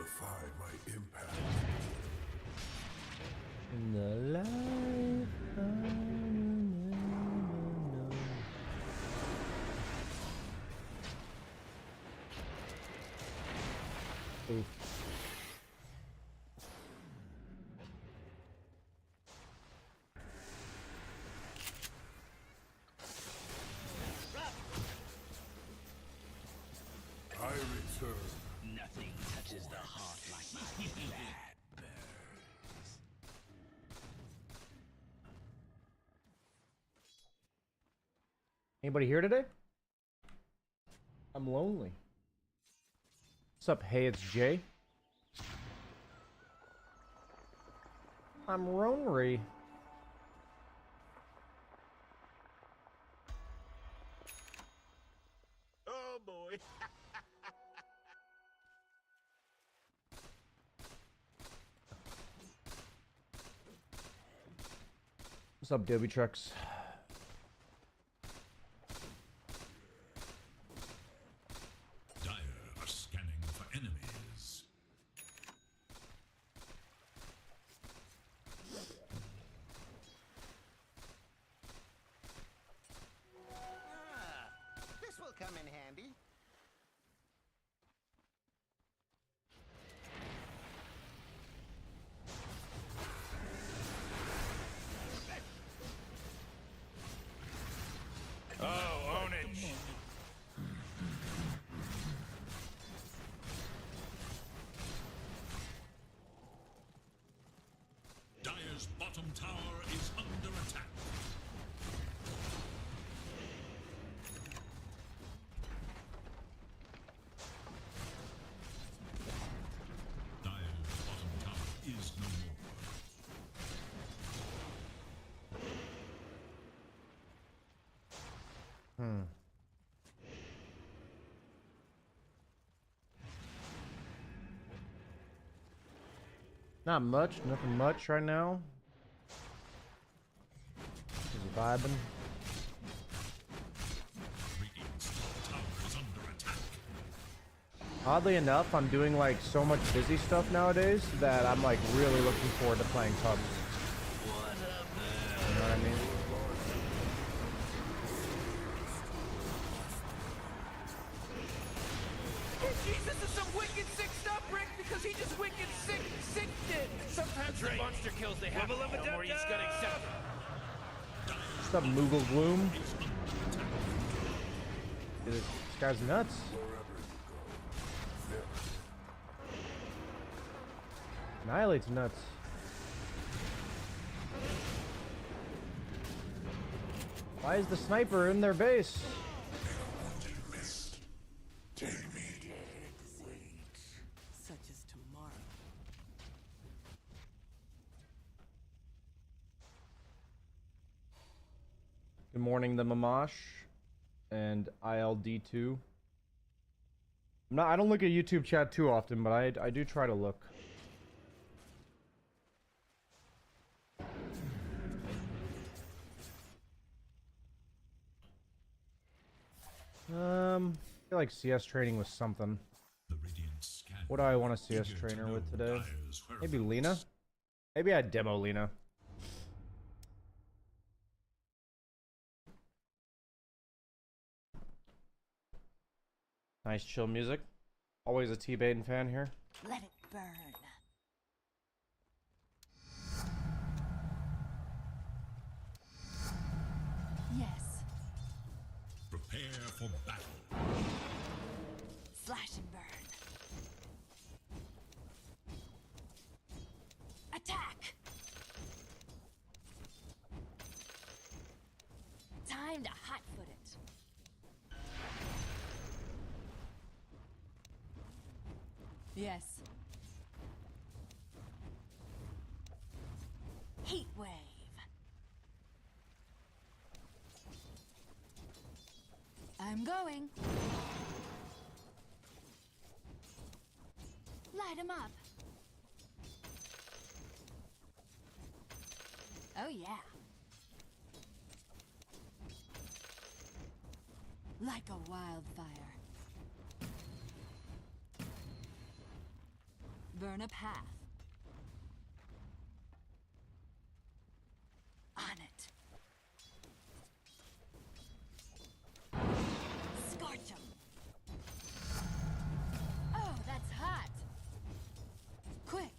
Amplify my impact. In the life I will never know. Oof. I return. Nothing touches the heart like my flat burns. Anybody here today? I'm lonely. What's up? Hey, it's Jay. I'm Ronry. Oh boy. What's up, Dobby Trucks? Dire are scanning for enemies. This will come in handy. Oh, own it. Dire's bottom tower is under attack. Dire's bottom tower is no more. Not much, nothing much right now. Just vibing. Radiant's top tower is under attack. Oddly enough, I'm doing like so much busy stuff nowadays that I'm like really looking forward to playing Tubbs. You know what I mean? Jesus is some wicked sick stuff, Rick, because he just wicked sick it. Sometimes the monster kills they have no more, he's gonna accept it. What's up, Moogle Gloom? Dude, this guy's nuts. Annihilate's nuts. Why is the sniper in their base? Take me. Such as tomorrow. Good morning, the Mamash and ILD2. I don't look at YouTube chat too often, but I do try to look. I feel like CS training was something. The Radiant scan. What do I want a CS Eager to trainer know with today? Dire's Maybe whereabouts. Lena? Maybe I'd demo Lena. Nice chill music. Always a T-Baden fan here. Let it burn. Yes. Prepare for battle. Slash and burn. Attack! Time to hotfoot it. Yes. Heat wave. I'm going. Light 'em up. Oh yeah. Like a wildfire. Burn a path. On it. Scorch 'em. Oh, that's hot. Quick.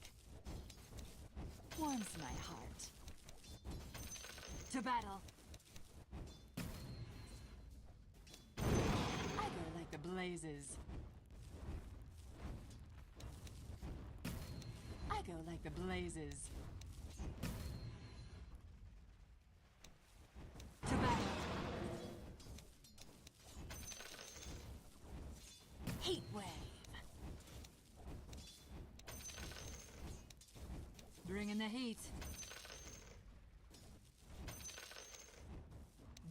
Warms my heart. To battle. I go like the blazes. I go like the blazes. To battle. Heat wave. Bring in the heat.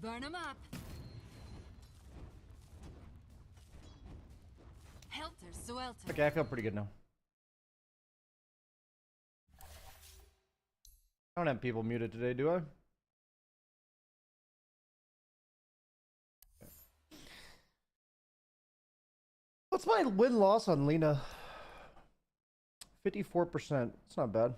Burn 'em up. Helter swelter. Okay, I feel pretty good now. I don't have people muted today, do I? What's my win-loss on Lena? 54%. It's not bad.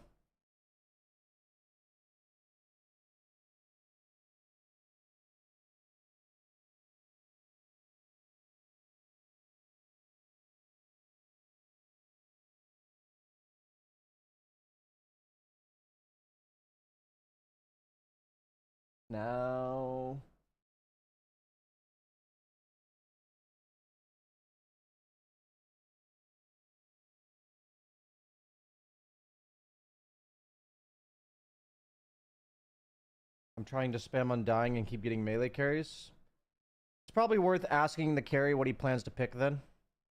Now... I'm trying to spam Undying and keep getting melee carries. It's probably worth asking the carry what he plans to pick then.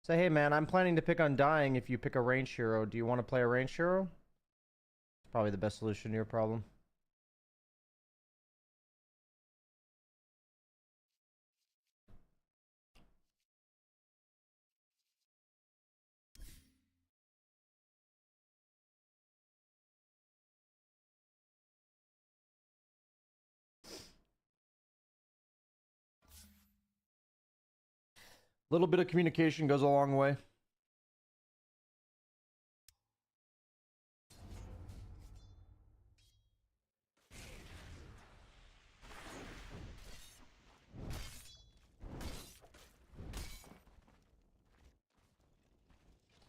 Say, hey man, I'm planning to pick Undying if you pick a ranged hero. Do you want to play a ranged hero? It's probably the best solution to your problem. A little bit of communication goes a long way.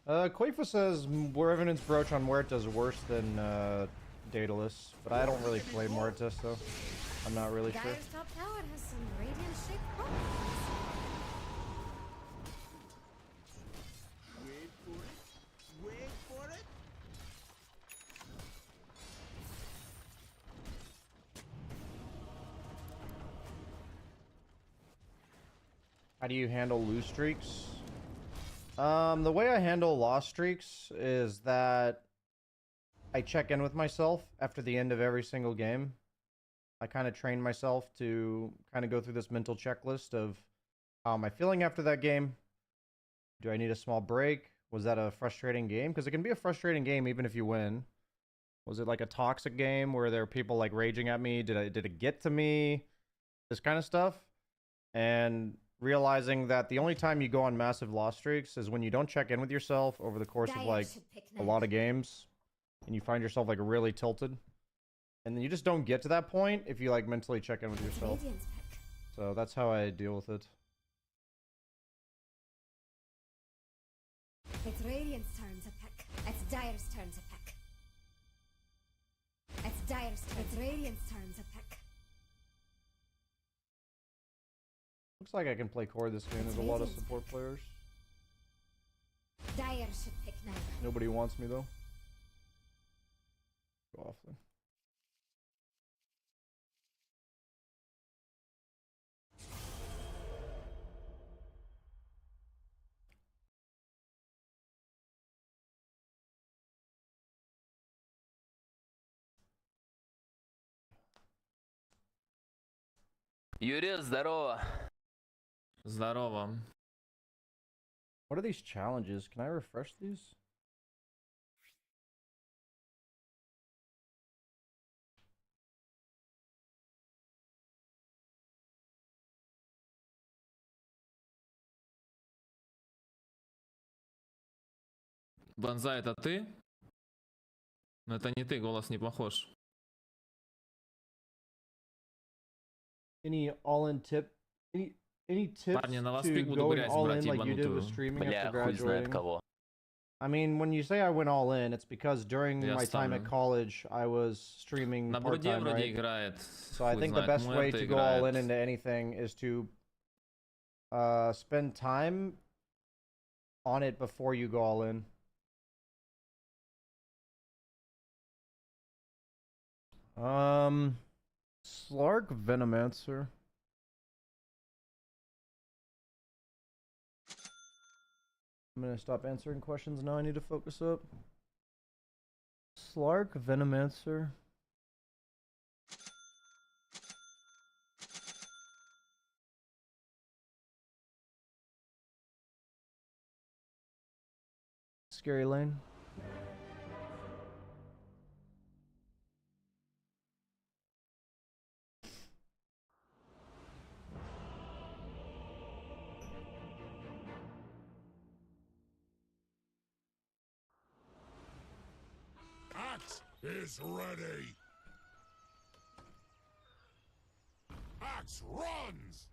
Quafa says Revenant's Brooch on Muerta is worse than Daedalus, but I don't really play Muerta, so I'm not really sure. Dyer's top tower has some radiant shaped problems. Wait for it. Wait for it. How do you handle lose streaks? The way I handle loss streaks is that I check in with myself after the end of every single game. I kind of train myself to kind of go through this mental checklist of how am I feeling after that game? Do I need a small break? Was that a frustrating game? Because it can be a frustrating game even if you win. Was it like a toxic game where there are people like raging at me? Did it get to me? This kind of stuff. And realizing that the only time you go on massive loss streaks is when you don't check in with yourself over the course of like a lot of games and you find yourself like really tilted, and then you just don't get to that point if you like mentally check in with yourself. So that's how I deal with it. It's Radiant's turn to pick. It's Dyer's turn to pick. It's Dyer's turn. It's Radiant's turn to pick. Looks like I can play core this game. There's a lot of support players. Dyer should pick now. Nobody wants me though. Go off then. Юрий, здорово. Здорово. What are these challenges? Can I refresh these? Бонзай, это ты? Но это не ты, голос не похож. Any all-in tip? Any tips Парни, на вас to пик буду going грязь all брать in like you did with ебанутую. streaming Бля, after хуй знает graduating? кого. I mean, when you say I went all in, it's because during Я my time at ставлю. college, I was streaming На бруде part-time, вроде right? играет. So I Хуй think the знает, best way Муэрто to go all in играет. into anything is to spend time on it before you go all in. Slark Venomancer. I'm gonna stop answering questions now. I need to focus up. Slark Venomancer. Scary Lane. Axe is ready. Axe runs.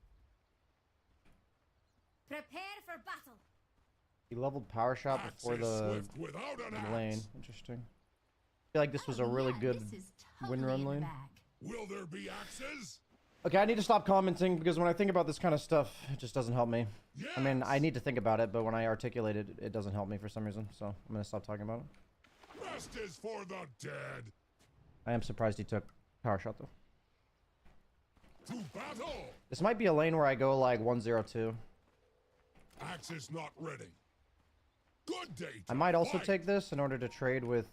Prepare for battle. He leveled Power Shot Axe before is the swift without an lane. axe. Interesting. I feel like this was a really good win run lane. Will there be axes? Okay, I need to stop commenting because when I think about this kind of stuff, it just doesn't help me. Yes. I mean, I need to think about it, but when I articulate it, it doesn't help me for some reason. So I'm gonna stop talking about it. Rest is for the dead. I am surprised he took Power Shot though. To battle. This might be a lane where I go like 1-0-2. Axe is not ready. Good day. I might also fight. take this in order to trade with,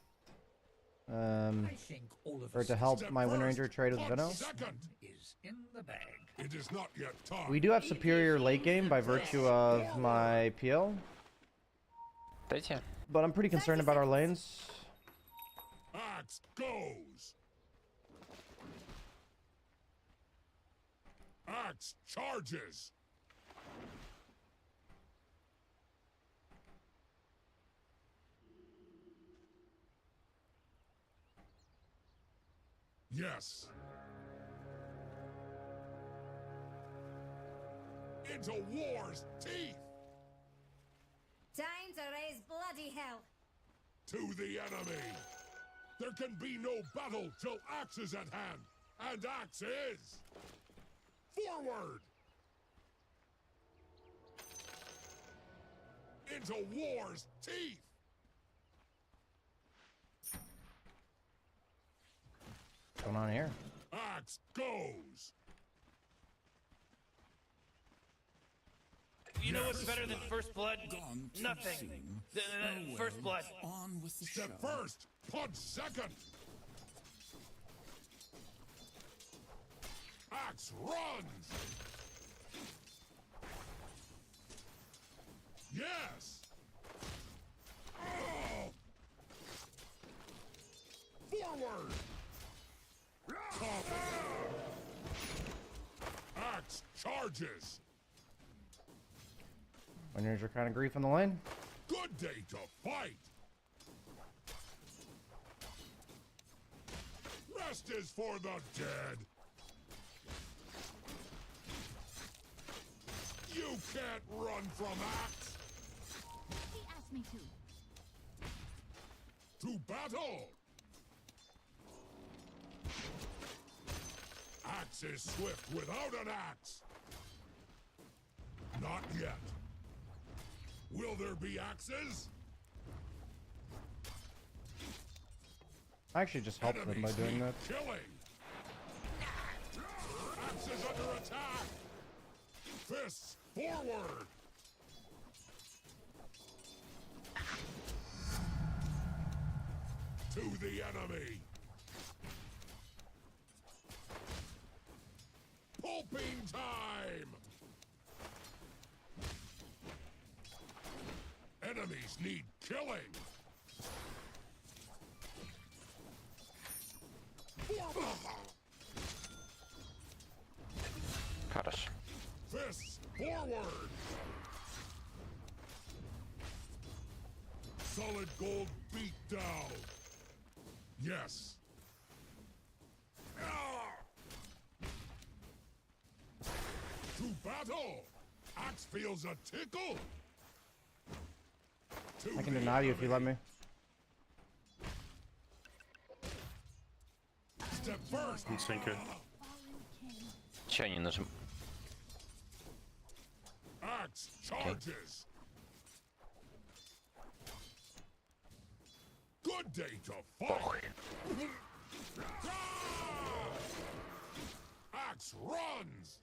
or to help Step my Wind first, Ranger trade with punch Veno. Second. Is in the bag. It is not yet time. We do have superior late game by virtue of my PL, Дайте. but I'm pretty concerned about our lanes. Axe goes. Axe charges. Yes. Into war's teeth. Time to raise bloody hell. To the enemy. There can be no battle till axe is at hand. And axe is. Forward. Into war's teeth. What's going on here? Axe goes. You know what's better than first blood? Nothing. First blood. On with the Step show. first. Punch second. Axe runs. Yes. Oh. Forward. Tough. Axe charges. Wind Ranger kind of grief in the lane. Good day to fight. Rest is for the dead. You can't run from axe. He asked me to. To battle. Axe is swift without an axe. Not yet. Will there be axes? I actually just helped them by Enemies doing need that. killing. Axe is under attack. Fists forward. To the enemy. Pulping time. Enemies need killing. Хорошо. Fists forward. solid gold beat down. Yes. To battle! Axe feels a tickle! I can deny you if you let me. Step first! Че не нажим? Axe charges! Good day to fight! Похуй. Axe runs!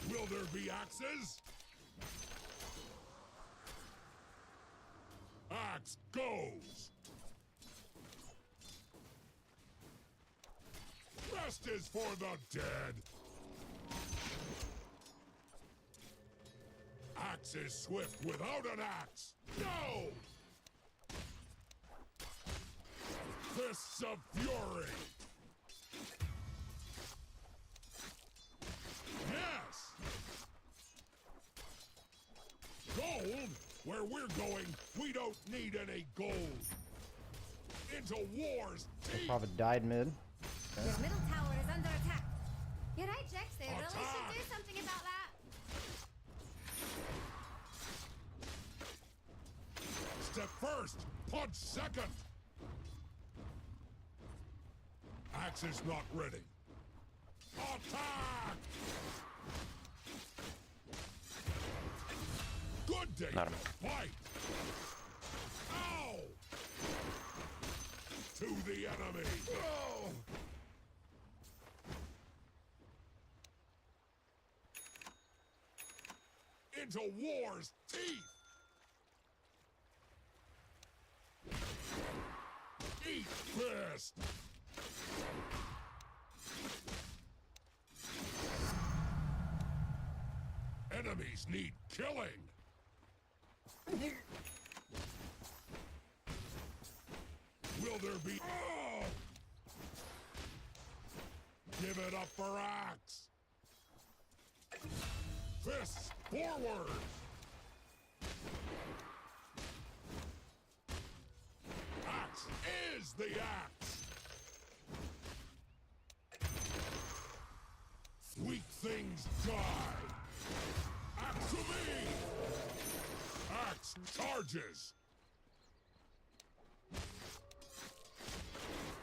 Will there be axes? Axe goes! Rest is for the dead! Axe is swift without an axe! No! Fists of fury! Yes! Gold? Where we're going, we don't need any gold! Into war's teeth! Prophet died mid. Your middle tower is under attack. You're right, Jax. They really should do something about that. Step first, punch second! Axe is not ready. Attack! Good day Nada. to fight! Ow! To the enemy! Oh! Into war's teeth! Eat fist! Enemies need killing! Will there be... Oh! Give it up for Axe! Fists forward! Axe is the axe! Weak things die! Axe to me! Axe charges!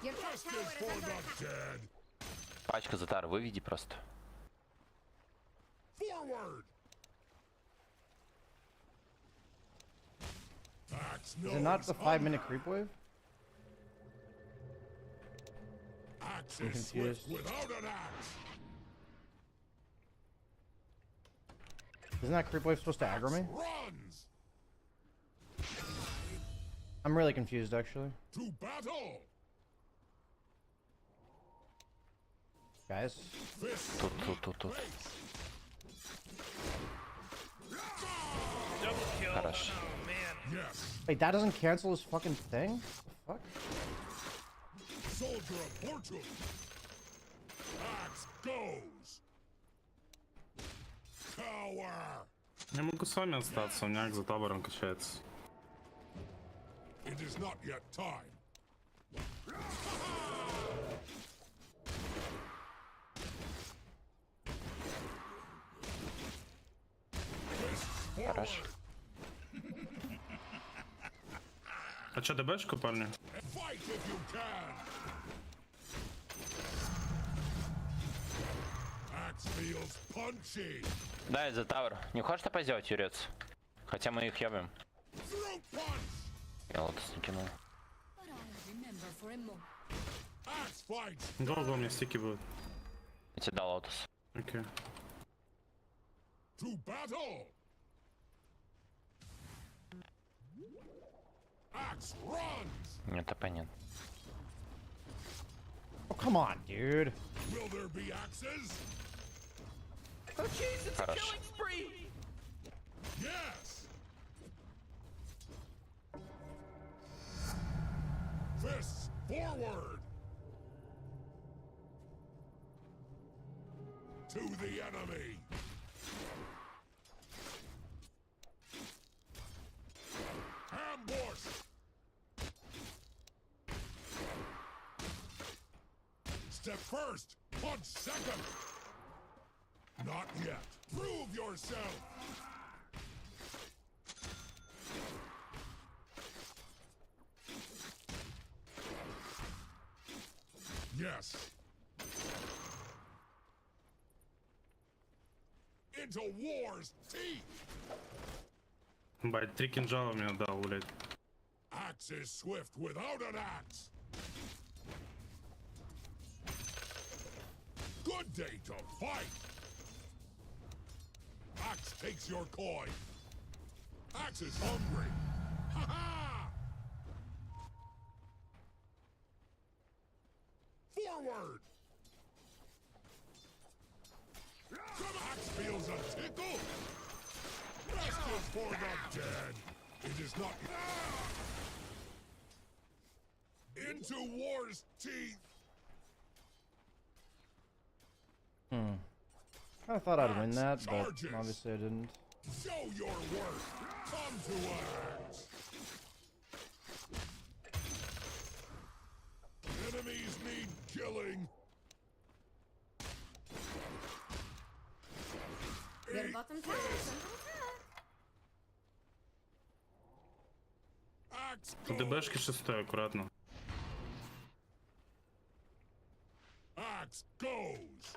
Your top Rest tower is is for under the attack. dead! Пачка затар, выведи просто. Forward! Axe Is it not knows the 5-minute hunger. creep wave? Axe I'm is swift confused. without an axe! Isn't that creep wave supposed to aggro me? Runs! I'm really confused actually. To battle! Guys. Fists Тут. face! Double kill. Хорош. Oh man. Yes! Wait, that doesn't cancel his fucking thing? The fuck? Soldier of fortune! Axe goes! Cower! Я могу с вами остаться, у меня за табором качается. It is not yet time. Fists Хорош. forward! А чё, ДБшку, парни? Fight if you can! Axe feels punchy! Дай за тавр. Не хочешь напасть сделать, Юрец? Хотя мы их ебем. Throat punch! Я лотос не кинул. But I'll remember for a moment. Axe fights! Долго у меня стики будут. Я тебе дал лотос. Окей. To battle! Axe runs! Нет, ТП нет. Oh, come on, dude. Will there be axes? Oh jeez, it's a Хорош. killing spree. Yes! Fists forward! To the enemy! Step first, punch second. Not yet. Prove yourself. Yes. Into war's teeth. Бать, 3 кинжала мне дал, блядь. Axe is swift without an axe. Good day to fight. Axe takes your coin. Axe is hungry. Ha ha! Forward. Some axe feels a tickle. Rest is for the dead. It is not. Into war's teeth. I thought I'd win that, but obviously I didn't. Show your worth. Come to axe. Enemies need killing. Your bottom tower is under attack. Axe Тут ДБшки 6, аккуратно. Axe goes.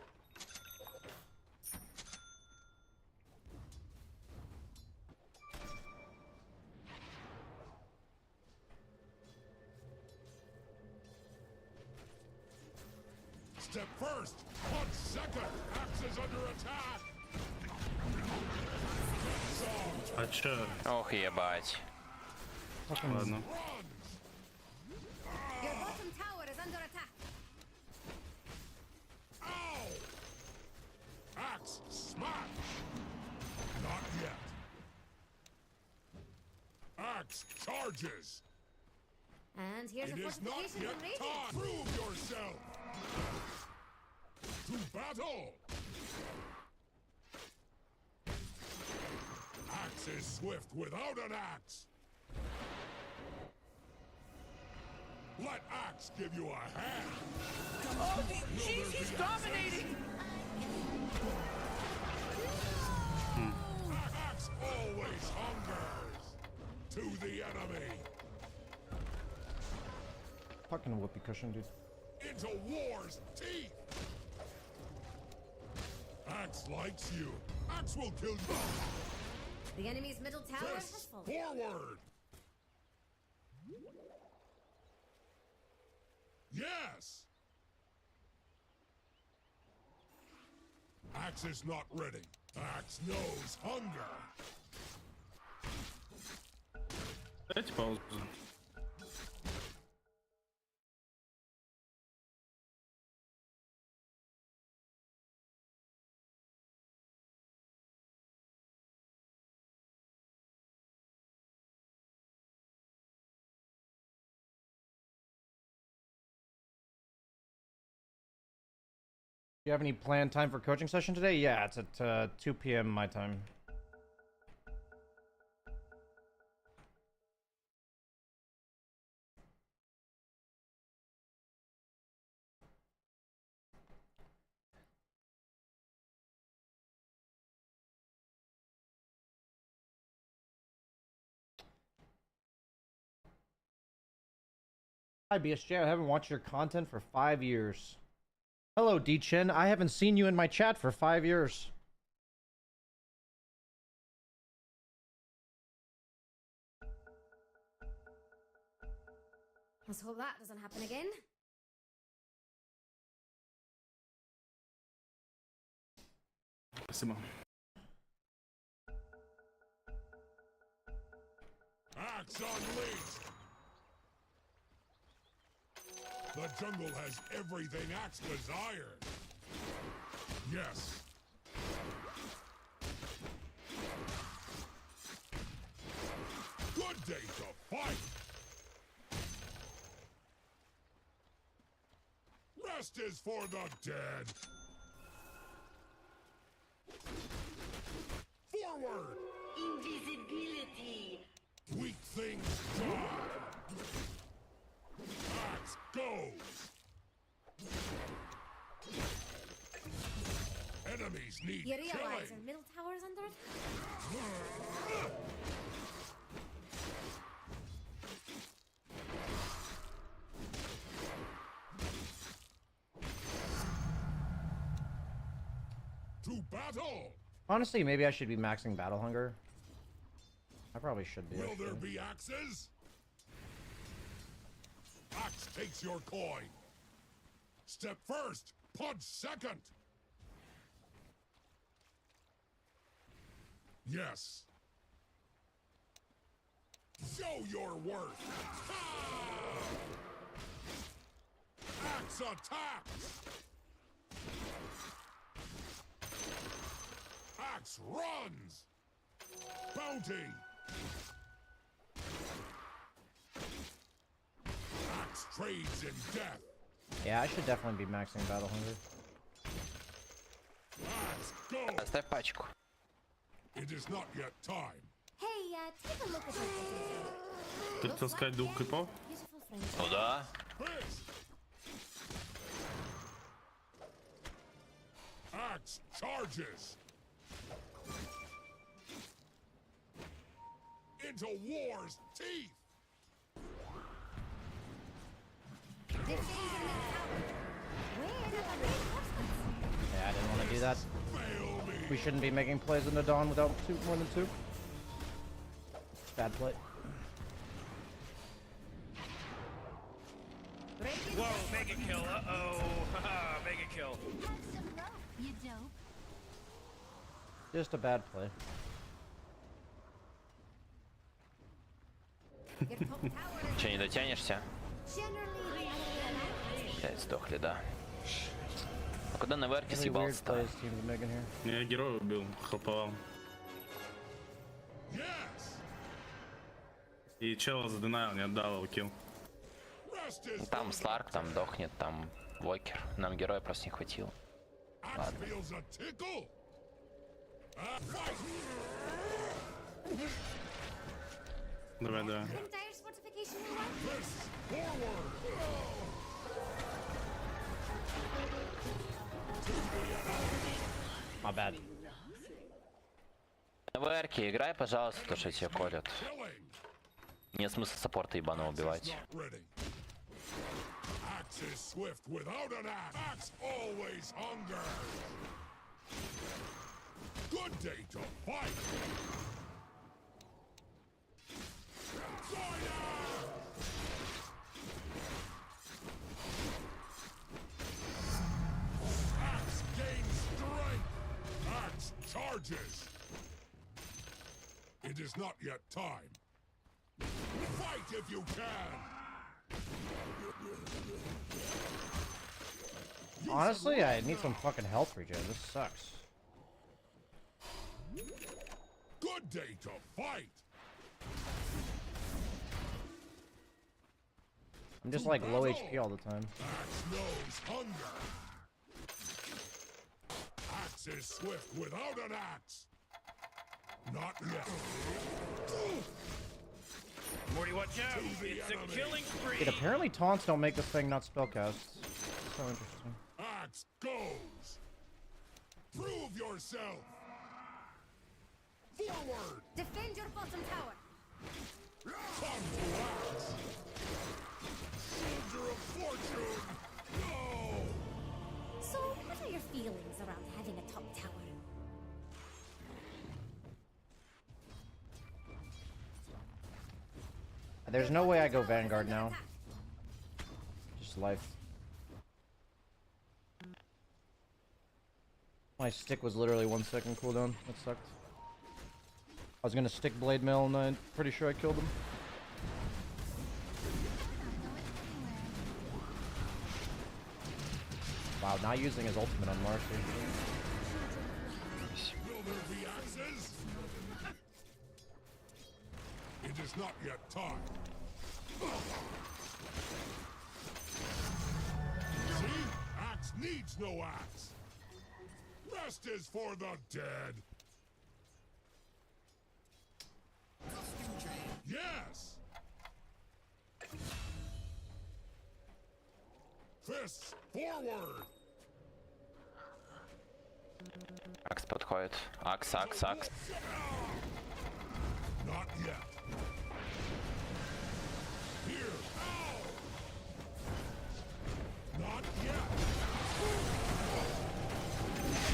Step first, punch second. Axe is under attack. А чё? Ох, ебать. Ладно. Your bottom tower is under attack. Ow! Axe smash. Not yet. Axe charges. And here's It a is not fortification yet from Radiant. time. Prove yourself. To battle. Axe is swift without an axe. Let Axe give you a hand. Oh, she's dominating! Axe always hungers. To the enemy. Fucking whoopee cushion, dude. Into war's teeth. Axe likes you. Axe will kill you. The enemy's middle tower has Fists fallen. forward. Yes. Axe is not ready. Axe knows hunger. Дайте паузу. Do you have any planned time for coaching session today? Yeah, it's at 2 p.m. my time. Hi BSJ, I haven't watched your content for 5 years. Hello D-Chin, I haven't seen you in my chat for 5 years. Let's hope that doesn't happen again. Спасибо. Axe unleashed. The jungle has everything Axe desired. Yes. Good day to fight. Rest is for the dead. Forward. Invisibility. Weak things die. Axe goes. Enemies need You realize our killing. middle tower is under attack? To battle! Honestly, maybe I should be maxing battle hunger. I probably should be. Will there actually. be axes? Axe takes your coin. Step first, punch second. Yes. Show your worth. Ha! Axe attacks. Axe runs. Bounty. Axe trades in death. Yeah, I should definitely be maxing battle hunger. Axe go. Оставь пачку. It is not yet time. Hey, take a look at this. Ты хотел сказать двух крипов? Beautiful friends. Ну да. Fist. Axe charges. Into war's teeth. Defend your middle tower. Where are the reinforcements? Yeah, I didn't want to do that. Fail me. We shouldn't be making plays in the dawn without more than 2. It's bad play. Whoa, mega kill. Uh-oh. Haha, mega kill. Have some rope, you dope. Just a bad play. Your top tower is Че, не дотянешься? generally Блять, сдохли, да. А куда на верке Really weird съебался-то? plays teams are making here. Я героя убил, хелповал. Yes. И чела заденайл, не отдал его килл. Rest is Там Сларк, там дохнет, там Вокер. Нам героя просто не хватило. Axe feels a tickle. Fight. Давай, давай. think Dire's fortification will work. Fists forward. My bad. На верке играй, пожалуйста, то, что тебя колят. Killing. Нет смысла саппорта ебаного убивать. Not ready. Axe is swift without an axe. Axe always hunger. Good day to fight. Fire! Axe gains strength. Axe charges. It is not yet time. Fight if you can. Honestly, I need some fucking health regen. This sucks. Good day to fight. I'm just like low HP all the time. Axe knows hunger. Axe is swift without an axe. Not yet. Morty, watch out. To the It's a enemy. killing spree. Dude, apparently taunts don't make this thing not spellcast. So interesting. Axe goes. Prove yourself. Forward. Defend your bottom tower. Come to axe. Soldier of fortune. No. So, what are your feelings around having a top tower? There's no way I go Vanguard now. Just life. My stick was literally 1 second cooldown. That sucked. I was gonna stick Blade Mail and I'm pretty sure I killed him. Wow, not using his ultimate on Marcy. Will there be axes? It is not yet time. See? Axe needs no axe. Rest is for the dead. Yes. Fists forward. Подходит. Акс. Not yet. Here. Ow! Not yet.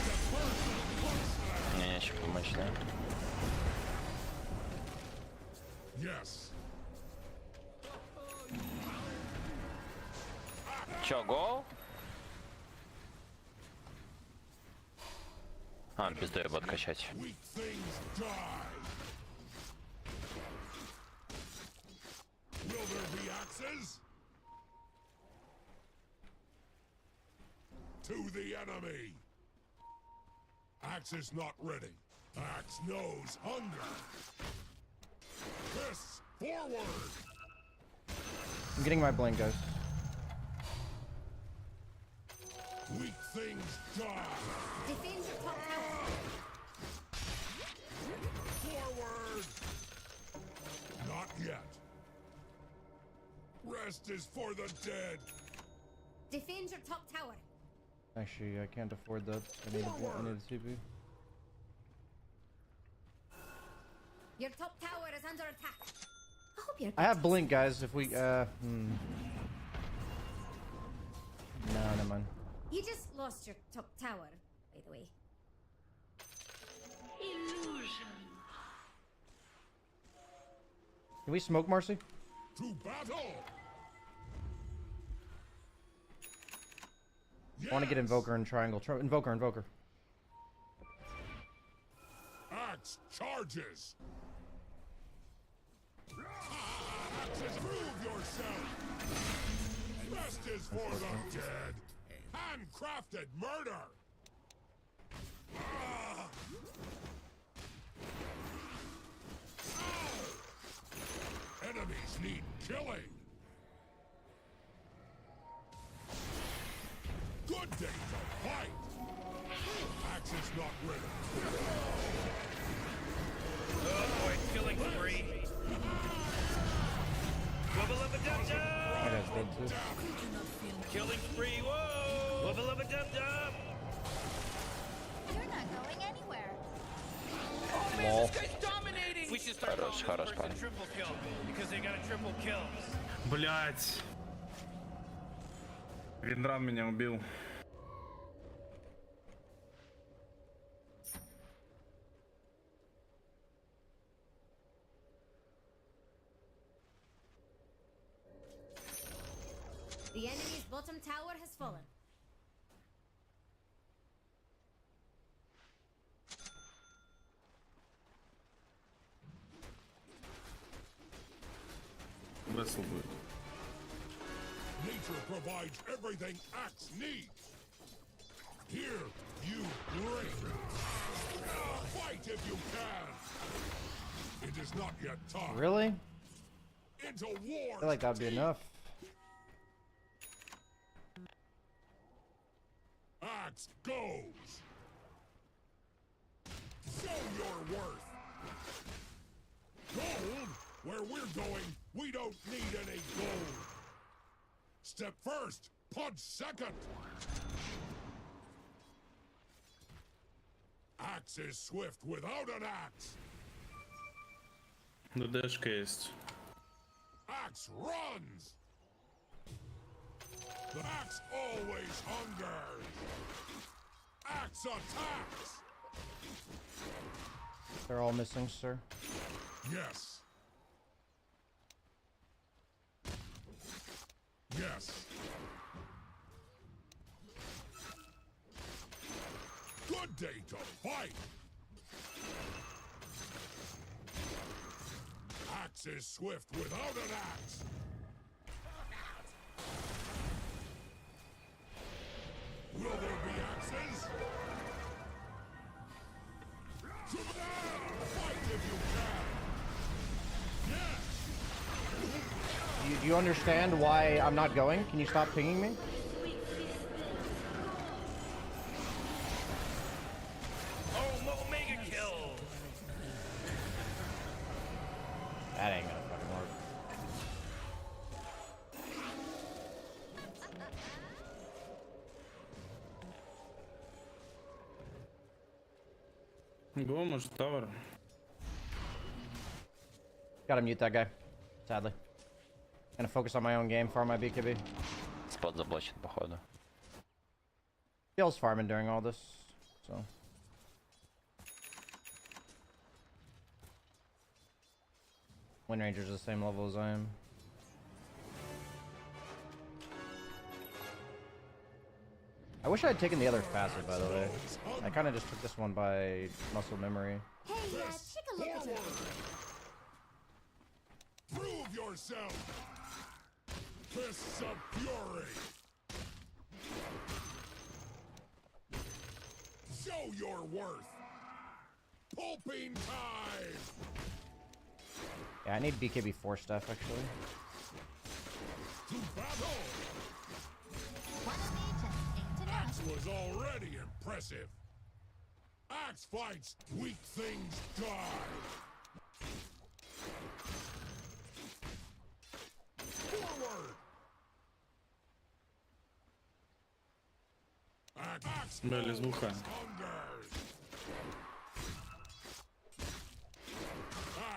The first punch slam. Не, нечего помочь, да? Yes. Чё, гол? А, пизду его откачать. Weak things die. Will there be axes? To the enemy. Axe is not ready. Axe knows hunger. Fists forward. I'm getting my blink, guys. Weak things die. Defend your top tower. Forward. Not yet. Rest is for the dead. Defend your top tower. Actually, I can't afford that. I need a TP. Your top tower is under attack. I hope you're. I have blink, guys. If we No, never mind. You just lost your top tower, by the way. Can we smoke Marcy? To battle. I want to get Invoker in triangle. Invoker. Axe charges. Axes, prove yourself. Rest is for the dead. Handcrafted murder. Ah. Ow. Enemies need killing. Good day to fight. Axe is not ready. Oh boy, killing spree. Wubba lubba dub That dub. guy's dead too. Killing spree. Whoa. Wubba lubba dub dub. You're not going anywhere. Oh man, Lol. this guy's dominating. We should start calling Хорош, this person парень. triple kill because they got a triple kill. Блять. Виндран меня убил. The enemy's bottom tower has fallen. Весел будет. Nature provides everything Axe needs. Here, you bring. Fight if you can. It is not yet time. Really? Into war. I feel like that'd be enough. Axe goes. Show your worth. Gold? Where we're going, we don't need any gold. Step first, punch second. Axe is swift without an axe. ДДшка есть. Axe runs. The axe always hungers. Axe attacks. They're all missing, sir. Yes. Yes. Good day to fight. Axe is swift without an axe. Will there be axes? Fight if you can. Yes. Do you understand why I'm not going? Can you stop pinging me? Oh, mega kill. That ain't gonna fucking work. Go, может, tower. Gotta mute that guy. Sadly. Gonna focus on my own game, farm my BKB. Спот заблочен, походу. Skill's farming during all this, so. Wind Ranger's the same level as I am. I wish I had taken the other passive, by the way. I kind of just took this one by muscle memory. Hey, take a look at her. Prove yourself! Fists of fury! Show your worth! Pulping time! Yeah, I need BKB 4 stuff, actually. To battle! Axe was already impressive. Axe fights, weak things die. Forward! Axe Блин, звука. hungers.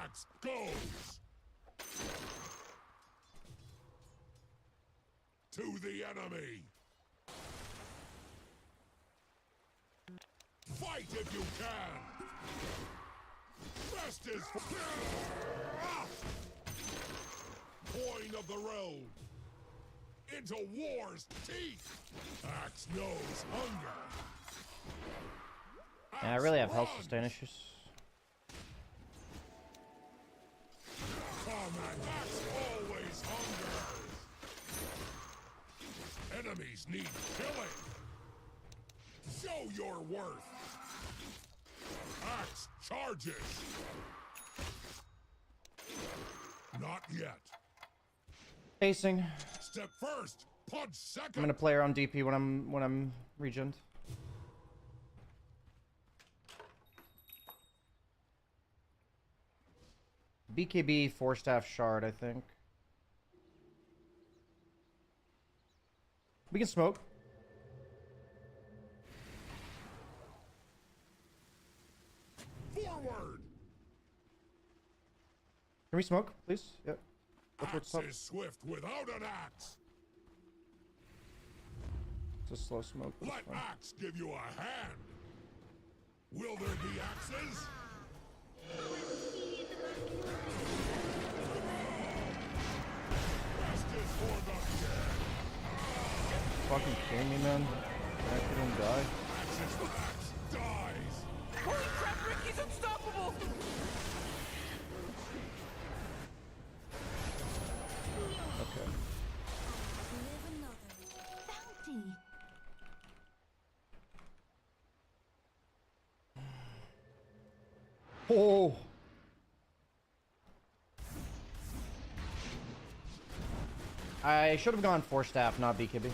Axe goes. To the enemy. Fight if you can! Rest is for... Coin of the road! Into war's teeth! Axe knows hunger! Yeah, I really have health sustain issues. Combat axe always hungers! Enemies need killing! Show your worth! Axe charges! Not yet. Pacing. Step first, punch second. I'm gonna play around DP when I'm regened. BKB 4-staff shard, I think. We can smoke. Forward. Can we smoke, please? Yep. That's what's Axe up. is swift without an axe. It's a slow smoke. But Let it's fine. axe give you a hand. Will there be axes? Rest is for the dead. Fucking kidding me, man. I couldn't die. Axe's axe dies. Holy crap, Ricky's unstoppable! Okay. Live another. Bounty. Oh. I should have gone 4-staff, not BKB.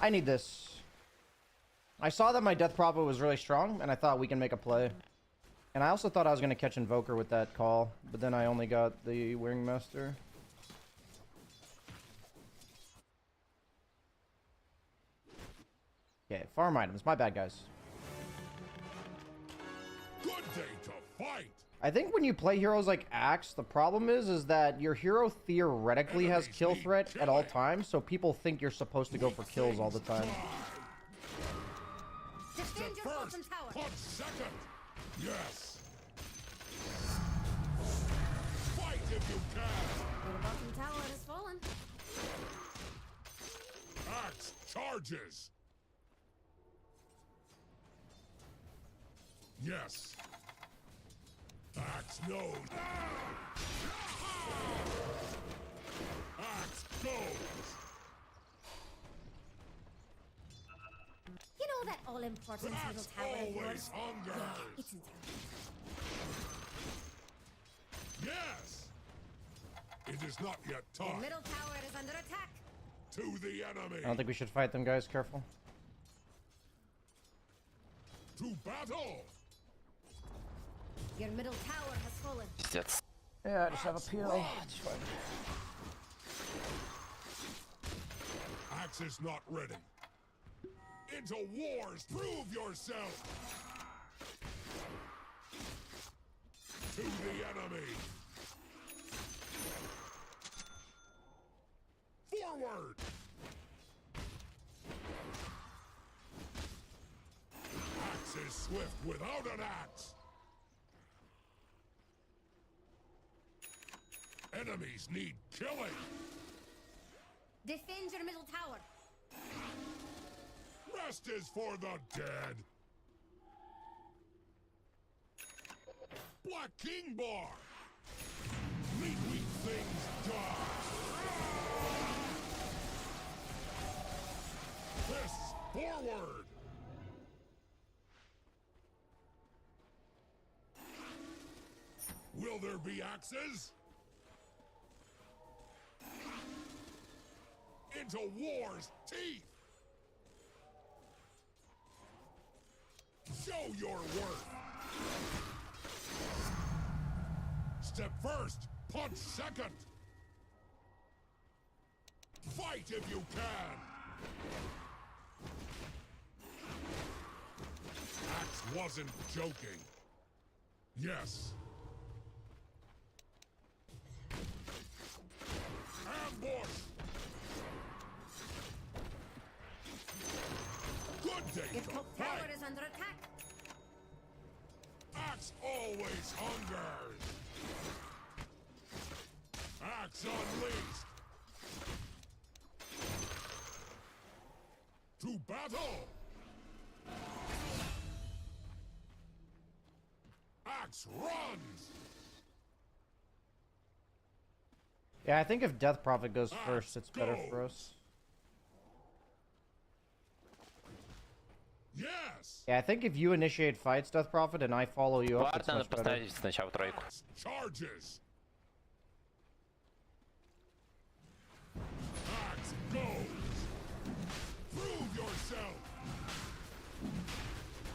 I need this. I saw that my Death Prophet was really strong, and I thought we can make a play. And I also thought I was going to catch Invoker with that call, but then I only got the Wingmaster. Okay, farm items. My bad, guys. Good day to fight. I think when you play heroes like Axe, the problem is that your hero theoretically has kill threat at all times, so people think you're supposed to go for kills all the time. Defend your bottom tower. Punch second. Yes. Fight if you can. Your bottom tower has fallen. Axe charges. Yes. Axe knows. Axe goes. You know that all-important little Axe tower of yours? always hungers. Yeah, it's in town. Yes. It is not yet Your time. middle tower is under attack. To the enemy. I don't think we should fight them, guys. Careful. To battle. Your middle tower has fallen. Пиздец. Yeah, I just have a peel. It's fine. Axe is not ready. Into wars, prove yourself! To the enemy! Forward! Axe is swift without an axe! Enemies need killing! Defend your middle tower. Rest is for the dead! Black King Bar! Meat weak things die! Fists forward! Will there be axes? Into war's teeth! Show your worth! Step first, punch second! Fight if you can! Axe wasn't joking. Yes. Ambush! Good day Your to top fight! tower is under attack. Axe always hungers! Axe unleashed! To battle! Axe runs! Yeah, I think if Death Prophet goes first, it's better for us. Yes! Yeah, I think if you initiate fights, Death Prophet, and I follow you up, Вард it's надо much better. поставить сначала тройку. Axe charges! Axe goes! Prove yourself!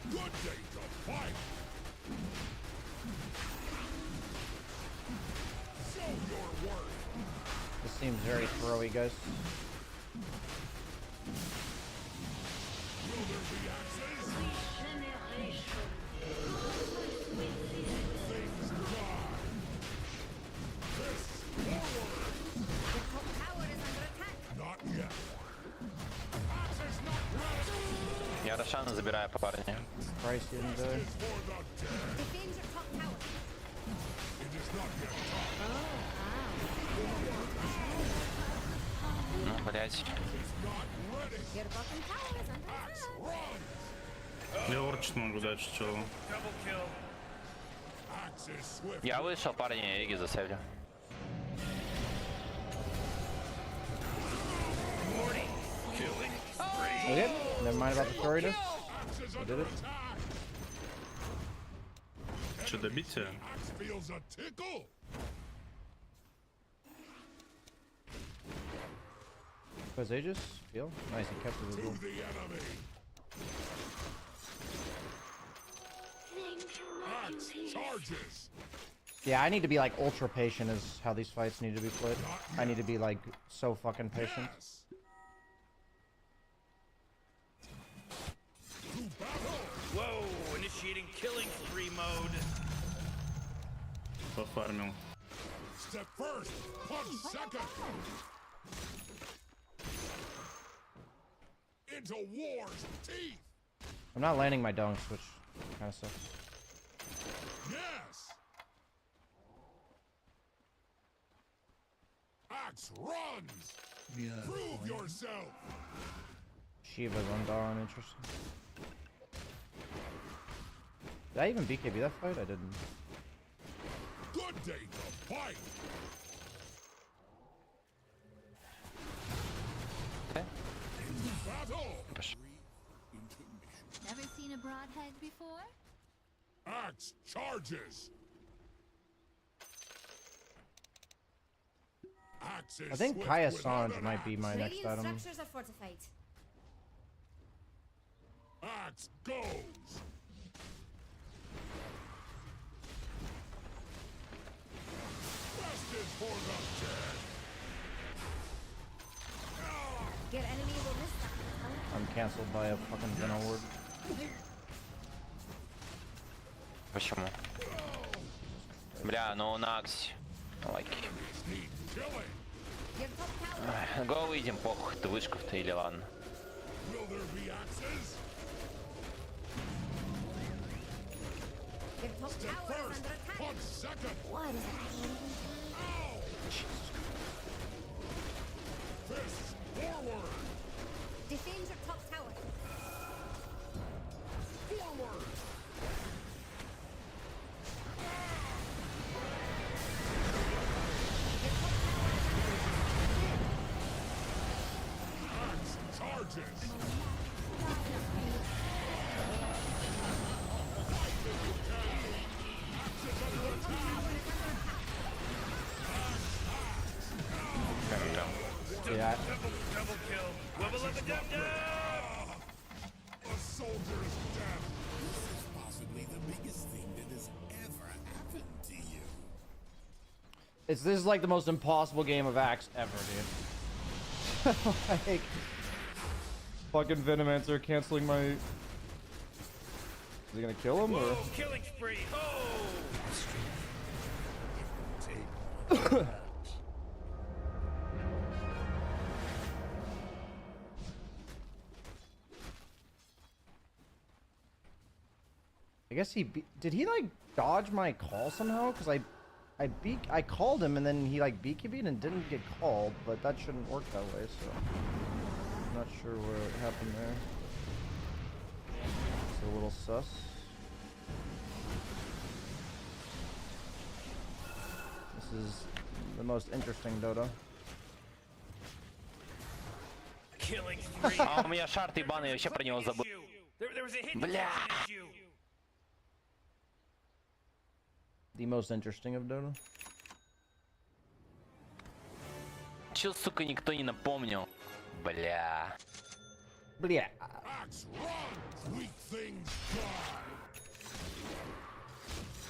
Good day to fight! Show your worth! This seems very throwy, guys. Will there be axes? Things die! Fists forward! Your top tower is under attack. Not yet! Axe is not ready! Я Рошана забираю, парни. Christ didn't die. For the dead! Defend your top tower. It is not yet time! Ну, блять. It's not ready! Your bottom tower is under Axe attack. runs! Я орчит могу дать, что. Double kill. Axe is swift! Я вышел, парни, я Иги засейвлю. Okay, never mind about the storiness. Axe is I did under it. attack! Что, добить тебя? Axe feels a tickle! Was Aegis? Feel? Nice, he kept it To visible. the enemy! Axe charges! Yeah, I need to be like ultra patient is how these fights need to be played. I need to be like so fucking patient. Yes! To battle! Whoa, initiating killing spree mode. Пофармил. Step first, punch second! Into war's teeth! I'm not landing my dunks, which kind of sucks. Yes! Axe runs! Prove yourself! Shiva's undone, interesting. Did I even BKB that fight? I didn't. Good day to fight! Okay. Battle! Never seen a broadhead before? Axe charges! Axe is I think swift Kaya without Sanj an might be axe. my next Radiant item. structures are fortified. Axe goes! Rest is for the dead! Your enemy will miss that. I'm canceled by a fucking Venom word. Почему? Бля, ну Накс. Лайки. Your top tower. Го выйдем, похуй, ты вышков-то или ладно. Will there be axes? Your top Step tower is first, under attack. punch second. What is that? Ow! Fists forward. Defend your top tower. Forward. Axe charges. Fight if you can. Axe is under attack. Yeah. Double kill. Level up a dub dub. A soldier's death. Possibly the biggest thing that has ever happened to you. This is like the most impossible game of Axe ever, dude. Like, fucking Venomancer canceling my. Is he gonna kill him or? Whoa, killing spree. Oh! I guess did he like dodge my call somehow? Cause I called him and then he like beakibied and didn't get called, but that shouldn't work that way. So I'm not sure what happened there. It's a little sus. This is the most interesting Dota. Killing spree. А у меня шарт ебаный, я вообще про него забыл. There was a hidden Бля. issue. The most interesting of Dota. Чё, сука, никто не напомнил? Бля. Bля. Axe runs. Weak things die.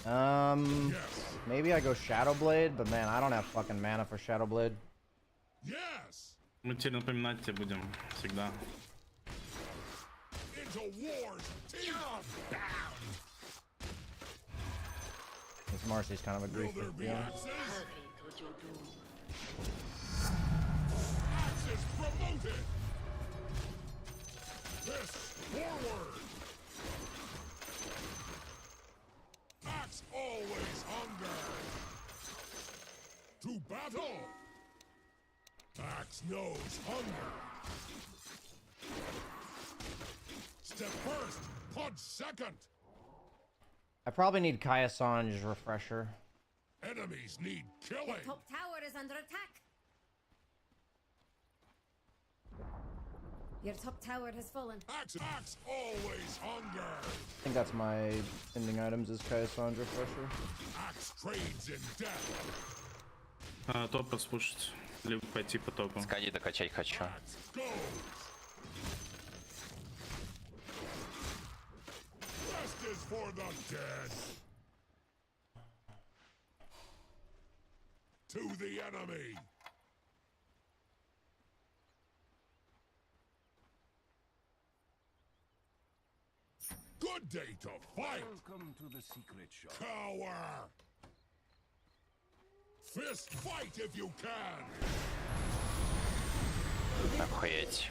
Yes. Yes. Maybe I go Shadowblade, but man, I don't have fucking mana for Shadowblade. Yes. Мы теперь напоминать тебе будем всегда. Into war's teeth. This Marcy's kind of a Will grief. there be Yeah. axes? Axes promoted. Fists forward. Axe always hunger. To battle. Axe knows hunger. Step first, punch second. I probably need Kaya Sanj's refresher. Enemies need Your killing. top tower is under attack. Your top tower has fallen. Axe always hunger. I think that's my ending items is Kaya Sanj refresher. Axe trades in death. Топ распушить. Либо пойти по топу. Скади докачать хочу. Axe goes. Rest is for the dead. To the enemy. Good day to fight. Welcome to the secret shop. Cower. Fist fight if you can. Охуеть.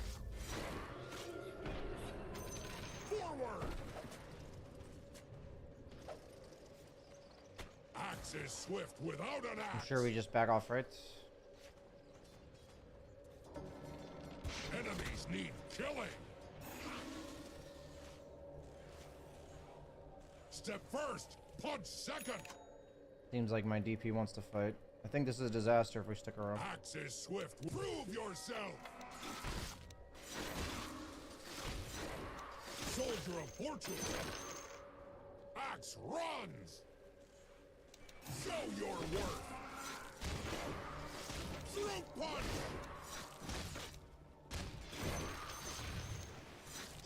Forward. Axe is swift without an I'm axe. sure we just back off, right? Enemies need killing. Step first, punch second. Seems like my DP wants to fight. I think this is a disaster if we stick around. Axe is swift. Prove yourself. Soldier of fortune. Axe runs. Show your worth. Throat punch.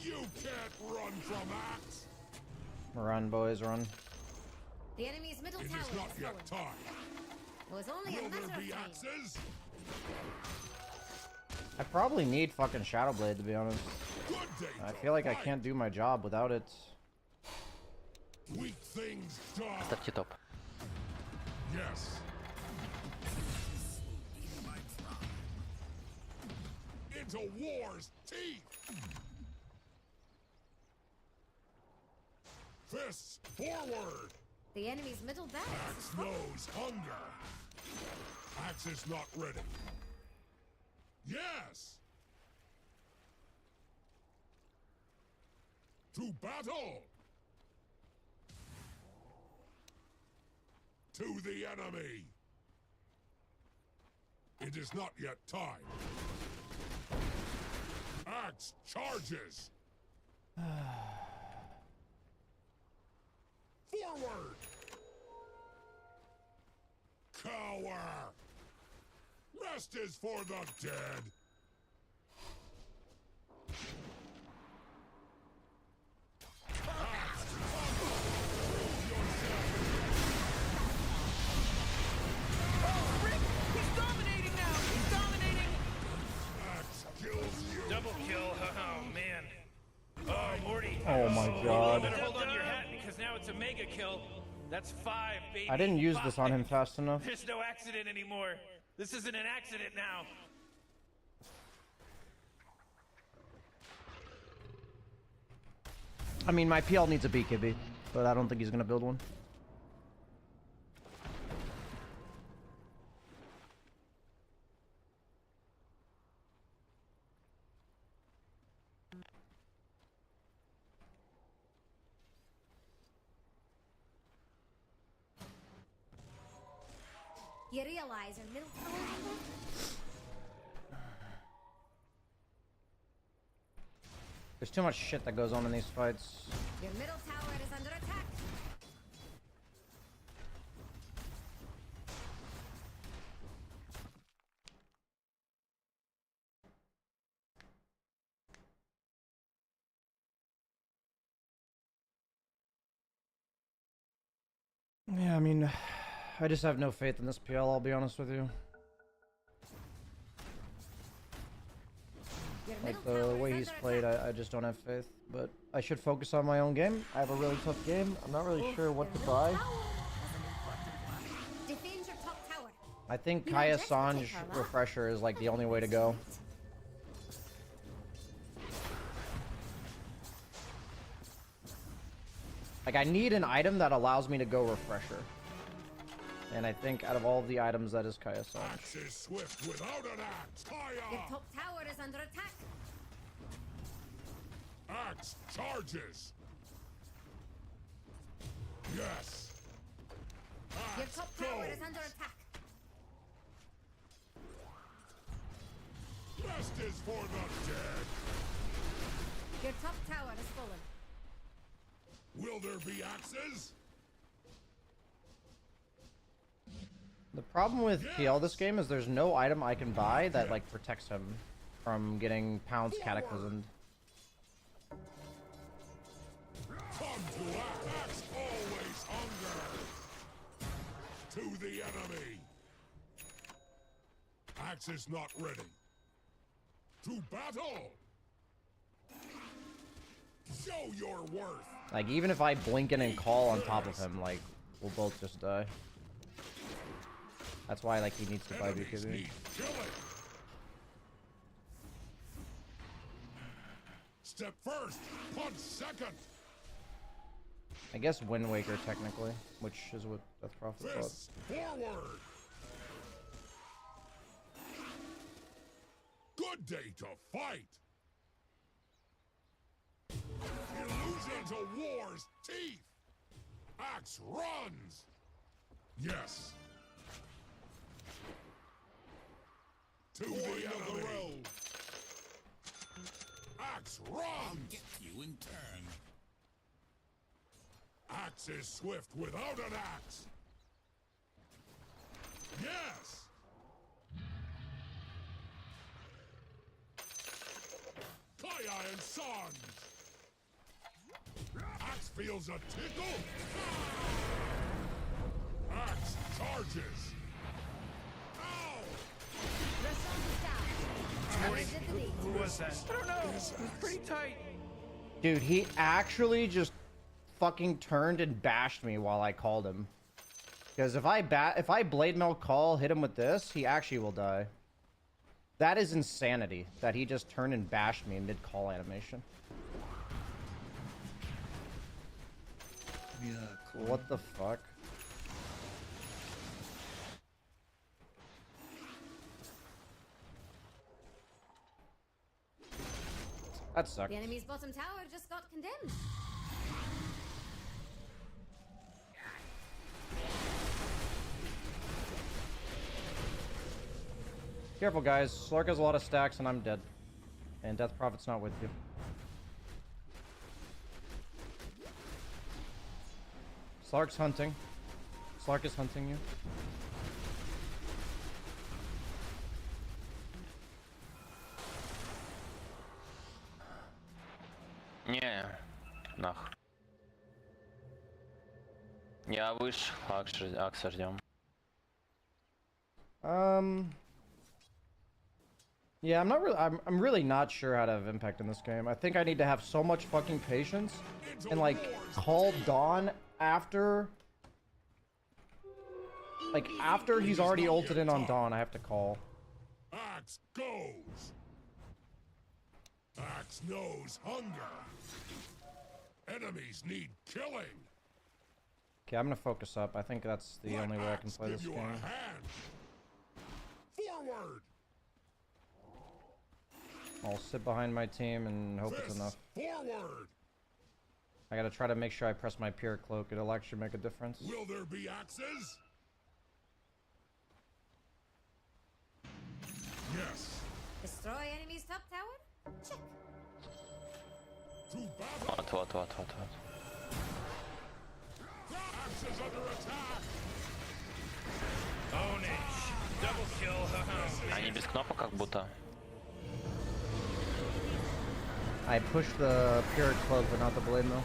You can't run from Axe. Run, boys, run. The enemy's middle It tower is not has yet fallen. time. It was only a Will matter there of be time. axes? I probably need fucking Shadowblade to be honest. Good day I to feel like I fight. can't do my job without it. Weak things die. Ставьте топ. Yes. Into war's teeth. Fists forward. The enemy's middle barracks Axe is full. knows hunger. Axe is not ready. Yes. To battle. To the enemy. It is not yet time. Axe charges. Forward. Cower. Rest is for the dead. Oh, Rick! He's dominating now! He's dominating! Axe kills you. Double kill, oh man. Oh, Morty. Oh my You god. better hold on to your hat because now it's a mega kill. That's 5, baby. I didn't use this on him 5. fast enough. There's no accident anymore. This isn't an accident now. I mean, my PL needs a BKB, but I don't think he's gonna build one. You realize your middle tower is under There's too much shit that goes on in these fights. Your middle tower is under attack. Yeah, I mean, I just have no faith in this PL, I'll be honest with you. Your Like, middle the tower way is he's under played, attack. I just don't have faith. But I should focus on my own game. I have a really tough game. I'm not really sure what to Your middle buy. tower is an important one. Defend your top tower. I think You know, Kaya Jax will Sanj take her lot. Refresher is like the only way to go. Like, I need an item that allows me to go Refresher. And I think out of all the items, that is Kaya Sanj. Axe is swift without an axe. Your Fire. top tower is under attack. Axe charges. Yes. Your Axe top tower is goes. under attack. Rest is for the dead. Your top tower is fallen. Will there be axes? The problem with PL this game is there's no item I can buy that, like, protects him from getting pounced cataclysmed. Come to axe always hunger. To the enemy. Axe is not ready. To battle. Show your worth. Like, even if I blink in and call on top of him, like, we'll both just die. That's why, like, he needs to buy Enemies BKB. need killing. Step first, punch second. I guess Wind Waker, technically, which is what Death Prophet thought. Fists forward. Good day to fight. Illusion to war's teeth. Axe runs. Yes. To the enemy. Axe runs. Get you in turn. Axe is swift without an axe. Yes. Kaya and Sons. Axe feels a tickle. Axe charges. Ow! Your sword is down. Others did the deed. Who was that? I don't know. was pretty tight. Dude, he actually just fucking turned and bashed me while I called him. Because if I blade mail call, hit him with this, he actually will die. That is insanity that he just turned and bashed me mid call animation. Yeah, cool. What the fuck? That sucked. The enemy's bottom tower just got condemned. Careful, guys. Slark has a lot of stacks, and I'm dead. And Death Prophet's not with you. Slark's hunting. Slark is hunting you. Не, нах. Я выше, Акса ждем. Yeah, I'm really not sure how to have impact in this game. I think I need to have so much fucking patience and like call Dawn after he's already ulted in on Dawn. I have to call. Axe goes. Axe knows hunger. Enemies need killing. Okay, I'm gonna focus up. I think that's the only way I can play this Give you game. a hand. Forward. I'll sit behind my team and hope it's enough. Forward. I gotta try to make sure I press my pure cloak. It'll actually make a difference. Will there be axes? Yes. Destroy enemy's top tower? Check. To battle. Вот. Axes under attack. Ownage. Double kill. Они без кнопок как будто. I pushed the pure cloak, but not the blade mill.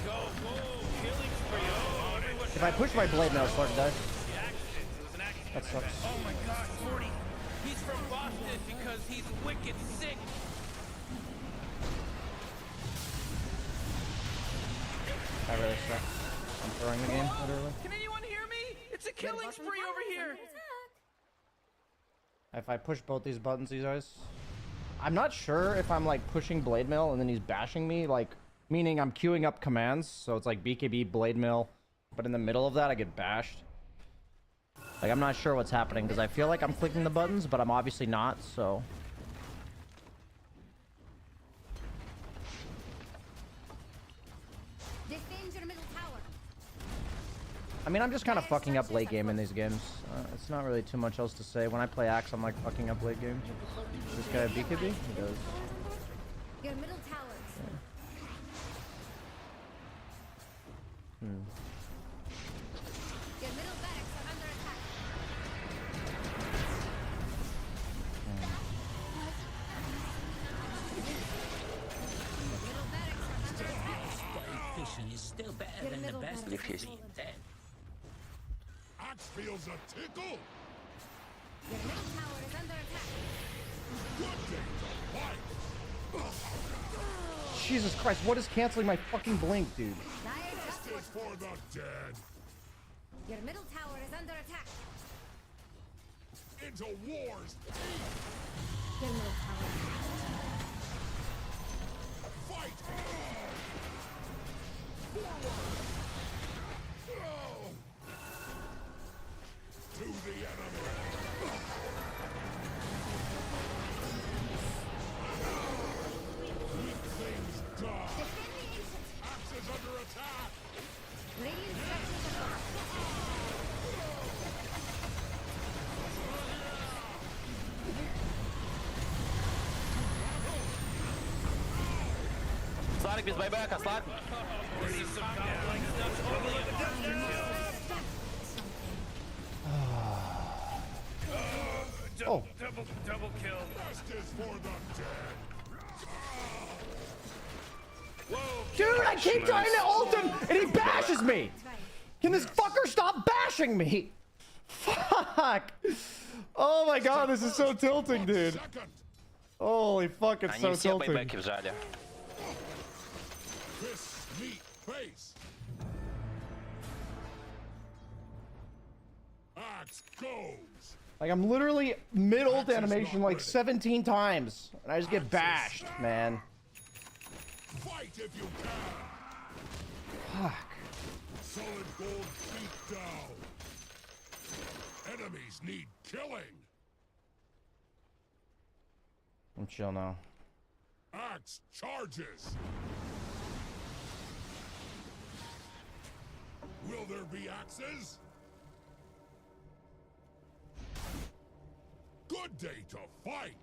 Go, killing spree. If I push my blade mill, Slark dies. The accident. It was an accident. That sucks. Oh my gosh, Morty. He's from Boston because he's wicked sick. That really sucks. I'm throwing the game, literally. Can anyone hear me? It's a killing spree over here. If I push both these buttons, these guys. I'm not sure if I'm like pushing blade mail and then he's bashing me, like meaning I'm queuing up commands, so it's like BKB blade mail, but in the middle of that I get bashed. Like I'm not sure what's happening because I feel like I'm clicking the buttons, but I'm obviously not, so. Defend your middle tower. I mean, I'm just kind of fucking up late game in these games. It's not really too much else to say. When I play Axe, I'm like fucking up late game. Does this guy have BKB? He does. Your middle tower. Your middle barracks are under attack. Middle barracks are under attack. Fishing is still better Your than the middle best barracks of Lift being dead. Axe feels a tickle. Your middle tower is under attack. Good day to fight. Jesus Christ, what is canceling my fucking blink, dude? Dire Justice for the dead. Your middle tower is under attack. Into war's teeth. Your middle tower. Fight hard. Forward. To the enemy. Weak things die. Defend the ancient. Axes under attack. Radiant structures are Сларк без байбека, Сларк. Oh, Double kill. Justice for the dead. dude, I keep trying to ult him and he bashes me. Can this fucker stop bashing me? Fuck. Oh my god, this is so tilting, dude. Second. Holy fuck, it's Они so все tilting. байбеки вжали. Fists meet face. Axe goes. Like, I'm literally mid-ult Axis animation not like ready. 17 times, and I just get Axis. bashed, man. Fight if you can. Fuck. Solid gold beat down. Enemies need killing. I'm chill now. Axe charges. Will there be axes? Good day to fight.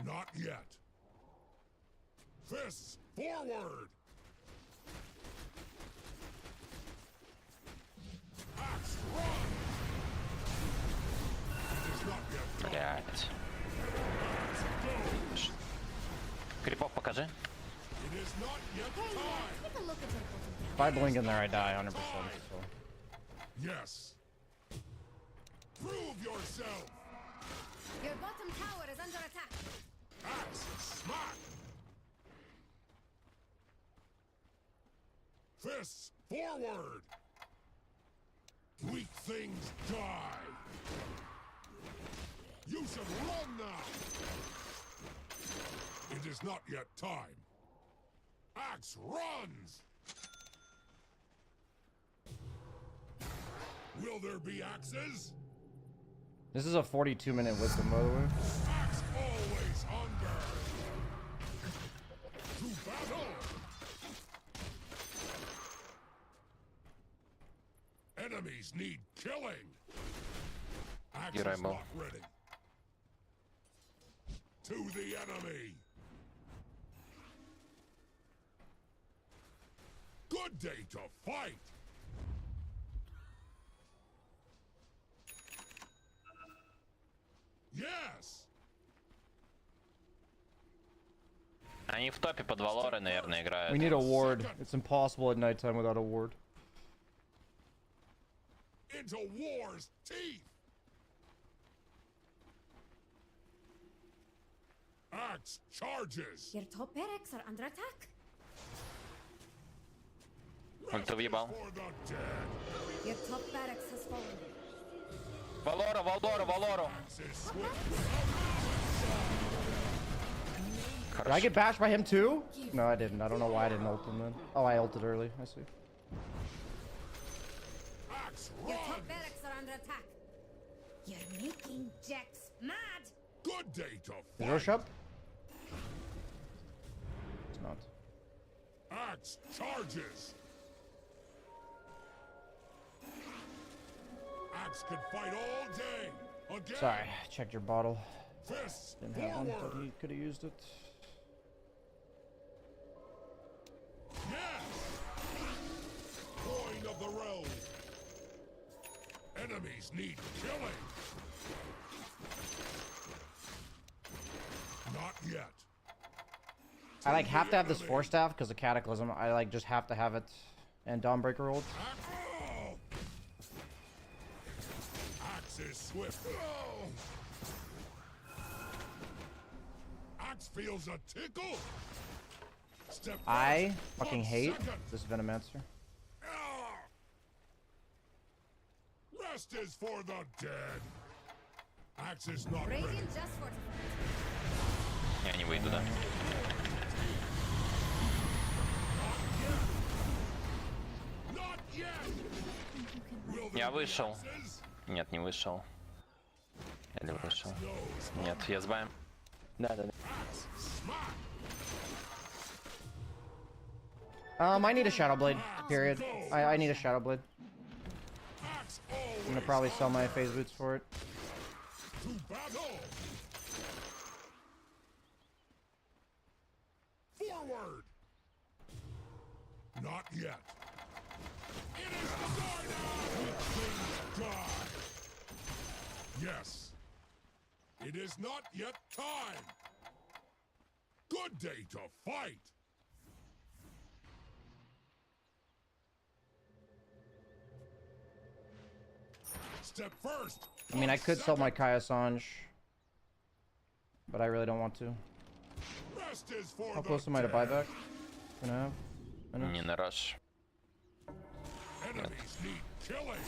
Not yet. Fists forward. Axe run. It is not yet done. Блять. Axe goes. Крипов покажи. It is not yet time. Take a look at your bottom. If I blink in there, I die 100%. So. Yes. Prove yourself. Your bottom tower is under attack. Axe smack. Fists forward. Weak things die. You should run now. It is not yet time. Axe runs. Will there be axes? This is a 42-minute wisdom, by the way. Axe always under. To battle. Enemies need killing. Axe You're right, is Mo. not ready. To the enemy. Good day to fight. Yes. Они в топе под Валоры, наверное, играют. We need a ward. It's impossible at nighttime without a ward. Into war's teeth. Axe charges. Your top barracks are under attack. Ульту въебал. For the dead. Your top barracks has fallen. Валора, Валора, Валору. Axe is swift. Did I get bashed by him too? No, I didn't. I don't know why I didn't ult him then. Oh, I ulted early. I see. Axe Your run. top barracks are under attack. You're making Jax mad. Good day to Is fight. Rosh up? It's not. Axe charges. Axe could fight all day. Again. Sorry, checked your bottle. Fists Didn't have one, but forward. he could have used it. Yes. Coin of the realm. Enemies need killing. Not yet. I like have to have this force staff because of Cataclysm. I like just have to have it and Dawnbreaker ult. Oh. Axe is swift. Oh. Axe feels a tickle. Step I fast. fucking 1 hate second. this Venomancer. Ah. Rest is for the dead. Axe is not ready. Radiant just fortified. Я не выйду, да. Not yet. Will there Я be вышел. axes? Нет, не вышел. Или вышел? Knows Нет, я сбавим. Да, да, да. axe smack. I need a Shadow Blade. Period. I need a Shadow Blade. Axe I'm gonna always probably sell my phase boots for it. to battle. Forward. Not yet. It is the die now. Weak things die. Yes. It is not yet time. Good day to fight. Step first. I mean, I could sell my Kai Assange. but I really don't want to. Rest is for How the close am I to dead. buyback? Gonna have? Minutes? Не на раш. Enemies need killing.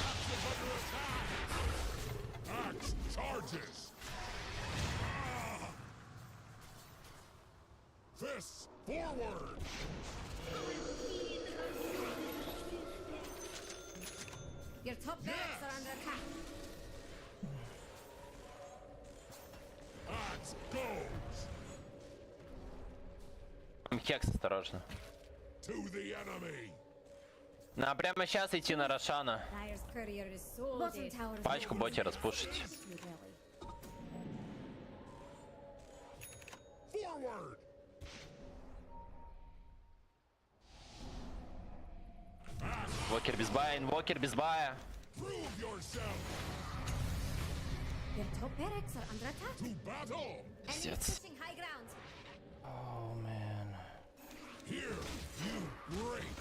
Axe is under attack. Axe charges. Ah. Fists forward. Your top barracks are under attack. Axe goes Хекс, осторожно. to the enemy. На прямо сейчас идти на Рошана. Dyer's courier is so bottom tower is Пачку боти распушить. Forward. Инвокер без бая, инвокер без бая. Prove yourself. Your top barracks are under attack. To battle. Enemies Пиздец. pushing high ground. Oh man. Here you break.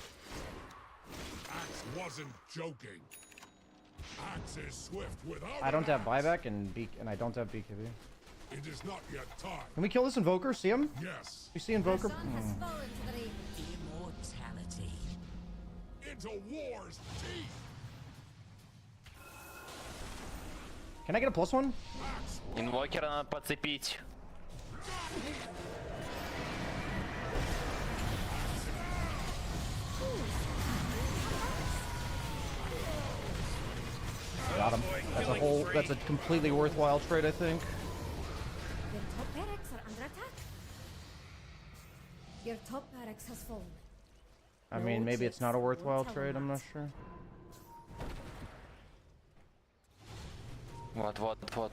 Axe wasn't joking. Axe is swift without I don't an have axe. buyback and I don't have BKB. It is not yet time. Can we kill this invoker? See him? Yes. You see invoker? Sun has fallen to the ravens. Immortality. Into war's teeth. Can I get a +1? Axe Инвокера надо подцепить. Got him. That's a completely worthwhile trade, I think. Your top barracks are under attack. Your top barracks has fallen. I mean, maybe it's not a worthwhile trade, I'm not sure. Вот, вот, вот.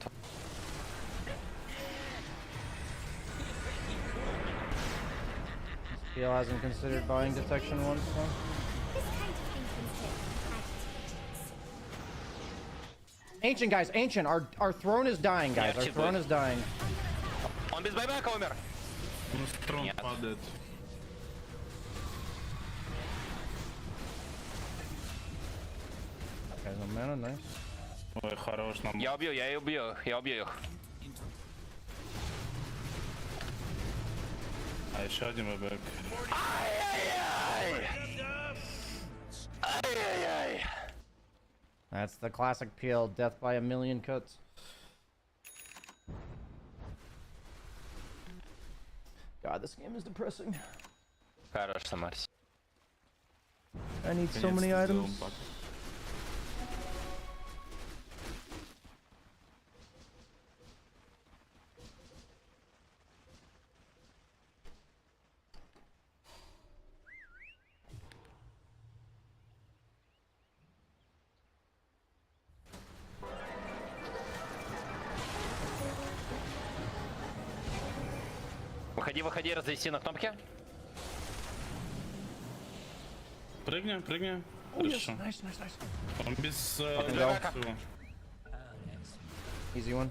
Steel hasn't considered buying detection once, so. This kind of thing can take ages. Ancient, guys, ancient. Our throne is dying, guys. Our Ярче throne будет. is dying. Он без байбека умер. Ну, трон Нет. падает. Okay, no mana, nice. Ой, хорош нам. Я убью их, я убью их. А еще один бэбэк. Ай-яй-яй. That's the classic PL, death by a million cuts. God, this game is depressing. Хорош, Самарс. I need so many Наконец-то items. сделал пак. Выходи, развести на кнопке. Прыгнем, прыгнем. Хорошо. Nice, nice, nice. Он без... go. всего. Easy one.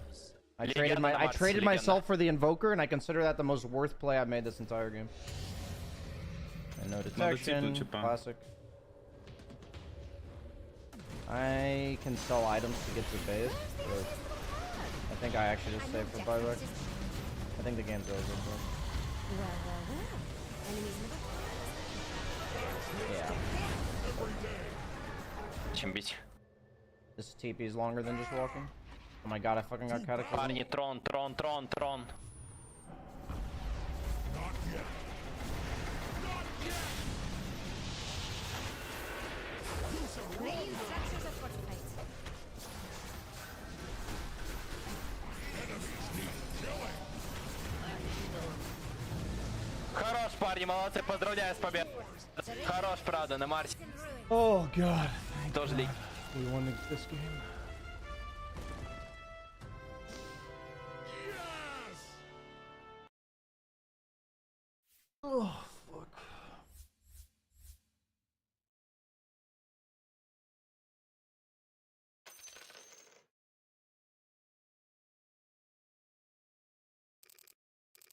I Legend traded on Mars, legend. myself for the invoker, and I consider that the most worth play I've made this entire game. And no detection, типа. classic. I can sell items to get to base, but I think I actually just save for buyback. I think the game's over. But... Enemies never Yeah. Чем бить? This TP is longer than just walking. Oh my god, I fucking got cataclysm. Парни, трон. not yet. Not yet. Use of Radiant structures are fortified. enemies need killing. Хорош, парни, молодцы, поздравляю с победой. Хорош, правда, на Марсе. In ruin. Oh god. Тоже лиг. We won this game. Yes. Oh, fuck.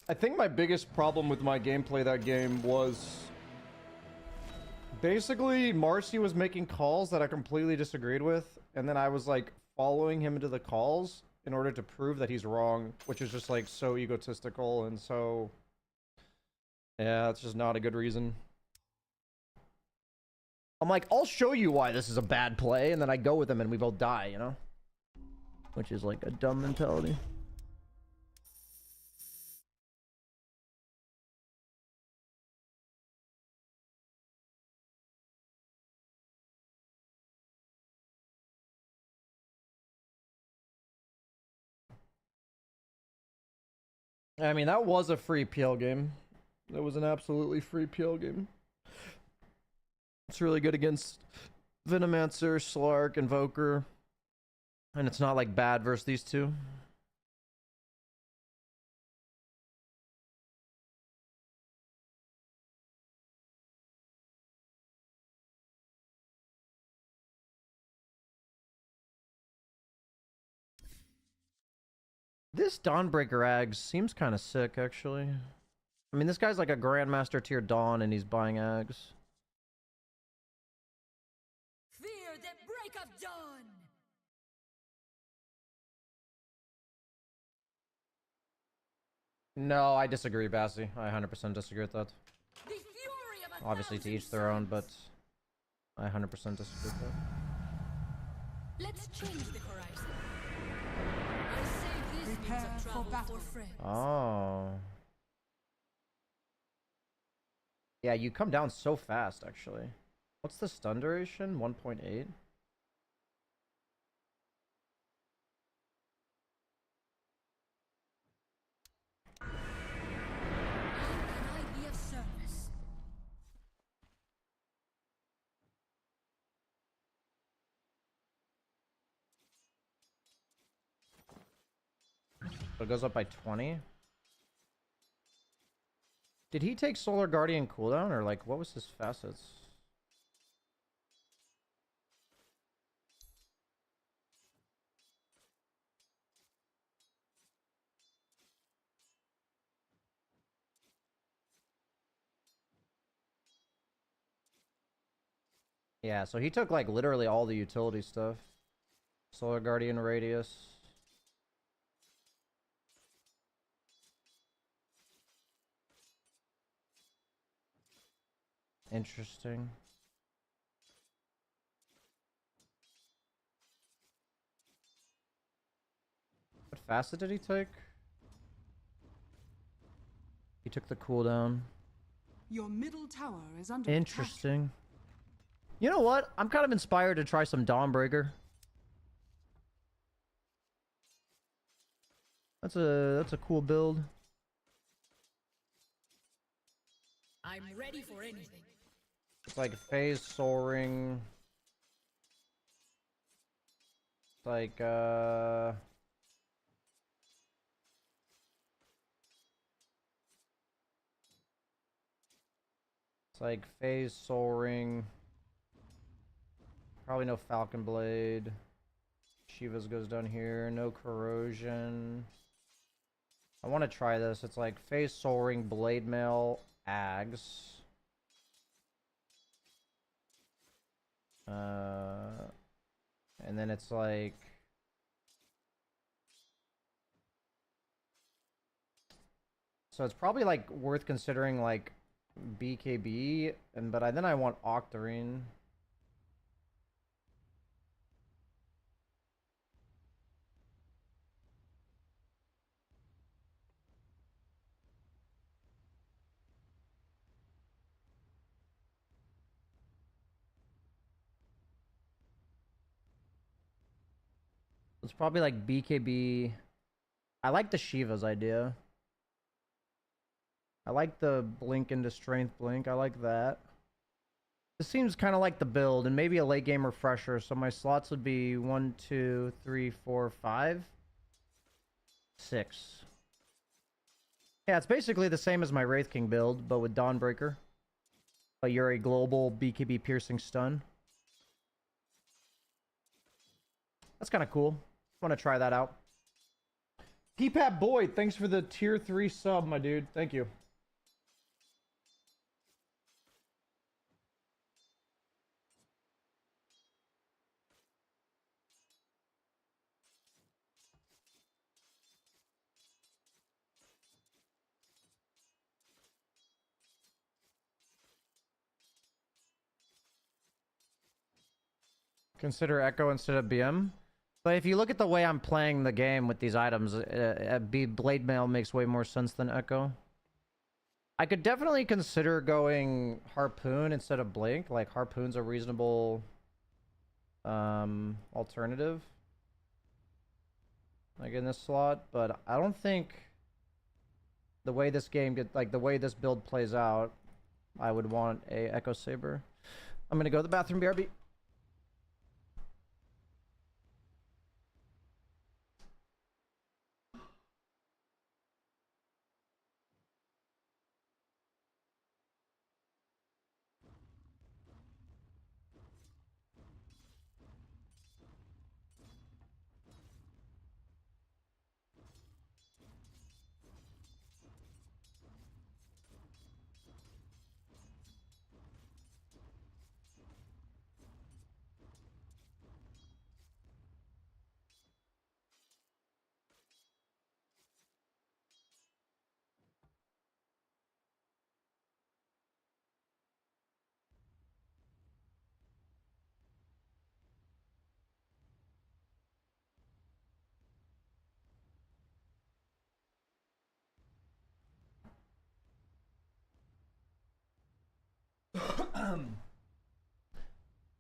I think my biggest problem with my gameplay that game was basically Marcy was making calls that I completely disagreed with, and then I was like following him into the calls, in order to prove that he's wrong, which is just like so egotistical and so... Yeah, it's just not a good reason. I'm like, I'll show you why this is a bad play, and then I go with him and we both die, you know? Which is like a dumb mentality. I mean, that was a free PL game. That was an absolutely free PL game. It's really good against Venomancer, Slark, Invoker. And it's not like bad versus these two. This Dawnbreaker Ags seems kind of sick, actually. I mean, this guy's like a Grandmaster tier Dawn, and he's buying Ags. Fear the break of dawn. No, I disagree, Bassie. I 100% disagree with that. The fury of a Obviously, to thousand each their own, but suns. I 100% disagree with that. Let's change the horizon. I save these means of travel for friends. Oh. Yeah, you come down so fast, actually. What's the stun duration? 1.8? How can I be of service? So it goes up by 20? Did he take Solar Guardian cooldown, or like, what was his facets? Yeah, so he took like literally all the utility stuff. Solar Guardian Radius. Interesting. What facet did he take? He took the cooldown. Your middle tower is under Interesting. You know what? I'm kind of inspired to try some Dawnbreaker. That's a cool build. I'm ready for anything. It's like phase soaring. It's like it's like phase soaring. Probably no Falcon Blade. Shiva's goes down here. No corrosion. I want to try this. It's like phase soaring, blade mail, Ags. And then it's like so it's probably like worth considering like BKB, and but then I want Octarine. It's probably like BKB. I like the Shiva's idea. I like the blink into strength blink. I like that. This seems kind of like the build, and maybe a late game refresher. So my slots would be 1, 2, 3, 4, 5, 6. Yeah, it's basically the same as my Wraith King build, but with Dawnbreaker. But you're a global BKB piercing stun. That's kind of cool. Want to try that out. P-Pat Boyd, thanks for the tier 3 sub, my dude. Thank you. Consider Echo instead of BM. But if you look at the way I'm playing the game with these items, Blade Mail makes way more sense than Echo. I could definitely consider going Harpoon instead of Blink. Like, Harpoon's a reasonable alternative. Like, in this slot. But I don't think the way this game the way this build plays out, I would want a Echo Saber. I'm gonna go to the bathroom, BRB.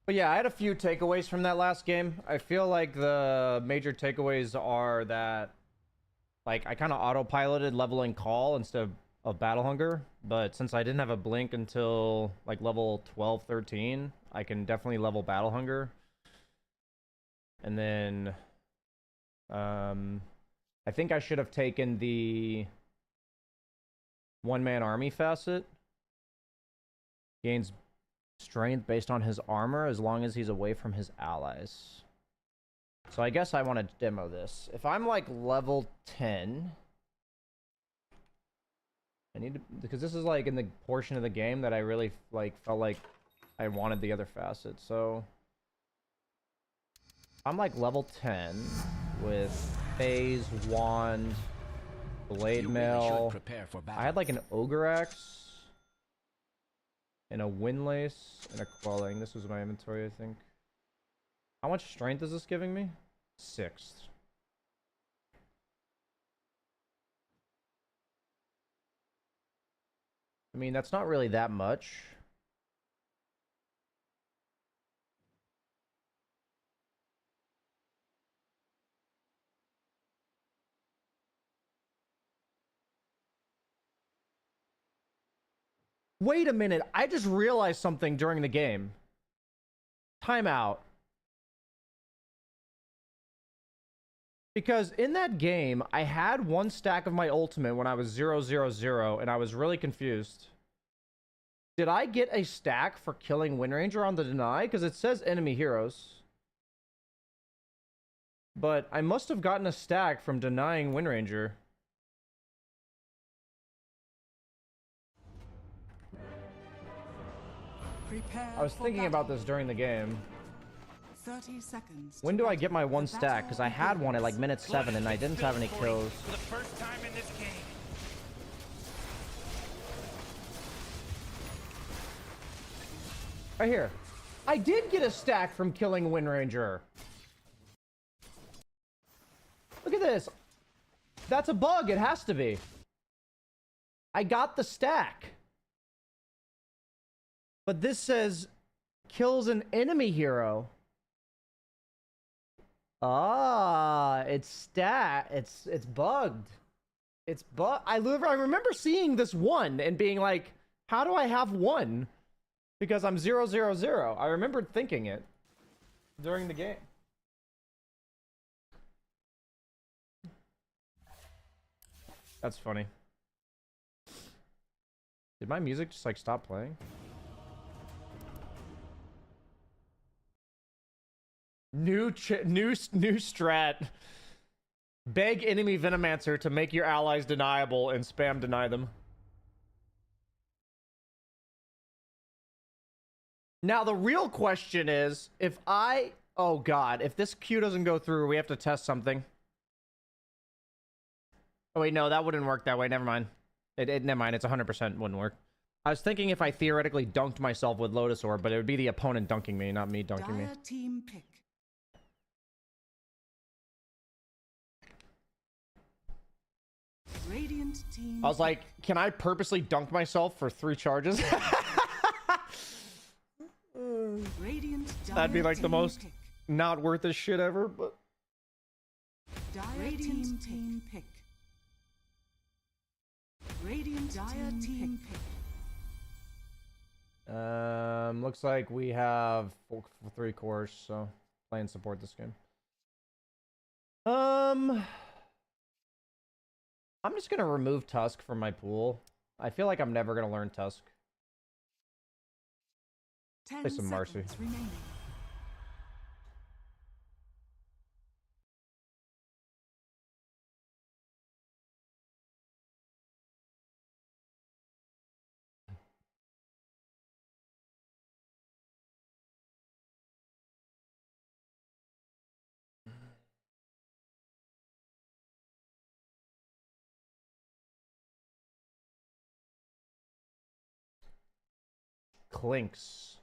But yeah, I had a few takeaways from that last game. I feel like the major takeaways are that, like, I kind of autopiloted leveling Call instead of Battle Hunger, but since I didn't have a Blink until like level 12, 13, I can definitely level Battle Hunger. And then I think I should have taken the one-man army facet. Gains strength based on his armor as long as he's away from his allies. So I guess I want to demo this. If I'm like level 10, I need to, because this is like in the portion of the game that I really like felt like I wanted the other facet. So I'm like level 10 with Phase, Wand, Blade Mail. I had like an Ogre Axe and a Windlace and a Quelling. This was my inventory, I think. How much strength is this giving me? 6th. I mean, that's not really that much. Wait a minute. I just realized something during the game. Timeout. Because in that game, I had one stack of my ultimate when I was 0-0-0, and I was really confused. Did I get a stack for killing Windranger on the deny? Because it says enemy heroes. But I must have gotten a stack from denying Windranger. I was thinking about this during the game. 30 seconds. When do I get my one stack? Because I had one at like minute 7 and I didn't have any kills. For the first time in this game. Right here. I did get a stack from killing Windranger. Look at this. That's a bug. It has to be. I got the stack. But this says kills an enemy hero. Ah, it's bugged. It's bugged. I remember seeing this one and being like, how do I have one? Because I'm 0-0-0. I remembered thinking it during the game. That's funny. Did my music just like stop playing? New strat. Beg enemy Venomancer to make your allies deniable and spam deny them. Now the real question is, oh god, if this Q doesn't go through, we have to test something. Oh wait, no, that wouldn't work that way. Never mind. Never mind. It's 100% wouldn't work. I was thinking if I theoretically dunked myself with Lotus Orb, but it would be the opponent dunking me, not me dunking me. Dire team pick. Radiant team. I was like, can I purposely dunk myself for 3 charges? Radiant That'd be like the team most pick. not worth a shit ever, but Radiant team pick. Radiant team pick. looks like we have 3 cores, so play and support this game. I'm just gonna remove Tusk from my pool. I feel like I'm never gonna learn Tusk. 10 Play some Marcy. seconds remaining. Clinks.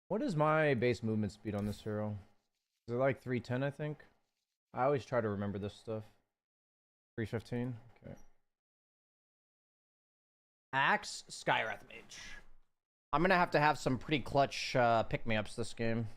What is my base movement speed on this hero? Is it like 310, I think? I always try to remember this stuff. 315? Okay. Axe, Skywrath Mage. I'm gonna have some pretty clutch pick-me-ups this game.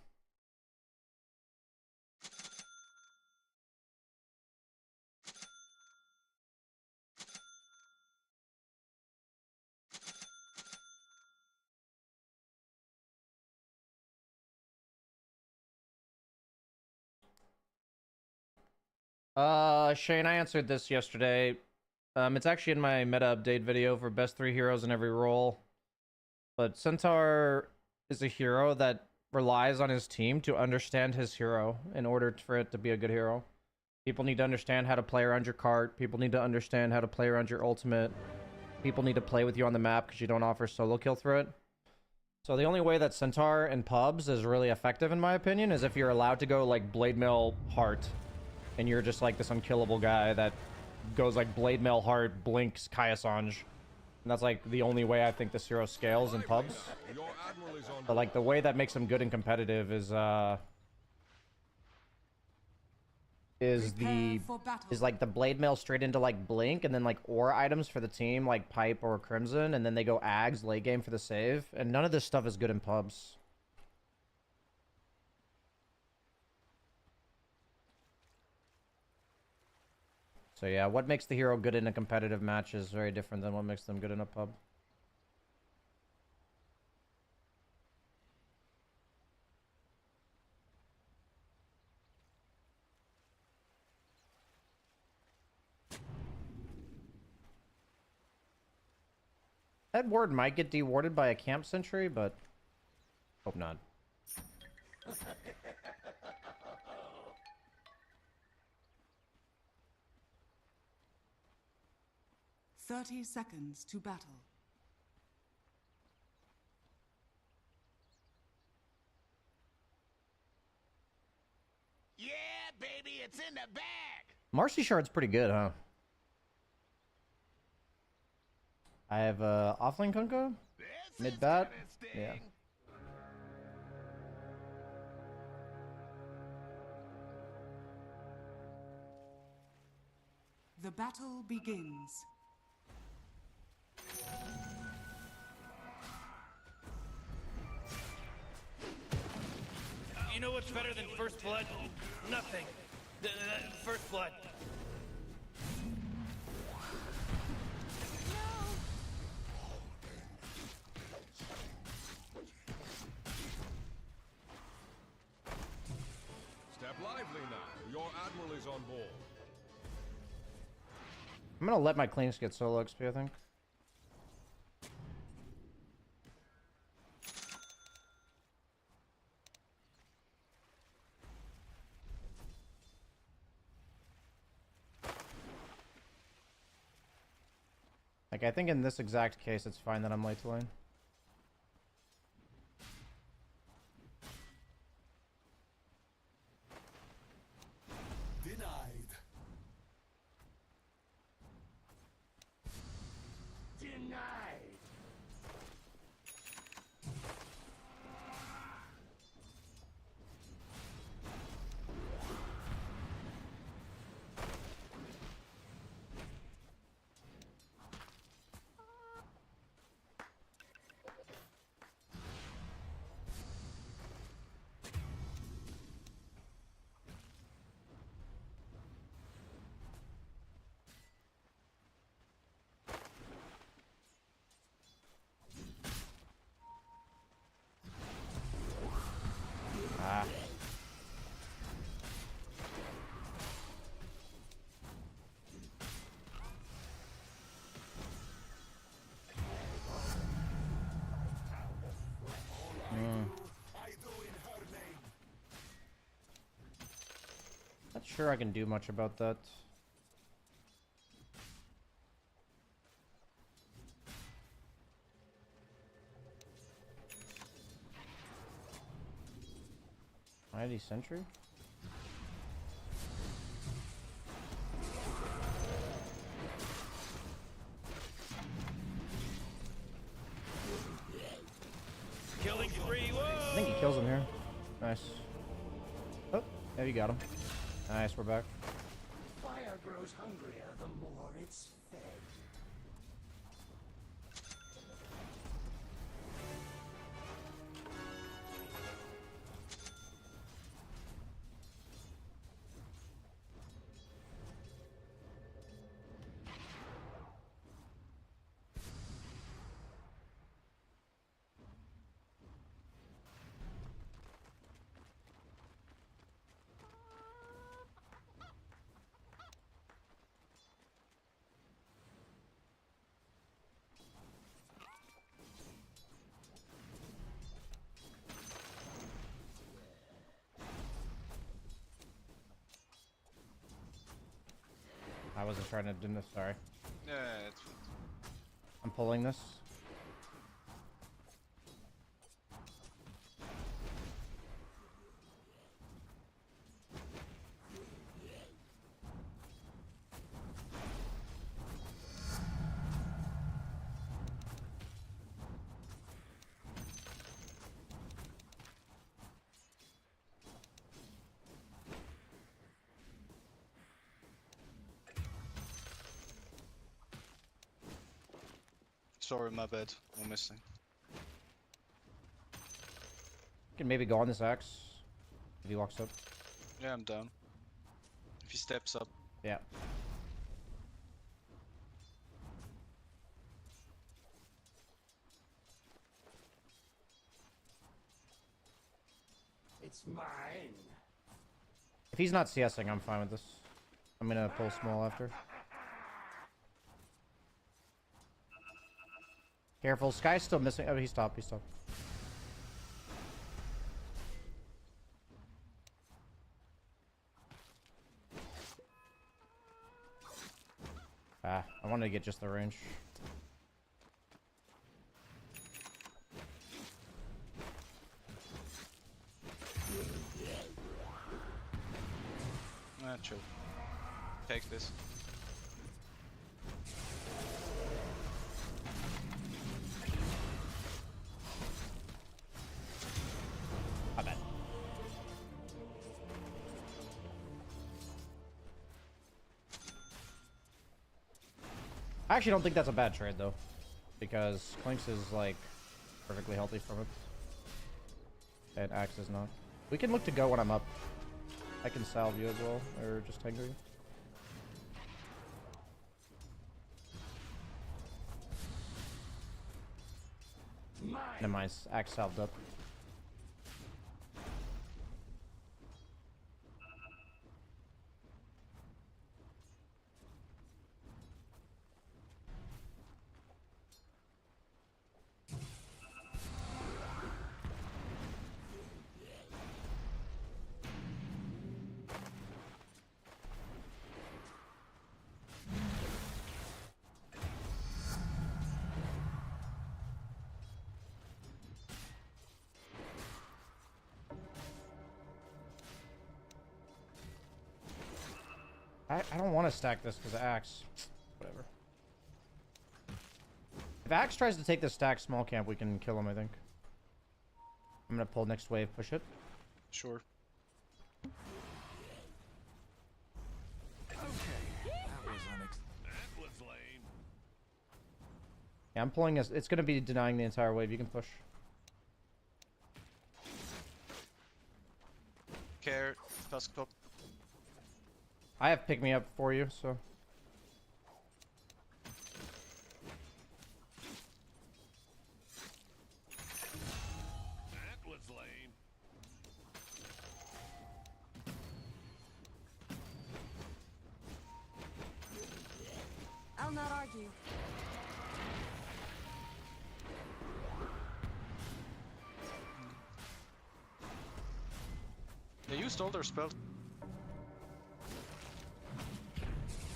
Shane, I answered this yesterday. It's actually in my meta update video for best 3 heroes in every role. But Centaur is a hero that relies on his team to understand his hero in order for it to be a good hero. People need to understand how to play around your cart. People need to understand how to play around your ultimate. People need to play with you on the map because you don't offer solo kill threat. So the only way that Centaur in pubs is really effective, in my opinion, is if you're allowed to go like Blade Mail Heart. And you're just like this unkillable guy that goes like Blade Mail Heart, blinks Kaiasange. And that's like the only way I think this hero scales in pubs. But like the way that makes him good and competitive is like the Blade Mail straight into like blink and then like aura items for the team like Pipe or Crimson, and then they go Ags late game for the save. And none of this stuff is good in pubs. So yeah, what makes the hero good in a competitive match is very different than what makes them good in a pub. That ward might get dewarded by a camp sentry, but hope not. 30 seconds to battle. Yeah, baby, it's in the bag. Marcy Shard's pretty good, huh? I have offlane Kunko, mid bat. Yeah. The battle begins. You know what's better than first blood? Nothing. First blood. Step lively now. Your admiral is on board. I'm gonna let my cleans get solo XP, I think. Like, I think in this exact case, it's fine that I'm late to lane. Denied. Denied. sure I can do much about that. Mighty Sentry? Killing spree, whoa! I think he kills him here. Nice. Oh, yeah, you got him. Nice, we're back. Fire grows hungrier the more it's fed. I wasn't trying to do this, sorry. Yeah, it's I'm pulling this. sorry, my bad. I'm missing. Can maybe go on this axe if he walks up. Yeah, I'm down. If he steps up. Yeah. It's mine. If he's not CSing, I'm fine with this. I'm gonna pull small after. Careful, Sky's still missing. Oh, he stopped, he stopped. Ah, I wanted to get just the range. Ah, chill. Take this. My bad. I actually don't think that's a bad trade though, because Clinks is like perfectly healthy from it, and Axe is not. We can look to go when I'm up. I can salve you as well, or just tank you. Never mind, Axe salved up. I don't want to stack this because of Axe. Whatever. If Axe tries to take this stack small camp, we can kill him, I think. I'm gonna pull next wave, push it. Sure. Okay, that was lame. Yeah, I'm pulling this. It's gonna be denying the entire wave. You can push. Care, tusk top. I have pick me up for you, so. That was lame. I'll not argue. They used all their spells.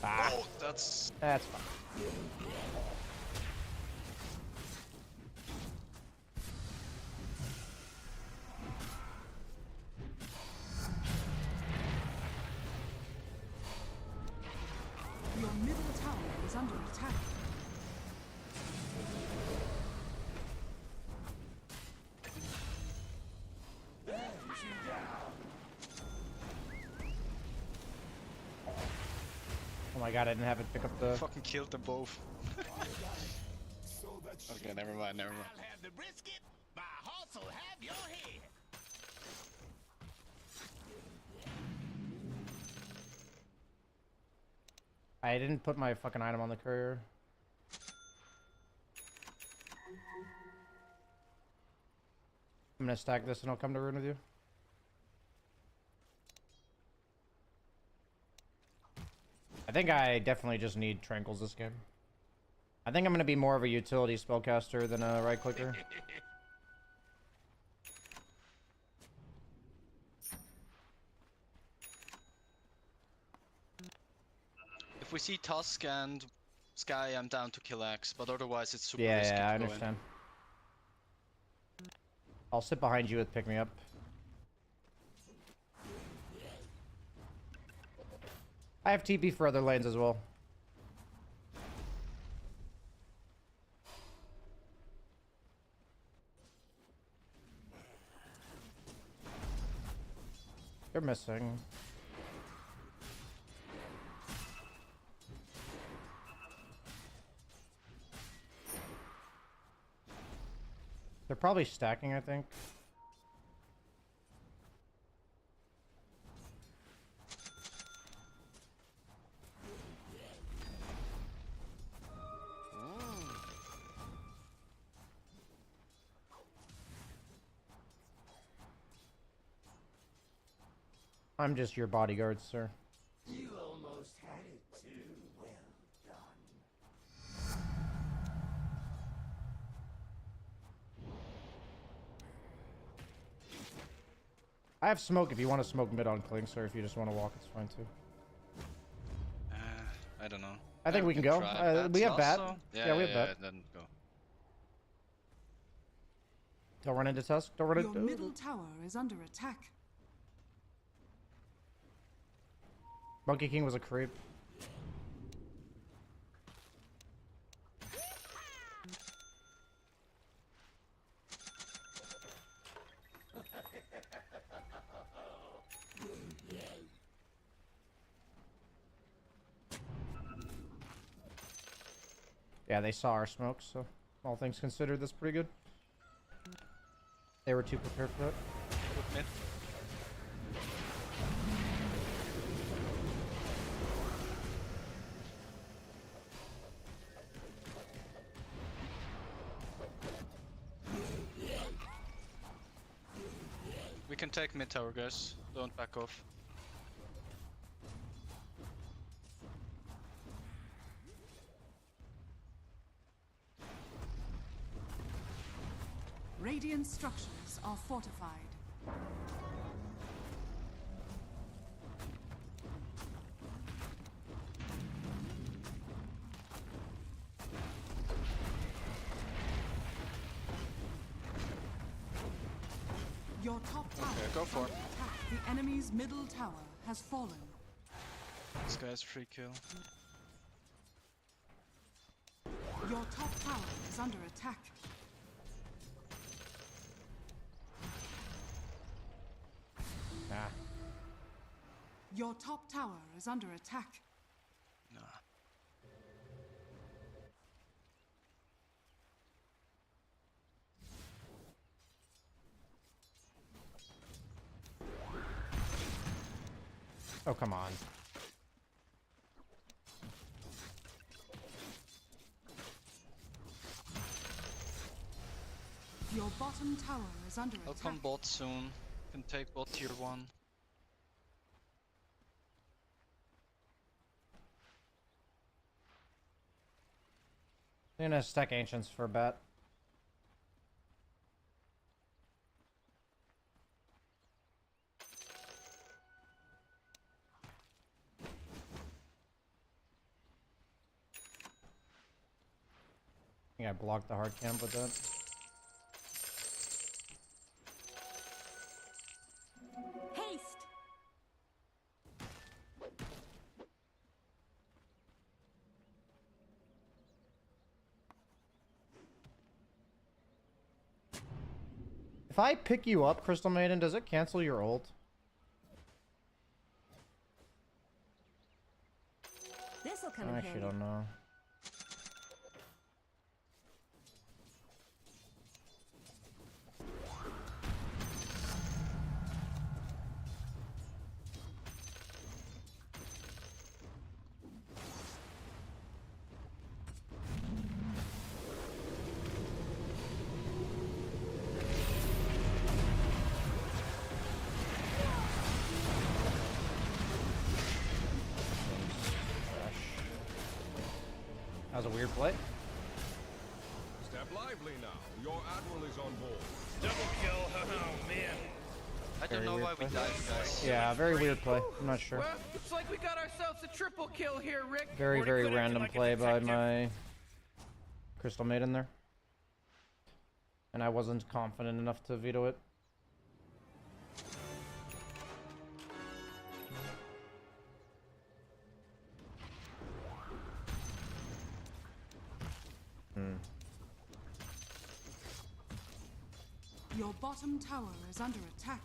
Ah, Oh, that's... that's fine. Your middle tower is under attack. Oh my god, I didn't have it pick up the... Fucking killed them both. Okay, never mind, never mind. I'll have the brisket, my horse will have your head. I didn't put my fucking item on the courier. I'm gonna stack this and I'll come to rune with you. I think I definitely just need tranquils this game. I think I'm gonna be more of a utility spellcaster than a right clicker. If we see Tusk and Sky, I'm down to kill Axe, but otherwise it's super Yeah, risky yeah, I to go in. understand. I'll sit behind you with pick me up. I have TP for other lanes as well. They're missing. They're probably stacking, I think. I'm just your bodyguard, sir. You almost had it too. Well done. I have smoke if you want to smoke mid on Clinks, or if you just want to walk, it's fine too. I don't know. I think we can go. We have bat. Yeah, we have bat. Then go. Don't run into Tusk. Don't run Your into... middle tower is under attack. Monkey King was a creep. Yeah, they saw our smoke, so all things considered, that's pretty good. They were too prepared for that. Mid. We can take mid tower, guys. Don't back off. Radiant structures are fortified. Your top tower Okay, go for it. attack. The enemy's middle tower has fallen. This guy's free kill. Your top tower is under attack. Nah. Your top tower is under attack. Nah. Oh, come on. Your bottom tower is under I'll attack. come bot soon. Can take bot tier 1. I'm gonna stack Ancients for a bat. Yeah, I blocked the hard camp with that. Haste! If I pick you up, Crystal Maiden, does it cancel your ult? This'll come I in actually handy. don't know. That was a weird play. Step lively now. Your admiral is on board. Double kill. Oh man. I don't Very know weird why we play. died, guys. Yeah, very weird play. I'm not sure. Well, looks like we got ourselves a triple kill here, Rick. Very, Morty very put it random like a play by detective. my Crystal Maiden there. And I wasn't confident enough to veto it. Your bottom tower is under attack.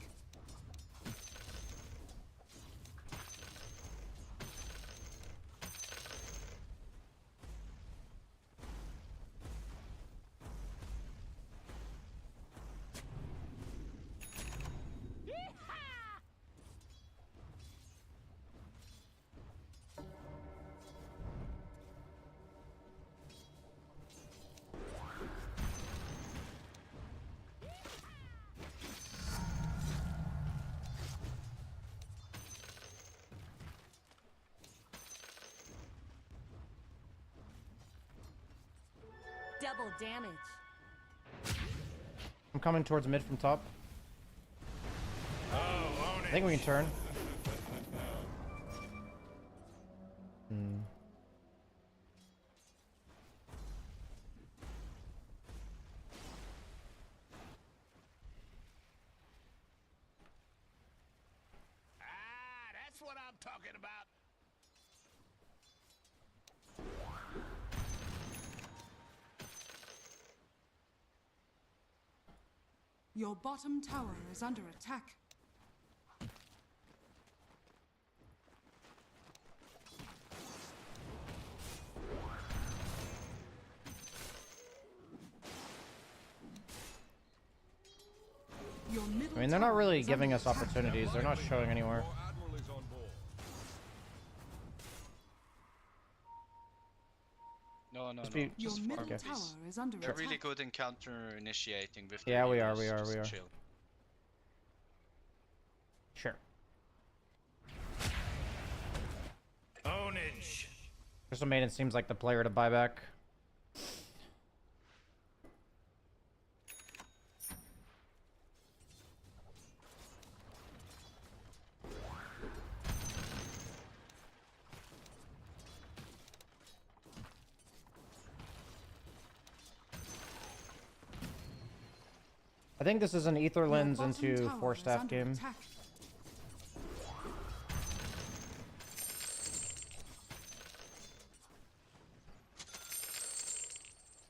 Double damage. I'm coming towards mid from top. Oh, I think we can turn. That's what I'm talking about. Your bottom tower is under attack. Your middle I mean, they're not really tower is giving under us attack. opportunities. They're not showing anywhere. Your admiral is on board. No, no, Just no. be- Your Just middle farm, tower please. is under We're attack. really good in counter initiating with the Yeah, we healers, are, just we are. chill. Sure. Ownage. Crystal Maiden seems like the player to buy back. I think this is an Ether Your Lens bottom into tower 4 is staff under game. attack.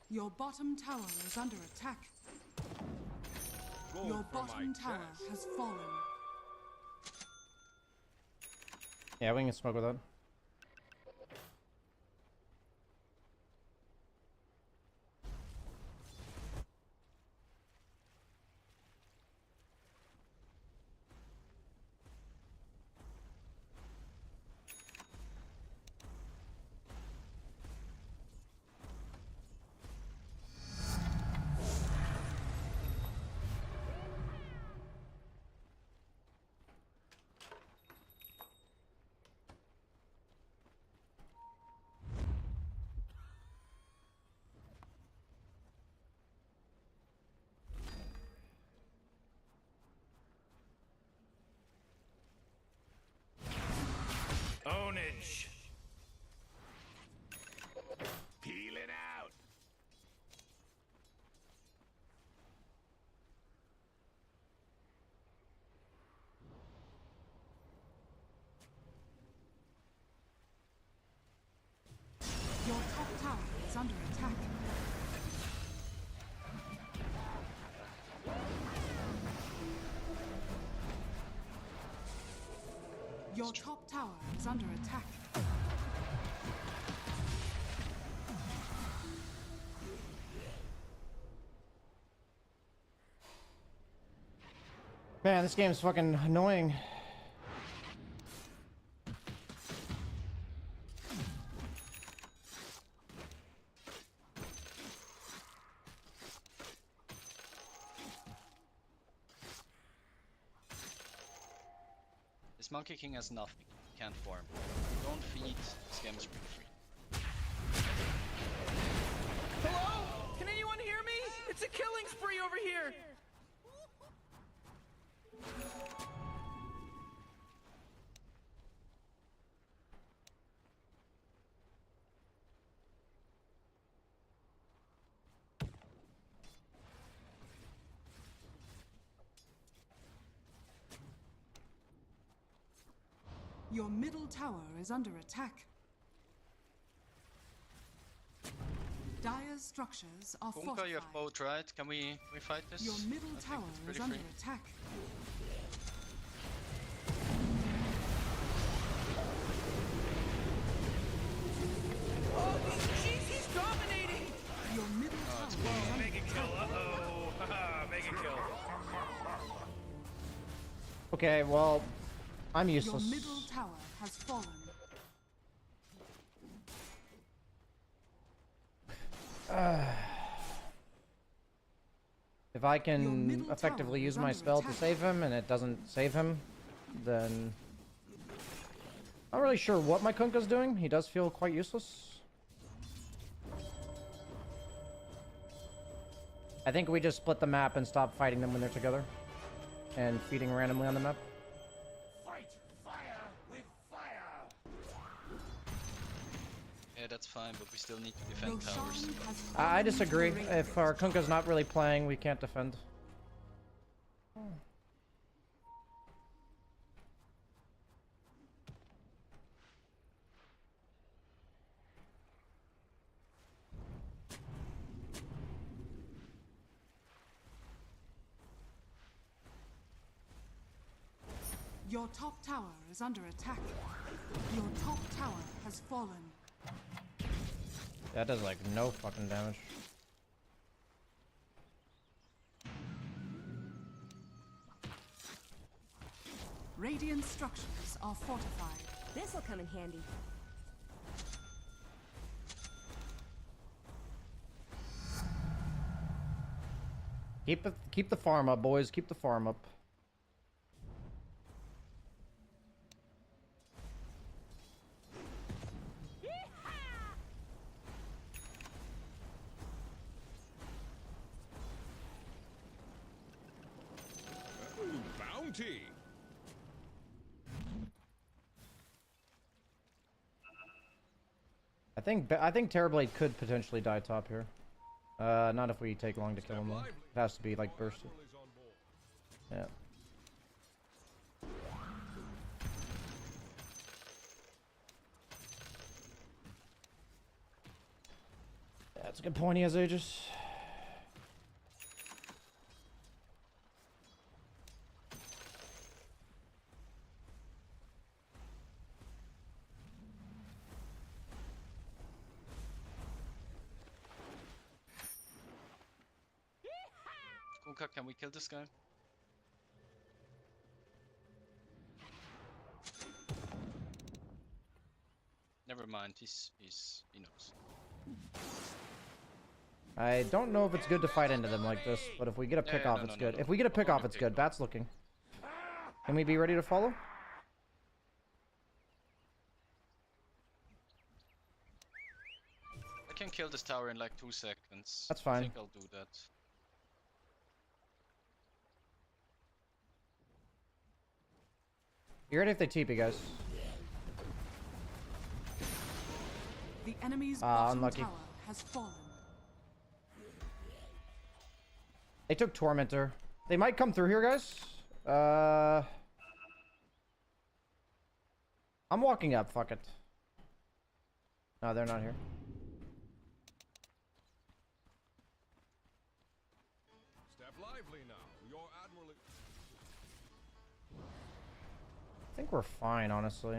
Your bottom tower is under attack. Gold Your for my bottom tower chest. has fallen. Yeah, we can smoke with that. Your top tower is under attack. Man, this game's fucking annoying. This Monkey King has nothing. He can't farm. Don't feed. This game is pretty free. Hello? Can anyone hear me? It's a killing spree over here. Your middle tower is under attack. Dire's structures are Kunka, fortified. you have both, right? Can we fight this? Your middle I think tower it's is pretty under free. attack. Oh, jeez, he's dominating. Your middle tower is under Mega kill. Uh-oh. Haha, mega kill. Okay, well, I'm Your useless. middle tower has fallen. If I Your can middle effectively tower use is my under spell to attack. save him and it doesn't save him, then... I'm not really sure what my Kunka's doing. He does feel quite useless. I think we just split the map and stop fighting them when they're together. And feeding randomly on the map. Fight fire with fire. Yeah, that's fine, but we still need to defend towers. Roshan has fallen I disagree. to the ring. If our Kunka's not really playing, we can't defend. Your top tower is under attack. Your top tower has fallen. That does like no fucking damage. Radiant structures are fortified. This'll come in handy. Keep the farm up, boys. Keep the farm up. Ooh, bounty. I think Terrorblade could potentially die top here. Not if we take long to kill him. Though. It has to be like bursted. Yeah. That's a good point. He has Aegis. Kunka, can we kill this guy? Never mind, he knows. I don't know if it's good to fight into them like this, but if we get a pick off, it's good. If we get a pick off, it's good. Bat's looking. Can we be ready to follow? I can kill this tower in like 2 seconds. That's fine. I think I'll do that. You ready if they TP, guys? The enemy's bottom unlucky. tower has fallen. They took Tormentor. They might come through here, guys. I'm walking up. Fuck it. No, they're not here. Step lively now. Your admiral. I think we're fine, honestly.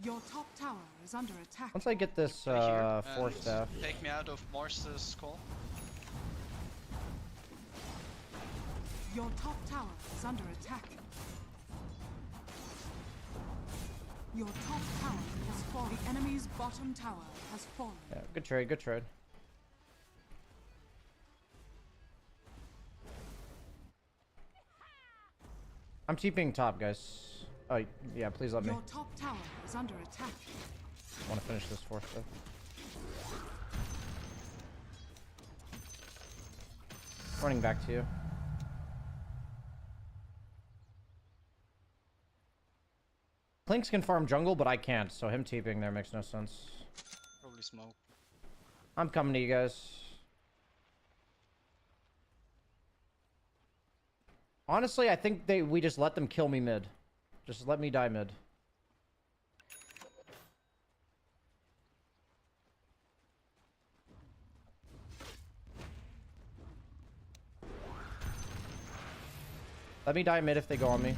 Your top tower is under attack. Once I get this Play here force and staff. take me out of Morse's call. Your top tower is under attack. Your top tower has fallen. The enemy's bottom tower has fallen. Yeah, good trade, good trade. I'm TPing top, guys. Oh, yeah, please let me. Your top tower is under attack. I want to finish this force stuff. Running back to you. Clinks can farm jungle, but I can't, so him TPing there makes no sense. Probably smoke. I'm coming to you guys. Honestly, I think we just let them kill me mid. Just let me die mid. Let me die mid if they go on me.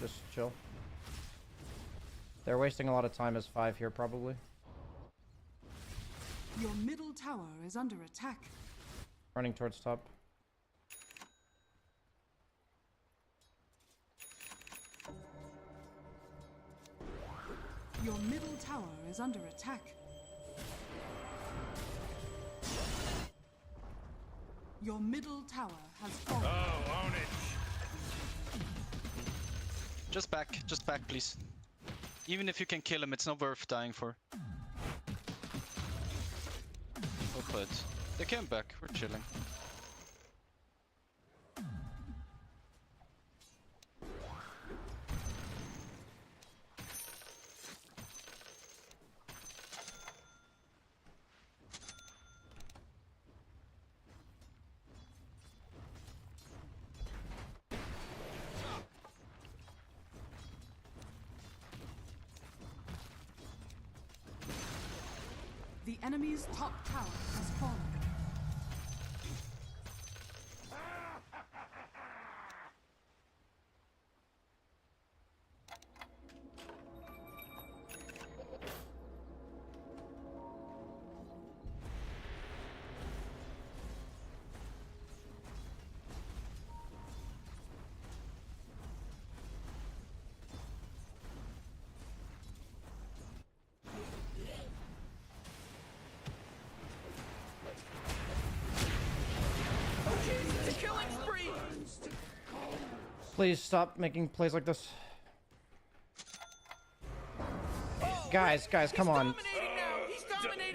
Just chill. They're wasting a lot of time as 5 here, probably. Your middle tower is under attack. Running towards top. Your middle tower is under attack. Your middle tower has fallen. Oh, own it. Just back, please. Even if you can kill him, it's not worth dying for. Well played. They came back, we're chilling. The enemy's top tower has fallen. Please stop making plays like this. Guys, come on.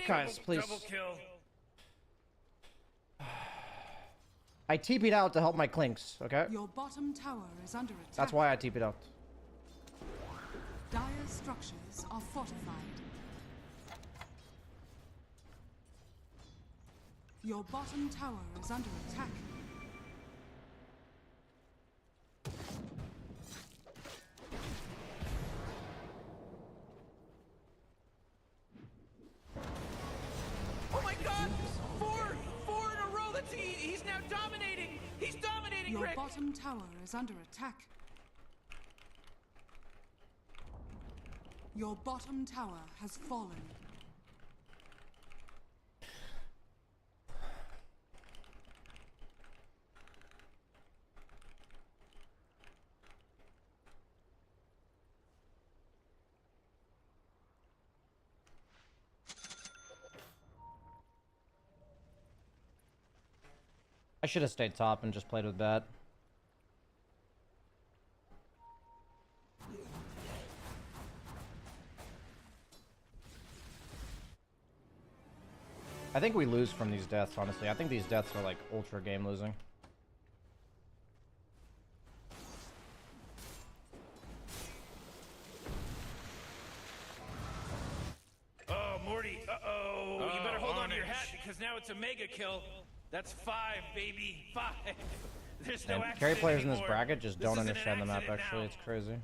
Guys, please. Double kill. I TP'd out to help my Clinks, okay? Your bottom tower is under attack. That's why I TP'd out. Dire structures are fortified. Your bottom tower is under attack. Oh my god! Four in a row! He's now dominating! He's dominating, Your Rick! bottom tower is under attack. Your bottom tower has fallen. I should have stayed top and just played with bat. I think we lose from these deaths, honestly. I think these deaths are like ultra game losing. Oh, Morty. Uh-oh. You better hold on to your hat because now it's a mega kill. That's 5, baby. 5. There's no And accident carry players in this anymore. bracket just This don't isn't an understand the map, accident actually. now. It's crazy.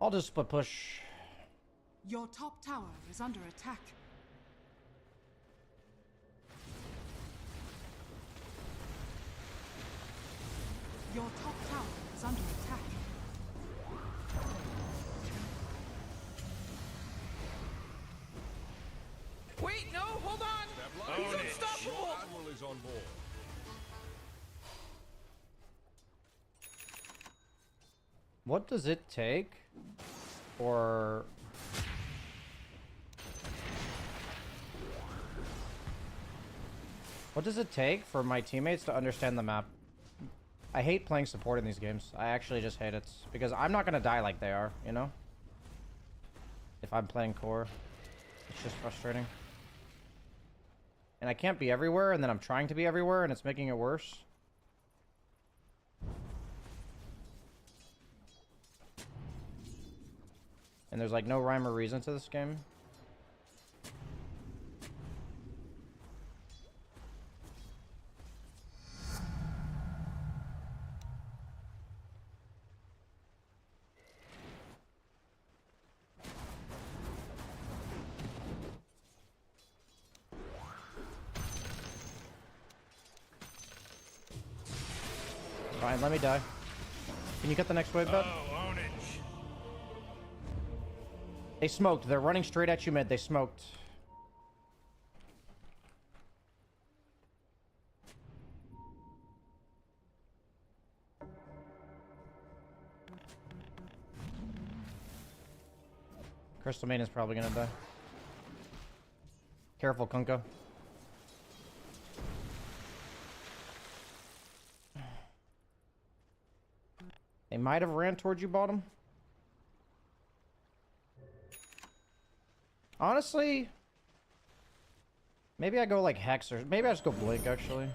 I'll just split push. Your top tower is under attack. Your top tower is under attack. Wait, no, hold on! He's unstoppable! Your admiral is on board. What does it take for... What does it take for my teammates to understand the map? I hate playing support in these games. I actually just hate it. Because I'm not gonna die like they are, you know? If I'm playing core. It's just frustrating. And I can't be everywhere, and then I'm trying to be everywhere, and it's making it worse. And there's like no rhyme or reason to this game. Fine, let me die. Can you get the next wave, bud? They smoked. They're running straight at you mid. They smoked. Crystal Main is probably gonna die. Careful, Kunkka. They might have ran towards you, bottom. Honestly, maybe I go like Hex, or maybe I just go Blink, actually.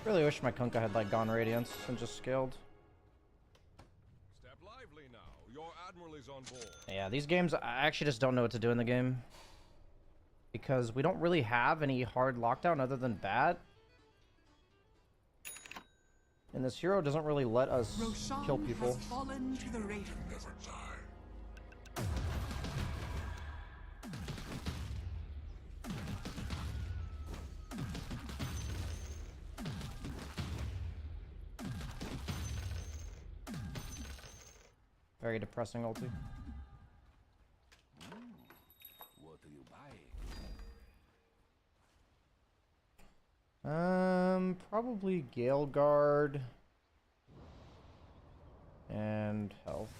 Really wish my Kunkka had like gone Radiance and just scaled. Step lively now. Your admiral is on board. Yeah, these games, I actually just don't know what to do in the game. Because we don't really have any hard lockdown other than bat. And this hero doesn't really let us kill people. Has fallen to the Raiders. Never die. Very depressing ulti. What are you buying? Probably Gale Guard and health.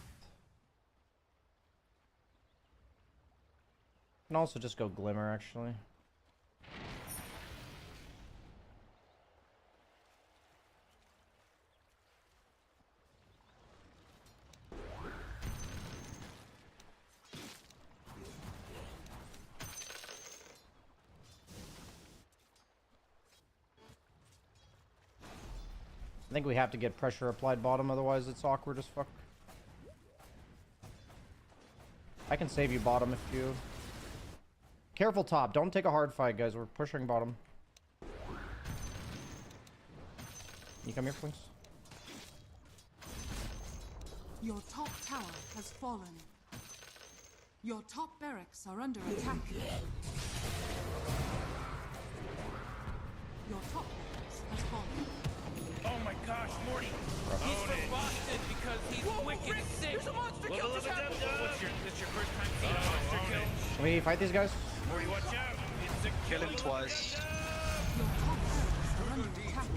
Can also just go Glimmer, actually. I think we have to get pressure applied bottom, otherwise it's awkward as fuck. I can save you bottom if you... Careful top, don't take a hard fight, guys. We're pushing bottom. Can you come here, please? Your top tower has fallen. Your top barracks are under attack. Your top barracks has fallen. Oh my gosh, Morty! He's from Boston because he's wicked sick! There's a monster kill just happened! This your first time seeing a monster kill? Can we fight these guys? Morty, watch out! It's a Kill him twice. Your top barracks are under attack.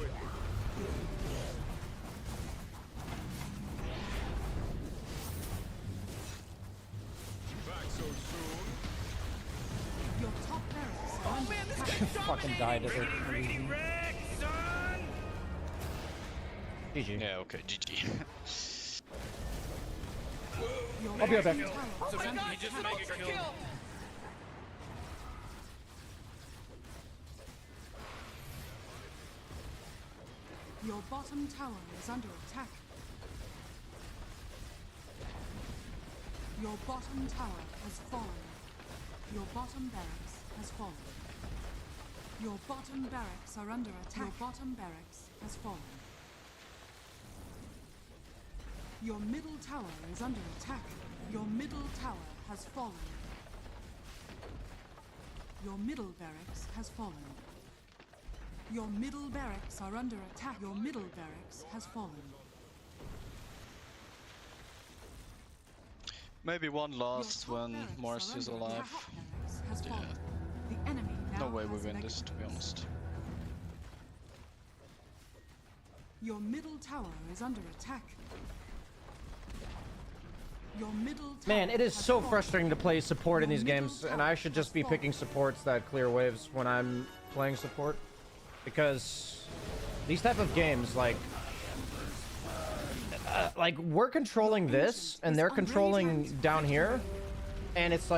Back so soon. Your top barracks are Oh under man, this attack. guy's Fucking died to their Riggedy wreck, son! GG. Yeah, okay, GG. I'll be right back. Oh my god, He just it's an made a ultra kill. kill! Your bottom tower is under attack. Your bottom tower has fallen. Your bottom barracks has fallen. Your bottom barracks are under attack. Your bottom barracks has fallen. Your middle tower is under attack. Your middle tower has fallen. Your middle barracks has fallen. Your middle barracks are under attack. Your middle barracks has fallen. Maybe one last when Morse is alive. Yeah. The enemy now No way we has win this, to be honest. Your middle tower is under attack. Your middle tower Man, it is has so fallen. frustrating to play support in Your these middle games, and tower I should just has be fallen. picking supports that clear waves when I'm playing support. Because these type of games, like we're controlling this, and they're controlling down here, and it's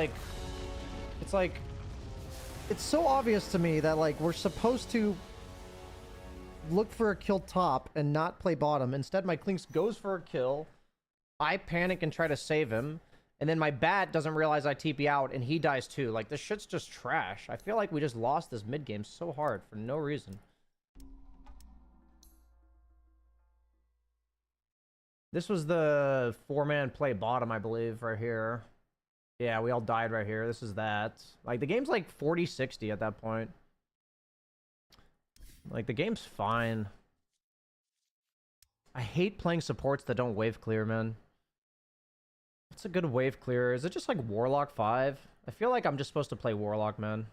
so obvious to me that like we're supposed to look for a kill top and not play bottom. Instead, my Klinks goes for a kill. I panic and try to save him, and then my bat doesn't realize I TP out, and he dies too. Like, this shit's just trash. I feel like we just lost this mid game so hard for no reason. This was the 4-man play bottom, I believe, right here. Yeah, we all died right here. This is that. Like, the game's like 40-60 at that point. Like, the game's fine. I hate playing supports that don't wave clear, man. What's a good wave clear? Is it just like Warlock 5? I feel like I'm just supposed to play Warlock, man.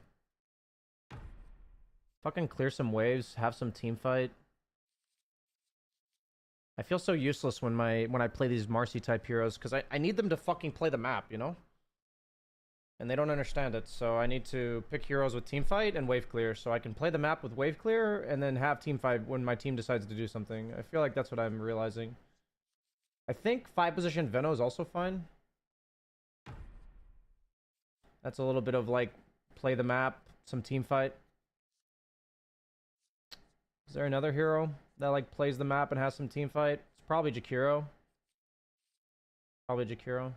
Fucking clear some waves, have some team fight. I feel so useless when I play these Marcy type heroes, because I need them to fucking play the map, you know? And they don't understand it, so I need to pick heroes with team fight and wave clear, so I can play the map with wave clear and then have team fight when my team decides to do something. I feel like that's what I'm realizing. I think 5-position Veno is also fine. That's a little bit of like play the map, some team fight. Is there another hero that like plays the map and has some team fight? It's probably Jakiro. Probably Jakiro.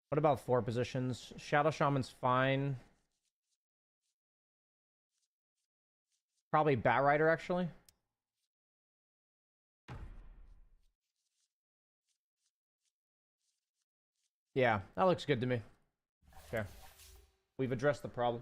What about 4 positions? Shadow Shaman's fine. Probably Bat Rider, actually. Yeah, that looks good to me. Okay. We've addressed the problem.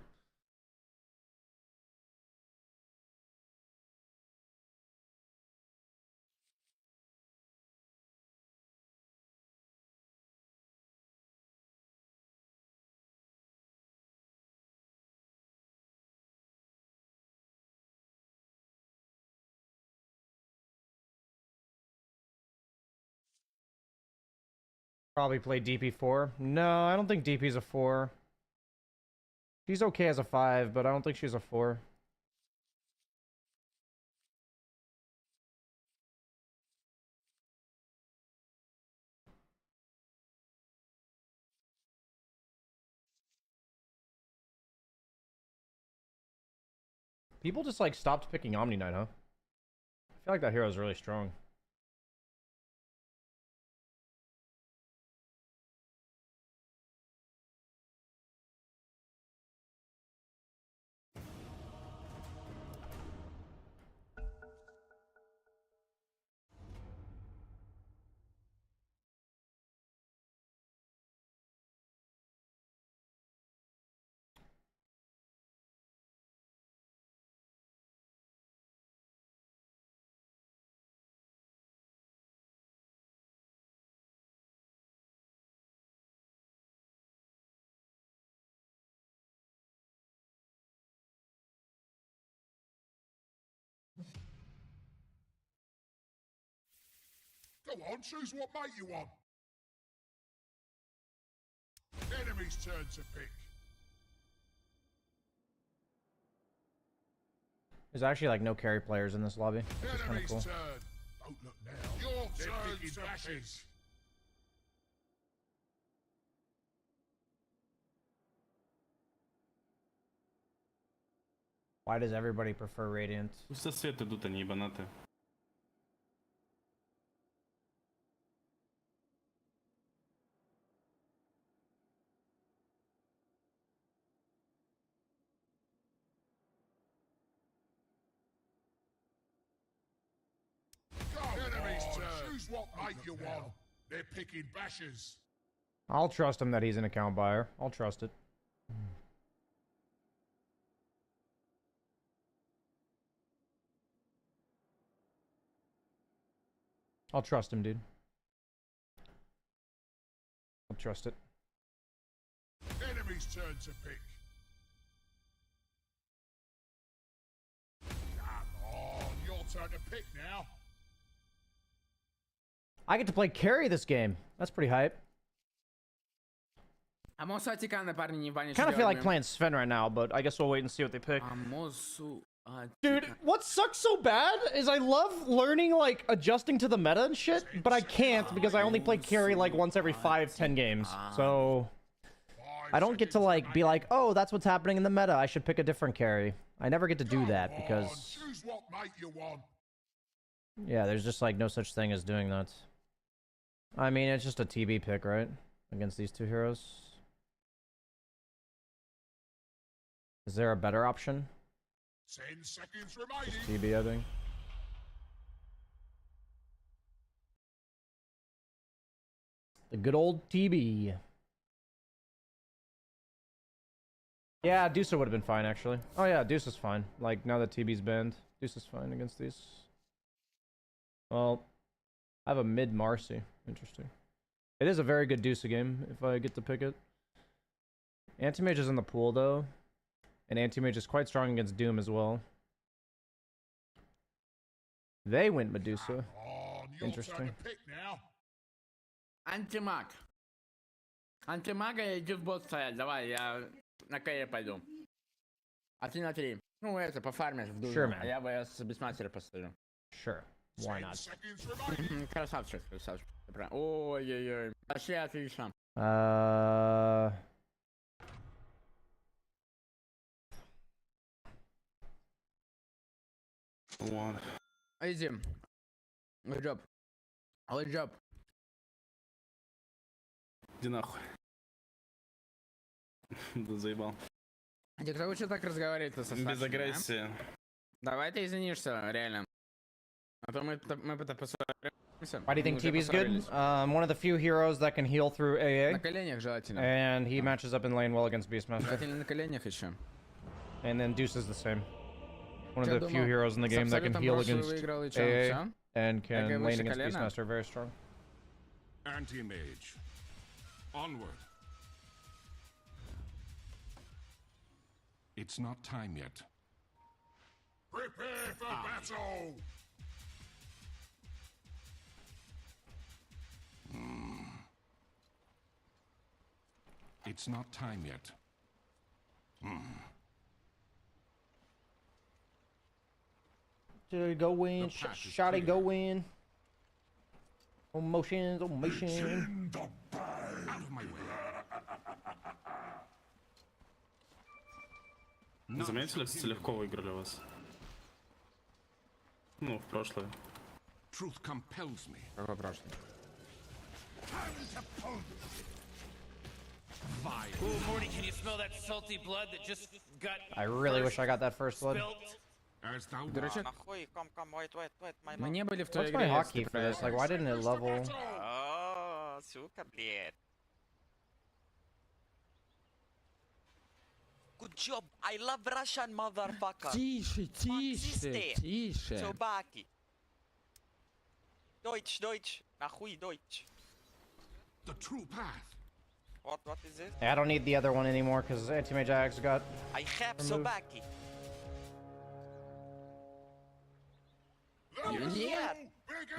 Probably play DP4. No, I don't think DP's a 4. She's okay as a 5, but I don't think she's a 4. People just like stopped picking Omni Knight, huh? I feel like that hero is really strong. Go on, choose what mate you want. Enemy's turn to pick. There's actually like no carry players in this lobby, which is kind of Enemy's cool. turn. Don't look now. Your turn to pick. Why does everybody prefer Radiant? Пусть со света идут, они ебанаты. Choose what mate you want. They're picking bashes. I'll trust him that he's an account buyer. I'll trust it. I'll trust him, dude. I'll trust it. Enemy's turn to pick. Come on, your turn to pick now. I get to play carry this game. That's pretty hype. А може отекане, парни, не банишь. Kind of feel like playing Sven right now, but I guess we'll wait and see what they pick. Dude, what sucks so bad is I love learning, like, adjusting to the meta and shit, but I can't because I only play carry, like, once every 5-10 games. So, I don't get to, like, be like, oh, that's what's happening in the meta. I should pick a different carry. I never get to do that because... Choose what mate you want. Yeah, there's just, like, no such thing as doing that. I mean, it's just a TB pick, right? Against these two heroes. Is there a better option? 10 seconds remaining. Just TB, I think. The good old TB. Yeah, Deuce would have been fine, actually. Oh yeah, Deuce is fine. Like, now that TB's banned, Deuce is fine against these. Well, I have a mid Marcy. Interesting. It is a very good Deuce game, if I get to pick it. Anti-Mage is in the pool, though. And Anti-Mage is quite strong against Doom as well. They went Medusa. Interesting. Антимаг. Антимага, иди в бот стоять. Давай, я на Кэре пойду. А ты на 3. Ну, это, пофармишь в душу. Sure, man. А я ВС без матери посмотрю. Sure. Why not? Красавчик, красавчик. Ой-ой-ой. Пошли, отлично. Иди. Good job. Good job. Иди нахуй. Да заебал. Ты кто лучше так разговаривает-то со Без агрессии. Давай ты извинишься, реально. А то мы это поссоримся. Why do you think TB's good? One of the few heroes that can heal through AA. На коленях желательно. And he matches up in lane well against Beastmaster. Желательно на коленях еще. And then Deuce is the same. One of the few heroes in the game that can heal against AA and can lane against Beastmaster. Very strong. Anti-Mage. Onward. It's not time yet. Prepare for battle! It's not time yet. Go in, shotty go in. On motions, on motion. Out of my way. Заметили, как легко выиграли вас? Ну, в прошлое. Truth compels me. Какое прошлое? Ooh, Morty, can you smell that salty blood that just got I really wish I got that first blood. As thou Дурачок. wait. Мы не были в той What's my игре. hotkey for this? Like, why didn't it level? Oh, сука, блядь. Good job. I love Russian motherfucker. Тише, тише, тише. Собаки. Deutsch. Нахуй Deutsch. the true path. What is this? I don't need the other one anymore because Anti-Mage Axe got I have removed. Sobaki.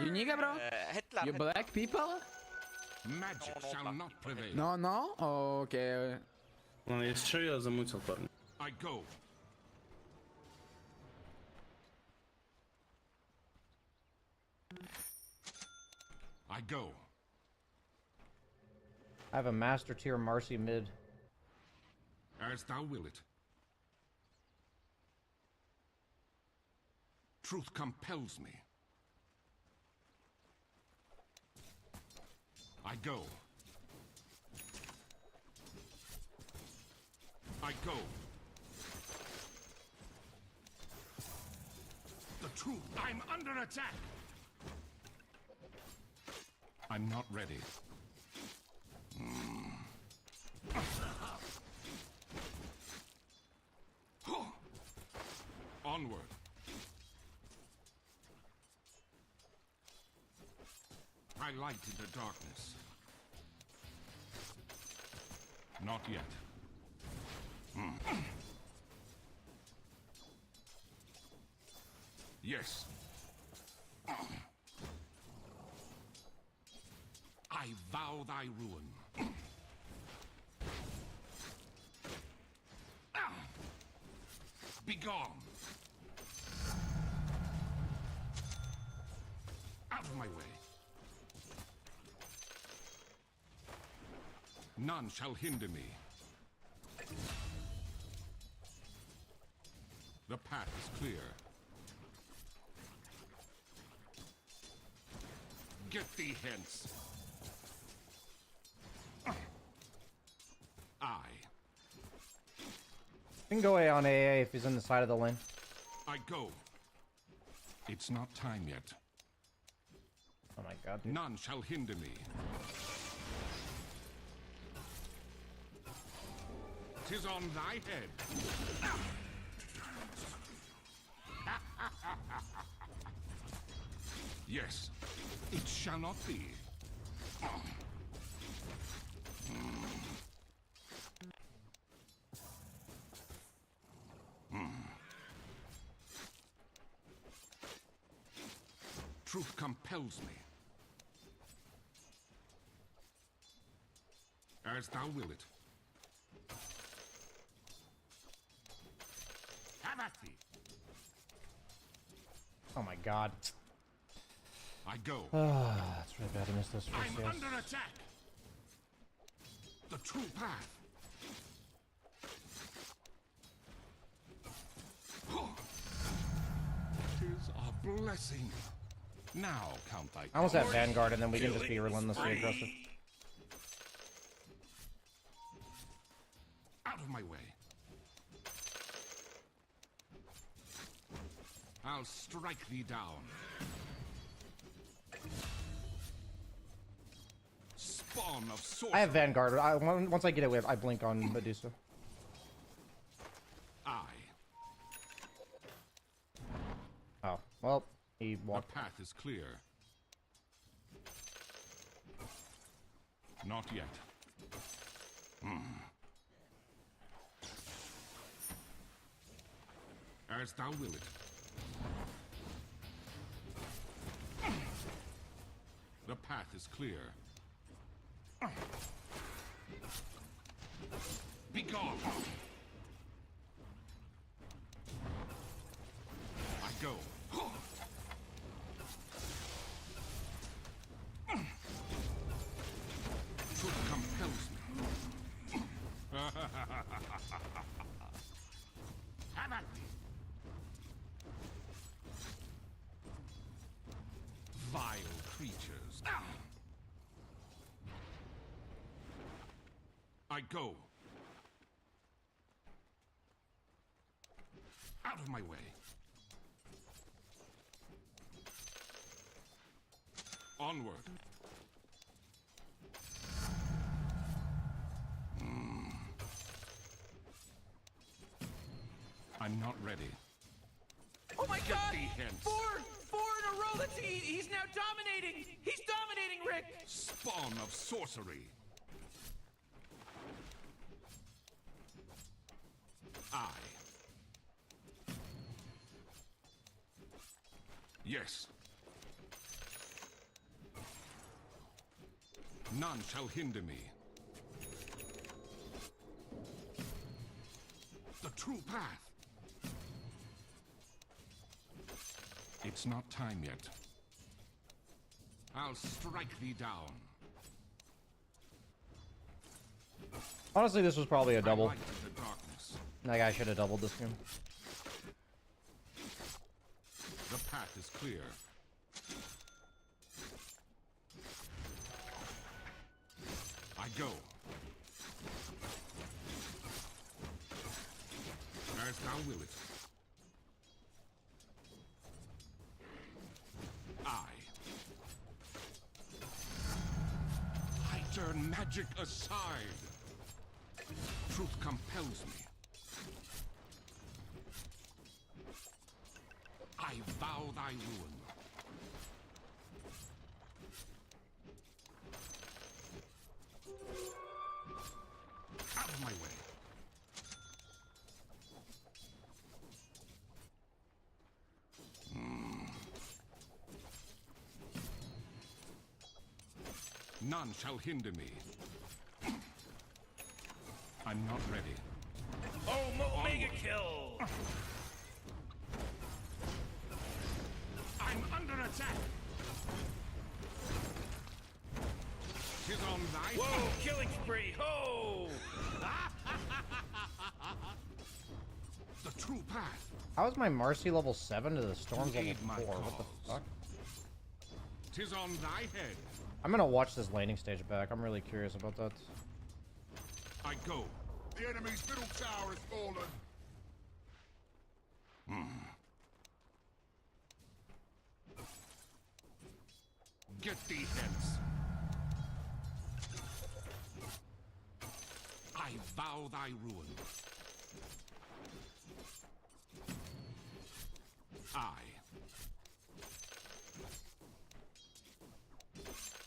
Uniga, bro? Hitler. You black people? Magic shall not prevail. No? Okay. Ладно, если что, я замутил, парни. I go. I go. I have a master tier Marcy mid. As thou will it. Truth compels me. I go. I go. The truth. I'm under attack. I'm not ready. Onward. I light in the darkness. Not yet. Yes. I vow thy ruin. Begone! Out of my way. None shall hinder me. The path is clear. Get thee hence. You can go A on AA if he's in the side of the lane. I go. It's not time yet. Oh my god, dude. None shall hinder me. Tis on thy head. Yes, it shall not be. Truth compels me. As thou will it. Have at thee. Oh my god. I go. That's really bad to miss this first, I'm yes. under attack. The true path. Tis a blessing. Now count thy. I almost have Vanguard, and then we can just be relentlessly aggressive. Out of my way. I'll strike thee down. Spawn of sorcery. I have Vanguard. Once I get it, I blink on Medusa. Oh, well, he walked. The path is clear. Not yet. As thou will it. The path is clear. Begone! I go. Truth compels me. Have at me. Vile creatures. I go. Out of my way. Onward. I'm not ready. Oh my god! thee hence. Four in a row! He's now dominating! He's dominating, Rick! Spawn of sorcery. Yes. None shall hinder me. The true path. It's not time yet. I'll strike thee down. Honestly, this was probably a double. The darkness. That guy should have doubled this game. The path is clear. I go. As thou will it. Magic aside. Truth compels me. I vow thy ruin. Out of my way. None shall hinder me. I'm not ready. Oh, mega kill! I'm under attack. Tis on thy Whoa, killing spree! Ho! The true path. How is my Marcy level 7 to the Storm's level 4? What the fuck? Tis on thy head. I'm gonna watch this laning stage back. I'm really curious about that. I go. The enemy's middle tower is fallen. Get thee hence. I vow thy ruin. I.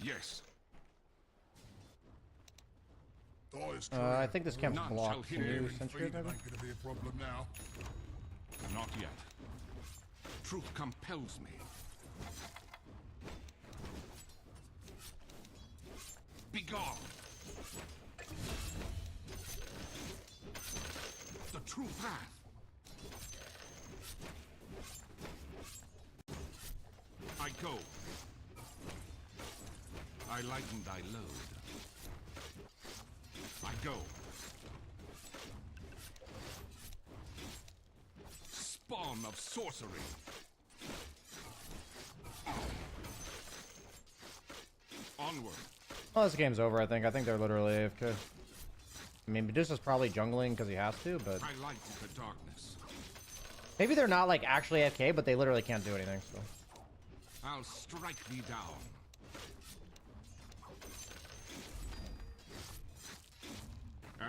Yes. I think this camp's None blocked. shall Can hinder you me. sentry it, maybe? Ain't gonna be a problem now. Not yet. Truth compels me. Begone. The true path. I go. I lighten thy load. I go. Spawn of sorcery. Onward. Well, this game's over, I think. I think they're literally AFK. I mean, Medusa's probably jungling because he has to, but... I light the darkness. Maybe they're not, like, actually AFK, but they literally can't do anything, so... I'll strike thee down.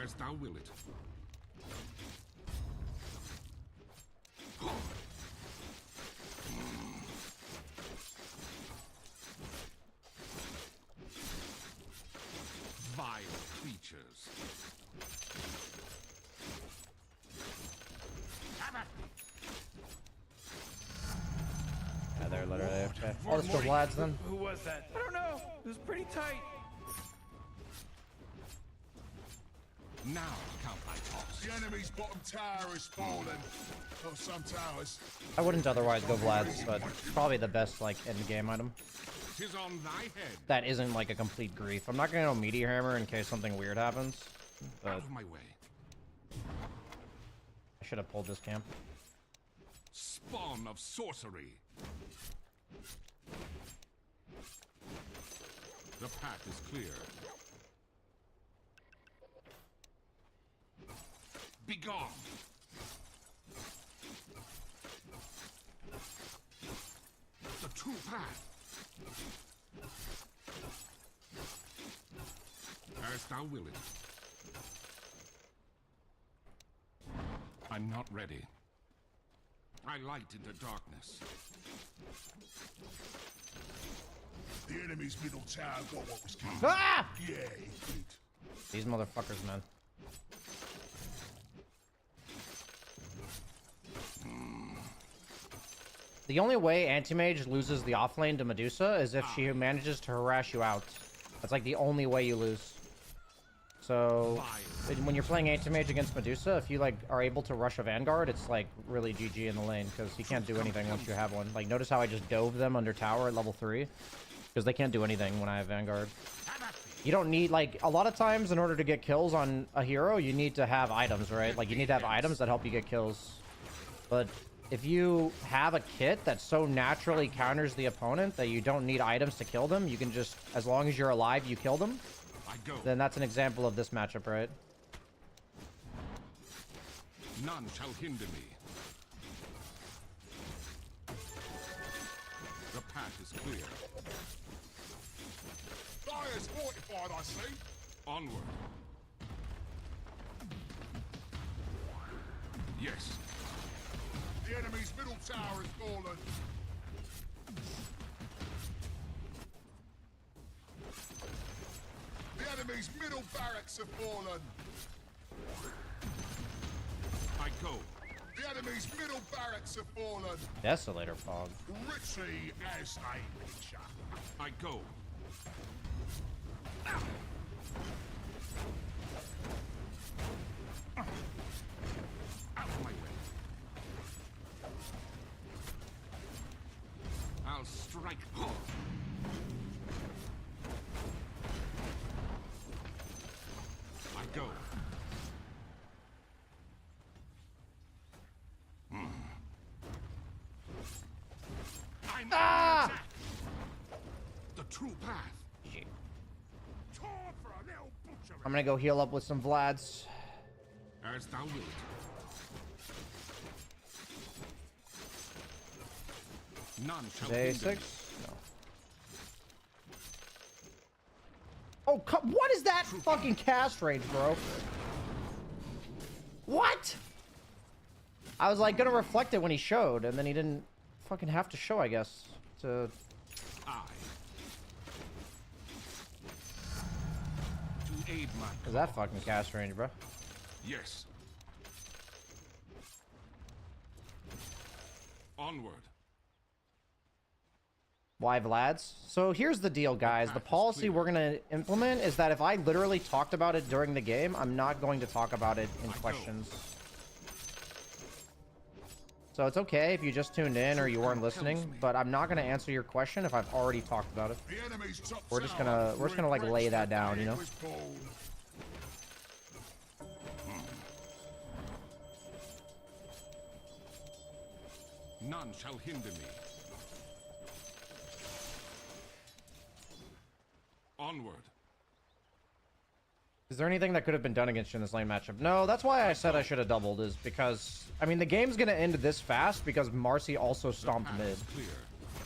As thou will it. Vile creatures. Yeah, they're literally AFK. Oh, let's go Vlad's then. Who was that? I don't know. It was pretty tight. Now count thy toss. The enemy's bottom tower is fallen. Oh, some towers. I wouldn't otherwise go Vlad's, but probably the best, like, end-game item. Tis on thy head. That isn't, like, a complete grief. I'm not gonna go Meteor Hammer in case something weird happens, but... Out of my way. I should have pulled this camp. Spawn of sorcery. The path is clear. Begone. The true path. As thou will it. I'm not ready. I light in the darkness. The enemy's middle tower got what was coming. Ah! Yeah, it did. These motherfuckers, man. The only way Anti-Mage loses the offlane to Medusa is if she manages to harass you out. That's like the only way you lose. So, when you're playing Anti-Mage against Medusa, if you like are able to rush a Vanguard, it's like really GG in the lane, because he can't do anything once you have one. Like, notice how I just dove them under tower at level 3? Because they can't do anything when I have Vanguard. You don't need, like, a lot of times in order to get kills on a hero, you need to have items, right? Like, you need to have items that help you get kills. But if you have a kit that so naturally counters the opponent that you don't need items to kill them, you can just, as long as you're alive, you kill them, then that's an example of this matchup, right? None shall hinder me. The path is clear. Dyer's fortified, I see. Onward. Yes. The enemy's middle tower has fallen. The enemy's middle barracks have fallen. I go. The enemy's middle barracks have fallen. Desolator fog. Richie as a picture. I go. Out of my way. I'll strike hard. I go. I'm under attack. The true path. Time for a little butchery. I'm gonna go heal up with some Vlads. As thou wilt. None shall Day hinder me. 6? No. Oh, what is that fucking cast range, bro? What? I was like gonna reflect it when he showed, and then he didn't fucking have to show, I guess. To. To aid my Is that fucking cast range, bro? Yes. Onward. Why Vlads? So here's the deal, guys. The policy we're gonna implement is that if I literally talked about it during the game, I'm not going to talk about it in questions. So it's okay if you just tuned in or you weren't listening, but I'm not gonna answer your question if I've already talked about it. We're just gonna like lay that down, you know? None shall hinder me. Onward. Is there anything that could have been done against you in this lane matchup? No, that's why I said I should have doubled, is because, I mean, the game's gonna end this fast because Marcy also stomped mid.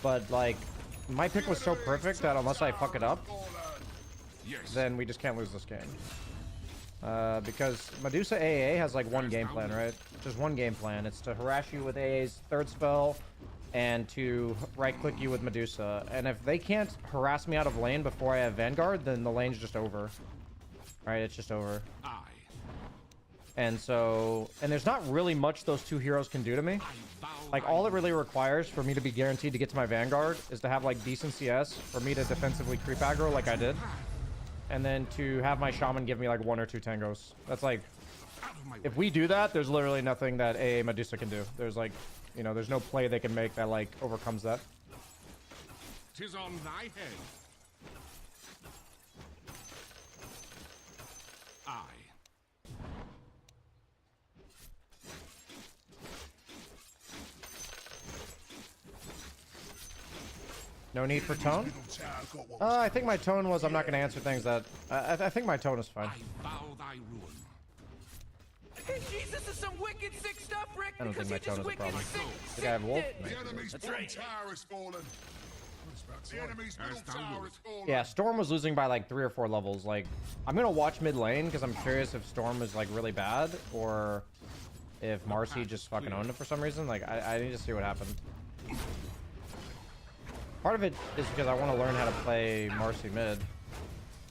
But, like, my pick was so perfect that unless I fuck it up, then we just can't lose this game. Because Medusa AA has, like, one game plan, right? Just one game plan. It's to harass you with AA's third spell and to right-click you with Medusa. And if they can't harass me out of lane before I have Vanguard, then the lane's just over. Right, it's just over. And so, and there's not really much those two heroes can do to me. Like, all it really requires for me to be guaranteed to get to my Vanguard is to have, like, decent CS, for me to defensively creep aggro like I did, and then to have my Shaman give me, like, 1 or 2 tangos. That's, like, if we do that, there's literally nothing that AA Medusa can do. There's, like, you know, there's no play they can make that, like, overcomes that. 'Tis on thy head. Aye. No need for tone? I think my tone was I'm not going to answer things that... I think my tone is fine. Bow thy ruin. Jesus, this is some wicked sick stuff, Rick. I don't think my tone is a problem. Sick, Did I have Wolf? The enemy's bottom tower has fallen. The enemy's middle tower has fallen. Yeah, Storm was losing by like 3 or 4 levels. Like, I'm gonna watch mid lane because I'm curious if Storm was like really bad or if Marcy just fucking owned it for some reason. Like, I need to see what happened. Part of it is because I want to learn how to play Marcy mid,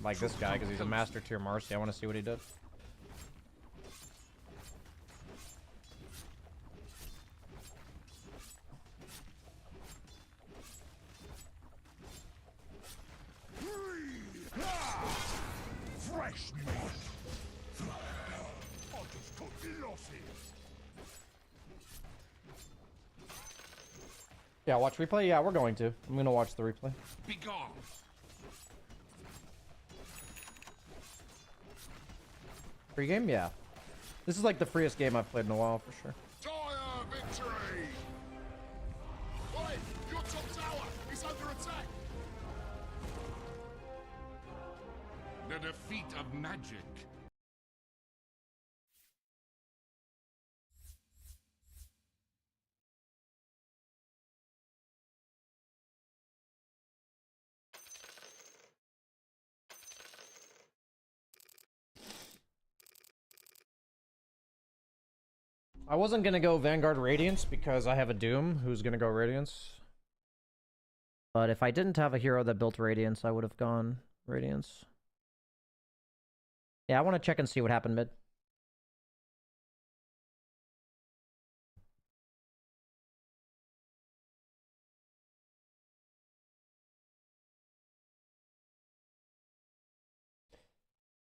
like this guy, because he's a master tier Marcy. I want to see what he did. Fresh meat. I just took losses. Yeah, watch replay? Yeah, we're going to. I'm going to watch the replay. Be gone. Free game? Yeah. This is like the freest game I've played in a while, for sure. Dire victory. Oi, your top tower is under attack. The defeat of magic. I wasn't gonna go Vanguard Radiance because I have a Doom who's gonna go Radiance. But if I didn't have a hero that built Radiance, I would have gone Radiance. Yeah, I want to check and see what happened mid.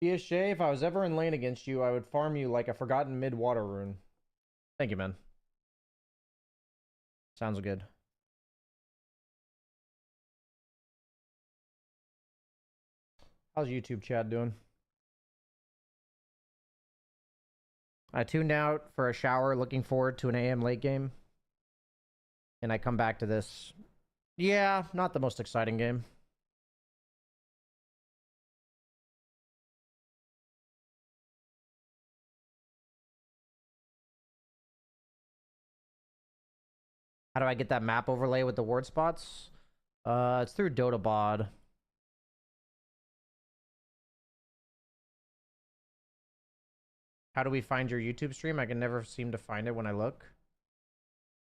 BSJ, if I was ever in lane against you, I would farm you like a forgotten mid-water rune. Thank you, man. Sounds good. How's YouTube chat doing? I tuned out for a shower, looking forward to an AM late game. And I come back to this. Yeah, not the most exciting game. How do I get that map overlay with the ward spots? It's through DotaBod. How do we find your YouTube stream? I can never seem to find it when I look.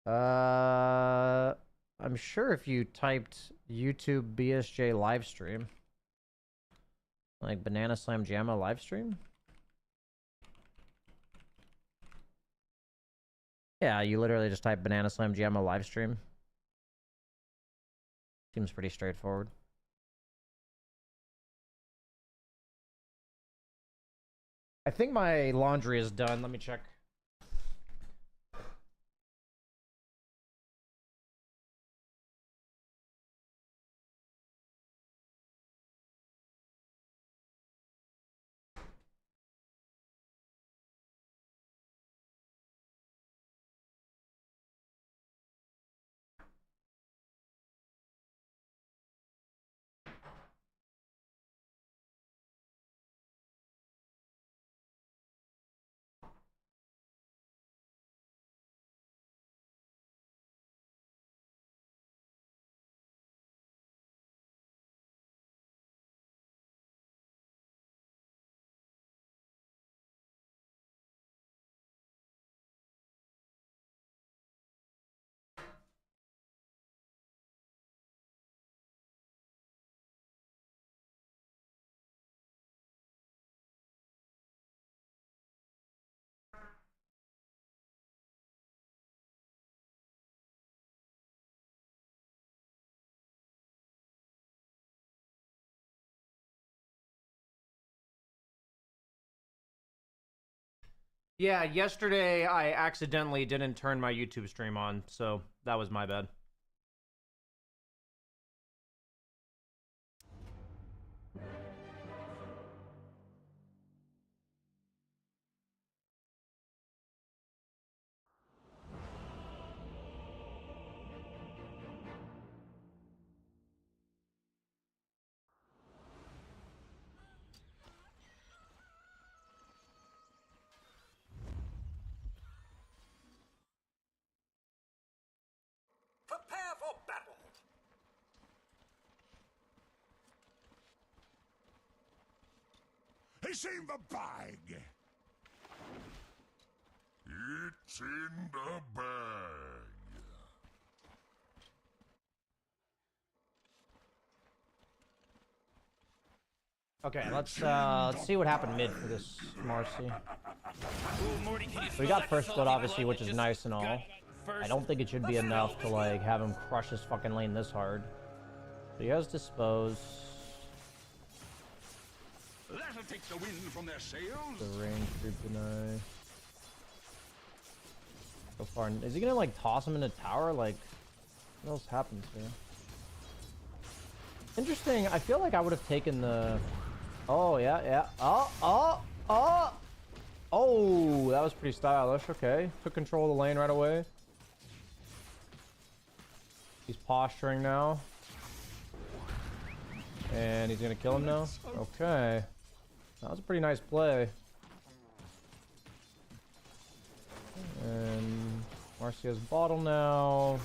I'm sure if you typed YouTube BSJ livestream, like Banana Slam Jamma livestream. Yeah, you literally just type Banana Slam Jamma livestream. Seems pretty straightforward. I think my laundry is done. Let me check. Yeah, yesterday I accidentally didn't turn my YouTube stream on, so that was my bad. Prepare for battle! It's in the bag! It's in the bag! Okay, let's see what happened mid for this Marcy. We got first blood, obviously, which is nice and all. I don't think it should be enough to, like, have him crush his fucking lane this hard. But he has Dispose. That'll take the wind from their sails. The range creep deny. So far, is he gonna, like, toss him in the tower? Like, what else happens here? Interesting, I feel like I would have taken the... Oh, yeah, yeah. Oh, that was pretty stylish. Okay, took control of the lane right away. He's posturing now. And he's gonna kill him now? Okay. That was a pretty nice play. And Marcia's bottle now.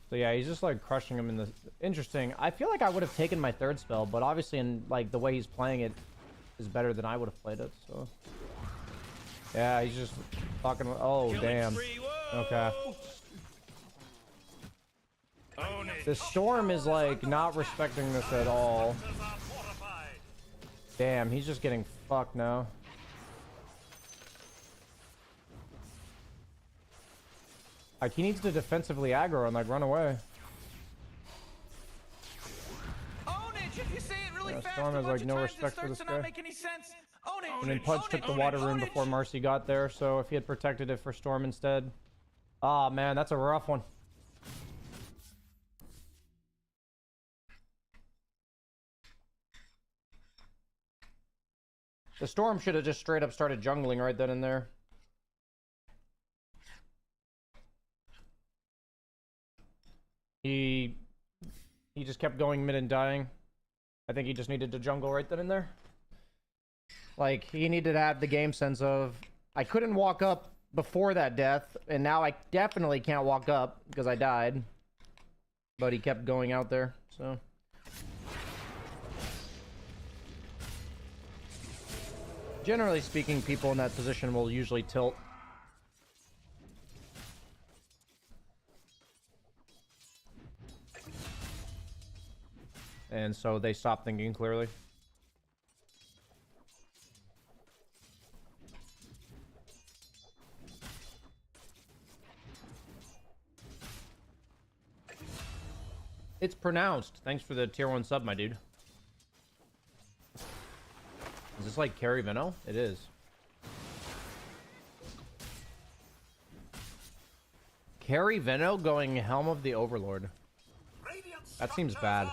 So yeah, he's just like crushing him in the... Interesting. I feel like I would have taken my third spell, but obviously in like the way he's playing it is better than I would have played it, so... Yeah, he's just fucking... Oh, damn. Okay. The Storm is like not respecting this at all. Damn, he's just getting fucked now. Like, he needs to defensively aggro and like run away. If you say it really fast, Storm has like no respect for this guy. Make any sense. Own it. And then Pudge took the water rune before Marcy got there, so if he had protected it for Storm instead. Oh man, that's a rough one. The Storm should have just straight up started jungling right then and there. He just kept going mid and dying. I think he just needed to jungle right then and there. Like, he needed to have the game sense of, I couldn't walk up before that death, and now I definitely can't walk up because I died. But he kept going out there, so... Generally speaking, people in that position will usually tilt. And so they stop thinking clearly. It's pronounced. Thanks for the tier 1 sub, my dude. Is this like Carry Veno? It is. Carry Veno going Helm of the Overlord. That seems bad.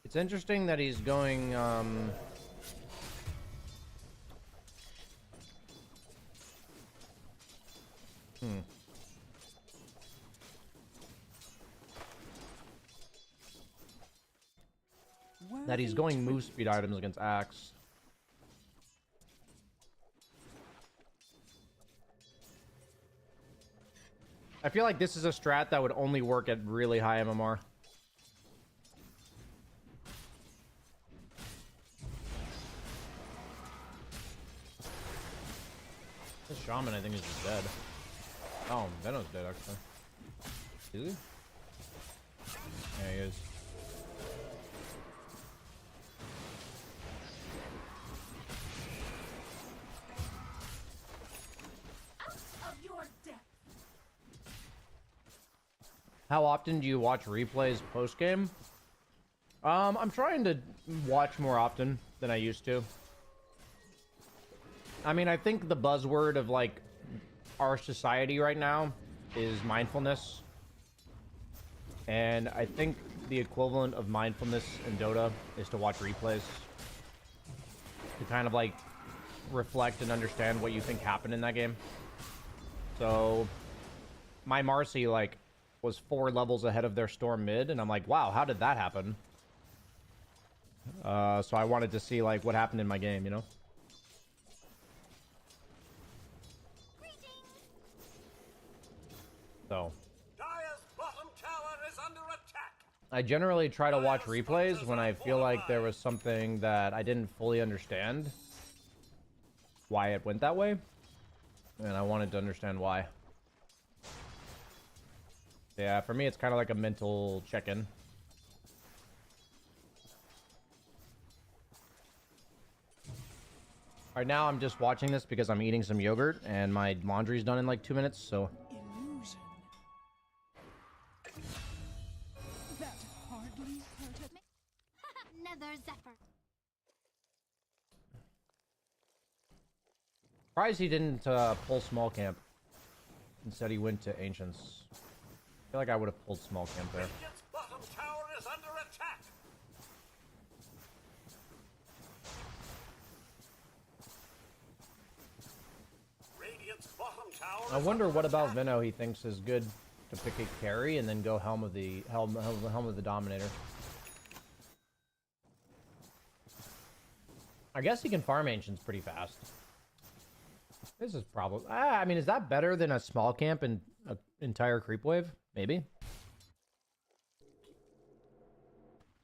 It's interesting that he's going, that he's going move speed items against Axe. I feel like this is a strat that would only work at really high MMR. This shaman, I think, is just dead. Oh, Veno's dead, actually. Is he? Yeah, he is. How often do you watch replays post-game? I'm trying to watch more often than I used to. I mean, I think the buzzword of, like, our society right now is mindfulness. And I think the equivalent of mindfulness in Dota is to watch replays. To kind of, like, reflect and understand what you think happened in that game. So, my Marcy, like, was 4 levels ahead of their Storm mid, and I'm like, wow, how did that happen? So I wanted to see, like, what happened in my game, you know? So I generally try to watch replays when I feel like there was something that I didn't fully understand why it went that way, and I wanted to understand why. Yeah, for me it's kind of like a mental check-in. Right now, I'm just watching this because I'm eating some yogurt and my laundry's done in like 2 minutes, so... Illusion. That hardly hurt me. Nether Zephyr. Surprised he didn't pull small camp. Instead, he went to Ancients. I feel like I would have pulled small camp there. Radiant's bottom tower is under attack. Radiant's bottom tower. I wonder what about Veno he thinks is good to pick a carry and then go helm of the Dominator. I guess he can farm Ancients pretty fast. This is probably... I mean, is that better than a small camp and an entire creep wave? Maybe.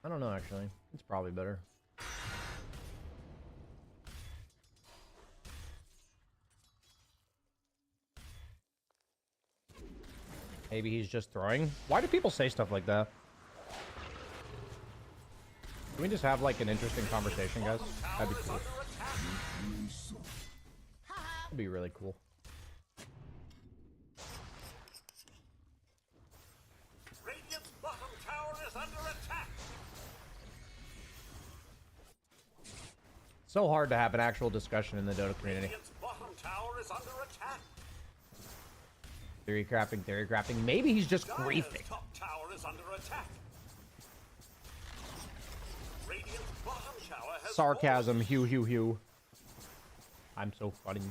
I don't know, actually. It's probably better. Maybe he's just throwing. Why do people say stuff like that? Can we just have, like, an interesting conversation, guys? That'd be cool. That'd be really cool. Radiant's bottom tower is under attack. So hard to have an actual discussion in the Dota community. Radiant's bottom tower is under attack. Theory crafting. Maybe he's just griefing. Top tower is under attack. Radiant's bottom tower has Sarcasm, hue. I'm so funny.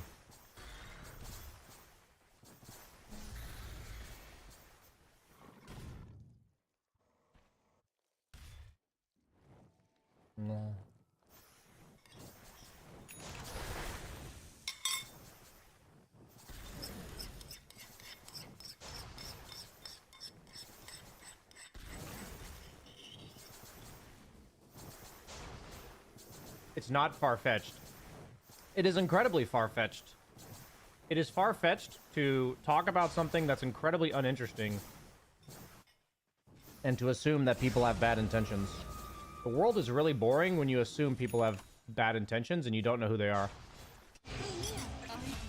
No. It's not far-fetched. It is incredibly far-fetched. It is far-fetched to talk about something that's incredibly uninteresting and to assume that people have bad intentions. The world is really boring when you assume people have bad intentions and you don't know who they are.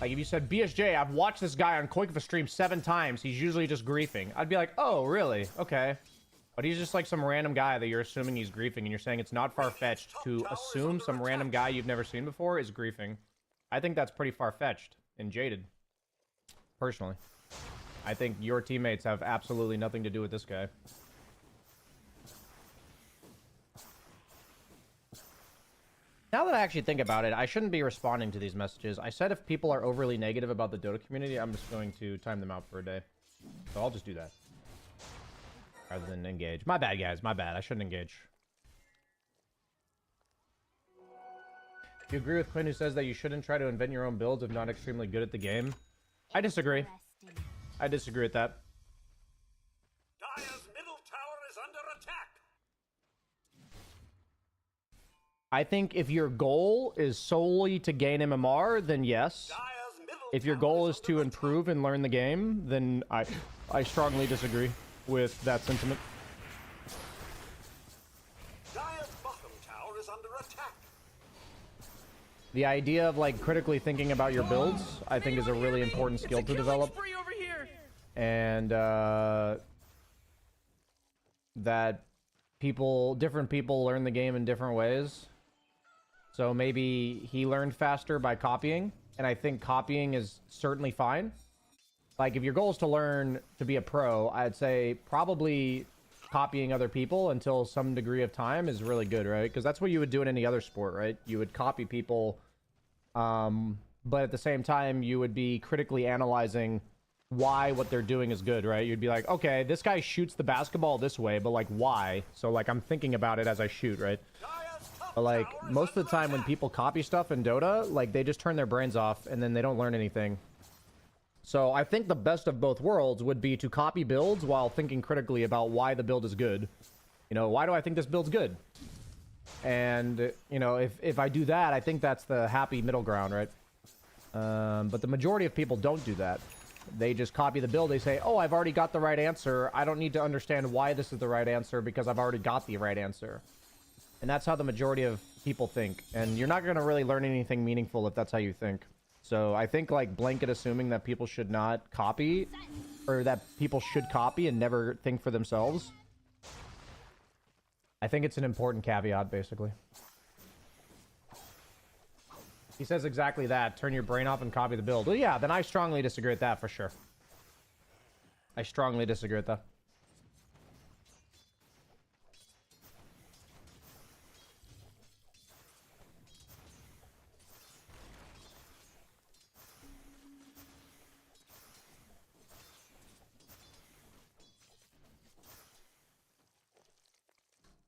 Like if you said, BSJ, I've watched this guy on Koikva stream 7 times. He's usually just griefing. I'd be like, oh, really? Okay. But he's just like some random guy that you're assuming he's griefing, and you're saying it's not far-fetched to assume some random guy you've never seen before is griefing. I think that's pretty far-fetched and jaded. Personally. I think your teammates have absolutely nothing to do with this guy. Now that I actually think about it, I shouldn't be responding to these messages. I said if people are overly negative about the Dota community, I'm just going to time them out for a day. So I'll just do that. Rather than engage. My bad, guys. My bad. I shouldn't engage. Do you agree with Quinn who says that you shouldn't try to invent your own builds if not extremely good at the game? I disagree. I disagree with that. Dire's middle tower is under attack. I think if your goal is solely to gain MMR, then yes. If your goal is to improve and learn the game, then I strongly disagree with that sentiment. Dire's bottom tower is under attack. The idea of like critically thinking about your builds, I think, is a really important skill to develop. And that different people learn the game in different ways. So maybe he learned faster by copying, and I think copying is certainly fine. Like, if your goal is to learn to be a pro, I'd say probably copying other people until some degree of time is really good, right? Because that's what you would do in any other sport, right? You would copy people, but at the same time, you would be critically analyzing why what they're doing is good, right? You'd be like, okay, this guy shoots the basketball this way, but, like, why? So, like, I'm thinking about it as I shoot, right? But, like, most of the time when people copy stuff in Dota, like, they just turn their brains off and then they don't learn anything. So I think the best of both worlds would be to copy builds while thinking critically about why the build is good. You know, why do I think this build's good? And, you know, if I do that, I think that's the happy middle ground, right? But the majority of people don't do that. They just copy the build. They say, oh, I've already got the right answer. I don't need to understand why this is the right answer because I've already got the right answer. And that's how the majority of people think, and you're not gonna really learn anything meaningful if that's how you think. So I think like blanket assuming that people should not copy, or that people should copy and never think for themselves, I think it's an important caveat, basically. He says exactly that. Turn your brain off and copy the build. Well, yeah, then I strongly disagree with that for sure. I strongly disagree with that.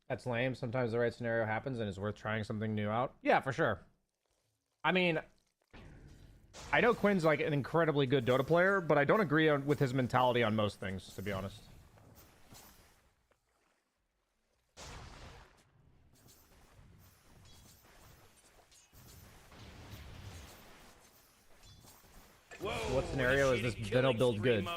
That's lame. Sometimes the right scenario happens and it's worth trying something new out. Yeah, for sure. I mean, I know Quinn's like an incredibly good Dota player, but I don't agree with his mentality on most things, to be honest. Whoa, what scenario is this Vino build good?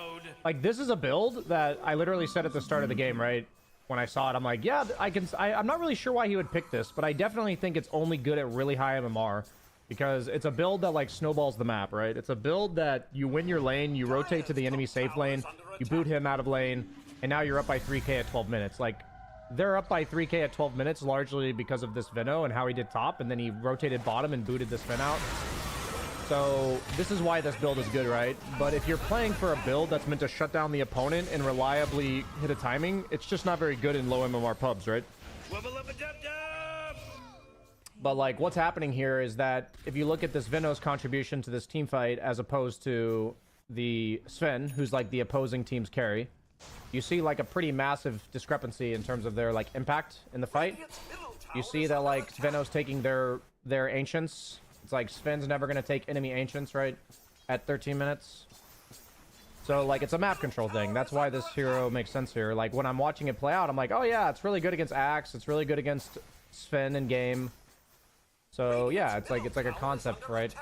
Like, this is a build that I literally said at the start of the game, right? When I saw it, I'm like, yeah, I'm not really sure why he would pick this, but I definitely think it's only good at really high MMR. Because it's a build that, like, snowballs the map, right? It's a build that you win your lane, you rotate to the enemy safe lane, you boot him out of lane, and now you're up by 3k at 12 minutes. Like, they're up by 3k at 12 minutes largely because of this Vino and how he did top, and then he rotated bottom and booted this Vin out. So, this is why this build is good, right? But if you're playing for a build that's meant to shut down the opponent and reliably hit a timing, it's just not very good in low MMR pubs, right? But, like, what's happening here is that if you look at this Vino's contribution to this team fight as opposed to the Sven, who's, like, the opposing team's carry, you see, like, a pretty massive discrepancy in terms of their, like, impact in the fight. You see that, like, Vino's taking their Ancients. It's like Sven's never going to take enemy Ancients, right, at 13 minutes. So, like, it's a map control thing. That's why this hero makes sense here. Like, when I'm watching it play out, I'm like, oh, yeah, it's really good against Axe. It's really good against Sven in game. So yeah, it's like a concept, right?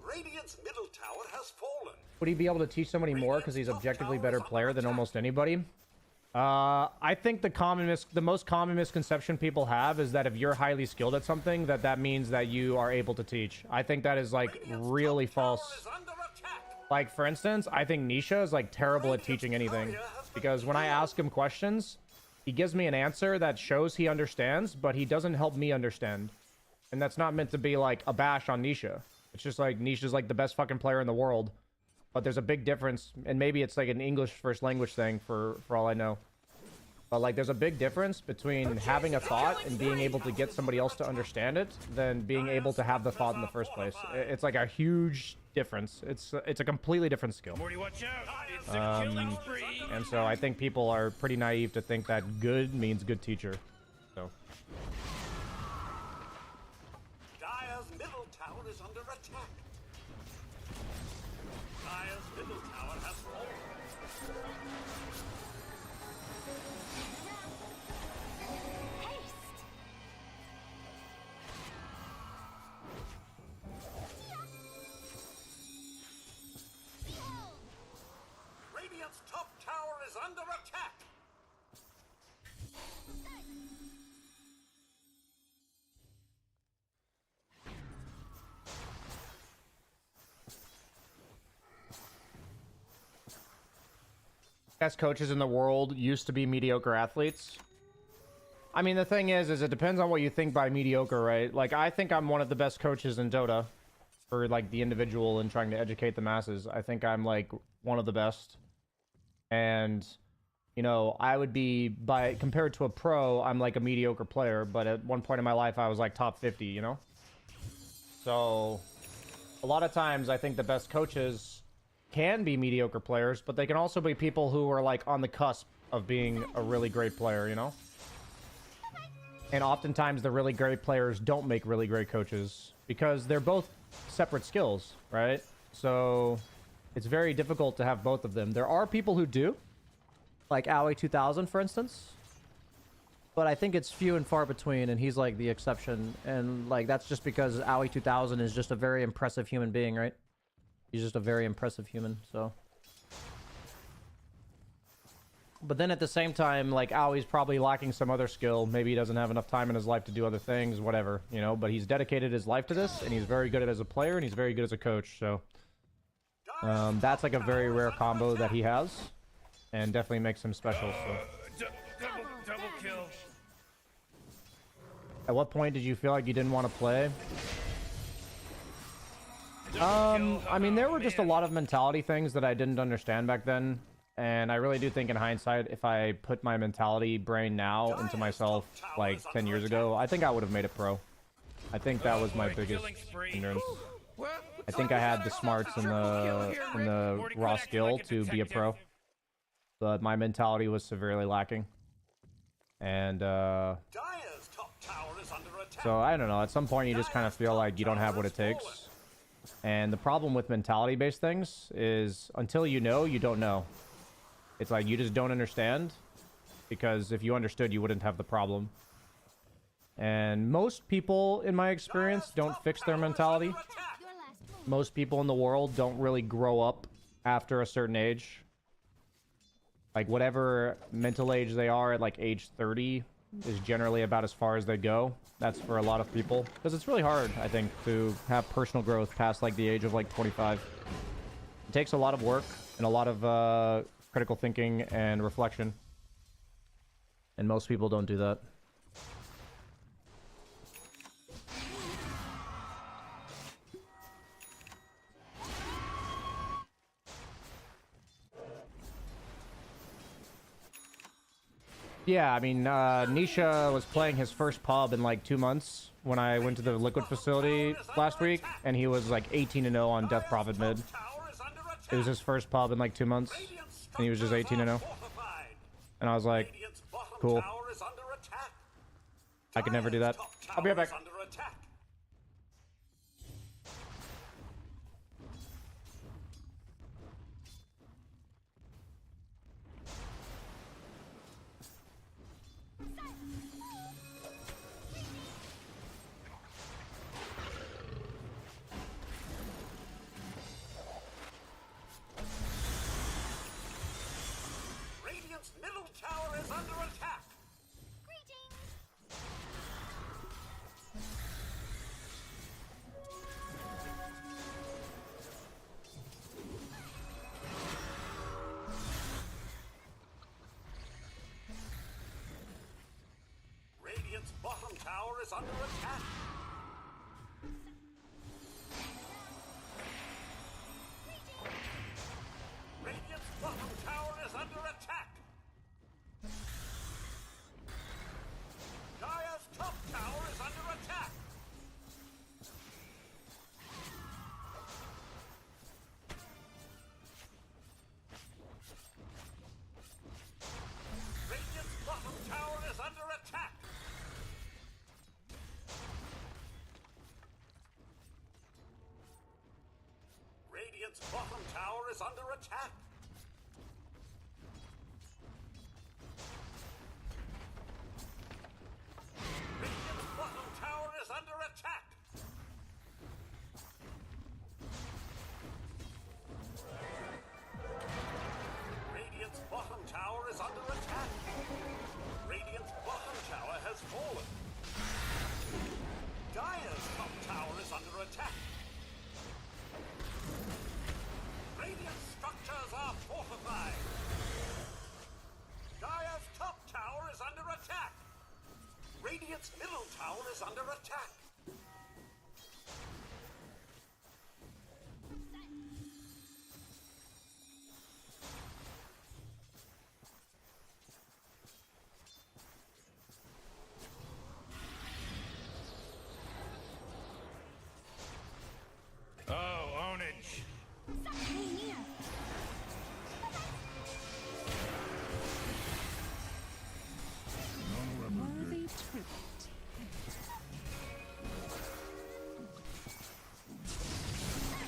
Radiant's middle tower has fallen. Would he be able to teach somebody more because he's objectively better player than almost anybody? I think the most common misconception people have is that if you're highly skilled at something, that means that you are able to teach. I think that is like really false. Like, for instance, I think Nisha is like terrible at teaching anything, because when I ask him questions, he gives me an answer that shows he understands, but he doesn't help me understand. And that's not meant to be like a bash on Nisha. It's just like Nisha's like the best fucking player in the world. But there's a big difference, and maybe it's like an English first language thing for all I know. But like, there's a big difference between having a thought and being able to get somebody else to understand it than being able to have the thought in the first place. It's like a huge difference. It's a completely different skill. And so I think people are pretty naive to think that good means good teacher. So. Dire's middle tower is under attack. Dire's middle tower has fallen. Radiant's top tower is under attack. Best coaches in the world used to be mediocre athletes. I mean, the thing is it depends on what you think by mediocre, right? Like, I think I'm one of the best coaches in Dota for, like, the individual and trying to educate the masses. I think I'm, like, one of the best. And, you know, I would be, compared to a pro, I'm, like, a mediocre player. But at one point in my life, I was, like, top 50, you know? So, a lot of times, I think the best coaches can be mediocre players, but they can also be people who are, like, on the cusp of being a really great player, you know? And oftentimes the really great players don't make really great coaches because they're both separate skills, right? So it's very difficult to have both of them. There are people who do, like Owie 2000, for instance, but I think it's few and far between, and he's like the exception. And like, that's just because Owie 2000 is just a very impressive human being, right? He's just a very impressive human, so. But then at the same time, like, Aui's probably lacking some other skill. Maybe he doesn't have enough time in his life to do other things, whatever, you know. But he's dedicated his life to this, and he's very good at it as a player, and he's very good as a coach. So that's like a very rare combo that he has, and definitely makes him special. So. Double kill. At what point did you feel like you didn't want to play? I mean, there were just a lot of mentality things that I didn't understand back then. And I really do think in hindsight, if I put my mentality brain now into myself like 10 years ago, I think I would have made it pro. I think that was my biggest hindrance. I think I had the smarts and the raw skill to be a pro. But my mentality was severely lacking. And so I don't know, at some point you just kind of feel like you don't have what it takes. And the problem with mentality-based things is until you know, you don't know. It's like you just don't understand, because if you understood, you wouldn't have the problem. And most people, in my experience, don't fix their mentality. Most people in the world don't really grow up after a certain age. Like, whatever mental age they are at, like, age 30 is generally about as far as they go. That's for a lot of people. Because it's really hard, I think, to have personal growth past, like, the age of, like, 25. It takes a lot of work and a lot of, critical thinking and reflection. And most people don't do that. Yeah, I mean, Nisha was playing his first pub in like 2 months when I went to the Liquid facility last week, and he was like 18-0 on Death Prophet mid. It was his first pub in like 2 months, and he was just 18-0. And I was like, cool. I could never do that. I'll be right back. Bottom tower is under attack. Radiant's bottom tower is under attack. Dire's top tower is under attack. Radiant's bottom tower is under attack. Radiant's bottom tower is under attack. Radiant's bottom tower is under attack. Radiant's bottom tower is under attack. Radiant's bottom tower has fallen. Dire's top tower is under attack. Radiant structures are fortified. Dire's top tower is under attack. Radiant's middle tower is under attack. Oh, ownage. Worthy tribute.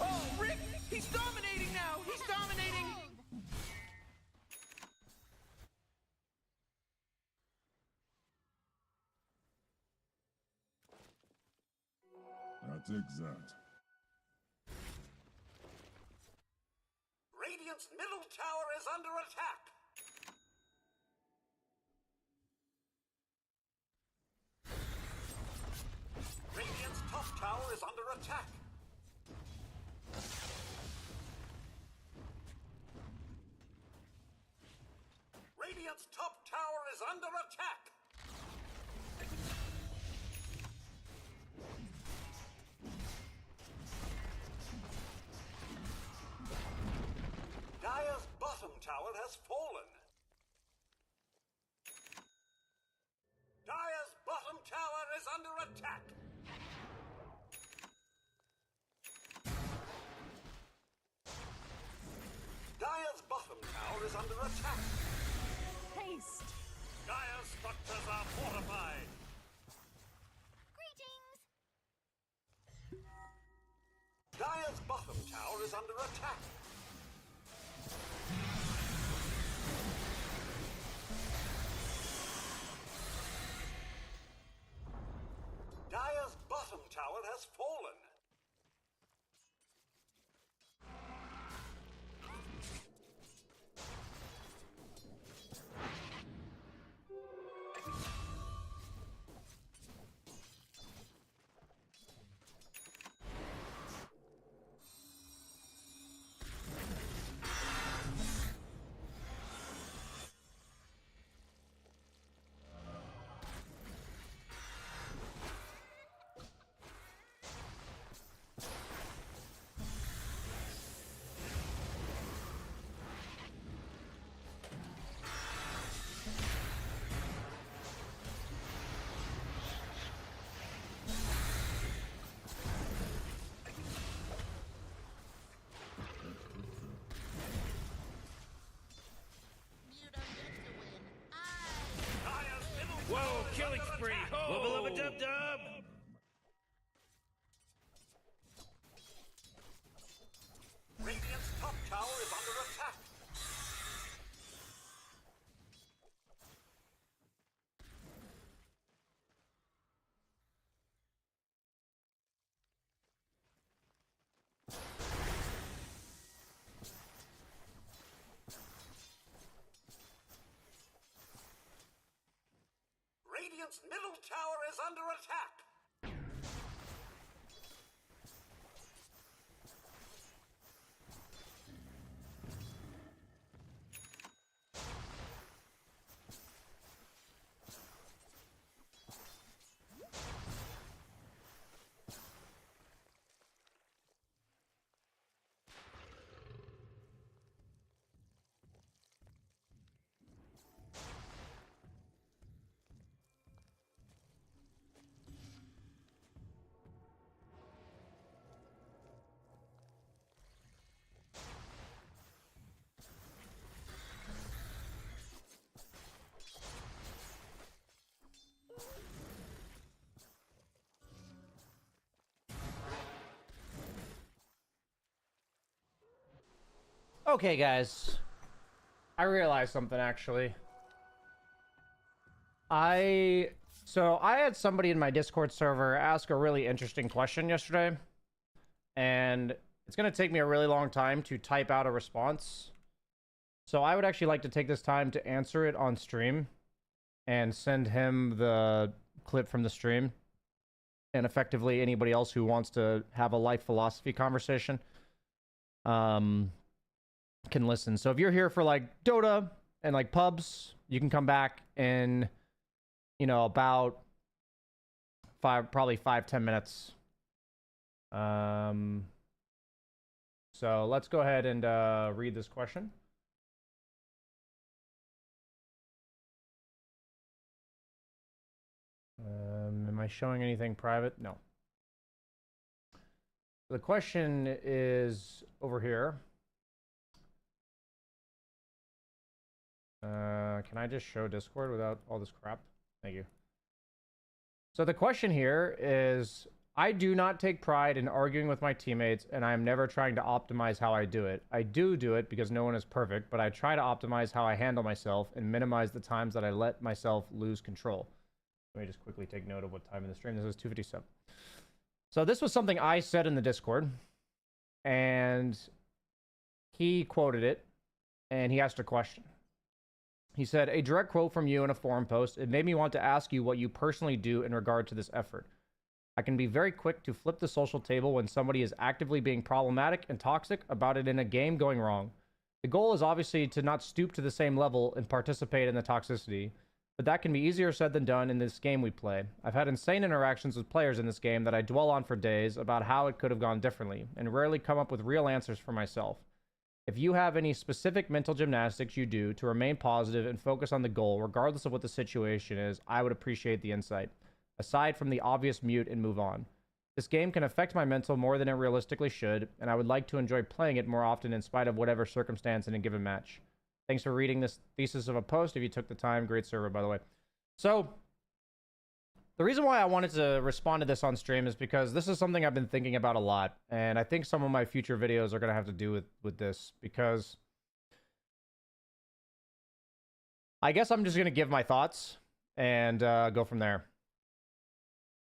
Oh, Rick! He's dominating now! He's dominating! That's exact. Radiant's middle tower is under attack. Radiant's top tower is under attack. Dire's bottom tower has fallen. Dire's bottom tower is under attack. Dire's bottom tower is under attack. Haste! Dire's structures are fortified. Greetings! Dire's bottom tower is under attack. Dire's bottom tower has fallen. Whoa, killing spree! Wubba lubba dub dub! Radiant's top tower is under attack. Radiant's middle tower is under attack. Okay, guys. I realized something, actually. So I had somebody in my Discord server ask a really interesting question yesterday. And it's going to take me a really long time to type out a response. So I would actually like to take this time to answer it on stream. And send him the clip from the stream. And effectively anybody else who wants to have a life philosophy conversation. Can listen. So if you're here for like Dota and like pubs, you can come back in, you know, about probably 5-10 minutes. So let's go ahead and read this question. Am I showing anything private? No. The question is over here. Can I just show Discord without all this crap? Thank you. So the question here is, I do not take pride in arguing with my teammates, and I am never trying to optimize how I do it. I do it because no one is perfect, but I try to optimize how I handle myself and minimize the times that I let myself lose control. Let me just quickly take note of what time in the stream. This is 2:57. So this was something I said in the Discord, and he quoted it, and he asked a question. He said, a direct quote from you in a forum post. It made me want to ask you what you personally do in regard to this effort. I can be very quick to flip the social table when somebody is actively being problematic and toxic about it in a game going wrong. The goal is obviously to not stoop to the same level and participate in the toxicity, but that can be easier said than done in this game we play. I've had insane interactions with players in this game that I dwell on for days about how it could have gone differently, and rarely come up with real answers for myself. If you have any specific mental gymnastics you do to remain positive and focus on the goal, regardless of what the situation is, I would appreciate the insight. Aside from the obvious mute and move on. This game can affect my mental more than it realistically should, and I would like to enjoy playing it more often in spite of whatever circumstance in a given match. Thanks for reading this thesis of a post. If you took the time, great server, by the way. So, the reason why I wanted to respond to this on stream is because this is something I've been thinking about a lot, and I think some of my future videos are going to have to do with this, because I guess I'm just going to give my thoughts and go from there.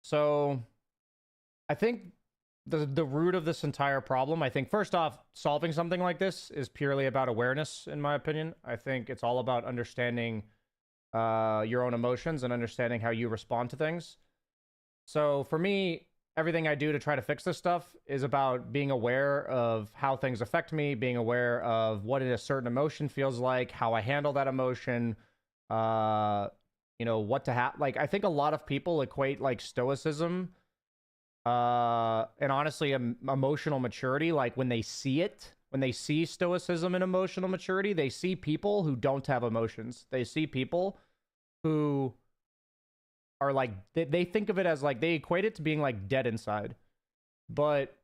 So, I think the root of this entire problem, I think, first off, solving something like this is purely about awareness, in my opinion. I think it's all about understanding your own emotions and understanding how you respond to things. So, for me, everything I do to try to fix this stuff is about being aware of how things affect me, being aware of what a certain emotion feels like, how I handle that emotion, you know, what to have. Like, I think a lot of people equate, like, stoicism and honestly emotional maturity, like when they see it, when they see stoicism and emotional maturity, they see people who don't have emotions. They see people who are like, they think of it as like, they equate it to being like dead inside. But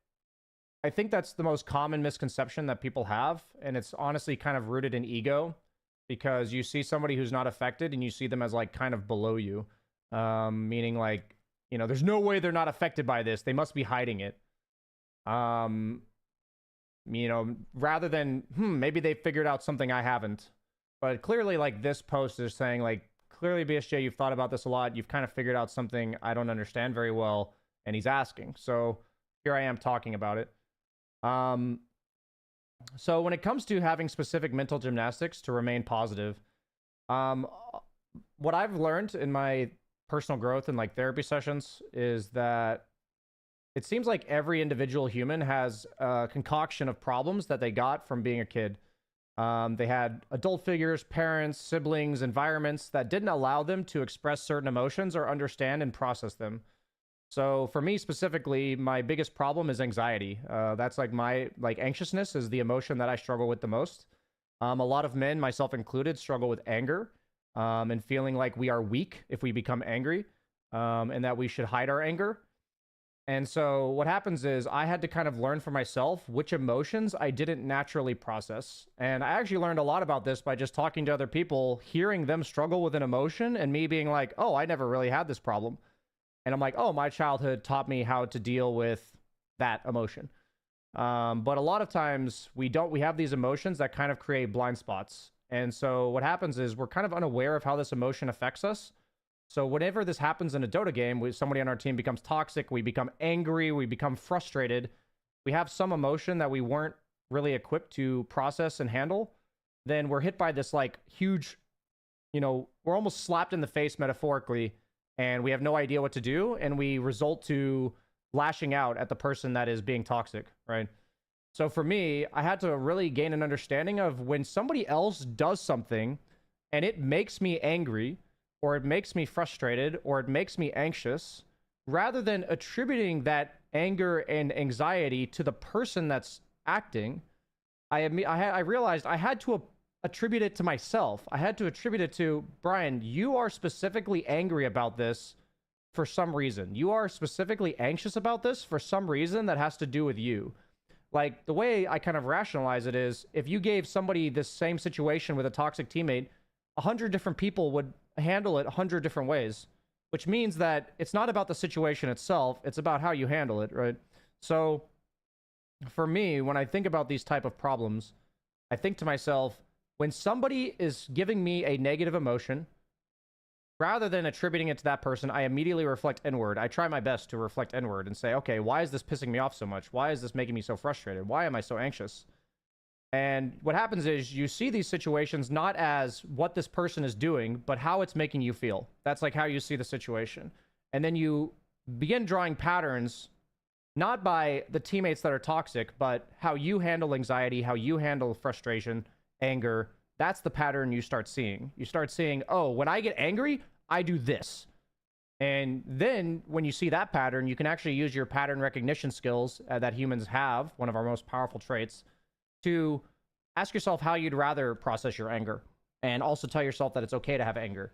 I think that's the most common misconception that people have, and it's honestly kind of rooted in ego, because you see somebody who's not affected and you see them as like kind of below you, meaning like, you know, there's no way they're not affected by this. They must be hiding it. You know, rather than, maybe they figured out something I haven't. But clearly, like, this post is saying, like, clearly, BSJ, you've thought about this a lot. You've kind of figured out something I don't understand very well. And he's asking. So here I am talking about it. So when it comes to having specific mental gymnastics to remain positive, what I've learned in my personal growth and like therapy sessions is that it seems like every individual human has a concoction of problems that they got from being a kid. They had adult figures, parents, siblings, environments that didn't allow them to express certain emotions or understand and process them. So for me specifically, my biggest problem is anxiety. That's like anxiousness is the emotion that I struggle with the most. A lot of men, myself included, struggle with anger. And feeling like we are weak if we become angry, and that we should hide our anger. And so what happens is I had to kind of learn for myself which emotions I didn't naturally process. And I actually learned a lot about this by just talking to other people, hearing them struggle with an emotion, and me being like, oh, I never really had this problem. And I'm like, oh, my childhood taught me how to deal with that emotion. But a lot of times we have these emotions that kind of create blind spots. And so what happens is we're kind of unaware of how this emotion affects us. So whenever this happens in a Dota game, somebody on our team becomes toxic, we become angry, we become frustrated, we have some emotion that we weren't really equipped to process and handle, then we're hit by this like huge, you know, we're almost slapped in the face metaphorically, and we have no idea what to do, and we result to lashing out at the person that is being toxic, right? So for me, I had to really gain an understanding of when somebody else does something and it makes me angry, or it makes me frustrated, or it makes me anxious, rather than attributing that anger and anxiety to the person that's acting, I realized I had to attribute it to myself. I had to attribute it to, Brian, you are specifically angry about this for some reason. You are specifically anxious about this for some reason that has to do with you. Like, the way I kind of rationalize it is, if you gave somebody this same situation with a toxic teammate, 100 different people would handle it 100 different ways, which means that it's not about the situation itself, it's about how you handle it, right? So, for me, when I think about these type of problems, I think to myself, when somebody is giving me a negative emotion, rather than attributing it to that person, I immediately reflect inward. I try my best to reflect inward and say, okay, why is this pissing me off so much? Why is this making me so frustrated? Why am I so anxious? And what happens is you see these situations not as what this person is doing, but how it's making you feel. That's like how you see the situation. And then you begin drawing patterns, not by the teammates that are toxic, but how you handle anxiety, how you handle frustration, anger, that's the pattern you start seeing. You start seeing, oh, when I get angry, I do this. And then when you see that pattern, you can actually use your pattern recognition skills that humans have, one of our most powerful traits, to ask yourself how you'd rather process your anger. And also tell yourself that it's okay to have anger.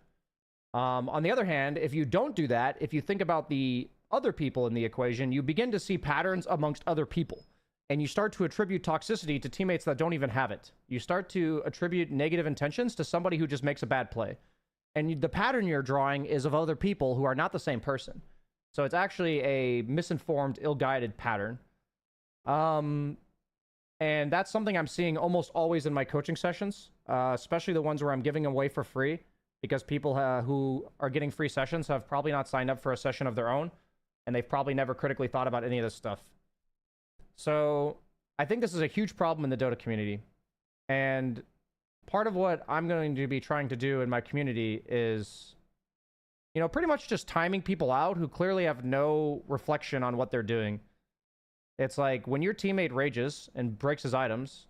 On the other hand, if you don't do that, if you think about the other people in the equation, you begin to see patterns amongst other people. And you start to attribute toxicity to teammates that don't even have it. You start to attribute negative intentions to somebody who just makes a bad play. And the pattern you're drawing is of other people who are not the same person. So it's actually a misinformed, ill-guided pattern. And that's something I'm seeing almost always in my coaching sessions, especially the ones where I'm giving away for free, because people who are getting free sessions have probably not signed up for a session of their own, and they've probably never critically thought about any of this stuff. So I think this is a huge problem in the Dota community. And part of what I'm going to be trying to do in my community is, you know, pretty much just timing people out who clearly have no reflection on what they're doing. It's like when your teammate rages and breaks his items,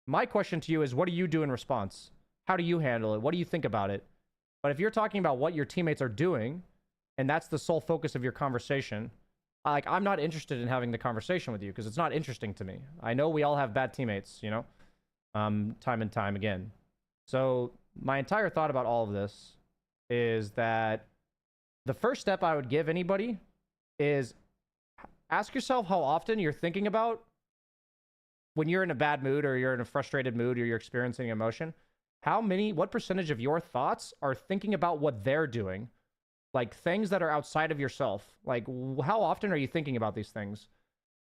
my question to you is, what do you do in response? How do you handle it? What do you think about it? But if you're talking about what your teammates are doing, and that's the sole focus of your conversation, like, I'm not interested in having the conversation with you because it's not interesting to me. I know we all have bad teammates, you know, time and time again. So my entire thought about all of this is that the first step I would give anybody is ask yourself how often you're thinking about when you're in a bad mood or you're in a frustrated mood or you're experiencing emotion, what percentage of your thoughts are thinking about what they're doing? Like things that are outside of yourself. Like, how often are you thinking about these things?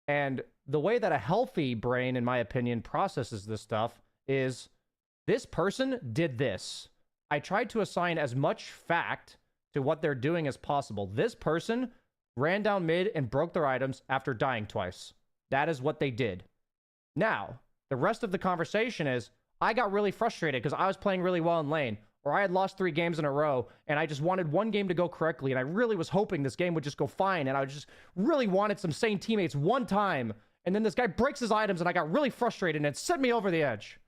And the way that a healthy brain, in my opinion, processes this stuff is, this person did this. I tried to assign as much fact to what they're doing as possible. This person ran down mid and broke their items after dying twice. That is what they did. Now, the rest of the conversation is, I got really frustrated because I was playing really well in lane, or I had lost 3 games in a row, and I just wanted one game to go correctly, and I really was hoping this game would just go fine, and I just really wanted some sane teammates one time, and then this guy breaks his items, and I got really frustrated, and it sent me over the edge.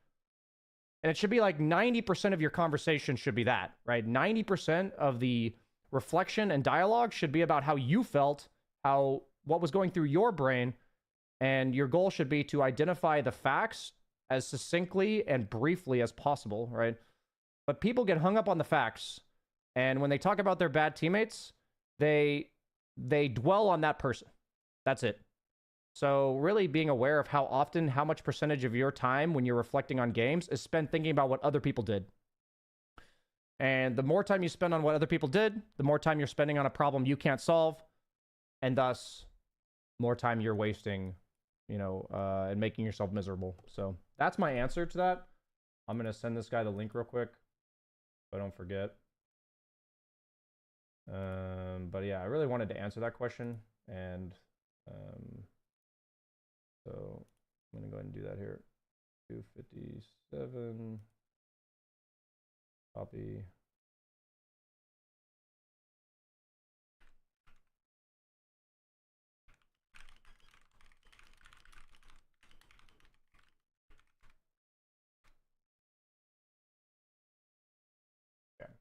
And it should be like 90% of your conversation should be that, right? 90% of the reflection and dialogue should be about how you felt, what was going through your brain, and your goal should be to identify the facts as succinctly and briefly as possible, right? But people get hung up on the facts, and when they talk about their bad teammates, they dwell on that person. That's it. So really being aware of how often, how much percentage of your time when you're reflecting on games is spent thinking about what other people did. And the more time you spend on what other people did, the more time you're spending on a problem you can't solve, and thus more time you're wasting, you know, and making yourself miserable. So that's my answer to that. I'm going to send this guy the link real quick, so I don't forget. But yeah, I really wanted to answer that question, and so I'm going to go ahead and do that here. 257. Copy. Okay.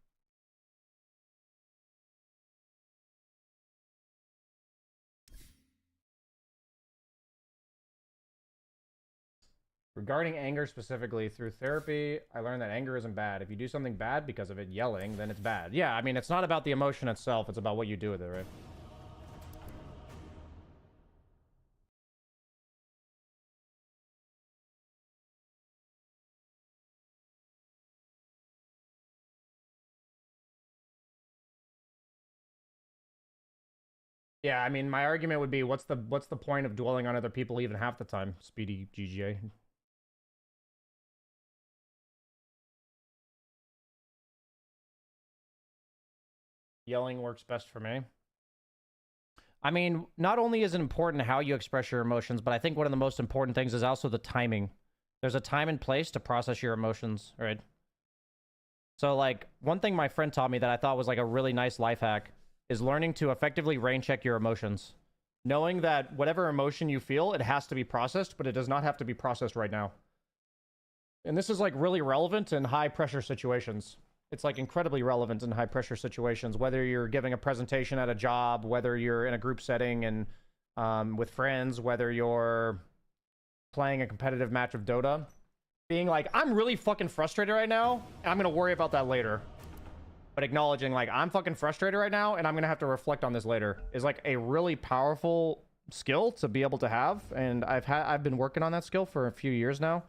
Regarding anger specifically, through therapy, I learned that anger isn't bad. If you do something bad because of it yelling, then it's bad. Yeah, I mean, it's not about the emotion itself. It's about what you do with it, right? Yeah, I mean, my argument would be, what's the point of dwelling on other people even half the time? Speedy GGA. Yelling works best for me. I mean, not only is it important how you express your emotions, but I think one of the most important things is also the timing. There's a time and place to process your emotions, right? So, like, one thing my friend taught me that I thought was, like, a really nice life hack is learning to effectively rain check your emotions. Knowing that whatever emotion you feel, it has to be processed, but it does not have to be processed right now. And this is like really relevant in high pressure situations. It's like incredibly relevant in high pressure situations, whether you're giving a presentation at a job, whether you're in a group setting and with friends, whether you're playing a competitive match of Dota. Being like, I'm really fucking frustrated right now, and I'm gonna worry about that later. But acknowledging like, I'm fucking frustrated right now, and I'm gonna have to reflect on this later, is like a really powerful skill to be able to have. And I've been working on that skill for a few years now.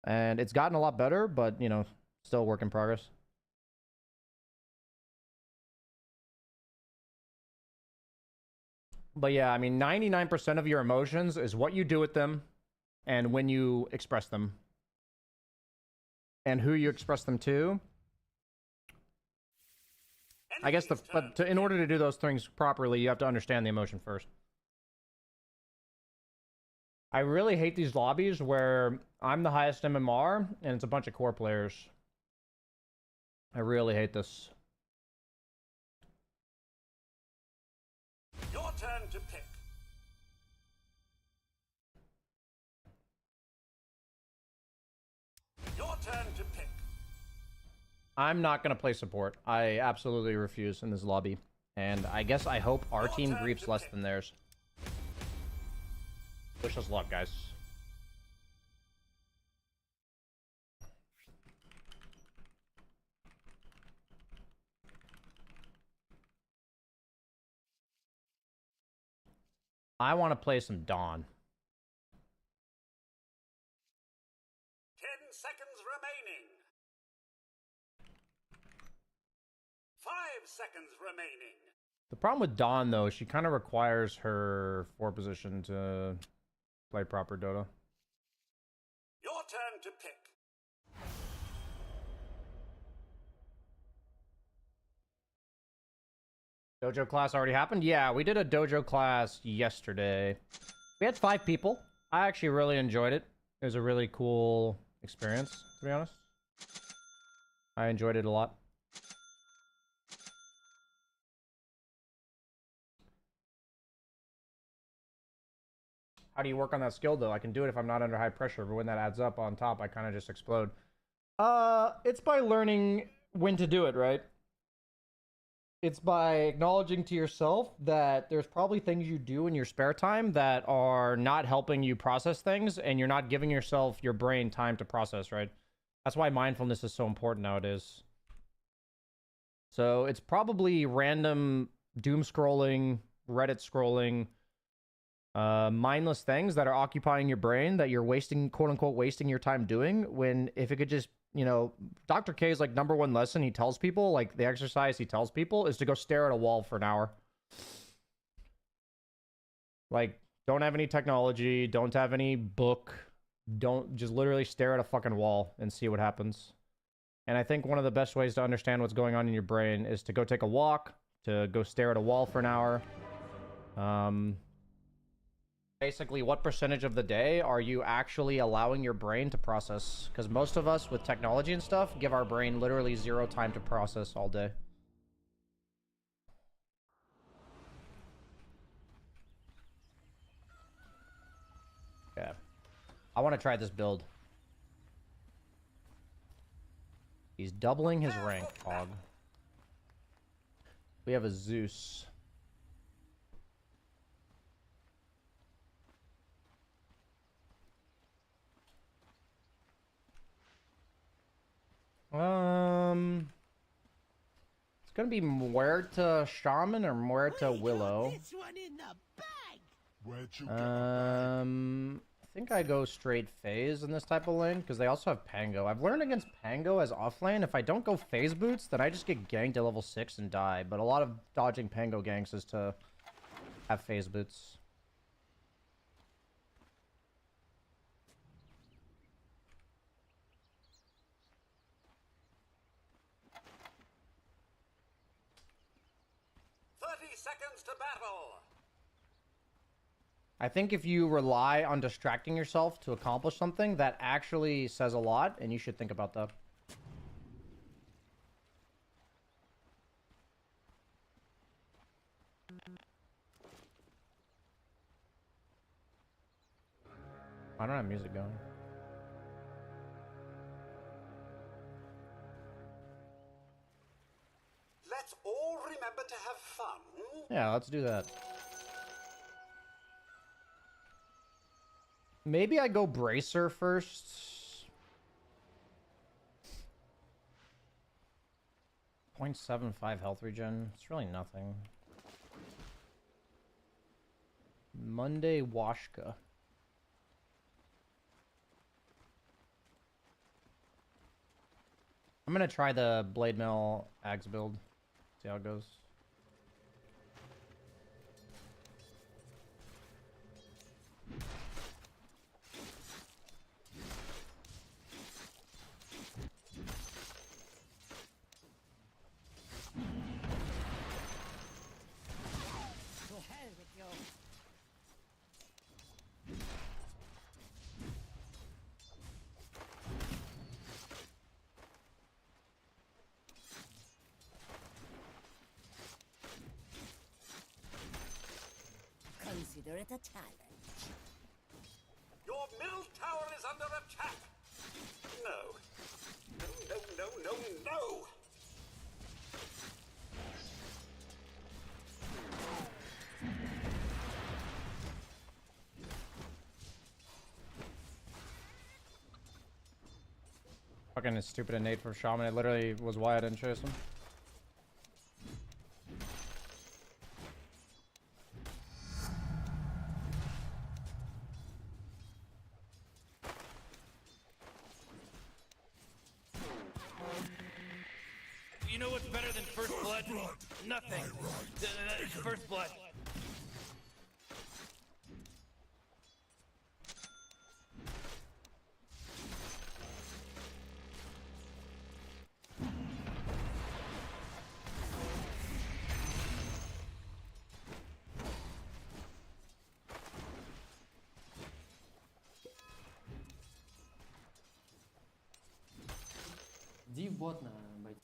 And it's gotten a lot better, but, you know, still a work in progress. But yeah, I mean, 99% of your emotions is what you do with them and when you express them. And who you express them to. I guess in order to do those things properly, you have to understand the emotion first. I really hate these lobbies where I'm the highest MMR and it's a bunch of core players. I really hate this. Your turn to pick. Your turn to pick. I'm not going to play support. I absolutely refuse in this lobby. And I guess I hope our team griefs less than theirs. Wish us luck, guys. I want to play some Dawn. 10 seconds remaining. 5 seconds remaining. The problem with Dawn, though, she kind of requires her 4 position to play proper Dota. Your turn to pick. Dojo class already happened? Yeah, we did a dojo class yesterday. We had 5 people. I actually really enjoyed it. It was a really cool experience, to be honest. I enjoyed it a lot. How do you work on that skill, though? I can do it if I'm not under high pressure, but when that adds up on top, I kind of just explode. It's by learning when to do it, right? It's by acknowledging to yourself that there's probably things you do in your spare time that are not helping you process things, and you're not giving yourself, your brain, time to process, right? That's why mindfulness is so important nowadays. So it's probably random doom scrolling, Reddit scrolling, mindless things that are occupying your brain that you're wasting, quote unquote, wasting your time doing, when if it could just, you know, Dr. K's like #1 lesson he tells people, like the exercise he tells people is to go stare at a wall for an hour. Like, don't have any technology, don't have any book, don't, just literally stare at a fucking wall and see what happens. And I think one of the best ways to understand what's going on in your brain is to go take a walk, to go stare at a wall for an hour. Basically, what percentage of the day are you actually allowing your brain to process? Because most of us with technology and stuff give our brain literally 0 time to process all day. Yeah. I want to try this build. He's doubling his rank, Hog. We have a Zeus. It's gonna be Muerta Shaman or Muerta Willow. This one in the bag. Where'd you I think I go straight phase in this type of lane because they also have Pango. I've learned against Pango as offlane, if I don't go phase boots, then I just get ganked at level 6 and die. But a lot of dodging Pango ganks is to have phase boots. Seconds to battle. I think if you rely on distracting yourself to accomplish something, that actually says a lot, and you should think about that. I don't have music going. to have fun? Yeah, let's do that. Maybe I go Bracer first. 0.75 health regen. It's really nothing. Monday Washka. I'm gonna try the Blade Mill Axe build. See how it goes. Consider it a challenge. Your middle tower is under attack. No. No, no, no, no, no. Fucking stupid innate for Shaman. It literally was why I didn't chase him. You know what's better than first blood? Nothing. First blood. Ди бот на байте.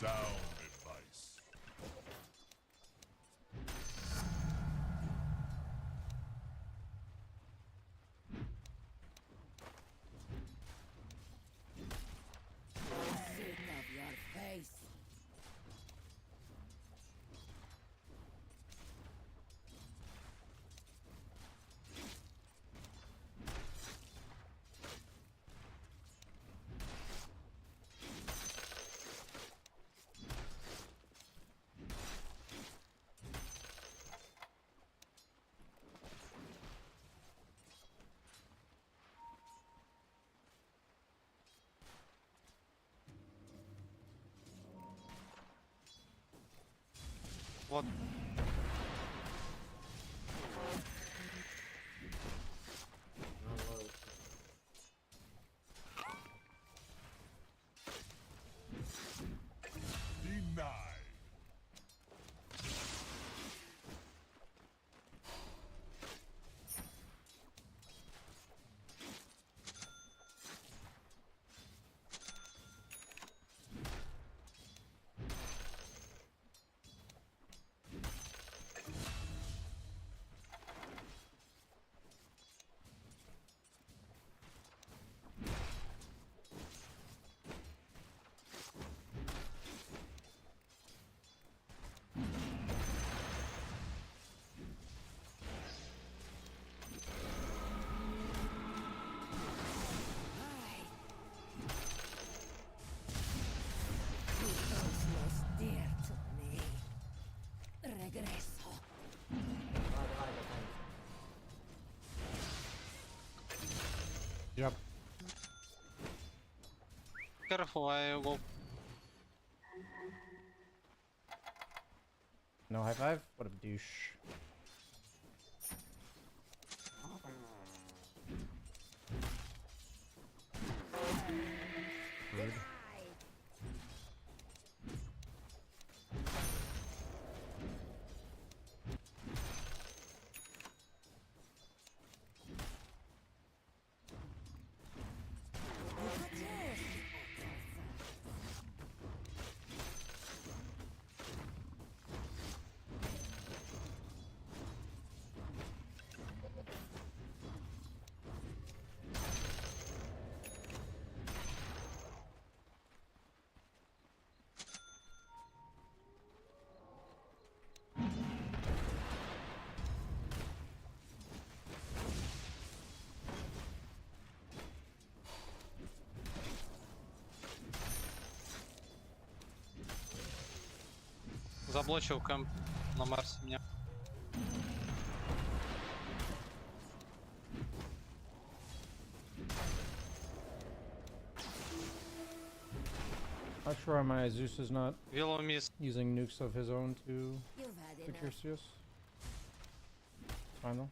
Sound advice. Sick of your face. What? Denied. Dear to me. Regreso. Yep. Careful, I go. No high five? What a douche. Rude. Заблочил кэмп на Марсе меня. Not sure why my Zeus is not Willow miss. using nukes of his own to You've had secure enough. CS. It's fine though.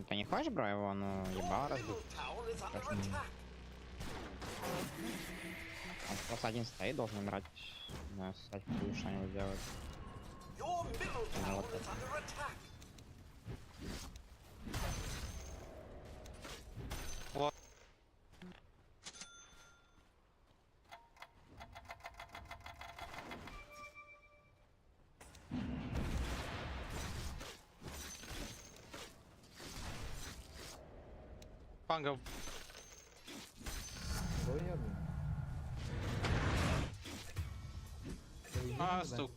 Ты не хочешь, бро, его, ну, ебало разбить? Tower is under Почему? attack. Он просто один стоит, должен умирать. Да, стать что-нибудь делать. Your middle Ну, tower вот is это. under attack. Вот. Панга. А, стук.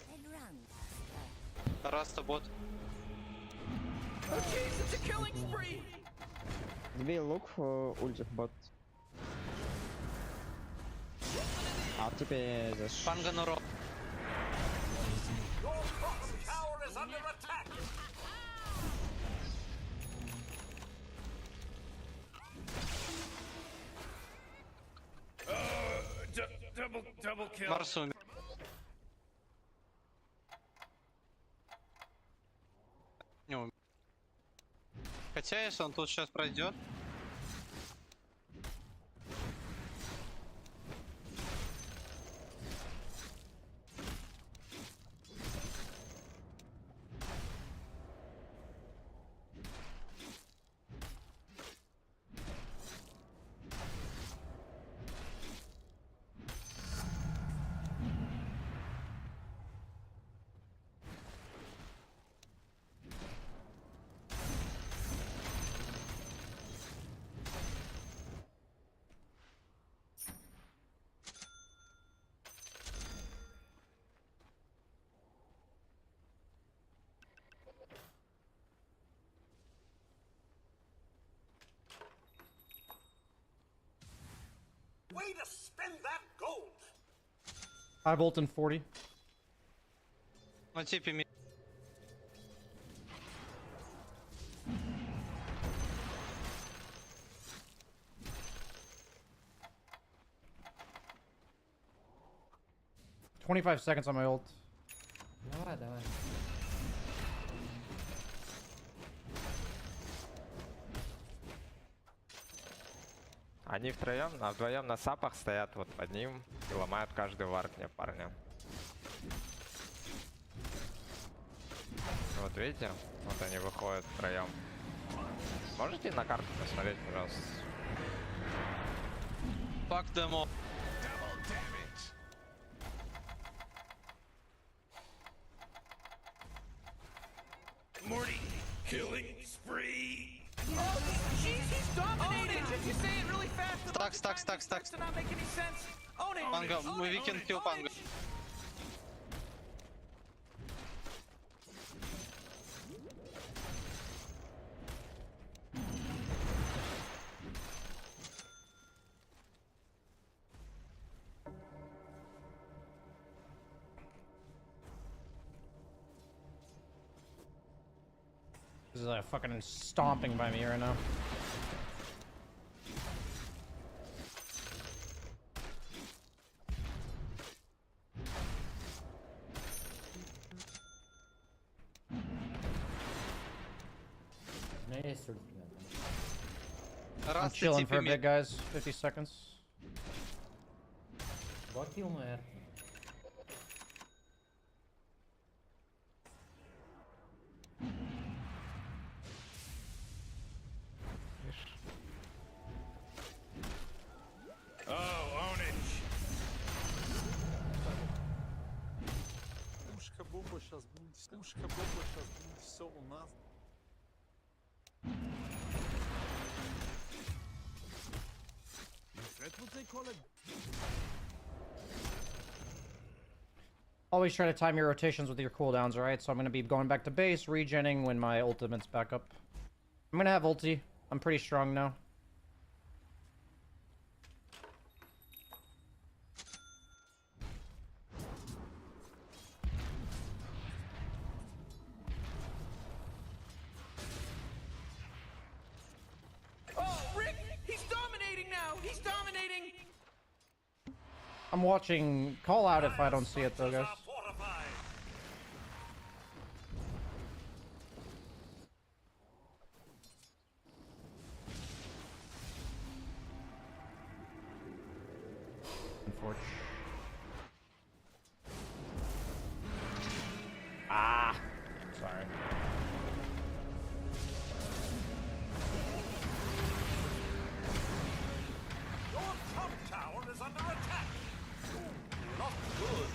And run. Раста бот. Oh jeez, it's a killing spree! Сбей лук, ультик бот. А вот теперь здесь... Панга на ро. Your bottom tower is under attack. Double kill. Марс умер. Не умер. Хотя, если он тут сейчас пройдет. Way to spend that gold. I volt in 40. На типе ми. $25 seconds on my ult. Давай, давай. Они вдвоем на сапах стоят вот под ним и ломают каждый вард мне, парня. Вот видите? Вот они выходят втроем. Можете на карту посмотреть, пожалуйста? Fuck them all. Morty, killing spree. Oh, jeez, he's dominating! If you say it really fast, stacks. To not make any sense. Own it! Панга, we can kill Панга. This is like fucking stomping by me right now. I'm chilling for a bit, guys. 50 seconds. Oh, own it. Пушка-бомба сейчас будет. Пушка-бомба сейчас будет. Все у нас. Is that what they call it? Always try to time your rotations with your cooldowns, alright? So I'm gonna be going back to base, regenning when my ultimate's back up. I'm gonna have ulti. I'm pretty strong now. Oh, Rick! He's dominating now! He's dominating! I'm watching. Call out if I don't see it though, guys. Unfortunate. Ah! Sorry. Your top tower is under attack. Not good.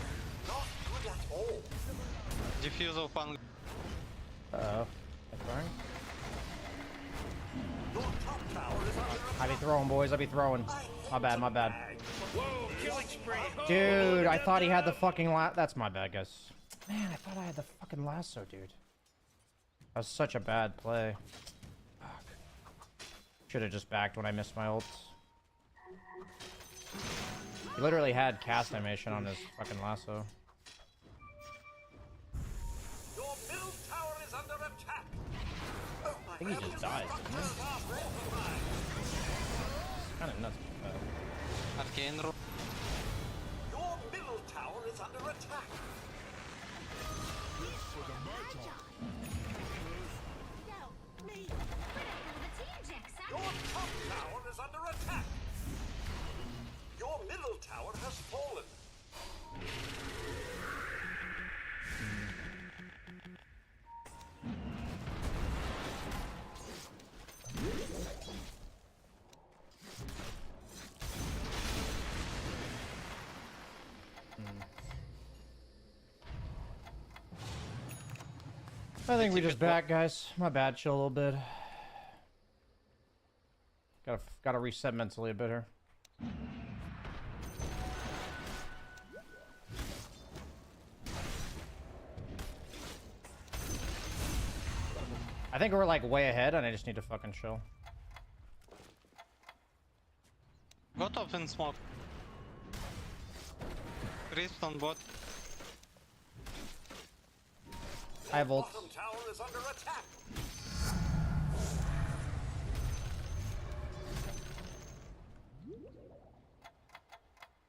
Not good at all. Diffusal pang. Uh-oh. That's fine. Your top tower is under attack. I be throwing, boys. I be throwing. My bad, my bad. Whoa, killing spree! Dude, I thought he had the fucking That's my bad, guys. Man, I thought I had the fucking lasso, dude. That was such a bad play. Fuck. Should have just backed when I missed my ults. He literally had cast animation on his fucking lasso. Your middle tower is under attack. Oh my I think he just died. Kind of nuts. Arcane. Your middle tower is under attack. Your top tower is under attack. Your middle tower has fallen. I think we just back, guys. My bad. Chill a little bit. Gotta reset mentally a bit here. I think we're like way ahead, and I just need to fucking chill. Got off in smoke. Rift on bot. I have ult. Bottom tower is under attack.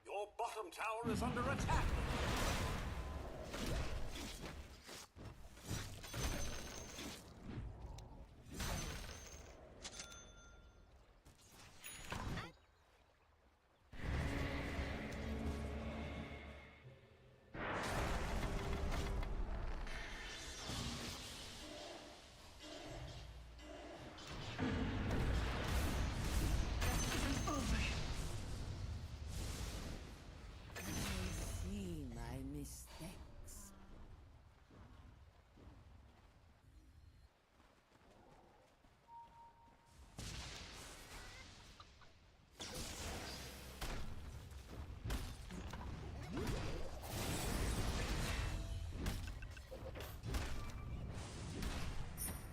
Your bottom tower is under attack.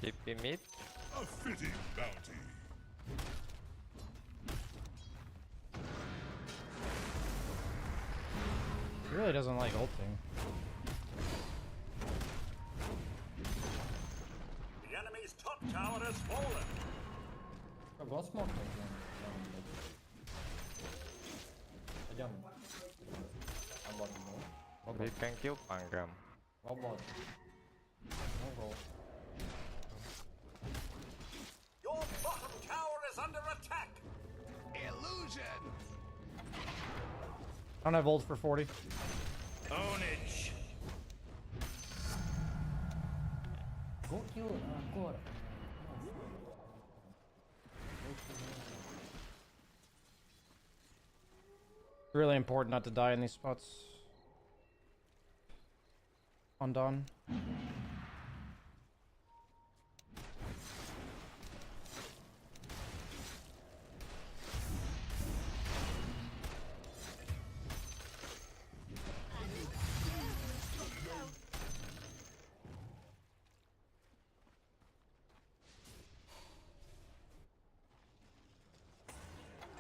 TP mid. A fitting bounty. He really doesn't like ulting. The enemy's top tower has fallen. Go smoke. We can kill Pangam. No bot. No go. Your bottom tower is under attack. Illusion! I don't have ult for 40. Ownage! Go kill core. It's really important not to die in these spots. On Dawn.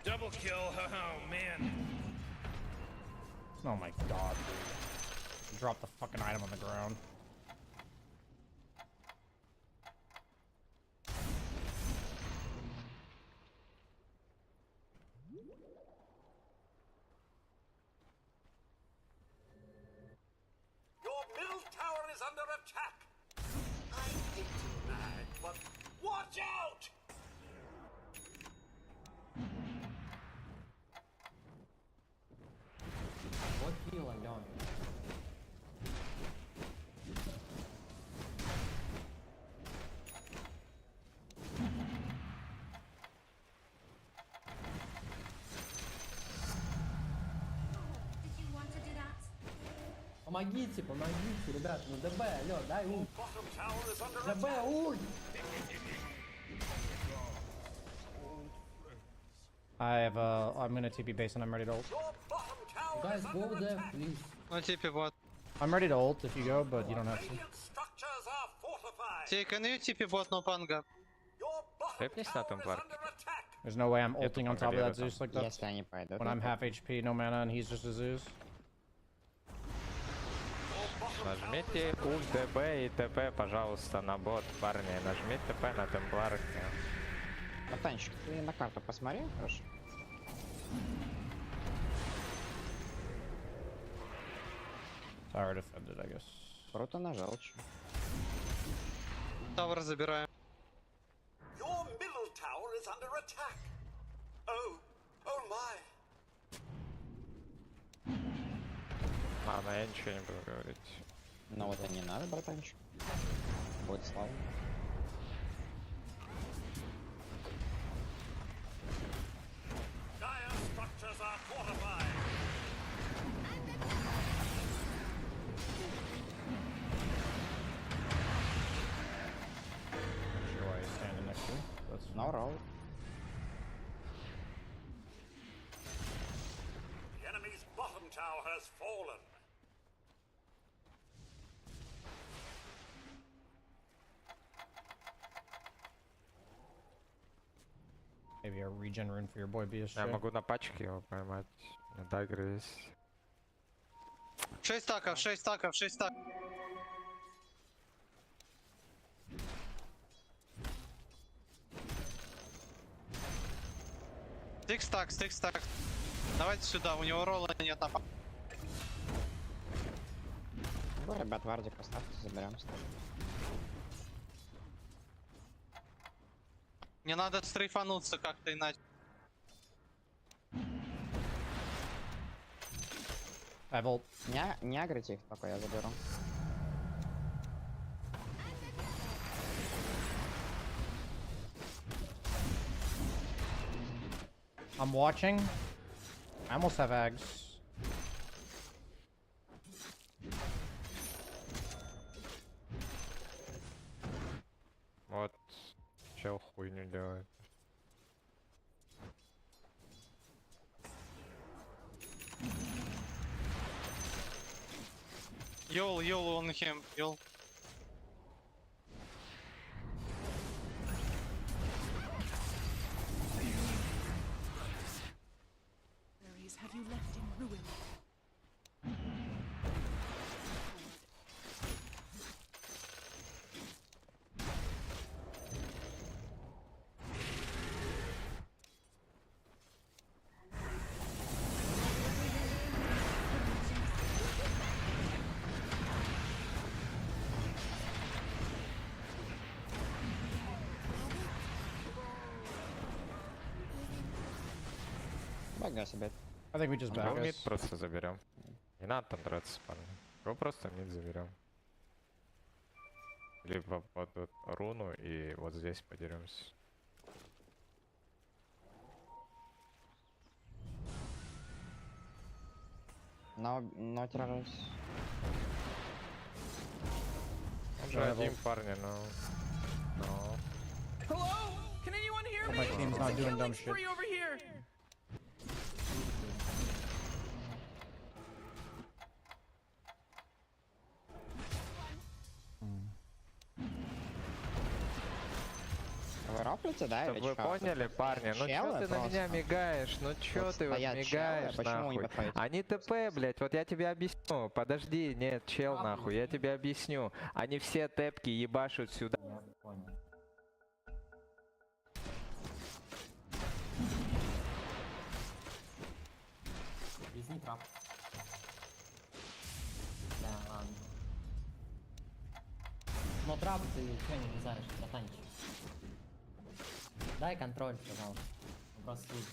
Double kill. Oh man. Oh my god, dude. Drop the fucking item on the ground. Your middle tower is under attack. I hate to nag, but watch out! What heal I'm down? Did you want to do that? Помогите, ребят, ну ДБ, алло, дай ульт. Bottom tower is under ДБ, attack. ульт! I'm gonna TP base and I'm ready to ult. Your bottom tower Guys, is go under there, attack. please. Ну типа вот. I'm ready to ult if you go, but you don't have to. Radiant structures are fortified. Can you TP bot no panga? Your bottom Репнись на tower том is парке. under attack. There's no way I'm Я ulting on тупо top of that галеру там. Zeus like that. Если они пойдут. When I'm half HP, no mana, and he's just a Zeus. Нажмите ульт ДБ и ТП, пожалуйста, на бот, парни. Нажмите ТП на темпларке. Братанчик, ты на карту посмотри, хорошо? Tower defended, I guess. Круто нажал, чё. Тавр забираем. Your middle tower is under attack. Oh my. Ладно, я ничего не буду говорить. Но вот и не надо, братанчик. Будет славно. Dire structures are fortified. Sure why he's standing next to me. That's No roll. The enemy's bottom tower has fallen. maybe a regen rune for your boy BSJ. Я могу на пачке его поймать. На дагре есть. 6 стаков, 6 стаков, 6 стаков. Стик стак. Давайте сюда, у него ролла нет на. Ну, ребят, вардик поставьте, заберем. Мне надо стрейфануться как-то иначе. Volt. Не агрите их, пока я заберу. I'm watching. I almost have Ags. Вот. Чел хуйню делает. Йол, он хем, йол. Have you left in ruin? Бага себе. I think we just back Го мид us. просто заберем. Не надо там драться, парни. Го просто мид заберем. Либо под вот руну и вот здесь подеремся. Но террорис. Он же один, парни, но... Hello? Can anyone hear me? My team's not It's a doing dumb killing shit. spree over here. Вы раплите? Знаете, да, Чтоб или вы чё? поняли, парни, ну чё Челы ты на меня просто. мигаешь? Ну чё Вот ты вот стоят мигаешь, челы, почему не нахуй? подходите? Они ТП, блядь, вот я тебе объясню. Подожди, нет, чел, нахуй, я тебе объясню. Они все тэпки ебашут сюда. Я понял. Визни трап. Да, ладно. Но трап ты чё не влезаешь, братанчик? Дай контроль, пожалуйста. Он просто тут.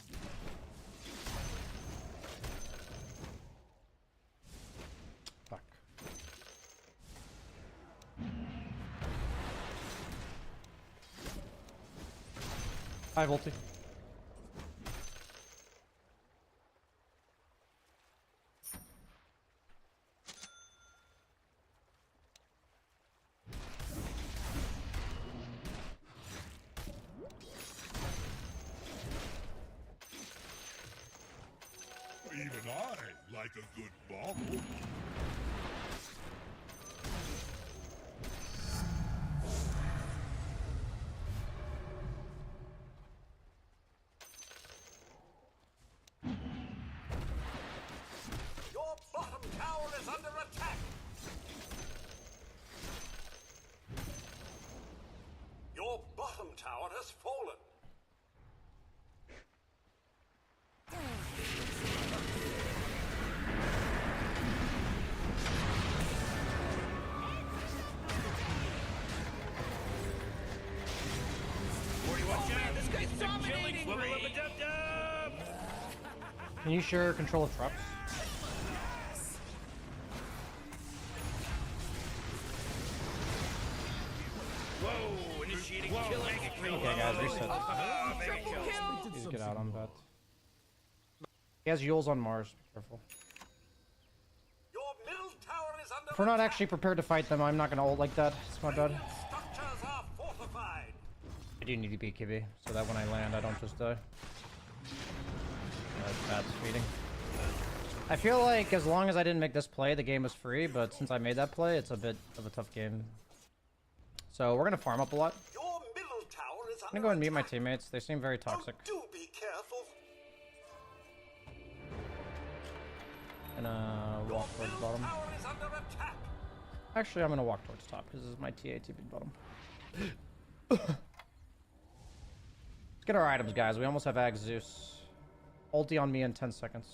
Так. Hi, Volty. Even I like a good bobble. Your bottom tower is under attack. Your bottom tower has fallen. This guy's dominating me! Can you share control of traps? Whoa, initiating killing. Okay, guys, reset. Please get out on that. He has Yules on Mars. Be careful. Your middle tower is under If we're not actually prepared to fight them, I'm not gonna ult like that. It's my bad. structures are fortified. I do need to be Kibby, so that when I land, I don't just die. That's speeding. I feel like as long as I didn't make this play, the game was free, but since I made that play, it's a bit of a tough game. So we're gonna farm up a lot. Your middle tower is I'm gonna go and meet my teammates. They seem very toxic. Do be careful. Gonna walk towards bottom. Tower is under attack. Actually, I'm gonna walk towards top because this is my TATB bottom. Let's get our items, guys. We almost have Ag Zeus. Ulti on me in 10 seconds.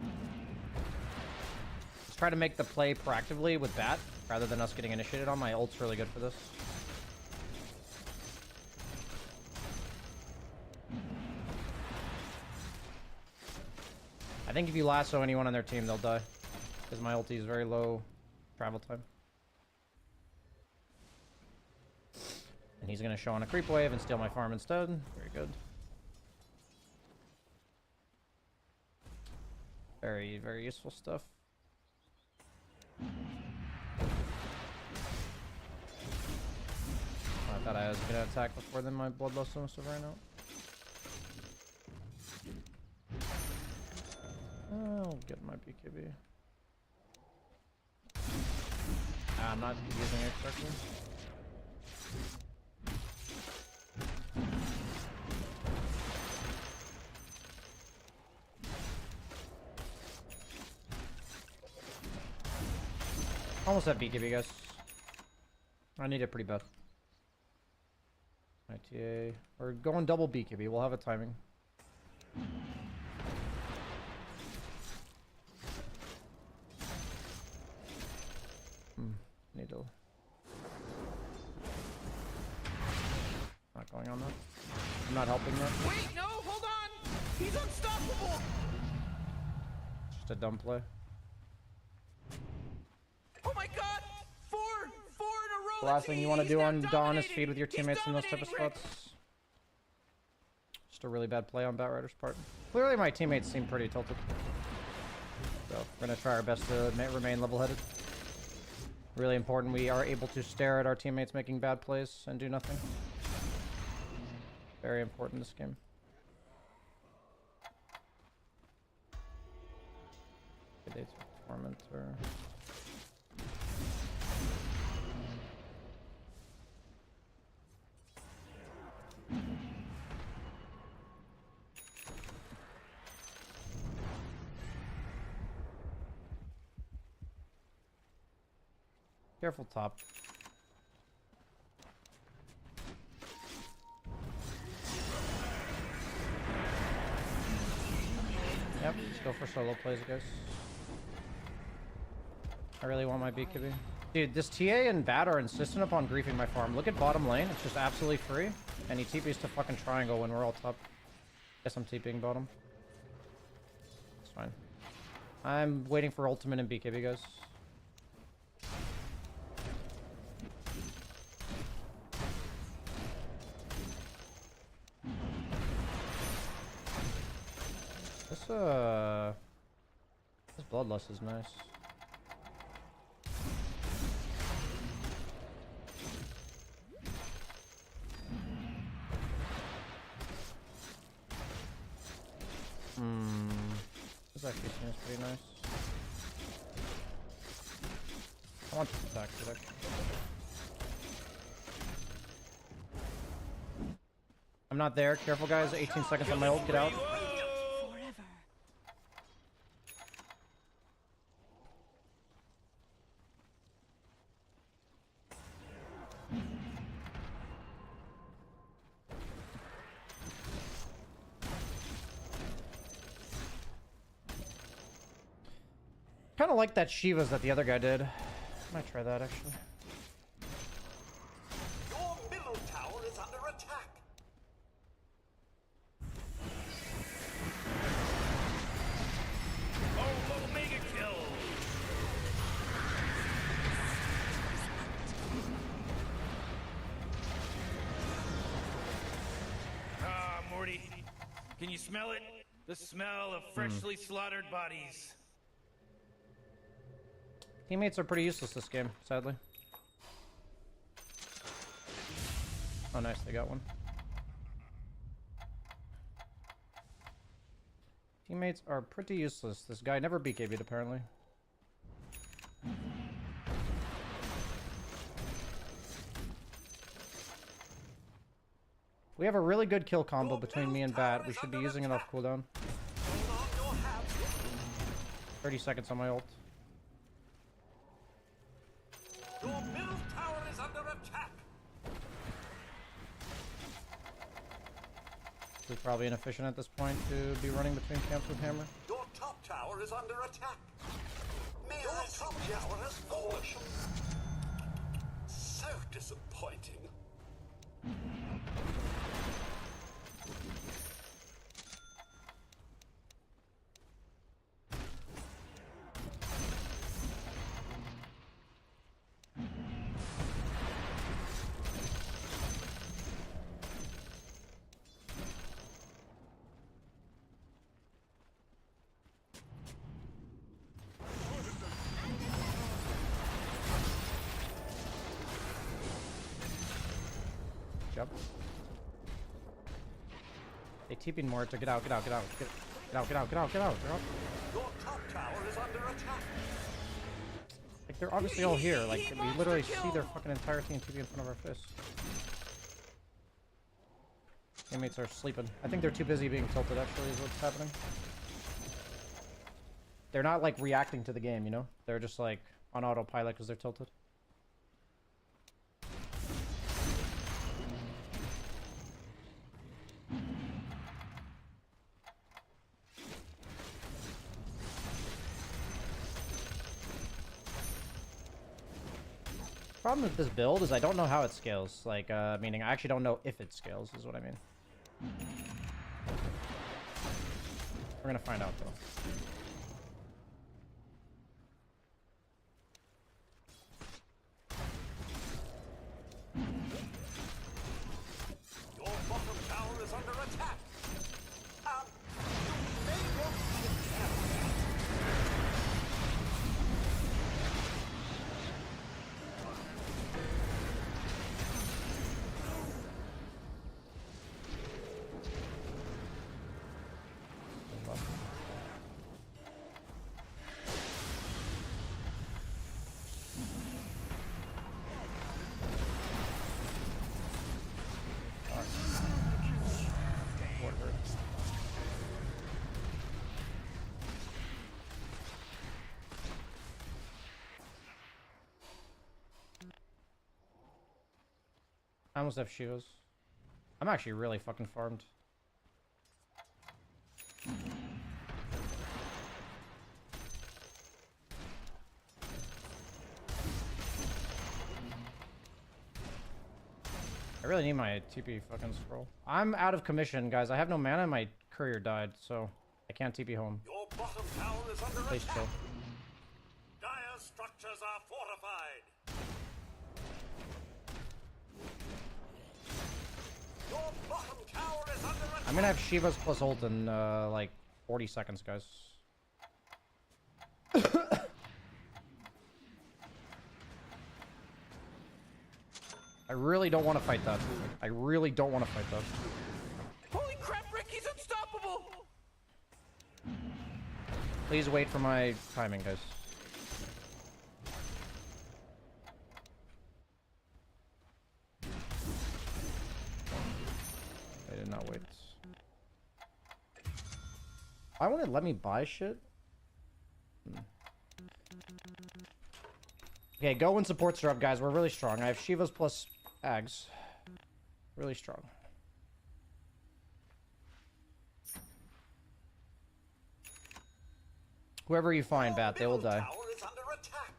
Let's try to make the play proactively with Bat rather than us getting initiated on. My ult's really good for this. I think if you lasso anyone on their team, they'll die. Because my ulti is very low travel time. And he's going to show on a creep wave and steal my farm instead. Very good. Very, very useful stuff. I thought I was going to attack before then my bloodlust must have ran out. I'll get my BKB. I'm not using extraction. Almost have BKB, guys. I need it pretty bad. ITA. We're going double BKB. We'll have a timing. Need to. Not going on that. I'm not helping that. Wait, no, hold on! He's unstoppable! Just a dumb play. Oh my god! Four in a row! The last thing you want to do on Dawn is feed with your teammates in those type of spots. Just a really bad play on Batrider's part. Clearly my teammates seem pretty tilted. So we're going to try our best to remain level-headed. Really important we are able to stare at our teammates making bad plays and do nothing. Very important this game. Dates Tormentor. Careful top. Yep, let's go for solo plays, guys. I really want my BKB. Dude, this TA and Bat are insistent upon griefing my farm. Look at bottom lane. It's just absolutely free. And he TPs to fucking triangle when we're all top. Guess I'm TPing bottom. It's fine. I'm waiting for ultimate and BKB, guys. This bloodlust is nice. This actually seems pretty nice. I want this attack protection. I'm not there. Careful, guys. 18 seconds on my ult. Get out. Kind of like that Shivas that the other guy did. Might try that actually. Your middle tower is under attack. Oh, mega kill! Ah, Morty. Can you smell it? The smell of freshly slaughtered bodies. Teammates are pretty useless this game, sadly. Oh, nice, they got one. Teammates are pretty useless. This guy never BKB'd, apparently. We have a really good kill combo between me and Bat. We should be using it off cooldown. 30 seconds on my ult. Your middle tower is under attack. It's probably inefficient at this point to be running between camps with Hammer. Your top tower is under attack. Your top tower has fallen. So disappointing. Jump. They TP'd more to get out, get out, get out, get out, get out, get out, get out, get out. Your top tower is under attack. Like, they're obviously all here. Like, we literally see their fucking entire team TP in front of our face. Teammates are sleeping. I think they're too busy being tilted, actually, is what's happening. They're not, like, reacting to the game, you know? They're just, like, on autopilot because they're tilted. Problem with this build is I don't know how it scales. Like, meaning I actually don't know if it scales, is what I mean. We're gonna find out, though. Your bottom tower is under attack. You may want to be careful. almost have Shivas. I'm actually really fucking farmed. I really need my TP fucking scroll. I'm out of commission, guys. I have no mana. My courier died, so I can't TP home. Your bottom tower is under Please attack. chill. Dire structures are fortified. Your bottom tower is under attack. I'm gonna have Shivas plus ult in like 40 seconds, guys. I really don't want to fight that. I really don't want to fight that. Holy crap, Rick, he's unstoppable! Please wait for my timing, guys. They did not wait. I want to let me buy shit. Okay, go and support Syrup, guys. We're really strong. I have Shivas plus Ags. Really strong. Whoever you find, Bat, they will die. Tower is under attack.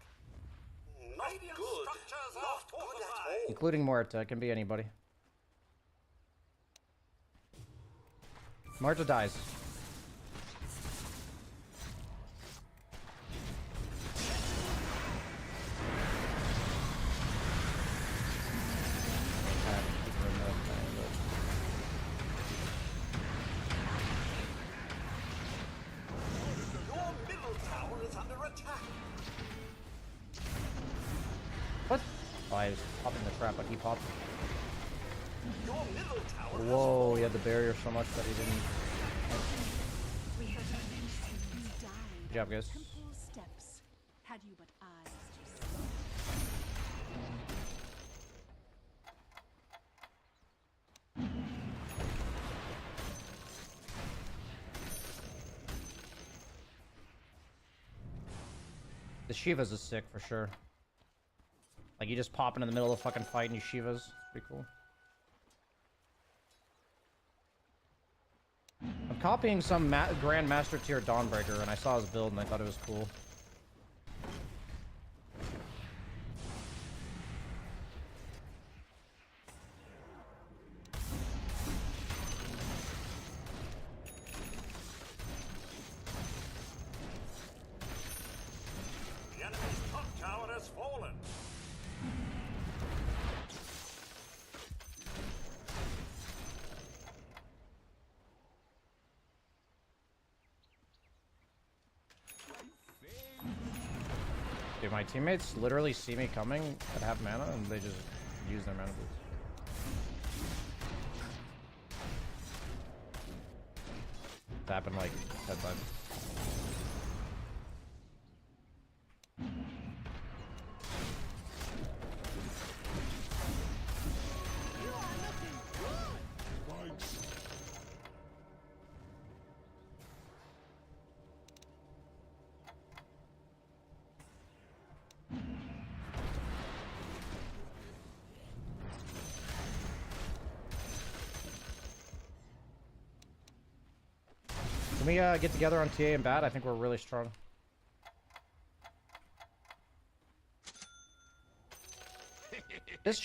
Not good. Structures are fortified. Including Muerta. It can be anybody. Muerta dies. Your middle tower is under attack. What? Oh, I was popping the trap, but he popped. Your middle tower Whoa, he had the barrier so much that he didn't. We have eventually died. Good job, guys. Simple steps. Had you but eyes to The Shivas is sick for sure. Like you just pop into the middle of the fucking fight and you Shivas. It's pretty cool. I'm copying some Grandmaster tier Dawnbreaker and I saw his build and I thought it was cool. The enemy's top tower has fallen. Dude, my teammates literally see me coming at half mana and they just use their mana boots. It's happened like 10 times. Can we get together on TA and Bat? I think we're really strong. This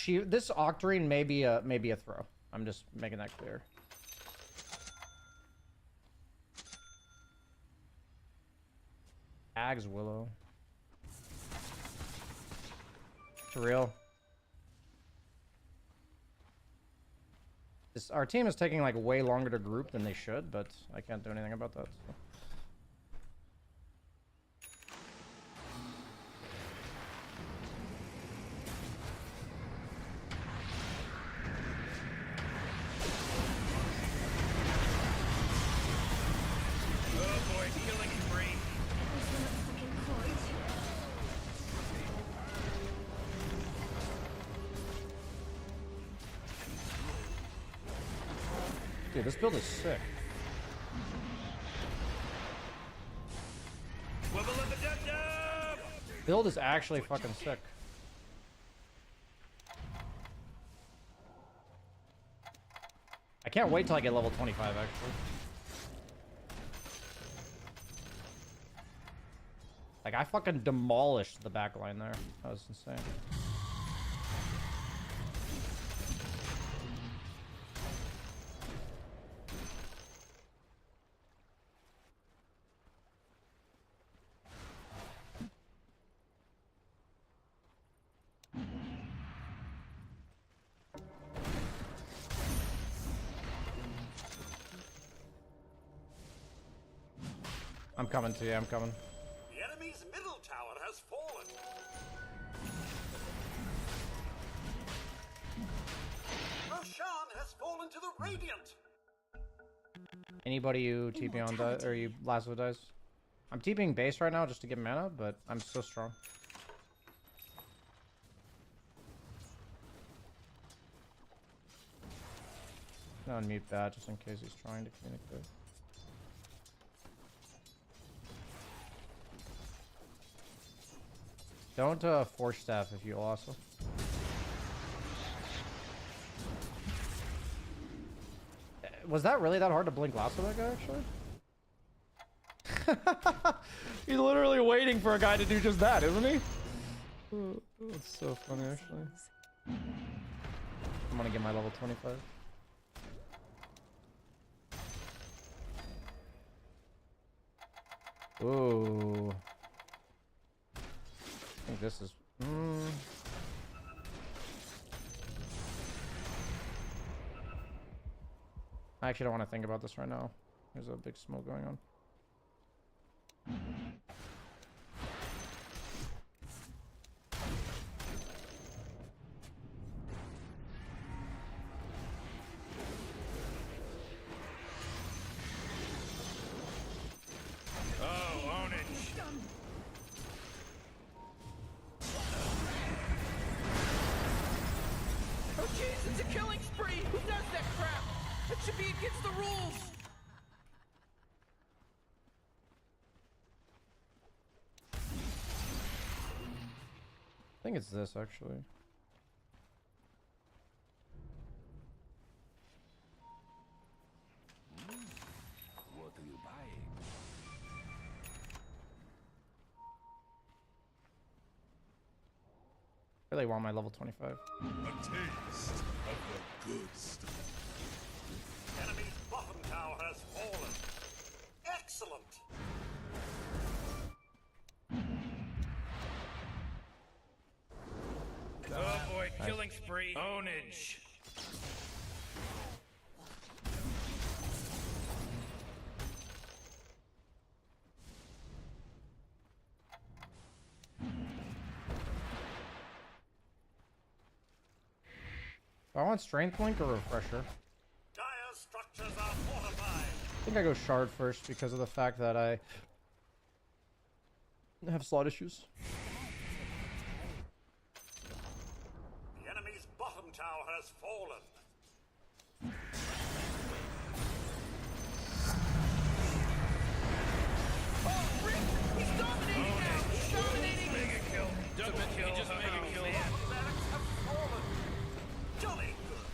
Octarine may be a throw. I'm just making that clear. Ags Willow. It's real. Our team is taking like way longer to group than they should, but I can't do anything about that. So. Oh boy, killing spree. Dude, this build is sick. Build is actually fucking sick. can't wait till I get level 25, actually. Like, I fucking demolished the back line there. That was insane. I'm coming to you, I'm coming. The enemy's middle tower has fallen. Roshan has fallen to the Radiant. Anybody you TP on dies, or you lasso dies? I'm TPing base right now just to get mana, but I'm so strong. I'll unmute that just in case he's trying to communicate. Don't force staff if you lasso. Was that really that hard to blink lasso that guy actually? He's literally waiting for a guy to do just that, isn't he? Oh, that's so funny actually. I'm gonna get my level 25. Ooh. I think this is... I actually don't want to think about this right now. There's a big smoke going on. I think it's this actually. What are you buying? I really want my level 25. A taste of the good stuff. Enemy's bottom tower has fallen. Excellent. Oh boy, killing spree. Ownage. I want strength link or refresher. Dire structures are fortified. I think I go shard first because of the fact that I have slot issues. The enemy's bottom tower has fallen. Oh, Rick! He's dominating now! He's dominating! Mega kill. Double kill. He just mega kill. Barracks have fallen. Jolly good.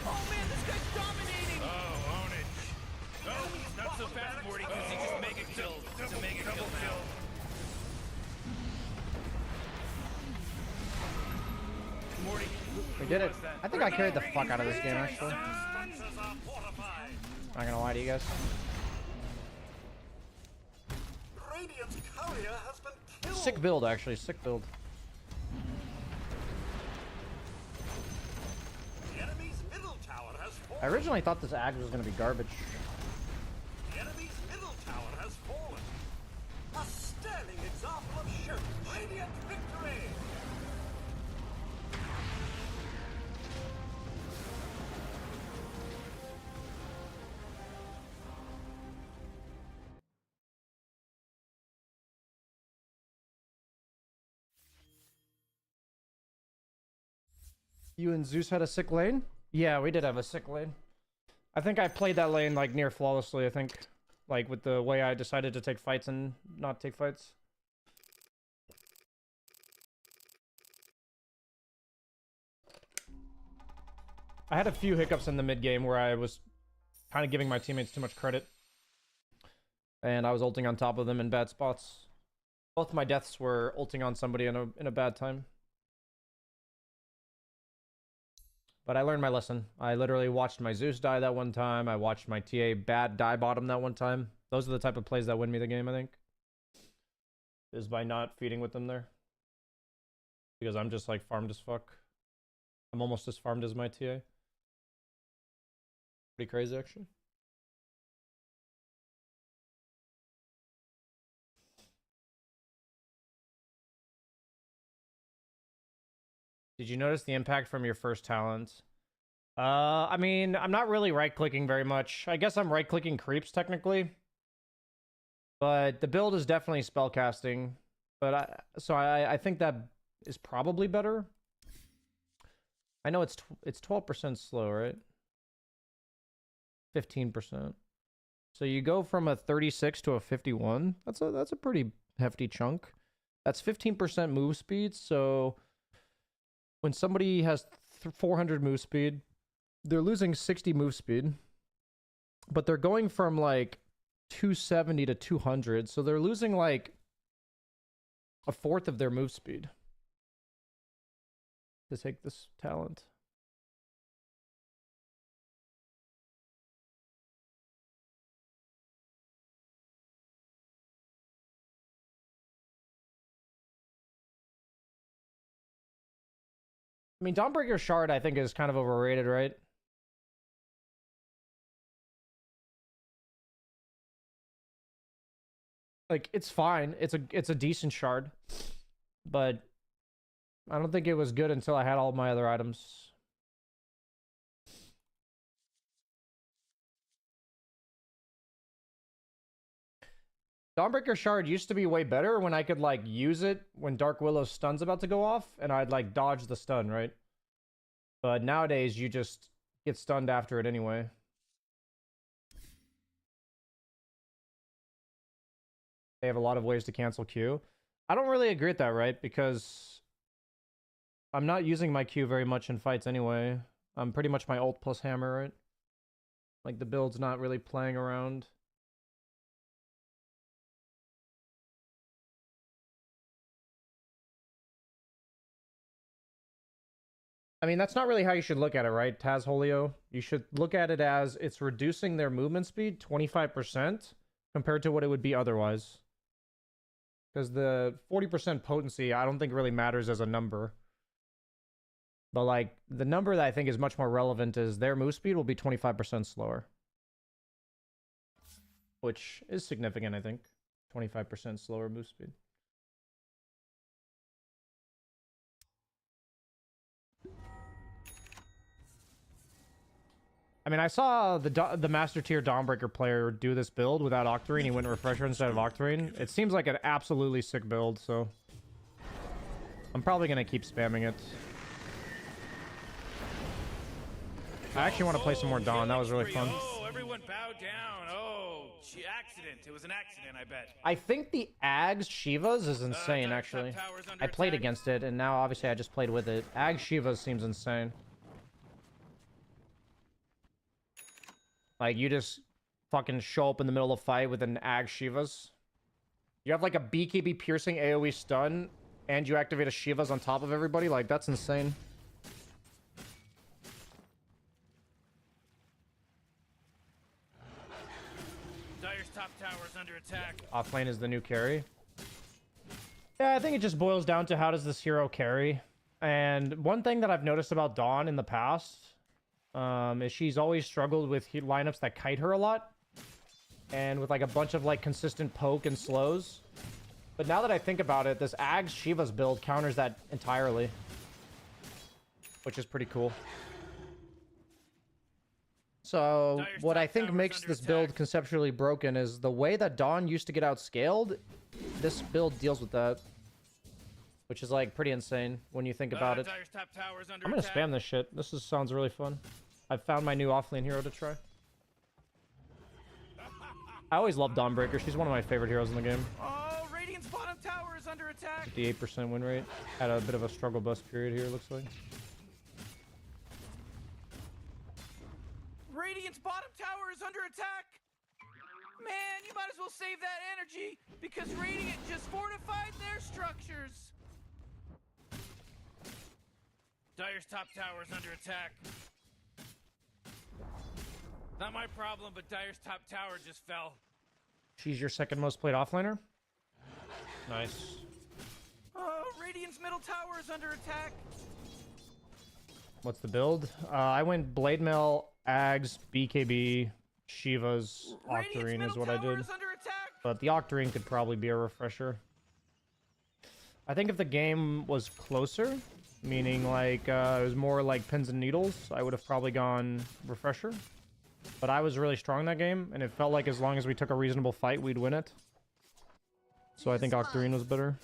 Oh man, this guy's dominating! Oh, ownage. No, not so fast, Morty, because he just mega killed. It's a mega kill now. Morty. We did it. I think I carried the fuck out of this game actually. Structures are fortified. Not gonna lie to you guys. Radiant's courier has been killed. Sick build actually, sick build. The enemy's middle tower has fallen. I originally thought this Ags was gonna be garbage. The enemy's middle tower has fallen. A sterling example of show. Radiant victory. You and Zeus had a sick lane? Yeah, we did have a sick lane. I think I played that lane like near flawlessly, I think. Like with the way I decided to take fights and not take fights. I had a few hiccups in the mid game where I was kind of giving my teammates too much credit. And I was ulting on top of them in bad spots. Both my deaths were ulting on somebody in a bad time. But I learned my lesson. I literally watched my Zeus die that one time. I watched my TA bad die bottom that one time. Those are the type of plays that win me the game, I think. Is by not feeding with them there. Because I'm just like farmed as fuck. I'm almost as farmed as my TA. Pretty crazy, actually. Did you notice the impact from your first talent? I mean, I'm not really right-clicking very much. I guess I'm right-clicking creeps, technically. But the build is definitely spellcasting. But I think that is probably better. I know it's 12% slow, right? 15%. So you go from a 36 to a 51. That's a pretty hefty chunk. That's 15% move speed, so when somebody has 400 move speed, they're losing 60 move speed. But they're going from like 270 to 200, so they're losing like a fourth of their move speed to take this talent. I mean, Dawnbreaker Shard, I think, is kind of overrated, right? Like, it's fine. It's a decent shard. But I don't think it was good until I had all my other items. Dawnbreaker Shard used to be way better when I could, like, use it when Dark Willow's stun's about to go off, and I'd, like, dodge the stun, right? But nowadays, you just get stunned after it anyway. They have a lot of ways to cancel Q. I don't really agree with that, right? Because I'm not using my Q very much in fights anyway. I'm pretty much my ult plus hammer, right? Like, the build's not really playing around. I mean, that's not really how you should look at it, right, Taz Holio? You should look at it as it's reducing their movement speed 25% compared to what it would be otherwise. Because the 40% potency, I don't think really matters as a number. But, like, the number that I think is much more relevant is their move speed will be 25% slower. Which is significant, I think. 25% slower move speed. I mean, I saw the Master Tier Dawnbreaker player do this build without Octarine. He went Refresher instead of Octarine. It seems like an absolutely sick build, so I'm probably going to keep spamming it. I actually want to play some more Dawn. That was really fun. Oh, everyone bow down. Oh, accident. It was an accident, I bet. I think the Ags Shivas is insane, actually. I played against it, and now obviously I just played with it. Ags Shivas seems insane. Like, you just fucking show up in the middle of a fight with an Ag Shivas. You have, like, a BKB piercing AoE stun, and you activate a Shivas on top of everybody. Like, that's insane. Dire's top tower is under attack. Offlane is the new carry. Yeah, I think it just boils down to how does this hero carry. And one thing that I've noticed about Dawn in the past... is she's always struggled with lineups that kite her a lot. And with like a bunch of like consistent poke and slows. But now that I think about it, this Ags Shiva's build counters that entirely. Which is pretty cool. So what I think makes this build conceptually broken is the way that Dawn used to get outscaled. This build deals with that. Which is like pretty insane when you think about it. I'm gonna spam this shit. This sounds really fun. I've found my new offlane hero to try. I always love Dawnbreaker. She's one of my favorite heroes in the game. Oh, Radiant's bottom tower is under attack. 58% win rate. Had a bit of a struggle bus period here, looks like. Radiant's bottom tower is under attack! Man, you might as well save that energy, because Radiant just fortified their structures! Dire's top tower is under attack. Not my problem, but Dire's top tower just fell. She's your second most played offlaner? Nice. Radiant's middle tower is under attack. What's the build? I went Blade Mail, Ags, BKB, Shiva's, Octarine is what I did. But the Octarine could probably be a refresher. I think if the game was closer, meaning like it was more like pins and needles, I would have probably gone refresher. But I was really strong that game, and it felt like as long as we took a reasonable fight, we'd win it. So I think Octarine was better.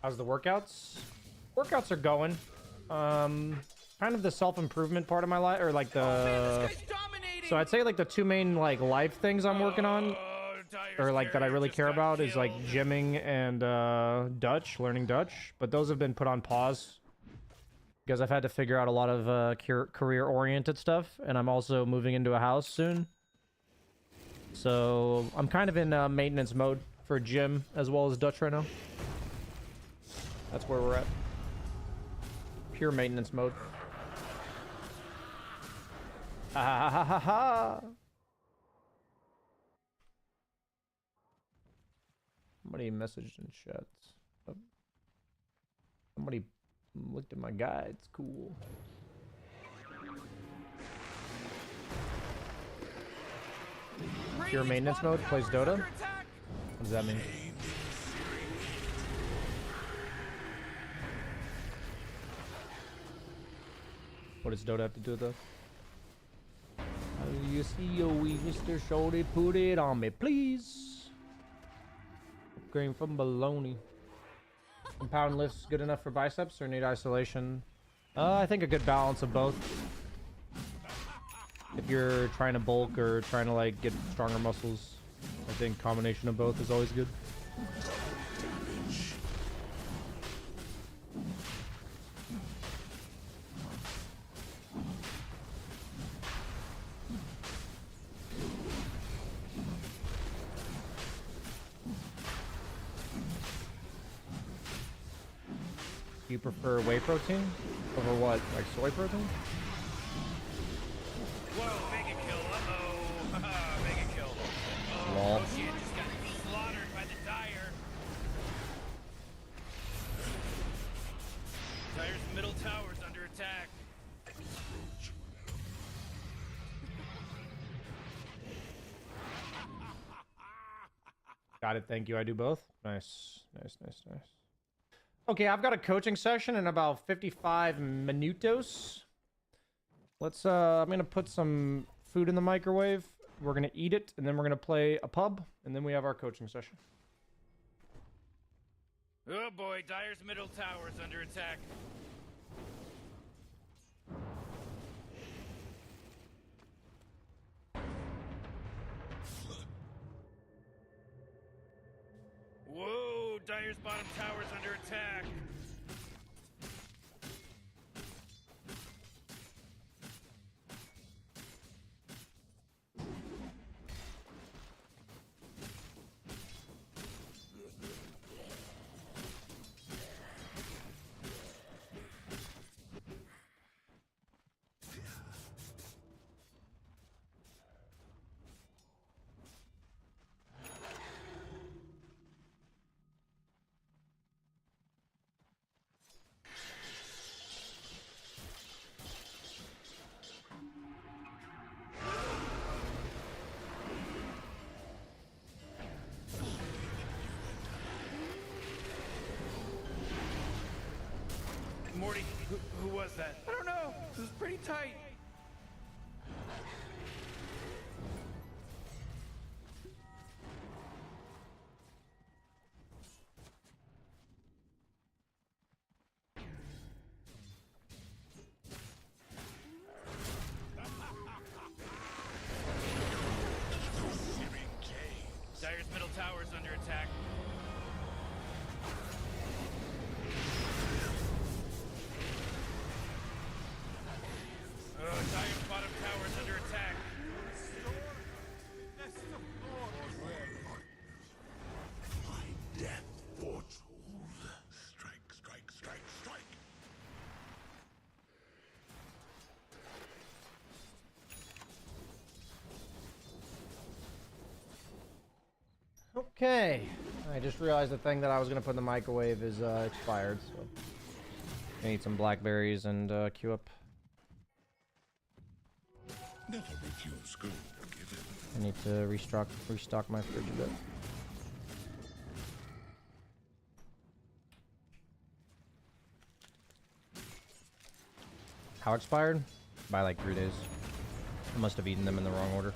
How's the workouts? Workouts are going. Kind of the self-improvement part of my life, or like the... So I'd say like the two main like life things I'm working on, or like that I really care about, is like gymming and Dutch, learning Dutch. But those have been put on pause because I've had to figure out a lot of career-oriented stuff, and I'm also moving into a house soon. So I'm kind of in maintenance mode for gym as well as Dutch right now. That's where we're at. Pure maintenance mode. Ha ha ha ha ha! Somebody messaged in chat. Somebody looked at my guides. Cool. Pure maintenance mode plays Dota? What does that mean? What does Dota have to do with that? You see yo, Mr. Shorty, put it on me, please. Green from baloney. Compound lifts good enough for biceps or need isolation? I think a good balance of both. If you're trying to bulk or trying to like get stronger muscles, I think combination of both is always good. Do you prefer whey protein over what? Like soy protein? Whoa, mega kill, uh-oh. Mega kill. Lol. Oh, shit, just got slaughtered by the Dire. Dire's middle tower's under attack. Got it, thank you. I do both. Nice, nice, nice, nice. Okay, I've got a coaching session in about 55 minutos. Let's, I'm gonna put some food in the microwave. We're gonna eat it, and then we're gonna play a pub, and then we have our coaching session. Oh boy, Dire's middle tower's under attack. Whoa, Dire's bottom tower's under attack. Morty, who was that? I don't know. It was pretty tight. Okay. I just realized the thing that I was gonna put in the microwave is expired, so I need some blackberries and queue up. Never refuse good. I need to restock my fridge a bit. How expired? By like 3 days. I must have eaten them in the wrong order.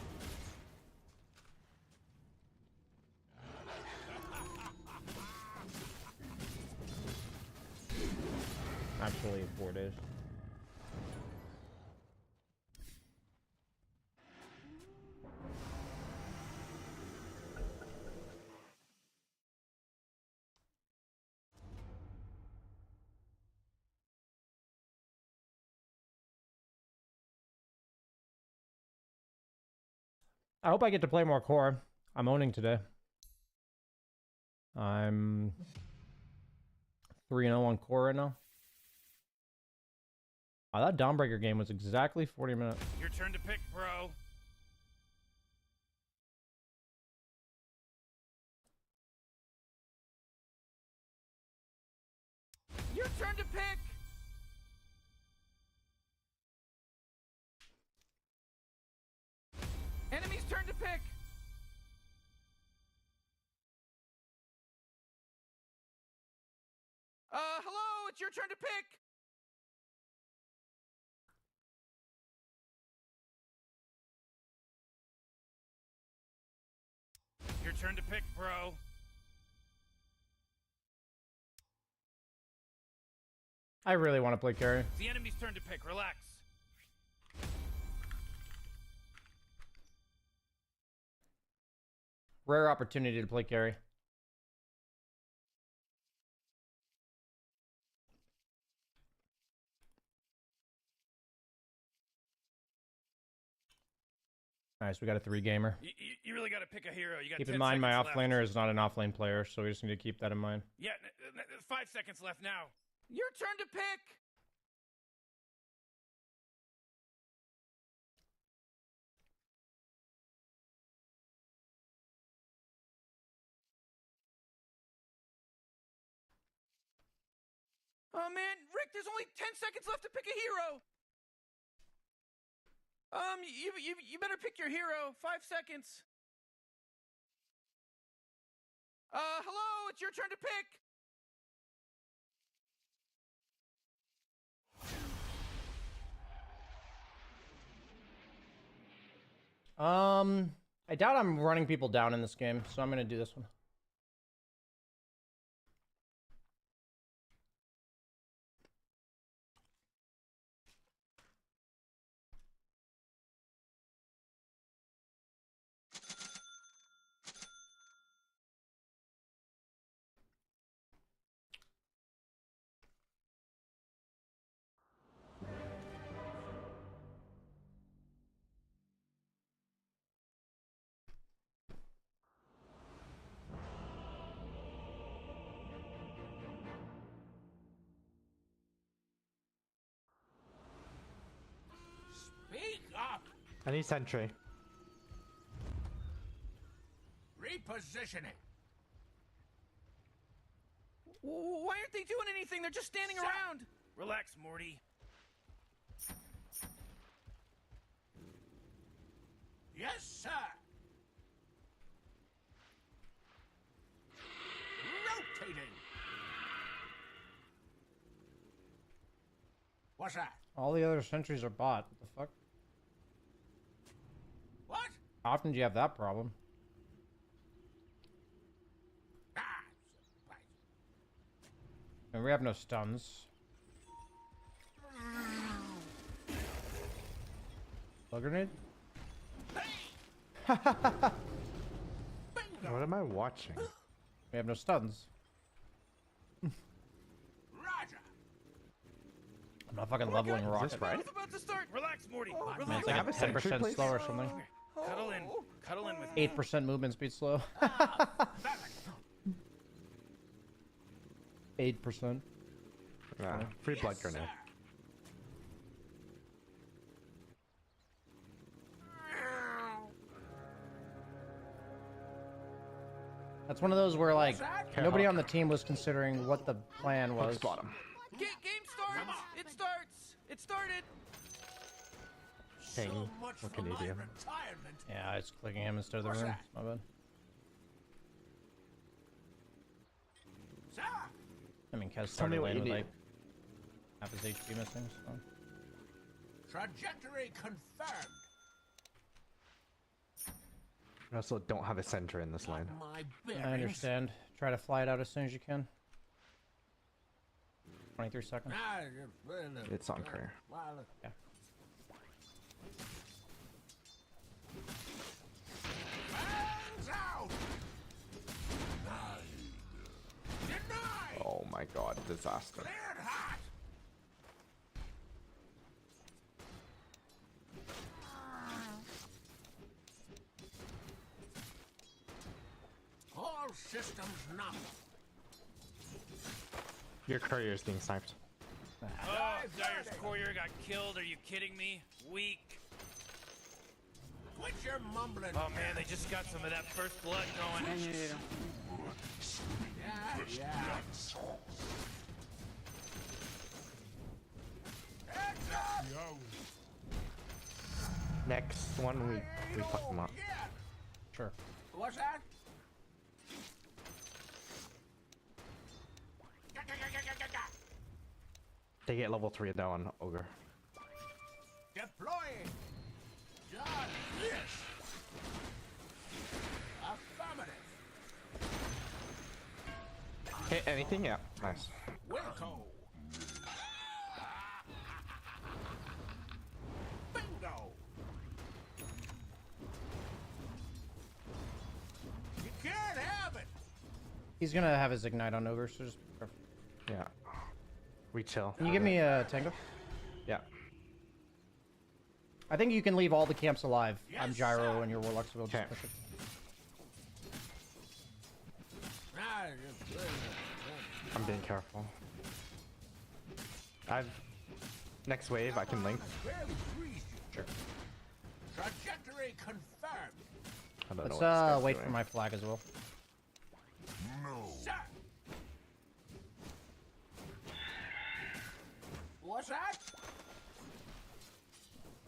Actually, 4 days. I hope I get to play more core. I'm owning today. I'm 3-0 on core right now. Oh, that Dawnbreaker game was exactly 40 minutes. Your turn to pick, bro. Your turn to pick. Enemy's turn to pick. Hello, it's your turn to pick. Your turn to pick, bro. I really want to play carry. It's the enemy's turn to pick. Relax. Rare opportunity to play carry. Nice, we got a 3 gamer. You really got to pick a hero. You got Keep 10 in mind, my seconds offlaner is not an offlane player, so we just need to keep that in mind. Yeah, 5 seconds left now. Your turn to pick. Oh man, Rick, there's only 10 seconds left to pick a hero. You better pick your hero. 5 seconds. Hello, it's your turn to pick. I doubt I'm running people down in this game, so I'm gonna do this one. Speak up. I need sentry. Repositioning. Why aren't they doing anything? They're just standing around. Relax, Morty. Yes, sir. Rotating. What's that? All the other sentries are bought. What the fuck? What? How often do you have that problem? And we have no stuns. Bug grenade? What am I watching? We have no stuns. Roger. I'm not fucking leveling Is rocket. this right? It's about to start. Relax, Morty. Man, Relax. it's like have a a sentry, 10% please? slow or something. Cuddle in with me. 8% movement speed slow. 8%. Free blood grenade. That's one of those where, like, nobody on the team was considering what the plan was. Game starts! It starts! It started! King, what can you do? Yeah, I was clicking him instead of the room. My bad. I mean, Kez started lane with, like, half his HP missing, so... Trajectory confirmed. We also don't have a center in this lane. I understand. Try to fly it out as soon as you can. 23 seconds. It's unclear. Yeah. Oh my god, disaster. All systems nominal. Your courier is being sniped. Oh, Dyer's courier got killed. Are you kidding me? Weak. Quit your mumbling. Oh man, they just got some of that first blood going. Yeah. Next one, we fuck them up. Sure. What's that? They get level 3 down on Ogre. Deploying. Done this. Affirmative. Hit anything? Yeah, nice. Wilco. Bingo. You can't have it. He's gonna have his ignite on Ogre, so just... Yeah. We chill. Can you give me a tango? Yeah. I think you can leave all the camps alive. I'm Gyro and your Warlocks will just push it. I'm being careful. Next wave, I can link. Sure. Trajectory confirmed. I don't know what this Let's guy's wait doing. for my flag as well. No. Sir. What's that?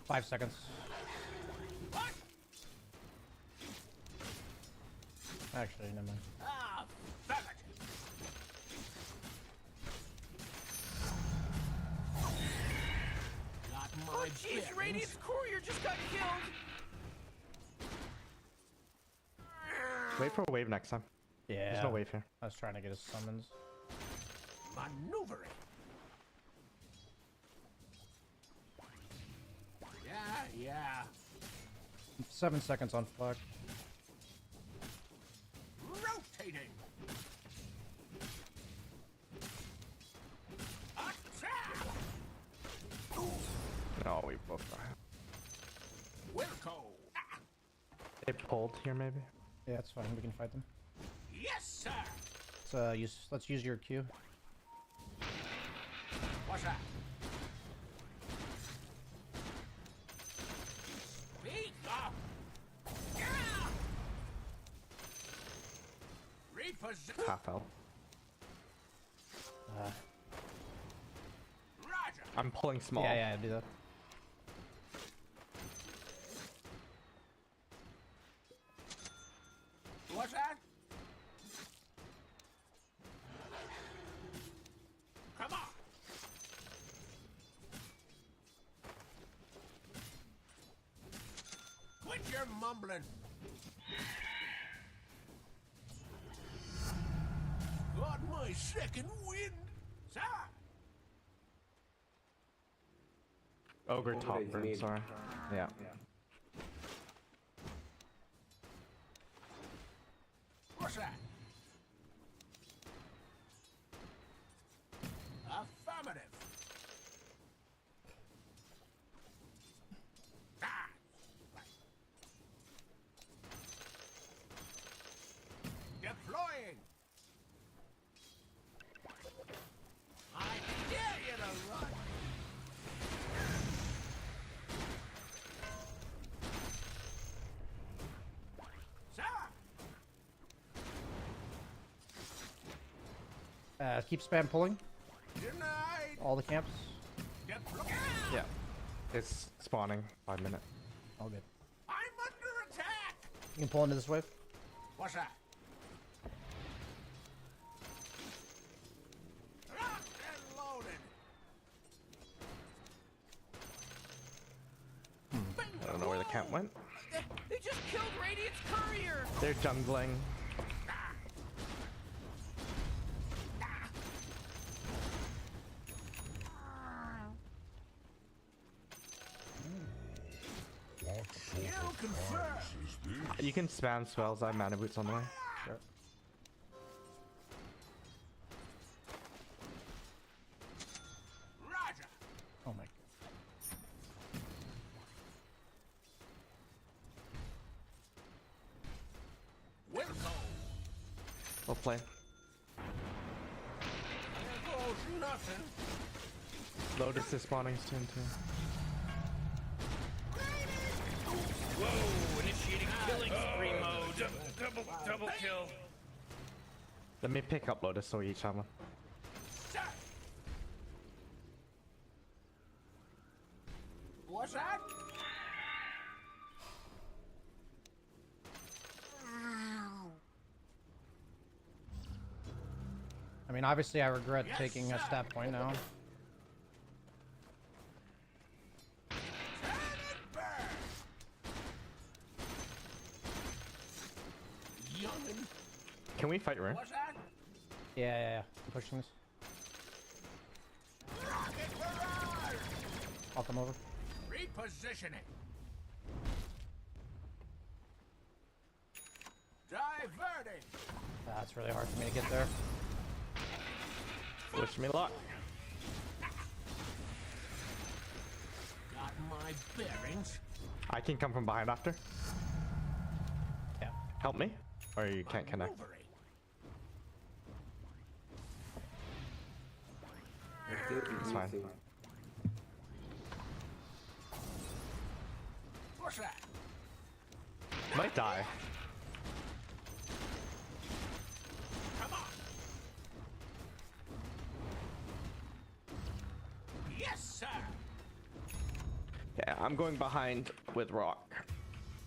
5 seconds. What? Actually, never mind. Ah, damn it. Got my Oh jeez, Radiant's courier just got killed. Wait for a wave next time. Yeah. There's no wave here. I was trying to get his summons. Maneuvering. Yeah. 7 seconds on flag. Rotating. Attack. No, we both die. Wilco. They pulled here, maybe? Yeah, it's fine. We can fight them. Yes, sir. Let's use your Q. What's that? Speak up. Reposition. Half health. Roger. I'm pulling small. Yeah, do that. What's that? Come on. Quit your mumbling. Got my second wind, sir. Ogre top burn, sorry. Yeah. What's that? Affirmative. Ah. Deploying. I dare you to run. Sir. keep spam pulling. All the camps. Yeah. It's spawning 5 minutes. All good. I'm under attack! You can pull into this wave. What's that? Locked and loaded. I don't know where the camp went. They just killed Radiant's courier! They're jungling. You can spam spells. I have mana boots on the way. Sure. Roger. Oh my god. We'll go. We'll play. There goes nothing. Lotus is spawning soon too. Whoa, initiating killing spree mode. Double kill. Let me pick up Lotus so we each have one. What's that? I mean, obviously, I regret taking a stat point now. Can we fight Rune? What's that? Yeah. I'm pushing this. Rocket barrage! I'll come over. Repositioning. Diverting. That's really hard for me to get there. Wish me luck. Got my bearings. I can come from behind after. Yeah. Help me. Or you can't connect. It's fine. What's that? Might die. Come on. Yes, sir. Yeah, I'm going behind with Rock.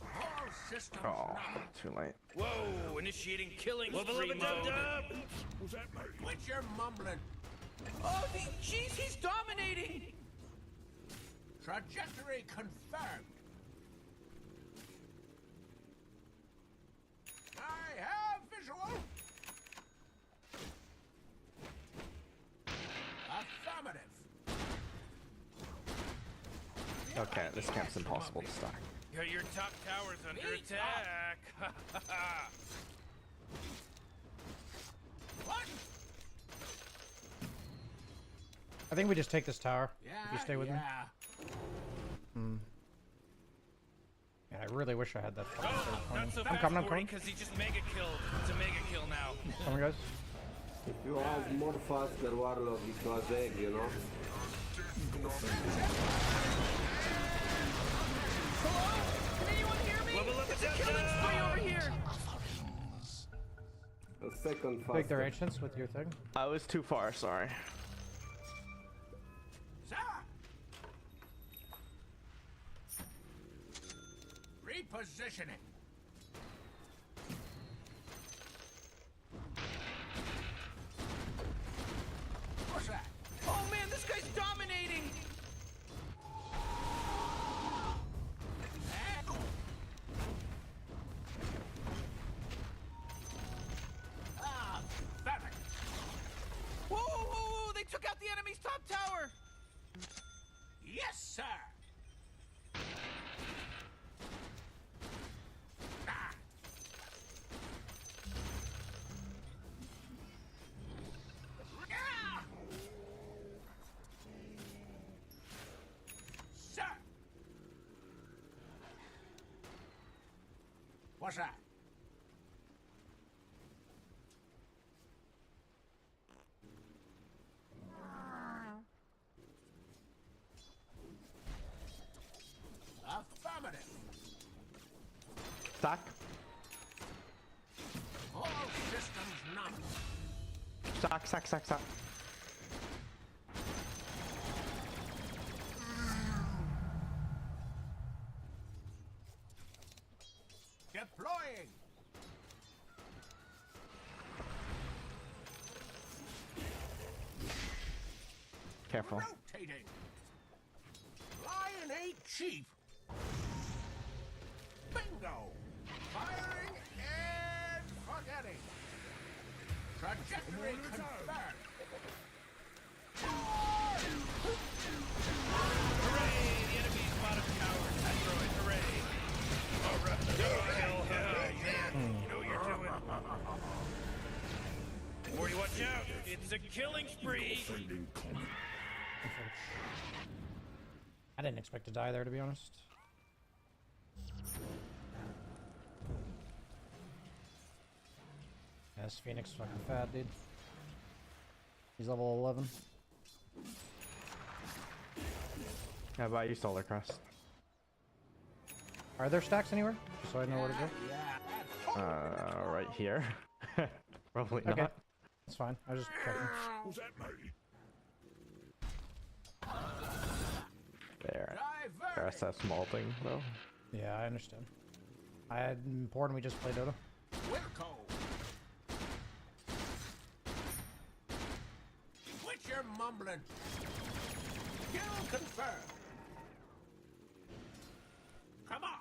All systems Oh, now. too late. Whoa, initiating killing spree mode. Quit your mumbling. Oh, jeez, he's dominating. Trajectory confirmed. I have visual. Affirmative. Okay, this camp's impossible to stack. Your top tower's under attack. What? I think we just take this tower. Yeah, If you stay with me. Hmm. Yeah, I really wish I had that. Not so I'm fast, coming. because he just mega killed. It's a mega kill now. Coming, guys. If you have more faster warlock, it was egg, you know. Can anyone hear me? It's a killing spree over here. A second faster. Take their ancients with your thing. I was too far, sorry. Sir. Repositioning. What's that? Oh man, this guy's dominating. Ah, better. Whoa, they took out the enemy's top tower. Yes, sir. Ah. Ah. Sir. What's that? Affirmative. Stack. All systems not. Suck. Deploying. Careful. Rotating. Lion ain't cheap. Bingo. Firing and forgetting. Trajectory confirmed. Hooray! The enemy's bottom tower. Asteroid, hooray! Alright, yeah. You know what you're doing. Morty, watch out! It's a killing spree! I didn't expect to die there, to be honest. Yeah, this Phoenix is fucking fat, dude. He's level 11. How about you, Solar Crest? Are there stacks anywhere? Just so I know where to go. Right here. Probably Okay. not. That's fine. I was just checking. Was that me? There. There's that small thing, though. Yeah, I understand. I had important we just played Dota. Wilco. Quit your mumbling. Kill confirmed. Come on.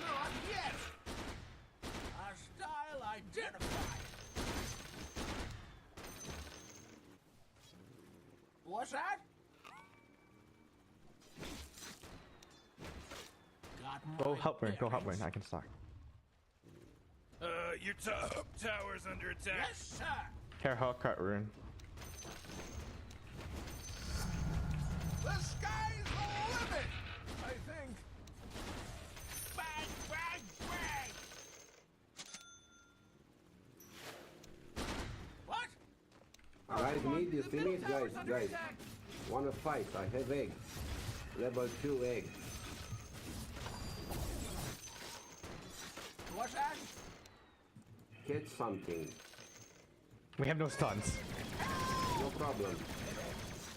Not yet. Hostile identified. What's that? Go help me, I can stock. Your top tower's under attack. Yes, sir. Careful, cut rune. The sky's the limit, I think. Bang, bang, bang. What? Guys, need you see me? Guys. Wanna fight? I have egg. Level 2 egg. What's that? Catch something. We have no stuns. No problem.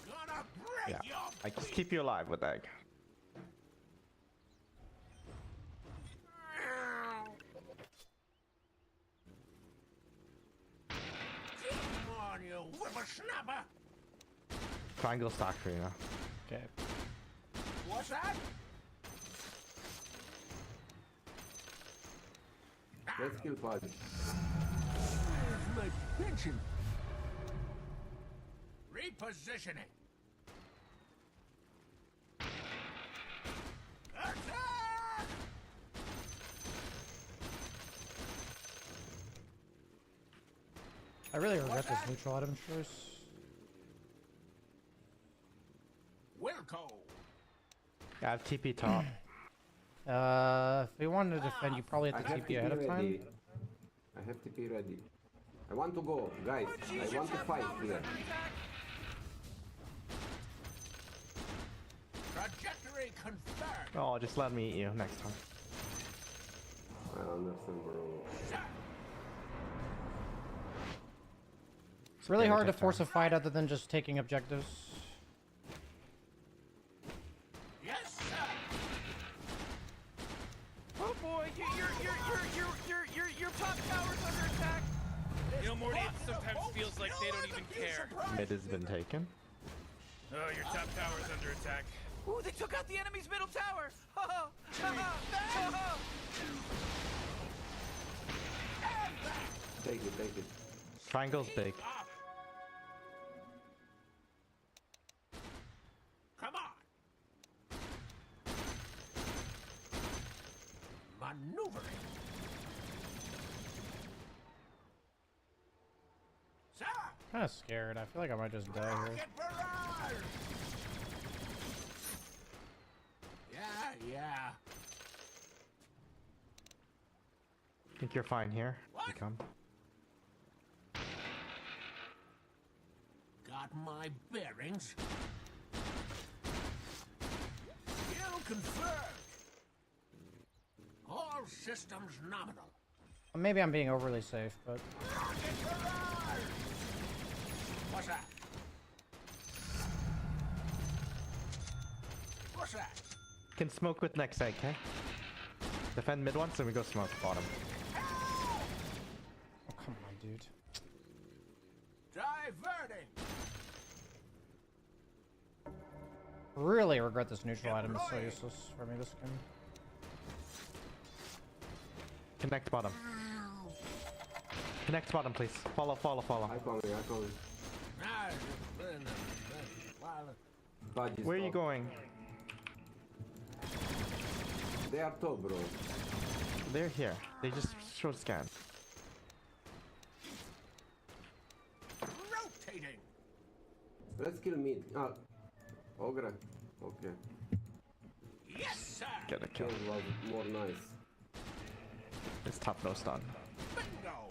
Gonna break Yeah. your I just keep you alive with egg. Come on, you whippersnapper. Triangle stock for you now. Okay. What's that? Let's kill party. Where's my pension? Repositioning. Attack! I really regret this neutral item choice. Wilco. I have TP top. If we wanted to defend, you probably have to TP ahead of time. I have TP ready. I want to go, guys. I want to fight here. Trajectory confirmed. Oh, just let me eat you next time. I understand, bro. It's really hard to force a fight other than just taking objectives. Yes, sir. Oh boy, your top tower's under attack. You know, Morty, it sometimes feels like they don't even care. Mid has been taken. Oh, your top tower's under attack. Ooh, they took out the enemy's middle tower. Take it. Triangle's big. Come on. Maneuvering. Sir. Kind of scared. I feel like I might just die here. Rocket barrage. Yeah. Think you're fine here? You come. Got my bearings. Kill confirmed. All systems nominal. Maybe I'm being overly safe, but... What's that? What's that? Can smoke with next egg, okay? Defend mid once and we go smoke bottom. Oh, come on, dude. Diverting. Really regret this neutral item. It's so useless for me this game. Connect bottom. Connect bottom, please. Follow. I call me. Where are you going? They are top, bro. They're here. They just showed scan. Rotating. Let's kill mid. Ah, Ogre. Okay. Yes, sir. Get a kill. Kill was more nice. It's top no stun. Bingo.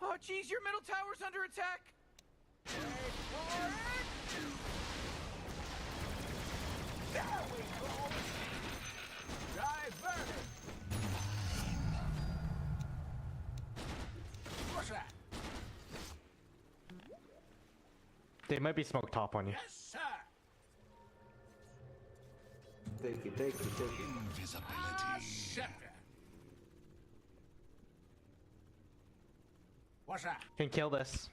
Oh, jeez, your middle tower's under attack. There we go. Diverting. What's that? They might be smoke top on you. Yes, sir. Take it. Invisibility. What's that? Can kill this.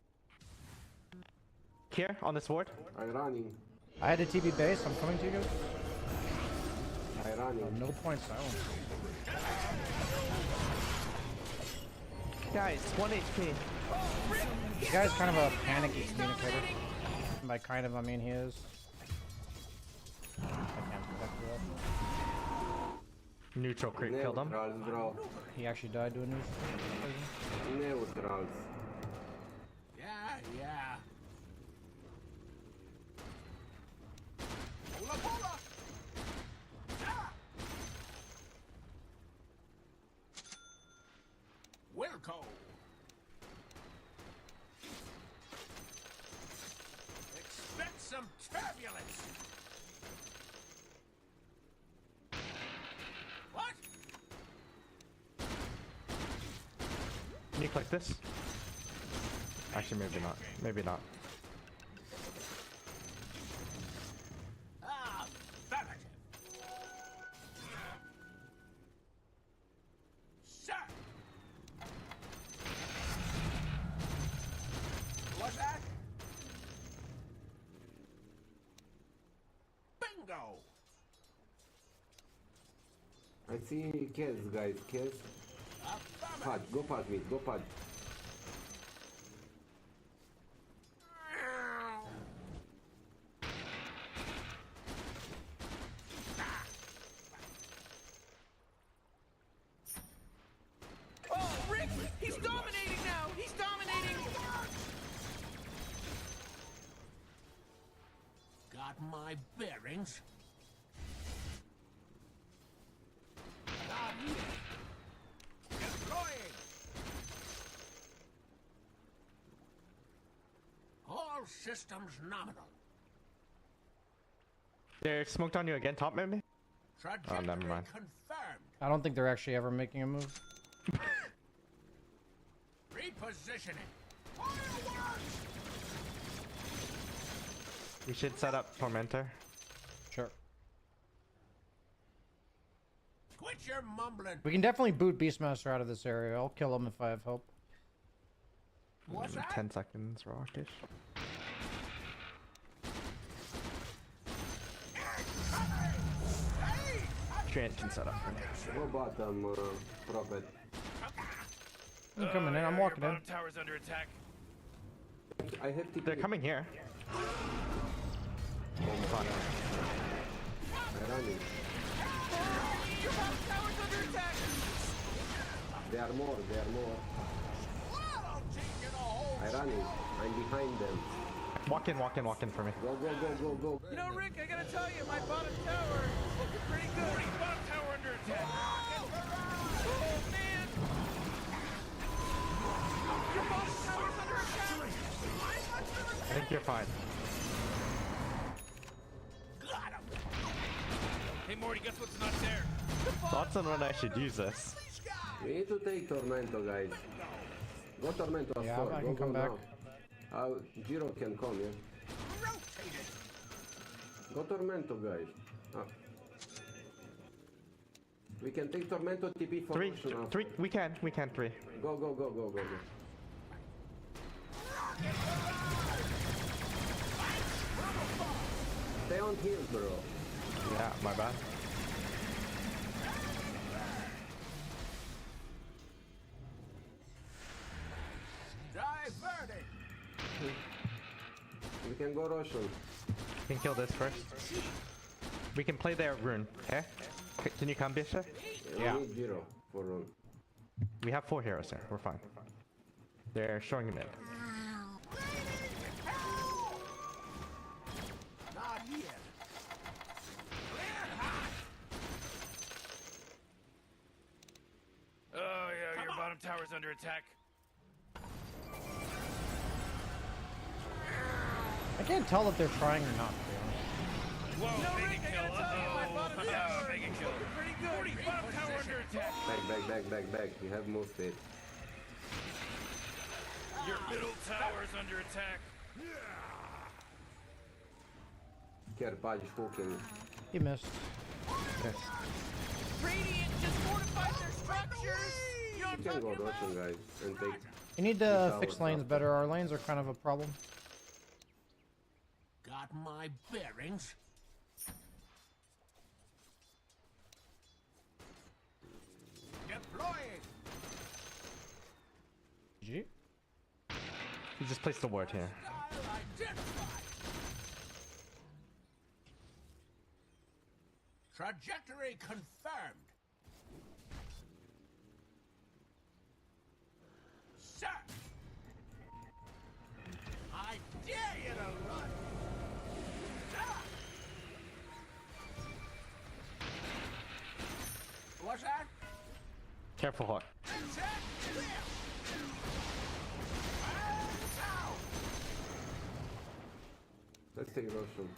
Here, on this ward. I'm running. I had a TB base. I'm coming to you guys. I'm running. No point silence. Guys, 1 HP. This guy's kind of a panicky communicator. And by kind of, I mean he is. I can't protect that. Neutral creep killed him. Neutrals, bro. He actually died doing this. Neutrals. Yeah. Bola. Ah. Wilco. Expect some turbulence. What? Can you click this? Actually, maybe not. Maybe not. Affirmative. Sir. What's that? Bingo. I see kills, guys. Kills. Pad. Go pad mid. Go pad. Oh, Rick! He's dominating now! He's dominating! Got my bearings. Deploying. All systems nominal. They're smoked on you again, top maybe? Oh, never mind. Confirmed. I don't think they're actually ever making a move. Repositioning. We should set up Tormentor. Sure. Quit your mumbling. We can definitely boot Beastmaster out of this area. I'll kill him if I have help. What's that? 10 seconds, Rockish. Trent can set up for me. Go bottom, Prophet. I'm coming in. I'm walking in. Bottom tower's under attack. I have to. They're coming here. Fuck. I'm running. Your bottom tower's under attack! There are more. I'm running. I'm behind them. Walk in for me. Go. You know, Rick, I gotta tell you, my bottom tower is looking pretty good. Bottom tower under attack. Oh, man! Your bottom tower's under attack! I think you're fine. Got him. Hey Morty, guess what's not there? Thoughts on when I should use this? We need to take Tormento, guys. Go Tormento. Yeah, Go, I can go come back. now. Giro can come, yeah. Go Tormento, guys. We can take Tormento TP for Three. We can 3. Go, go, go, go, go, go. Stay on heal, bro. Yeah, my bad. We can go Roshan. We can kill this first. We can play their rune, okay? Can you come, Bishop? Yeah. We need Giro for run. We have 4 heroes there, we're fine. They're showing mid. Not here. Oh yeah, your bottom tower's under attack. I can't tell if they're trying or not, to be honest. Whoa, mega kill. Uh-oh. Mega kill. Pretty good. 40, bottom tower under attack. Back. You have more speed. Your middle tower's under attack. Kerpaj hooking. He missed. Yes. Radiant just fortified their structures. You know what You can go Roshan, guys, and take. You need to fix lanes better. Our lanes are kind of a problem. Got my bearings. Deploying. GG. You just placed the ward here. Trajectory confirmed. Sir! I dare you to run! What's that? Careful, Hawk. Let's take Roshan.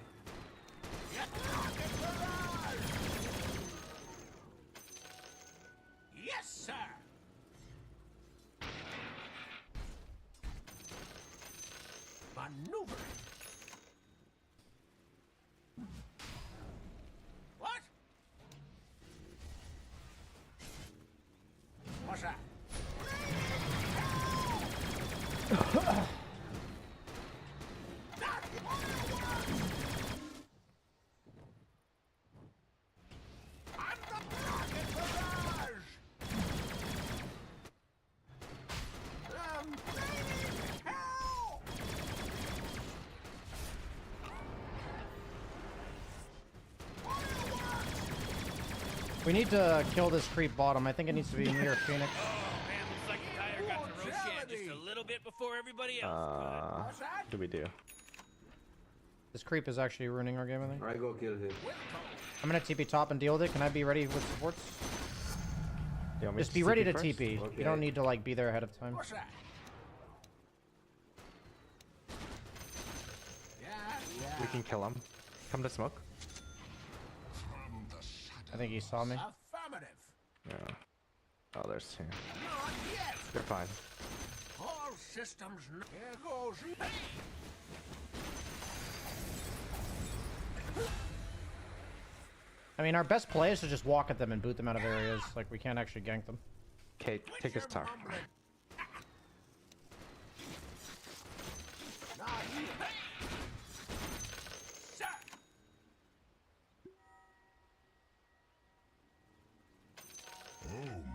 Yes, sir! Maneuvering. What? What's that? We need to kill this creep bottom. I think it needs to be near Phoenix. Oh man, looks like Tyre got to Roshan just a little bit before everybody else. What do we do? This creep is actually ruining our game, I think. Alright, go kill him. I'm gonna TP top and deal with it. Can I be ready with supports? Just be ready to TP. Okay. You don't need to like be there ahead of time. What's that? We can kill him. Come to smoke. I think he saw me. Affirmative. Yeah. Oh, there's 2. Not yet. They're fine. All systems. Here goes. I mean, our best play is to just walk at them and boot them out of areas. Like, we can't actually gank them. Okay, take his tower. Not here. Sir.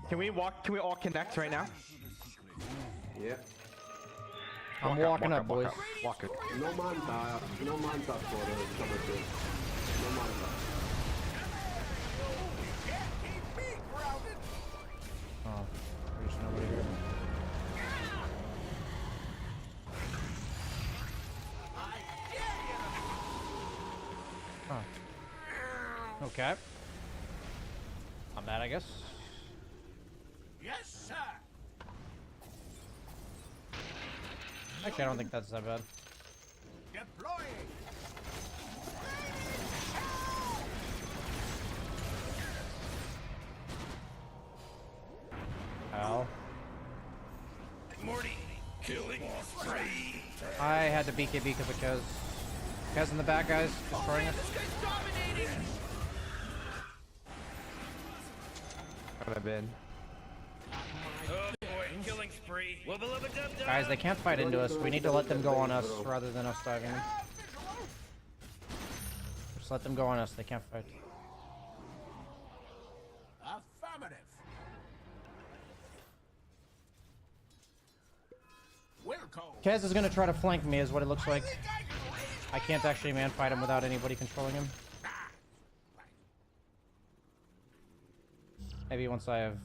Can we walk? Can we all connect right now? Yeah. I'm walking up, boys. Walk it. No manta for summer kill. No manta. Oh, there's nobody here. Huh. Okay. Not bad, I guess. Yes, sir. Actually, I don't think that's that bad. Deploying. Ow. Morty, killing spree. I had to BKB because of Kez. Kez in the back, guys. Destroying us. This guy's dominating. Could have been. Oh boy, killing spree. Guys, they can't fight into us. We need to let them go on us rather than us diving in. Just let them go on us. They can't fight. Affirmative. Kez is gonna try to flank me, is what it looks like. I can't actually man fight him without anybody controlling him. Maybe once I have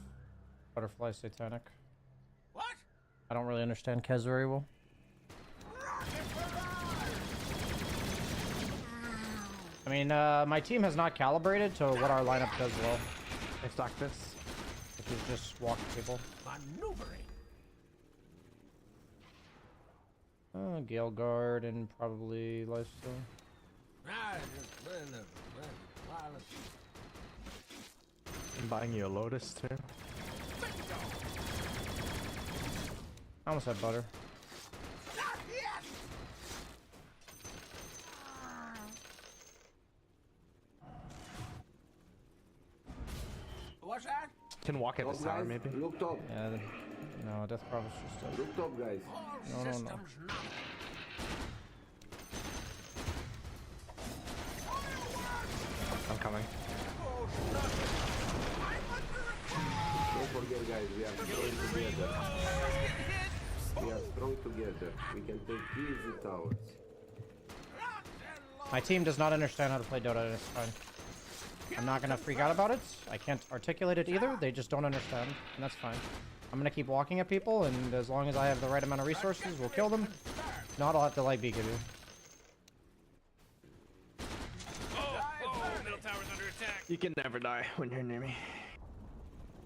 Butterfly Satanic. What? I don't really understand Kez very well. I mean, my team has not calibrated to what our lineup does well. It's like this. Which is just walk people. Maneuvering. Gale Guard and probably Lifesteal. I'm buying you a Lotus too. I almost had butter. What's that? Can walk at the tower maybe. Look top. Yeah, no, Death Prophet's just dead. Look top, guys. No. I'm coming. Don't forget, guys, we are strong together. We are strong together. We can take easy towers. My team does not understand how to play Dota, and it's fine. I'm not gonna freak out about it. I can't articulate it either. They just don't understand, and that's fine. I'm gonna keep walking at people, and as long as I have the right amount of resources, we'll kill them. If not, I'll have to light BKB. Middle tower's under attack. You can never die when you're near me.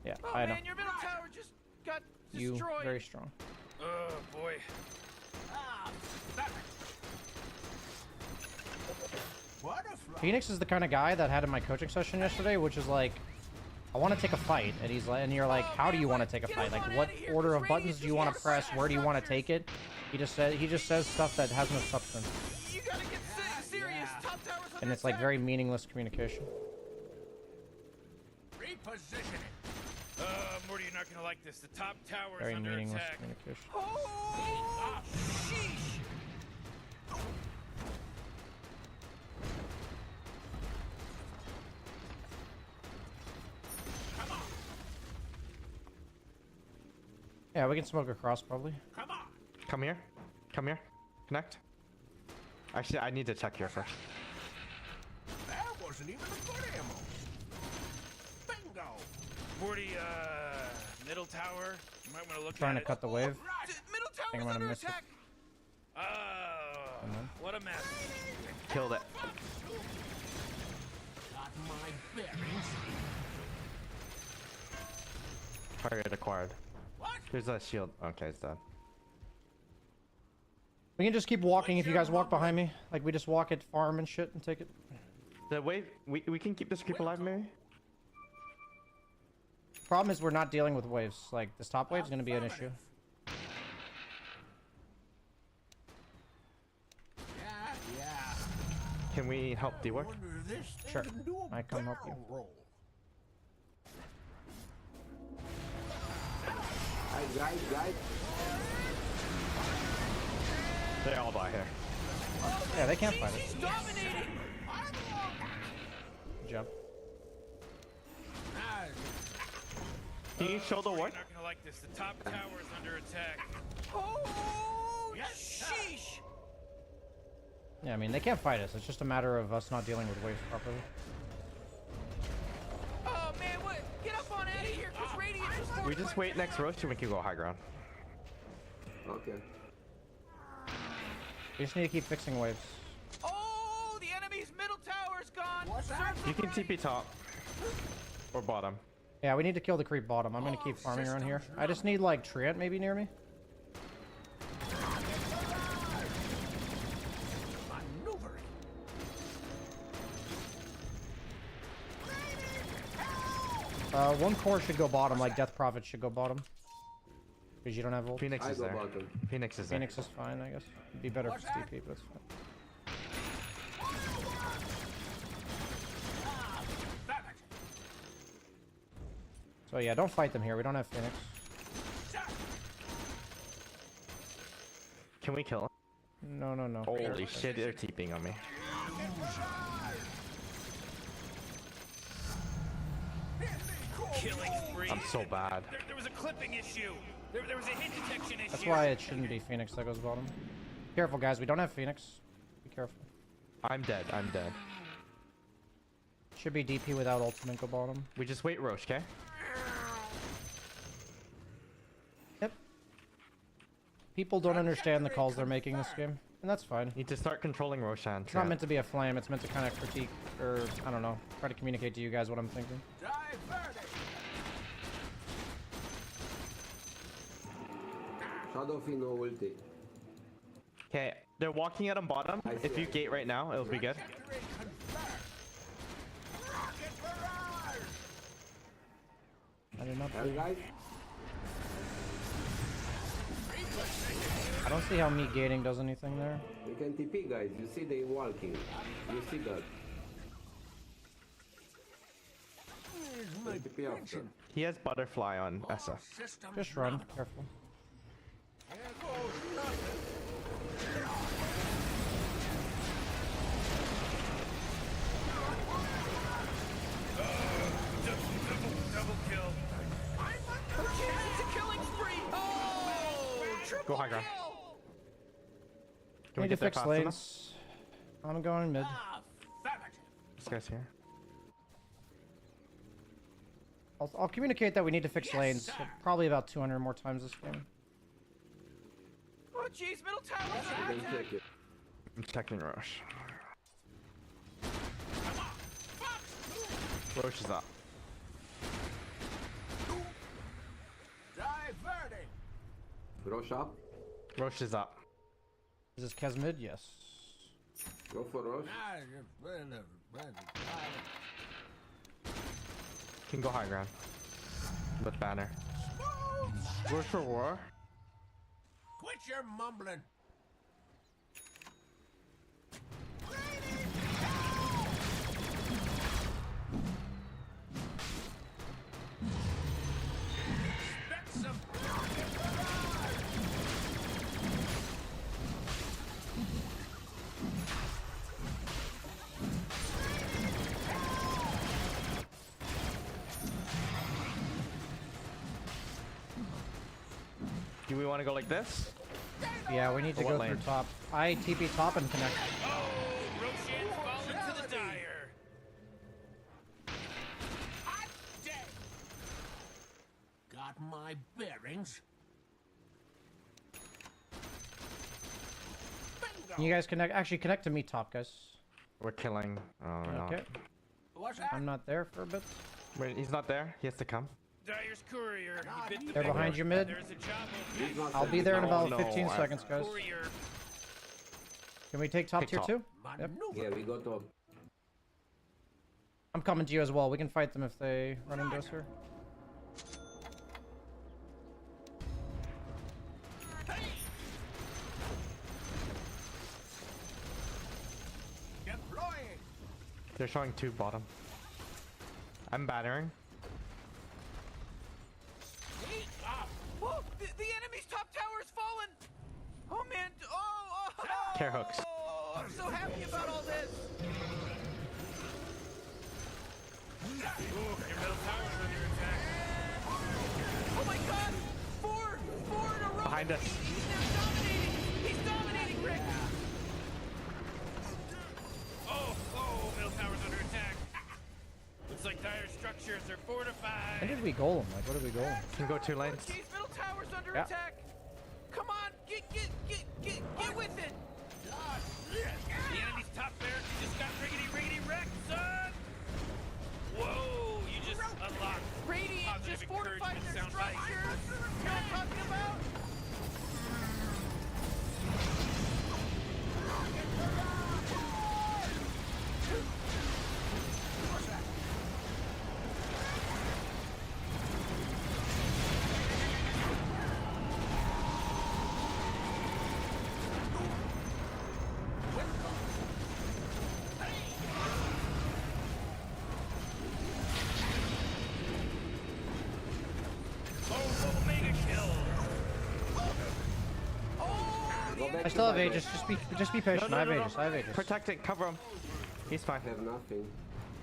Yeah, Oh I know. man, your middle tower just got You destroyed. very strong. Oh boy. Phoenix is the kind of guy that had in my coaching session yesterday, which is like, I want to take a fight, and he's like, and you're like, how do you want to take a fight? Like, what order of buttons do you want to press? Where do you want to take it? He just says stuff that has no substance, You gotta get serious. Top tower's under and it's like very meaningless communication. Reposition it. Morty, you're not gonna like this. The top tower Very is under meaningless attack. communication. Oh, sheesh. Yeah, we can smoke across probably. Come on. Come here. Come here. Connect. Actually, I need to check here first. That wasn't even a good ammo. Bingo. Morty, middle tower. You might want to look Trying at to it. cut the wave. Middle I think I'm tower's gonna under miss it. attack. Oh, what a mess. Killed it. Got my bearings. Target acquired. What? Here's a shield. Okay, it's done. We can just keep walking if you guys walk behind me. Like, we just walk at farm and shit and take it. The wave, we can keep this creep alive, maybe? Problem is we're not dealing with waves. Like, this top wave's gonna be an issue. Yeah. Can we help the work? Wonder if this thing Sure. can do a I come help you. barrel roll. Guys. They all die here. Yeah, they can't fight He's us. dominating. Good job. Can you show the You're work? not gonna like this. The top tower is under attack. Oh, sheesh. Yeah, I mean, they can't fight us. It's just a matter of us not dealing with waves properly. Oh man, what? Get up on out of here, cause Radiant is more. We just wait next roast and we can go high ground. Okay. We just need to keep fixing waves. Oh, the enemy's middle tower is gone. What's that? You can TP top. Or bottom. Yeah, we need to kill the creep bottom. I'm gonna keep farming around here. I just need, like, Treant maybe near me. One core should go bottom, like Death Prophet should go bottom. Because you don't have ult. Phoenix is there. Phoenix is there. Phoenix is fine, I guess. It'd be better for TP, but it's fine. So yeah, don't fight them here. We don't have Phoenix. Can we kill him? No, no, no. Holy shit, they're TPing on me. Killing spree. I'm so bad. There was a clipping issue. There was a hit detection issue. That's why it shouldn't be Phoenix that goes bottom. Careful, guys. We don't have Phoenix. Be careful. I'm dead. I'm dead. Should be DP without ultimate go bottom. We just wait Roche, okay? Yep. People don't understand the calls they're making this game, and that's fine. Need to start controlling Roshan. It's not meant to be a flame. It's meant to kind of critique, or I don't know, try to communicate to you guys what I'm thinking. Shadowfi no ulti. Okay, they're walking at him bottom. If you gate right now, it'll be good. I did not. Guys. I don't see how me gating does anything there. We can TP, guys. You see they walking. You see that. TP after. He has butterfly on SF. Just run. Careful. Double kill. It's a killing spree. Oh, Go high ground. Need to fix lanes. I'm going mid. This guy's here. I'll communicate that we need to fix lanes. Probably about 200 more times this game. Oh jeez, middle tower. I'm checking Roche. Roche is up. Roche up. Roche is up. Is this Kez mid? Yes. Go for Roche. Can go high ground. With banner. Roche for war. Quit your mumbling. Do we want to go like this? Yeah, we need to go through top. I TP top and connect. Oh, Roshan's fallen to the dire. I'm dead. Got my bearings. Can you guys connect? Actually, connect to me top, guys. We're killing. Oh, no. Okay. I'm not there for a bit. Wait, he's not there. He has to come. Dire's courier. He bit the They're behind you mid. There's a job I'll be there in about no, 15 seconds, guys. courier. Can we take top Take tier top. 2? Yep. Yeah, we go top. I'm coming to you as well. We can fight them if they run into us here. Deploying. They're showing 2 bottom. I'm battering. Whoa, the enemy's top tower has fallen. Oh man. Oh. Care hooks. Oh, I'm so happy about all this. Ooh, your middle tower's under attack. Oh my god! Four in a row! Behind us. He's now dominating! He's dominating, Rick! Oh, middle tower's under attack. Looks like dire structures are fortified. When did we goal him? Like, what did we goal him? Can go 2 lanes. Jeez, middle tower's under Yeah. attack. Come on, get with it. The enemy's top barracks just got riggedy wrecked, son. Whoa, you just unlocked. Radiant Positive just fortified their encouragement sound structures. You know what I'm talking about? I still have Aegis. Just be patient. No, I have no, no, Aegis. I have Aegis. Protect it, cover him. He's fine. I have nothing.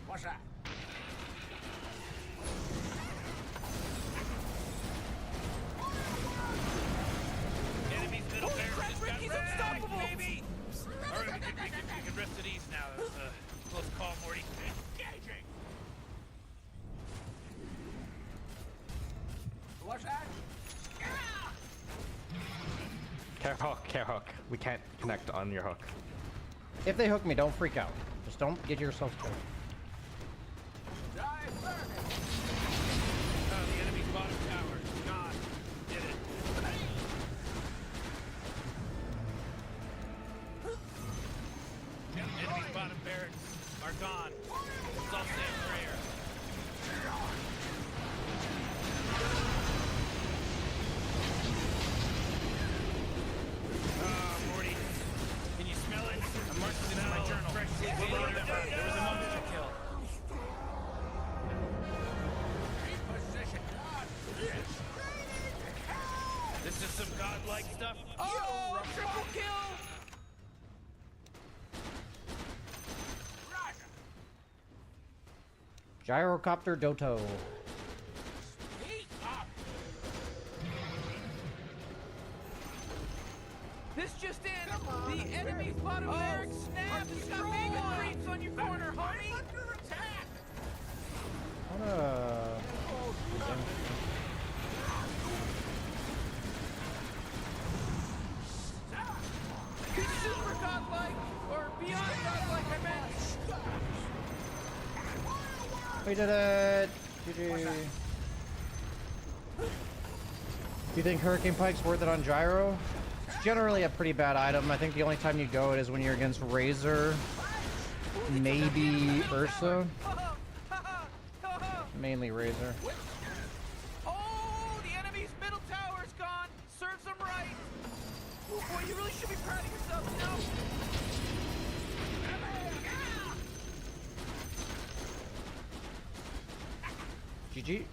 What's that? Enemy's middle barracks just got wrecked, baby! Alright, we can rest at ease now. That was a close call, Morty. Engaging! What's that? Care hook. We can't connect on your hook. If they hook me, don't freak out. Just don't get yourself killed. Oh, the enemy's bottom tower. Gone. Did it. Enemy's bottom barracks are gone. It's all safe prayer. Morty. Can you smell it? I'm marking it in my journal. There was a monster kill. This is some godlike stuff. Oh, triple kill! Gyrocopter Doto. This just in. The enemy's bottom barracks snapped. You got mega creeps on your corner, homie. Under attack. What a... Be super godlike or beyond godlike, I meant. We did it! GG. Do you think Hurricane Pike's worth it on Gyro? It's generally a pretty bad item. I think the only time you go it is when you're against Razor, maybe Ursa. Mainly Razor. Oh, the enemy's middle tower's gone. Serves them right. Oh boy, you really should be proud of yourself, you know? GG.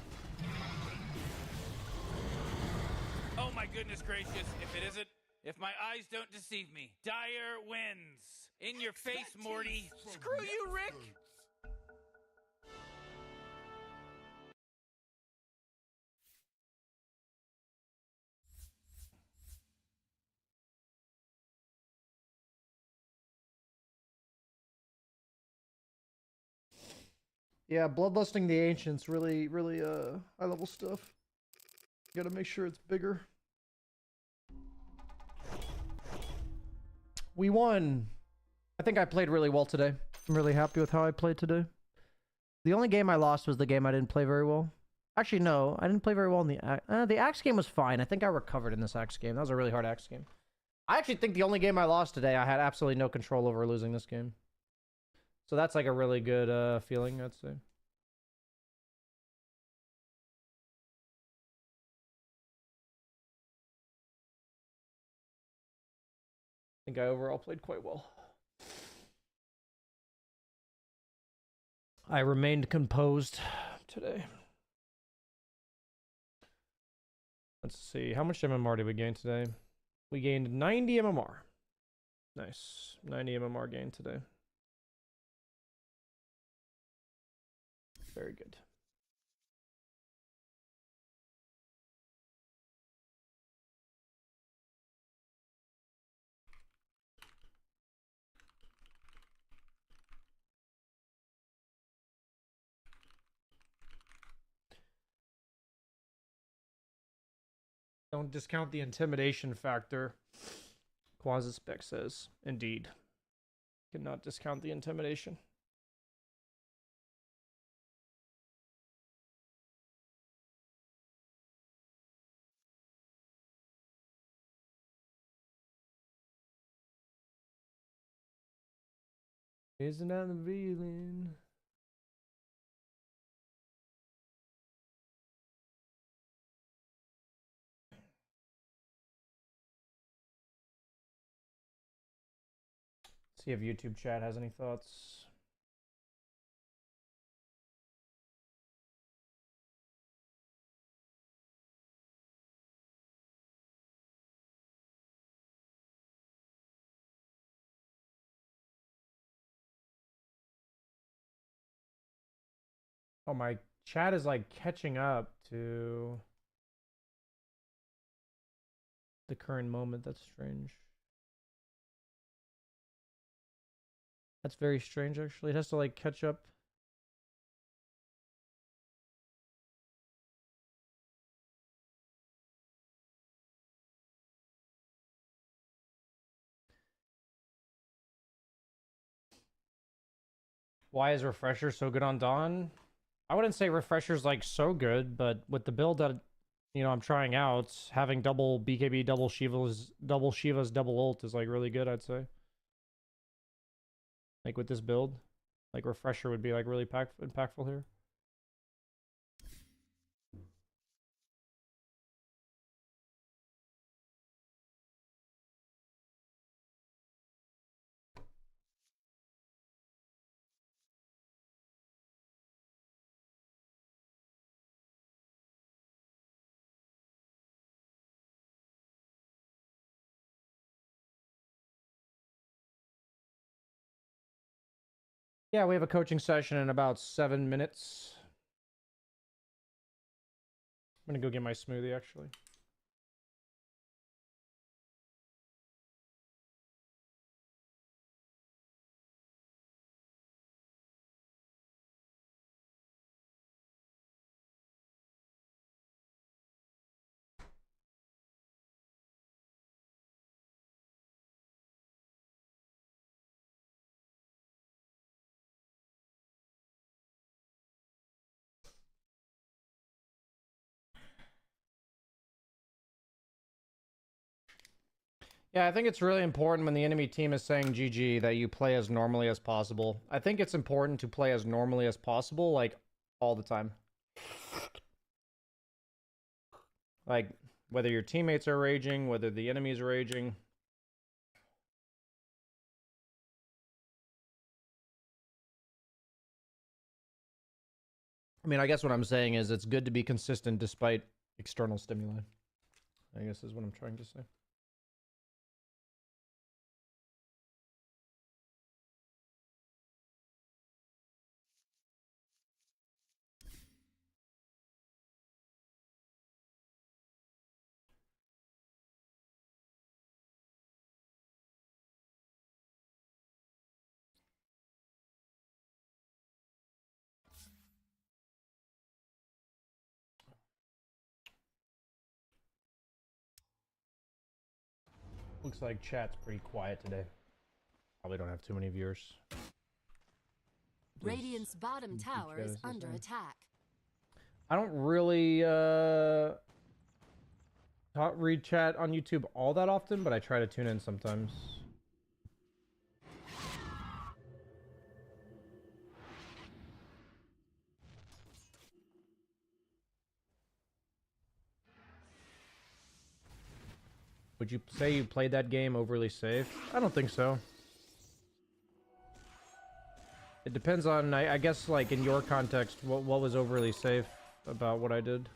Oh my goodness gracious, if it isn't, if my eyes don't deceive me, Dyer wins. In your face, Morty. Screw you, Rick. Yeah, bloodlusting the ancients, really high level stuff. Gotta make sure it's bigger. We won. I think I played really well today. I'm really happy with how I played today. The only game I lost was the game I didn't play very well. Actually, no, I didn't play very well in the Axe game was fine. I think I recovered in this Axe game. That was a really hard Axe game. I actually think the only game I lost today, I had absolutely no control over losing this game. So that's like a really good feeling, I'd say. I think I overall played quite well. I remained composed today. Let's see. How much MMR did we gain today? We gained 90 MMR. Nice. 90 MMR gain today. Very good. Don't discount the intimidation factor. Quasispec says, indeed. Cannot discount the intimidation. Isn't that the feeling? See if YouTube chat has any thoughts. Oh, my chat is like catching up to the current moment. That's strange. That's very strange, actually. It has to like catch up. Why is Refresher so good on Dawn? I wouldn't say Refresher's like so good, but with the build that, you know, I'm trying out, having double BKB, double Shivas, double ult is like really good, I'd say. Like with this build, like Refresher would be like really impactful here. Yeah, we have a coaching session in about 7 minutes. I'm gonna go get my smoothie, actually. Yeah, I think it's really important when the enemy team is saying GG that you play as normally as possible. I think it's important to play as normally as possible, like, all the time. Like, whether your teammates are raging, whether the enemy's raging. I mean, I guess what I'm saying is it's good to be consistent despite external stimuli, I guess is what I'm trying to say. Looks like chat's pretty quiet today. Probably don't have too many viewers. Radiant's bottom tower is under attack. I don't really read chat on YouTube all that often, but I try to tune in sometimes. Would you say you played that game overly safe? I don't think so. It depends on, I guess, like, in your context, what was overly safe about what I did?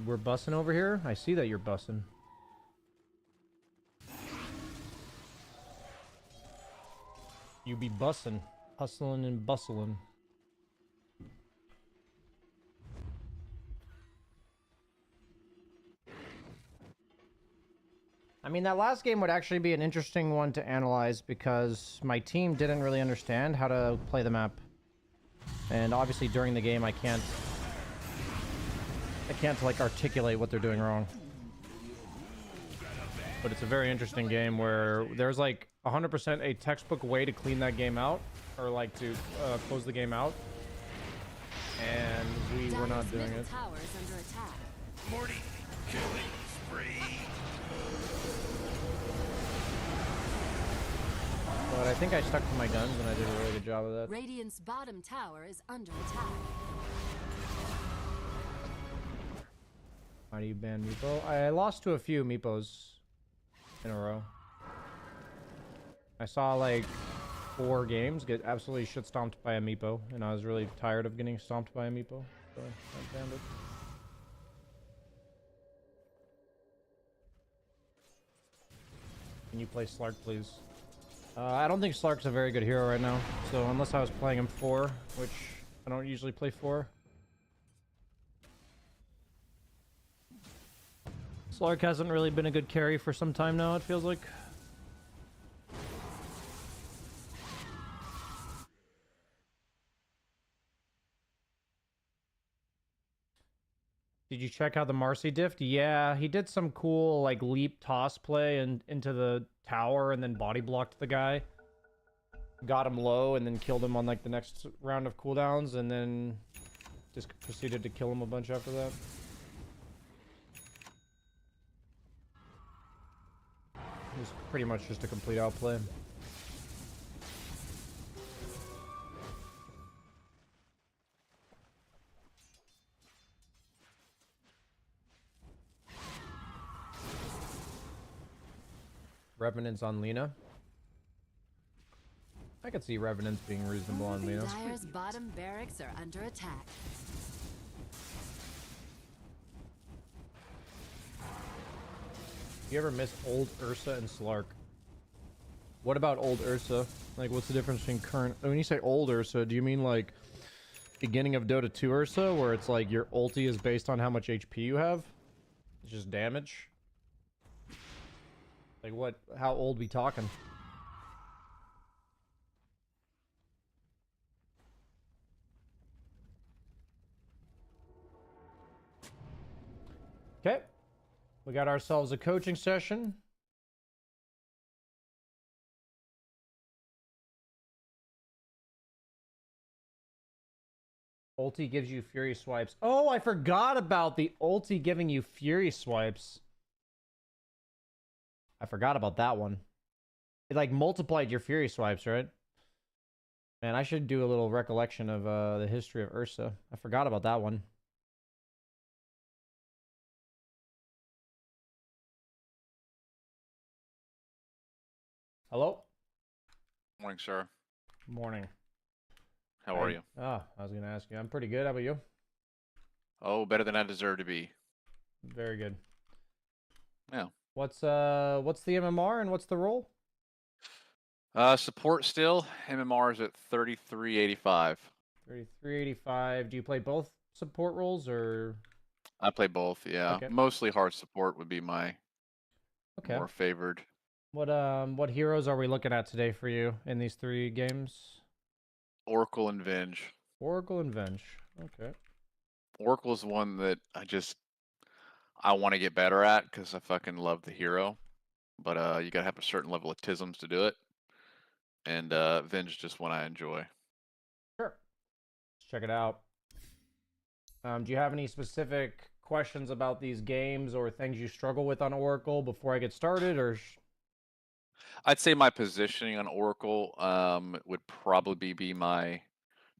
We're bussing over here? I see that you're bussing. You be bussing. Hustling and bustling. I mean, that last game would actually be an interesting one to analyze because my team didn't really understand how to play the map. And obviously during the game I can't like articulate what they're doing wrong. But it's a very interesting game where there's like 100% a textbook way to clean that game out, or like to close the game out. And we were not doing it. Morty, killing spree. But I think I stuck to my guns and I did a really good job of that. Radiant's bottom tower is under attack. Why do you ban Meepo? I lost to a few Meepos in a row. I saw like 4 games get absolutely shit stomped by a Meepo, and I was really tired of getting stomped by a Meepo, so I banned it. Can you play Slark, please? I don't think Slark's a very good hero right now, so unless I was playing him 4, which I don't usually play 4. Slark hasn't really been a good carry for some time now, it feels like. Did you check out the Marcy diff? Yeah, he did some cool like leap toss play and into the tower and then body blocked the guy. Got him low and then killed him on like the next round of cooldowns and then just proceeded to kill him a bunch after that. It was pretty much just a complete outplay. Revenants on Lena. I could see Revenants being reasonable on Lena. Dire's bottom barracks are under attack. You ever miss old Ursa and Slark? What about old Ursa? Like, what's the difference between current... When you say old Ursa, do you mean like beginning of Dota 2 Ursa, where it's like your ulti is based on how much HP you have? It's just damage? Like what? How old we talking? Okay. We got ourselves a coaching session. Ulti gives you Fury swipes. Oh, I forgot about the ulti giving you Fury swipes. I forgot about that one. It like multiplied your Fury swipes, right? Man, I should do a little recollection of the history of Ursa. I forgot about that one. Hello? Morning, sir. Morning. How are you? Oh, I was going to ask you. I'm pretty good. How about you? Oh, better than I deserve to be. Very good. Yeah. What's the MMR and what's the role? Support still. MMR is at 3385. 3385. Do you play both support roles or? I play both, yeah. Okay. Mostly hard support would be my more favored. What heroes are we looking at today for you in these 3 games? Oracle and Venge. Oracle and Venge. Okay. Oracle's one that I want to get better at because I fucking love the hero. But you gotta have a certain level of tisms to do it. And Venge is just one I enjoy. Sure. Let's check it out. Do you have any specific questions about these games or things you struggle with on Oracle before I get started, or? I'd say my positioning on Oracle would probably be my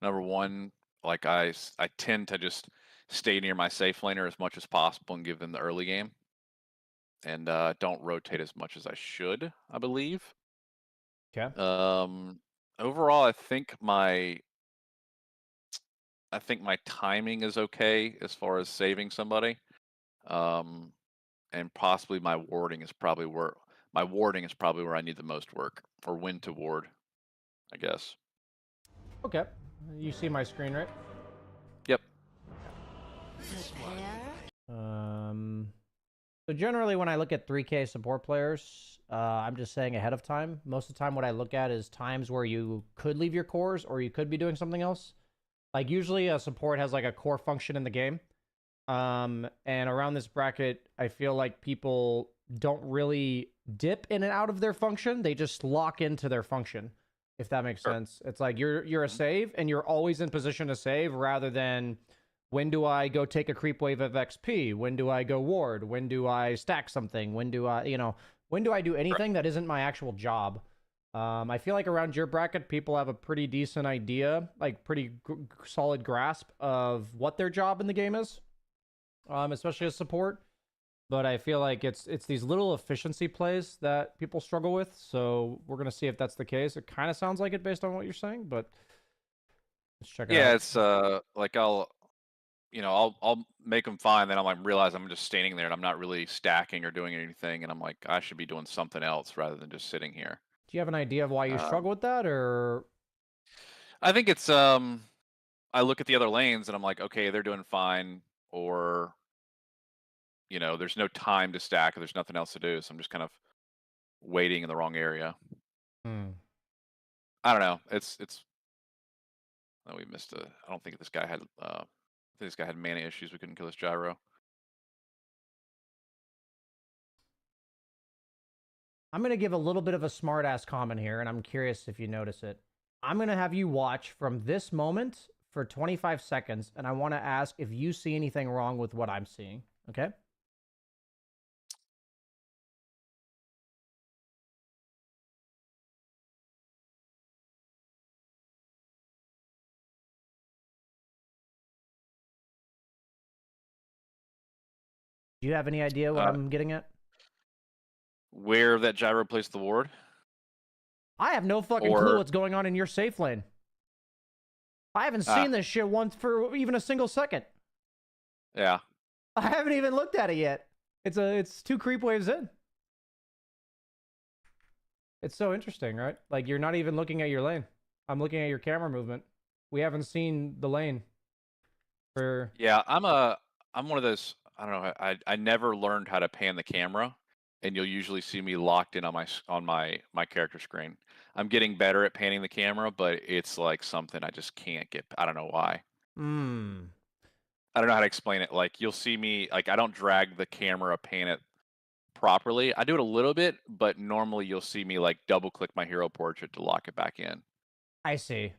number one. Like I tend to just stay near my safe laner as much as possible and give them the early game, and don't rotate as much as I should, I believe. Okay. Overall, I think my timing is okay as far as saving somebody, and possibly my warding is probably where I need the most work, or when to ward, I guess. Okay. You see my screen, right? Yep. So generally when I look at 3K support players, I'm just saying ahead of time. Most of the time what I look at is times where you could leave your cores or you could be doing something else. Like usually a support has like a core function in the game. And around this bracket, I feel like people don't really dip in and out of their function. They just lock into their function, if that makes sense. It's like you're a save and you're always in position to save rather than when do I go take a creep wave of XP? When do I go ward? When do I stack something? When do I, when do I do anything that isn't my actual job? I feel like around your bracket, people have a pretty decent idea, like pretty solid grasp of what their job in the game is, especially as support. But I feel like it's these little efficiency plays that people struggle with. So we're gonna see if that's the case. It kind of sounds like it based on what you're saying, but let's check it out. Yeah, it's like I'll make them fine, then I'm like realize I'm just standing there and I'm not really stacking or doing anything, and I'm like I should be doing something else rather than just sitting here. Do you have an idea of why you struggle with that, or? I think it's I look at the other lanes and I'm like, okay, they're doing fine, or you know, there's no time to stack, or there's nothing else to do, so I'm just kind of waiting in the wrong area. Hmm. I don't know. It's. Oh, we missed a. I don't think this guy had. I think this guy had mana issues. We couldn't kill his gyro. I'm gonna give a little bit of a smart-ass comment here, and I'm curious if you notice it. I'm gonna have you watch from this moment for 25 seconds, and I want to ask if you see anything wrong with what I'm seeing. Okay? Do you have any idea what I'm getting at? Where that gyro placed the ward? I have no fucking clue what's going on in your safe lane. I haven't seen this shit once for even a single second. Yeah. I haven't even looked at it yet. It's 2 creep waves in. It's so interesting, right? Like, you're not even looking at your lane. I'm looking at your camera movement. We haven't seen the lane for... Yeah, I'm one of those, I don't know, I never learned how to pan the camera, and you'll usually see me locked in on my character screen. I'm getting better at panning the camera, but it's like something I just can't get. I don't know why. I don't know how to explain it. Like, you'll see me, like, I don't drag the camera, pan it properly. I do it a little bit, but normally you'll see me like double click my hero portrait to lock it back in. I see.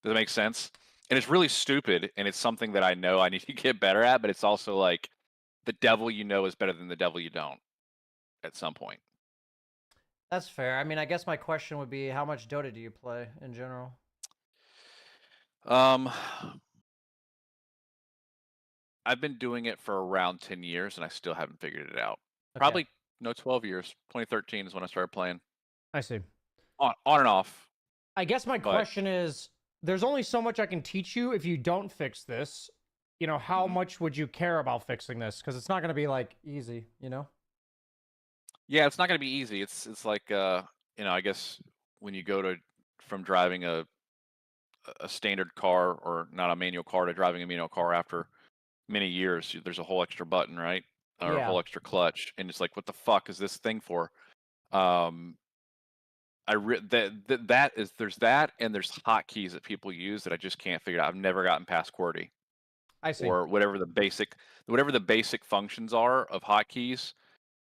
Does that make sense? And it's really stupid, and it's something that I know I need to get better at, but it's also like the devil you know is better than the devil you don't at some point. That's fair. I mean, I guess my question would be, how much Dota do you play in general? I've been doing it for around 10 years, and I still haven't figured it out. Okay. Probably, no, 12 years. 2013 is when I started playing. I see. On and off. I guess my question is, there's only so much I can teach you if you don't fix this. You know, how much would you care about fixing this? Because it's not going to be, like, easy, you know? Yeah, it's not going to be easy. It's like, you know, I guess when you go from driving a standard car, or not a manual car, to driving a manual car after many years, there's a whole extra button, right? Or a whole extra clutch, and it's like, what the fuck is this thing for? There's that, and there's hotkeys that people use that I just can't figure out. I've never gotten past QWERTY. I see. Or whatever the basic functions are of hotkeys.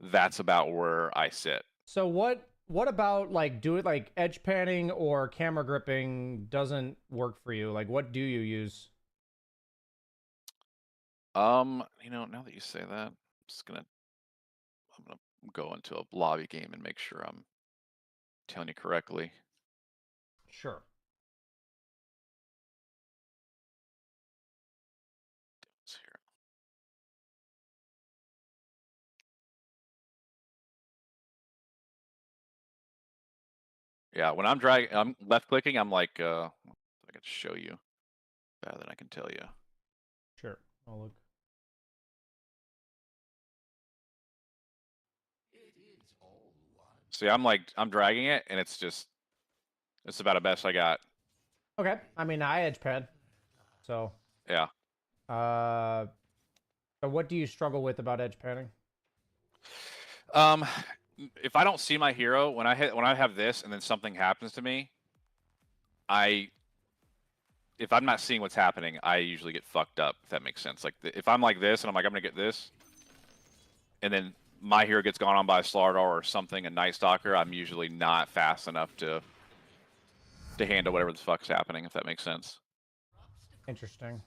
That's about where I sit. So what about, like, like edge panning or camera gripping doesn't work for you? Like, what do you use? You know, now that you say that, I'm gonna go into a lobby game and make sure I'm telling you correctly. Sure. Yeah, when I'm left clicking, I'm like, I can show you better than I can tell you. Sure, I'll look. See, I'm dragging it, and it's about the best I got. Okay, I mean, I edge pad, so. Yeah. So what do you struggle with about edge padding? If I don't see my hero, when I have this and then something happens to me, if I'm not seeing what's happening, I usually get fucked up, if that makes sense. Like, if I'm like this and I'm like, I'm gonna get this, and then my hero gets gone on by a Slardar or something, a Night Stalker, I'm usually not fast enough to handle whatever the fuck's happening, if that makes sense. Interesting.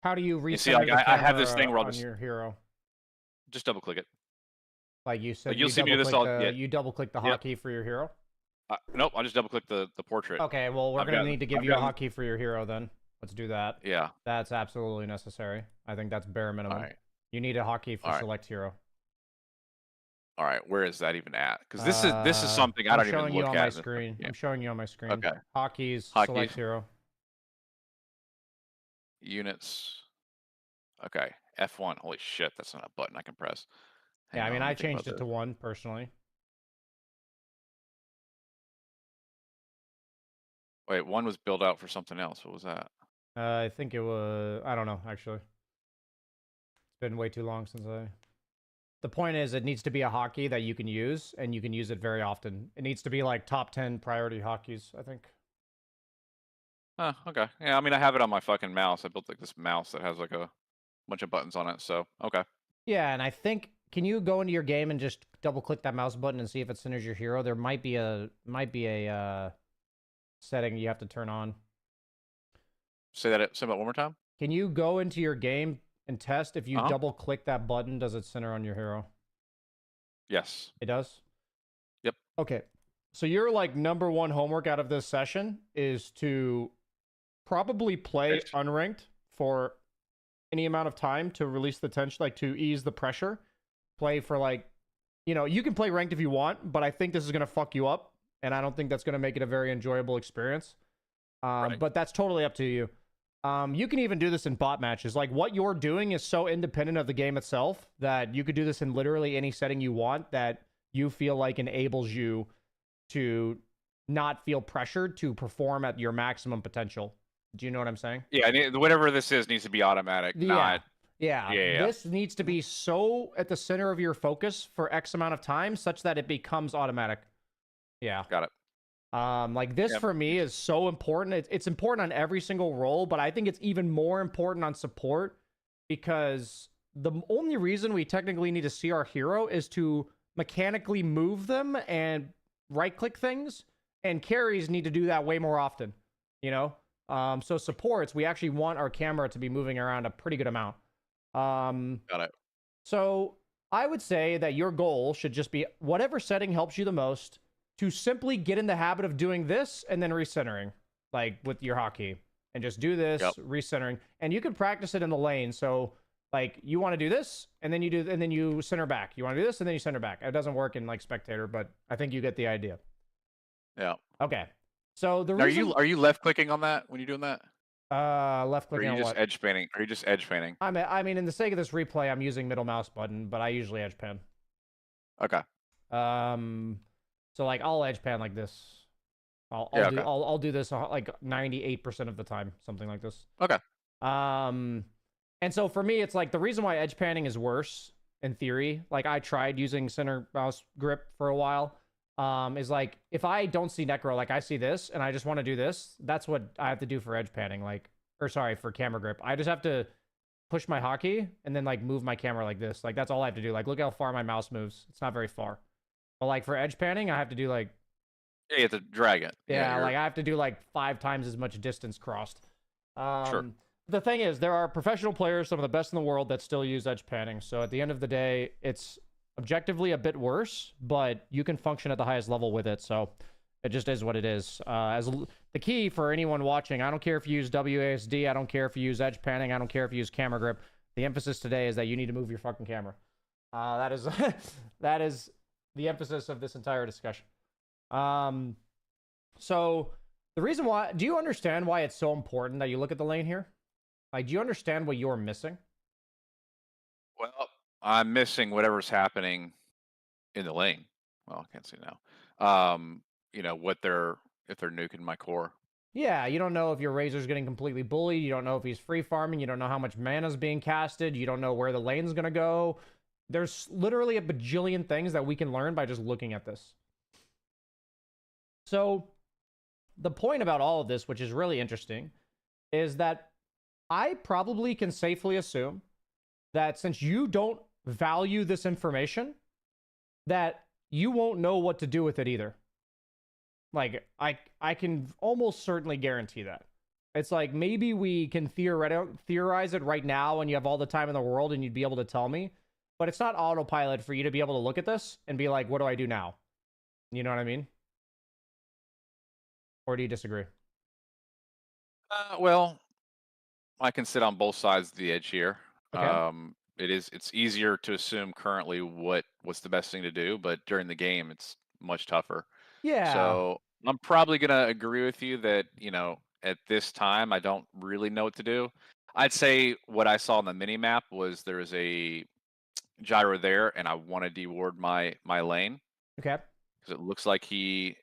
How do you reset? See, like, I have this thing where I'll your hero. Just double click it. Like you said, like, you'll see me do this all. Yeah. You double click the hotkey for your hero. Nope, I'll just double click the portrait. Okay, well, we're gonna need to give you a hotkey for your hero then. Let's do that. Yeah. That's absolutely necessary. I think that's bare minimum. All right. You need a hotkey for select hero. All right, where is that even at? Because this is something I don't even look at. I'm showing you on my screen. I'm showing you on my screen. Okay. Hotkeys, select hero. Units. Okay, F1. Holy shit, that's not a button I can press. Yeah, I mean, let me I think about changed it this. to 1 personally. Wait, 1 was built out for something else. What was that? I think it was. I don't know, actually. It's been way too long since I. The point is, it needs to be a hockey that you can use, and you can use it very often. It needs to be like top 10 priority hockeys, I think. Oh, okay. Yeah, I mean, I have it on my fucking mouse. I built like this mouse that has like a bunch of buttons on it. So, okay. Yeah, and I think, can you go into your game and just double click that mouse button and see if it centers your hero? There might be a setting you have to turn on. Say that one more time. Can you go into your game and test if you double click that button, does it center on your hero? Yes. It does? Yep. Okay. So your like #1 homework out of this session is to probably play unranked for any amount of time to release the tension, like to ease the pressure. Play for like, you know, you can play ranked if you want, but I think this is going to fuck you up. And I don't think that's going to make it a very enjoyable experience. But that's totally up to you. You can even do this in bot matches. Like, what you're doing is so independent of the game itself that you could do this in literally any setting you want that you feel like enables you to not feel pressured to perform at your maximum potential. Do you know what I'm saying? Yeah, whatever this is needs to be automatic, not... Yeah. This needs to be so at the center of your focus for X amount of time such that it becomes automatic. Yeah. Got it. Like this for me is so important. It's important on every single role, but I think it's even more important on support because the only reason we technically need to see our hero is to mechanically move them and right-click things, and carries need to do that way more often, you know? So supports, we actually want our camera to be moving around a pretty good amount. Got it. So I would say that your goal should just be whatever setting helps you the most to simply get in the habit of doing this and then recentering, like with your hotkey, and just do this, recentering, and you can practice it in the lane. So like you want to do this and then you do, and then you center back. You want to do this and then you center back. It doesn't work in like spectator, but I think you get the idea. Yeah. Okay. So the reason... Are you left clicking on that when you're doing that? Left clicking on what? what? Edge panning? Are you just edge panning? I mean, in the sake of this replay, I'm using middle mouse button, but I usually edge pan. Okay. So like I'll edge pan like this. I'll do this like 98% of the time, something like this. Okay. And so for me, it's like the reason why edge panning is worse in theory. Like I tried using center mouse grip for a while. Is like if I don't see necro, like I see this and I just want to do this, that's what I have to do for edge panning, like, or sorry, for camera grip. I just have to push my hotkey and then like move my camera like this. Like that's all I have to do. Like look how far my mouse moves. It's not very far. But like for edge panning, I have to do like, yeah, you have to drag it. Yeah, like I have to do like 5 times as much distance crossed. Sure. The thing is, there are professional players, some of the best in the world, that still use edge panning. So at the end of the day, it's objectively a bit worse, but you can function at the highest level with it. So it just is what it is. The key for anyone watching, I don't care if you use WASD, I don't care if you use edge panning, I don't care if you use camera grip. The emphasis today is that you need to move your fucking camera. That is that is the emphasis of this entire discussion. So the reason why, do you understand why it's so important that you look at the lane here? Like, do you understand what you're missing? Well, I'm missing whatever's happening in the lane. Well, I can't see now. You know, if they're nuking my core. Yeah, you don't know if your Razor's getting completely bullied. You don't know if he's free farming. You don't know how much mana's being casted. You don't know where the lane's gonna go. There's literally a bajillion things that we can learn by just looking at this. So the point about all of this, which is really interesting, is that I probably can safely assume that since you don't value this information, that you won't know what to do with it either. Like, I can almost certainly guarantee that. It's like, maybe we can theorize it right now and you have all the time in the world and you'd be able to tell me, but it's not autopilot for you to be able to look at this and be like, what do I do now? You know what I mean? Or do you disagree? Well, I can sit on both sides of the edge here. Okay. It's easier to assume currently what's the best thing to do, but during the game it's much tougher. Yeah. So I'm probably gonna agree with you that, you know, at this time I don't really know what to do. I'd say what I saw on the mini map was there was a gyro there, and I want to deward my lane. Okay. Because it looks like he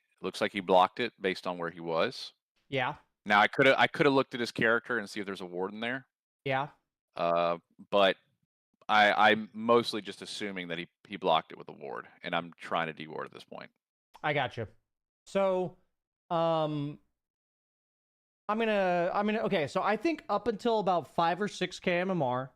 blocked it based on where he was. Yeah. Now I could have looked at his character and see if there's a ward in there. Yeah. But I'm mostly just assuming that he blocked it with a ward, and I'm trying to deward at this point. I got you. So, okay, so I think up until about 5 or 6k MMR,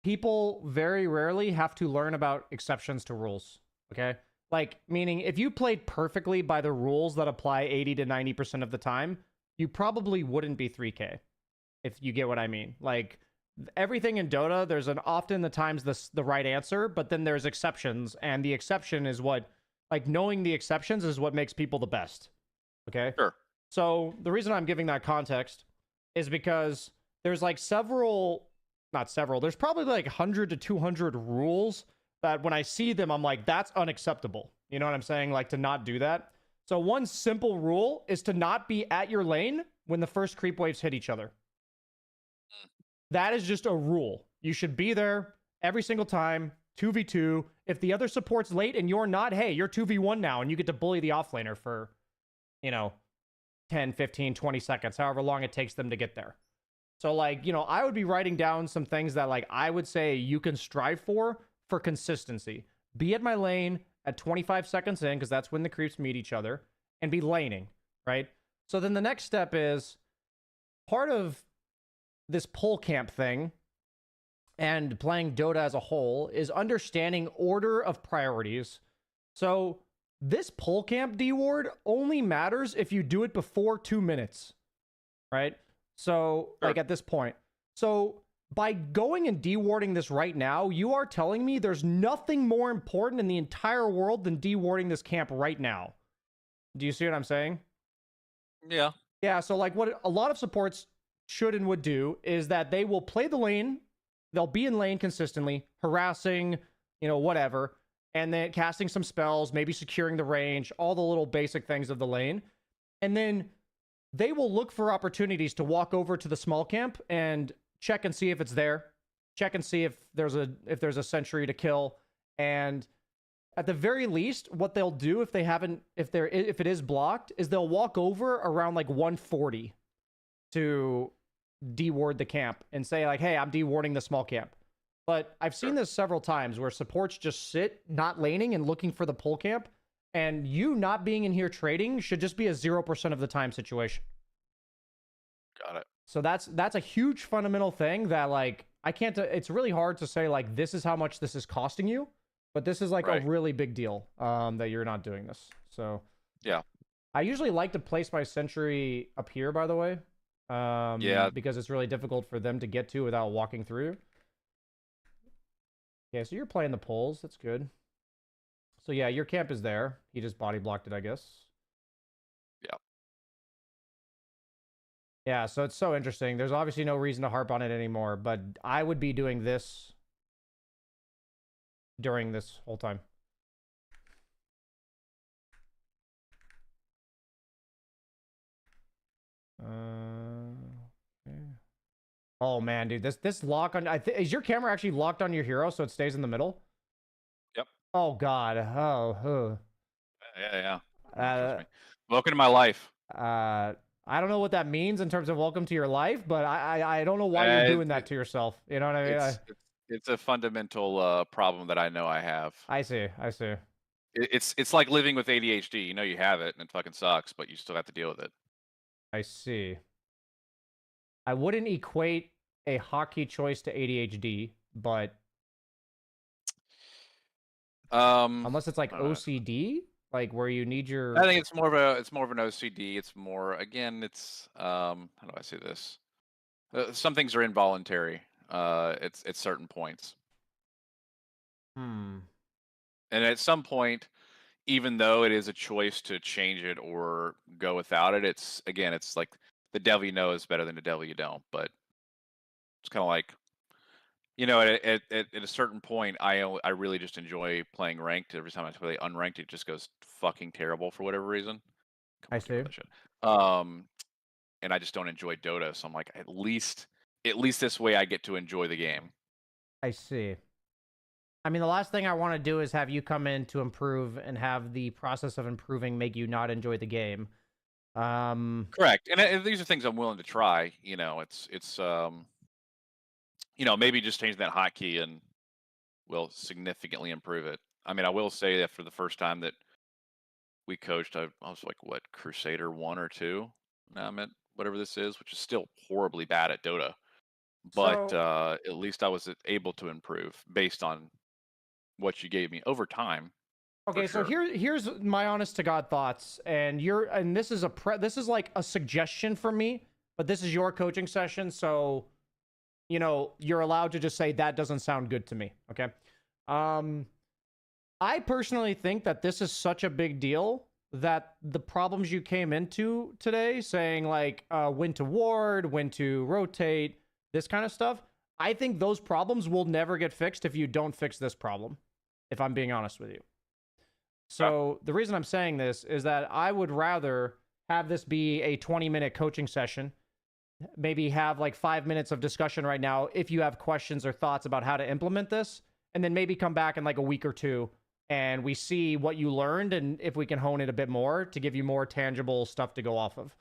people very rarely have to learn about exceptions to rules, okay? Like, meaning if you played perfectly by the rules that apply 80 to 90% of the time, you probably wouldn't be 3k, if you get what I mean. Like, everything in Dota, there's often the times the right answer, but then there's exceptions, and the exception is what, like, knowing the exceptions is what makes people the best, okay? Sure. So the reason I'm giving that context is because there's like there's probably like 100 to 200 rules that when I see them, I'm like, that's unacceptable. You know what I'm saying? Like, to not do that. So one simple rule is to not be at your lane when the first creep waves hit each other. That is just a rule. You should be there every single time, 2v2. If the other support's late and you're not, hey, you're 2v1 now and you get to bully the offlaner for, 10, 15, 20 seconds, however long it takes them to get there. So, like, I would be writing down some things that, like, I would say you can strive for consistency. Be at my lane at 25 seconds in, because that's when the creeps meet each other, and be laning, right? So then the next step is part of this pull camp thing and playing Dota as a whole is understanding order of priorities. So this pull camp deward only matters if you do it before 2 minutes, right? So, like, at this point. So, by going and dewarding this right now, you are telling me there's nothing more important in the entire world than dewarding this camp right now. Do you see what I'm saying? Yeah. Yeah, so, like, what a lot of supports should and would do is that they will play the lane, they'll be in lane consistently, harassing, whatever, and then casting some spells, maybe securing the range, all the little basic things of the lane. And then they will look for opportunities to walk over to the small camp and check and see if it's there. Check and see if there's a sentry to kill. And at the very least, what they'll do if it is blocked is they'll walk over around like 140 to deward the camp and say, like, hey, I'm dewarding the small camp. But I've seen this several times where supports just sit, not laning, and looking for the pull camp, and you not being in here trading should just be a 0% of the time situation. Got it. So that's a huge fundamental thing that, like, it's really hard to say, like, this is how much this is costing you, but this is like a really big deal that you're not doing this. So yeah, I usually like to place my sentry up here, by the way. Because it's really difficult for them to get to without walking through. Yeah, so you're playing the pulls. That's good. So yeah, your camp is there. He just body blocked it, I guess. Yeah. Yeah, so it's so interesting. There's obviously no reason to harp on it anymore, but I would be doing this during this whole time. Okay. Oh man, dude, this lock on is your camera actually locked on your hero so it stays in the middle? Yep. Oh god. Oh. Yeah. Welcome to my life. I don't know what that means in terms of welcome to your life, but I don't know why you're doing that to yourself. You know what I mean? It's a fundamental problem that I know I have. I see. It's like living with ADHD. You know you have it and it fucking sucks, but you still have to deal with it. I see. I wouldn't equate a hotkey choice to ADHD, but unless it's like OCD, like where you need your. I think it's more of an OCD. It's more, again, it's how do I say this? Some things are involuntary. It's at certain points. And at some point, even though it is a choice to change it or go without it, it's like the devil you know is better than the devil you don't. But it's kind of like, at a certain point, I really just enjoy playing ranked. Every time I play unranked, it just goes fucking terrible for whatever reason. I see. And I just don't enjoy Dota, so I'm like, at least this way I get to enjoy the game. I see. I mean, the last thing I want to do is have you come in to improve and have the process of improving make you not enjoy the game. Correct, and these are things I'm willing to try. You know, it's you know, maybe just change that hotkey and will significantly improve it. I mean, I will say that for the first time that we coached, I was like, what, Crusader 1 or 2? No, I meant whatever this is, which is still horribly bad at Dota. But So- at least I was able to improve based on what you gave me over time. Okay, so here's my honest to God thoughts, and this is this is like a suggestion for me, but this is your coaching session, so you know you're allowed to just say that doesn't sound good to me. Okay, I personally think that this is such a big deal that the problems you came into today, saying like when to ward, when to rotate, this kind of stuff, I think those problems will never get fixed if you don't fix this problem. If I'm being honest with you. So the reason I'm saying this is that I would rather have this be a 20-minute coaching session, maybe have like 5 minutes of discussion right now if you have questions or thoughts about how to implement this, and then maybe come back in like a week or two and we see what you learned and if we can hone it a bit more to give you more tangible stuff to go off of.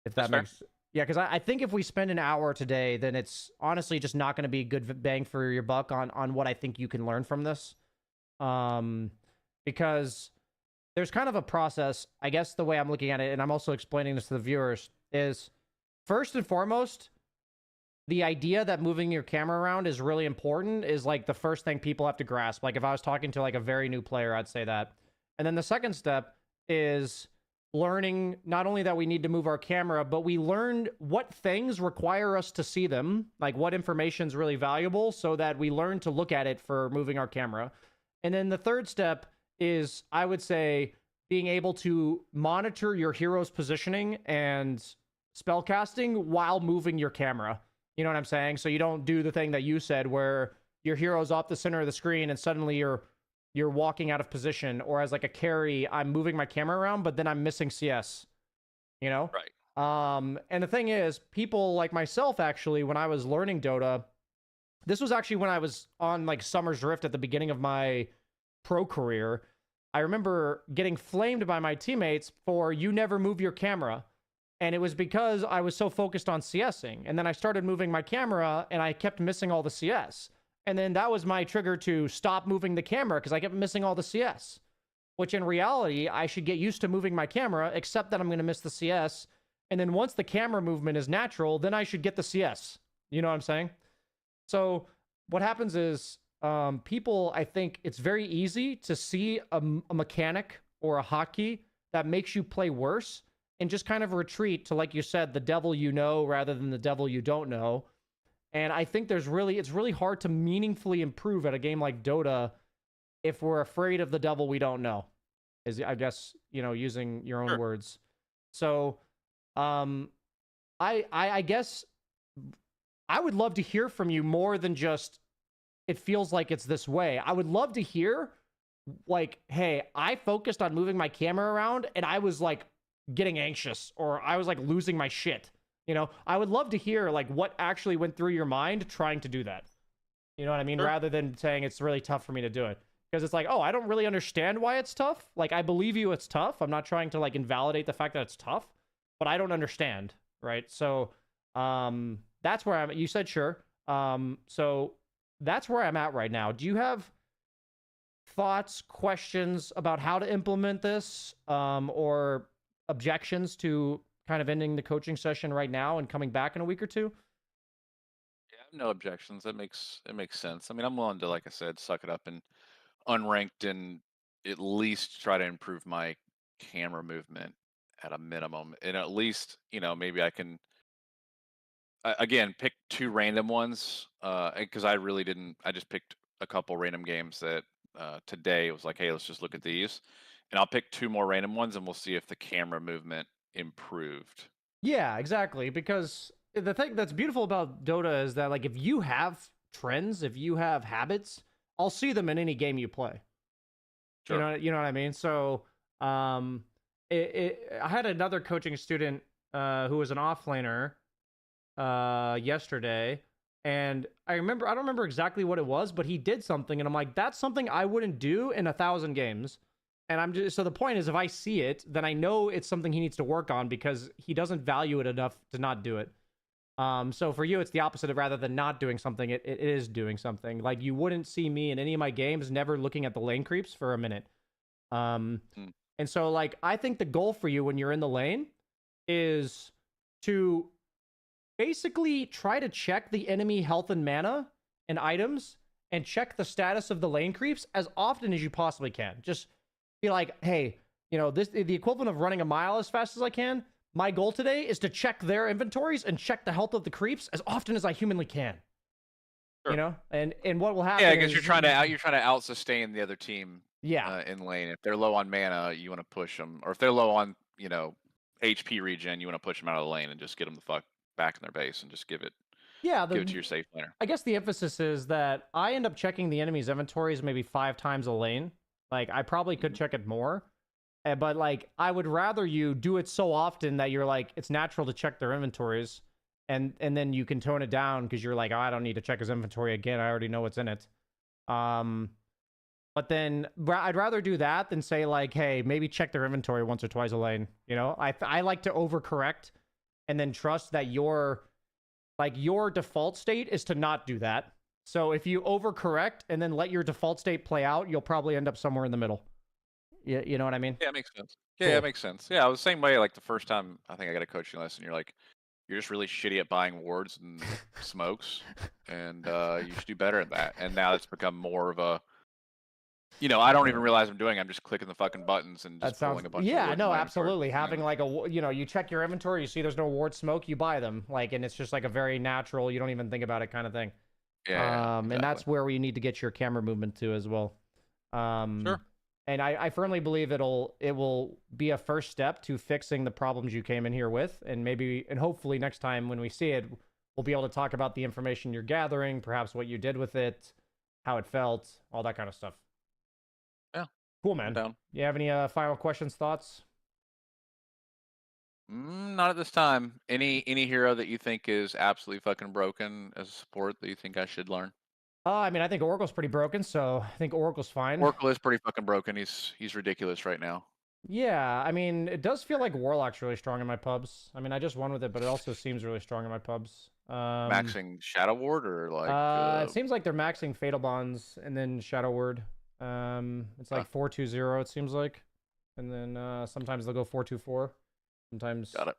If that makes... Yeah, because I think if we spend an hour today, then it's honestly just not going to be good bang for your buck on what I think you can learn from this. Because there's kind of a process, I guess the way I'm looking at it, and I'm also explaining this to the viewers, is first and foremost, the idea that moving your camera around is really important is like the first thing people have to grasp. Like if I was talking to like a very new player, I'd say that. And then the second step is learning not only that we need to move our camera, but we learned what things require us to see them, like what information is really valuable, so that we learn to look at it for moving our camera. And then the third step is, I would say, being able to monitor your hero's positioning and spellcasting while moving your camera. You know what I'm saying? So you don't do the thing that you said where your hero's off the center of the screen and suddenly you're walking out of position, or as like a carry, I'm moving my camera around, but then I'm missing CS, you know? Right. And the thing is, people like myself, actually, when I was learning Dota, this was actually when I was on like Summer's Rift at the beginning of my pro career. I remember getting flamed by my teammates for you never move your camera. And it was because I was so focused on CSing. And then I started moving my camera and I kept missing all the CS. And then that was my trigger to stop moving the camera because I kept missing all the CS. Which in reality, I should get used to moving my camera, except that I'm going to miss the CS. And then once the camera movement is natural, then I should get the CS. You know what I'm saying? So what happens is people, I think it's very easy to see a mechanic or a hotkey that makes you play worse and just kind of retreat to, like you said, the devil you know rather than the devil you don't know. And I think it's really hard to meaningfully improve at a game like Dota if we're afraid of the devil we don't know, is, I guess, you know, using your own words. So I guess I would love to hear from you more than just it feels like it's this way. I would love to hear like, hey, I focused on moving my camera around and I was like getting anxious, or I was like losing my shit. You know, I would love to hear like what actually went through your mind trying to do that. You know what I mean? Rather than saying it's really tough for me to do it. Because it's like, oh, I don't really understand why it's tough. Like, I believe you it's tough. I'm not trying to like invalidate the fact that it's tough, but I don't understand, right? So that's where I'm at. You said sure. So that's where I'm at right now. Do you have thoughts, questions about how to implement this, or objections to kind of ending the coaching session right now and coming back in a week or two? Yeah, I have no objections. It makes sense. I mean, I'm willing to, like I said, suck it up and unranked and at least try to improve my camera movement at a minimum, and at least, you know, maybe I can again pick 2 random ones, because I really didn't. I just picked a couple random games that today was like, hey, let's just look at these, and I'll pick 2 more random ones and we'll see if the camera movement improved. Yeah, exactly. Because the thing that's beautiful about Dota is that, like, if you have trends, if you have habits, I'll see them in any game you play. Sure. You know what I mean? So, I had another coaching student who was an offlaner yesterday, And I don't remember exactly what it was, but he did something, and I'm like, that's something I wouldn't do in 1,000 games. And I'm just, so the point is, if I see it, then I know it's something he needs to work on because he doesn't value it enough to not do it. So for you, it's the opposite of rather than not doing something, it is doing something. Like, you wouldn't see me in any of my games never looking at the lane creeps for a minute. And so, like, I think the goal for you when you're in the lane is to basically try to check the enemy health and mana and items and check the status of the lane creeps as often as you possibly can. Just be like, hey, you know, this the equivalent of running a mile as fast as I can. My goal today is to check their inventories and check the health of the creeps as often as I humanly can. Sure. You know, and what will happen? Yeah, I guess is, you're trying to out sustain the other team. Yeah. In lane, if they're low on mana, you want to push them, or if they're low on HP regen, you want to push them out of the lane and just get them the fuck back in their base and just give it. Yeah, give it to your safe laner. I guess the emphasis is that I end up checking the enemy's inventories maybe 5 times a lane. Like, I probably could check it more. But, like, I would rather you do it so often that you're like, it's natural to check their inventories. And then you can tone it down because you're like, oh, I don't need to check his inventory again. I already know what's in it. But then I'd rather do that than say, like, hey, maybe check their inventory once or twice a lane. You know, I like to overcorrect and then trust that your default state is to not do that. So if you overcorrect and then let your default state play out, you'll probably end up somewhere in the middle. You know what I mean? Yeah, it makes sense. Yeah, cool. It makes sense. Yeah, I was the same way. Like the first time I think I got a coaching lesson, you're like, you're just really shitty at buying wards and smokes, and you should do better at that. And now it's become more of a, I don't even realize I'm doing it. I'm just clicking the fucking buttons and just pulling a bunch of wards. No, absolutely. Having like you check your inventory, you see there's no ward smoke, you buy them. Like, and it's just like a very natural, you don't even think about it kind of thing. Yeah. Exactly. And that's where we need to get your camera movement to as well. Sure. And I firmly believe it will be a first step to fixing the problems you came in here with, and hopefully next time when we see it, we'll be able to talk about the information you're gathering, perhaps what you did with it, how it felt, all that kind of stuff. Yeah. Cool, man. I'm down. You have any final questions, thoughts? Not at this time. Any hero that you think is absolutely fucking broken as a support that you think I should learn? I mean, I think Oracle's pretty broken, so I think Oracle's fine. Oracle is pretty fucking broken. He's ridiculous right now. Yeah, I mean, it does feel like Warlock's really strong in my pubs. I mean, I just won with it, but it also seems really strong in my pubs. Maxing Shadow Ward or like? It seems like they're maxing Fatal Bonds and then Shadow Ward. It's like 4-2-0, it seems like. And then sometimes they'll go 4-2-4. Sometimes. Got it.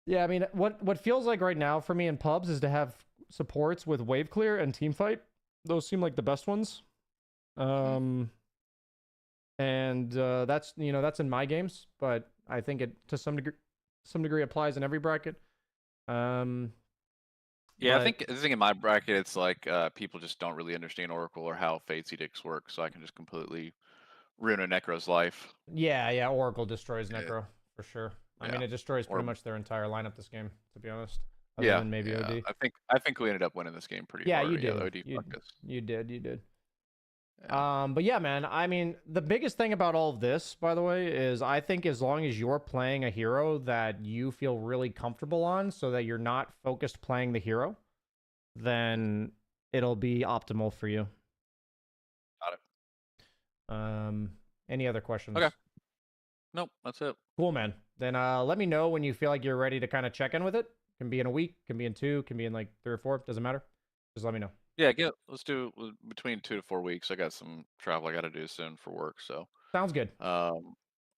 Yeah, I mean, what feels like right now for me in pubs is to have supports with wave clear and team fight. Those seem like the best ones. And that's in my games, but I think it to some degree applies in every bracket. Yeah, I think the thing in my bracket, it's like people just don't really understand Oracle or how Fate's Edicts work, so I can just completely ruin a Necro's life. Yeah, Oracle destroys Necro for sure. I mean, it destroys pretty much their entire lineup this game, to be honest. Other than maybe OD. I think we ended up winning this game pretty hard. You did. OD fucked us. You did. Yeah. But yeah, man, I mean, the biggest thing about all of this, by the way, is I think as long as you're playing a hero that you feel really comfortable on, so that you're not focused playing the hero, then it'll be optimal for you. Got it. Any other questions? Okay. Nope, that's it. Cool, man. Then let me know when you feel like you're ready to kind of check in with it. Can be in a week, can be in 2, can be in like 3 or 4. Doesn't matter. Just let me know. Yeah, let's do between 2 to 4 weeks. I got some travel I got to do soon for work, so. Sounds good. I'll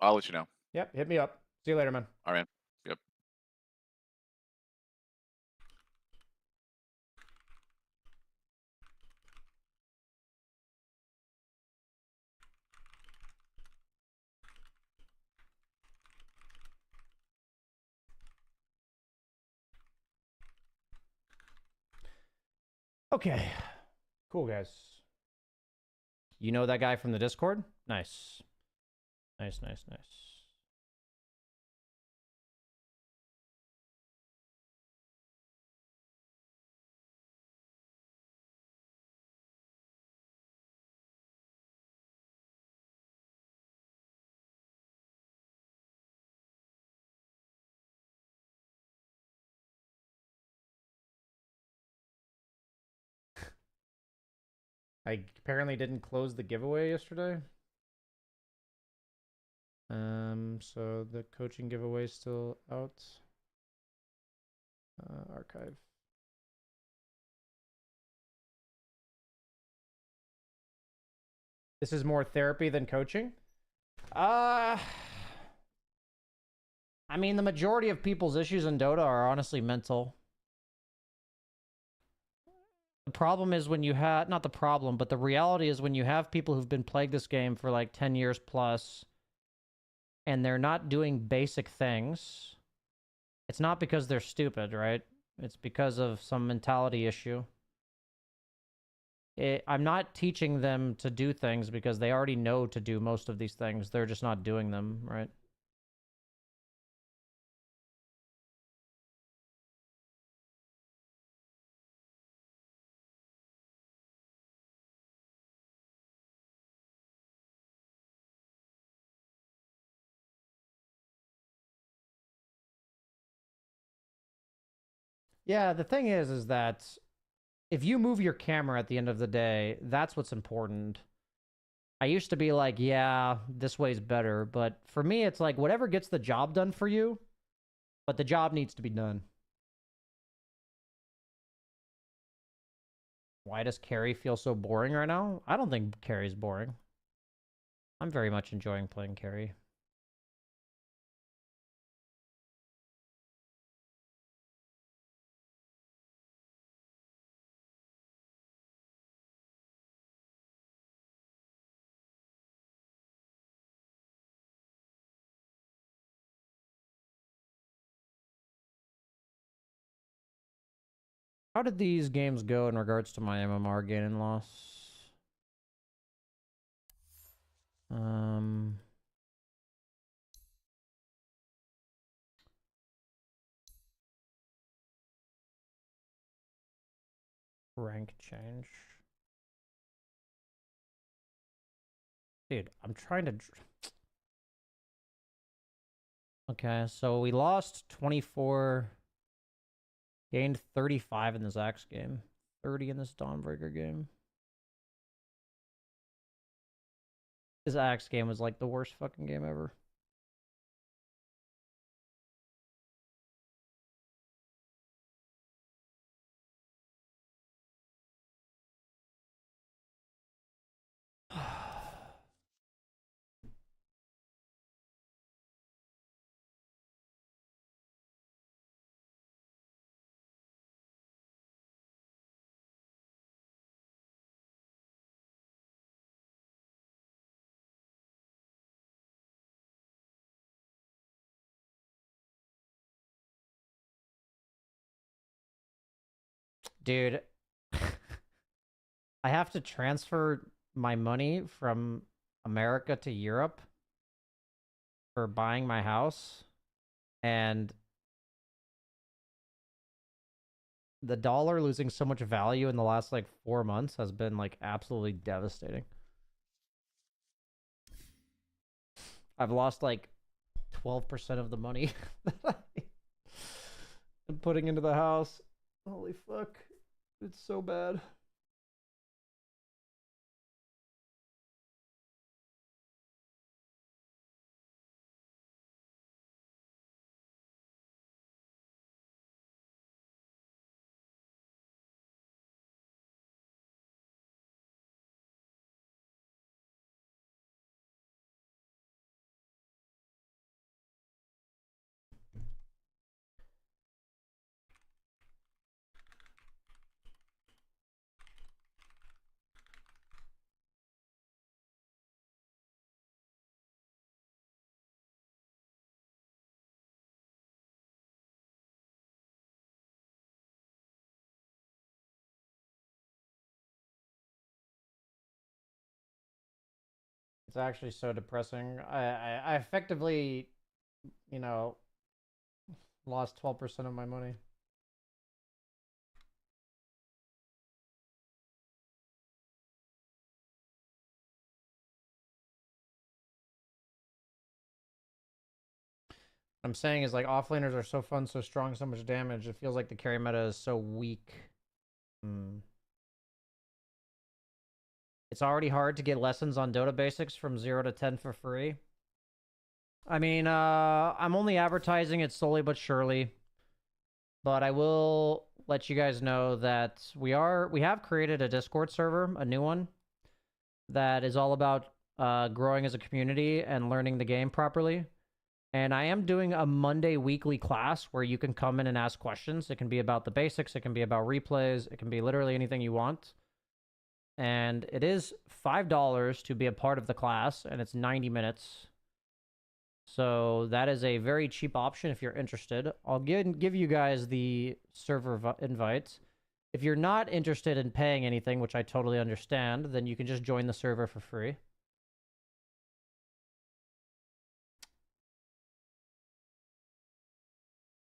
let you know. Yep, hit me up. See you later, man. All right. Yep. Okay. Cool, guys. You know that guy from the Discord? Nice. Nice. I apparently didn't close the giveaway yesterday. So the coaching giveaway is still out. Archive. This is more therapy than coaching? I mean, the majority of people's issues in Dota are honestly mental. The problem is when you have, not the problem, but the reality is when you have people who've been playing this game for like 10 years plus, and they're not doing basic things, it's not because they're stupid, right? It's because of some mentality issue. I'm not teaching them to do things because they already know to do most of these things. They're just not doing them, right? Yeah, the thing is that if you move your camera at the end of the day, that's what's important. I used to be like, yeah, this way's better, but for me, it's like whatever gets the job done for you, but the job needs to be done. Why does carry feel so boring right now? I don't think carry's boring. I'm very much enjoying playing carry. How did these games go in regards to my MMR gain and loss? Rank change. Dude, I'm trying to... Okay, so we lost 24... Gained 35 in this Axe game. 30 in this Dawnbreaker game. This Axe game was like the worst fucking game ever. Dude, I have to transfer my money from America to Europe for buying my house, and the dollar losing so much value in the last like 4 months has been like absolutely devastating. I've lost like 12% of the money that I'm putting into the house. Holy fuck. It's so bad. It's actually so depressing. I effectively, you know, lost 12% of my money. What I'm saying is like offlaners are so fun, so strong, so much damage. It feels like the carry meta is so weak. It's already hard to get lessons on Dota basics from 0 to 10 for free. I mean, I'm only advertising it slowly but surely. But I will let you guys know that we have created a Discord server, a new one, that is all about growing as a community and learning the game properly. And I am doing a Monday weekly class where you can come in and ask questions. It can be about the basics. It can be about replays. It can be literally anything you want. And it is $5 to be a part of the class, and it's 90 minutes. So that is a very cheap option if you're interested. I'll give you guys the server invite. If you're not interested in paying anything, which I totally understand, then you can just join the server for free.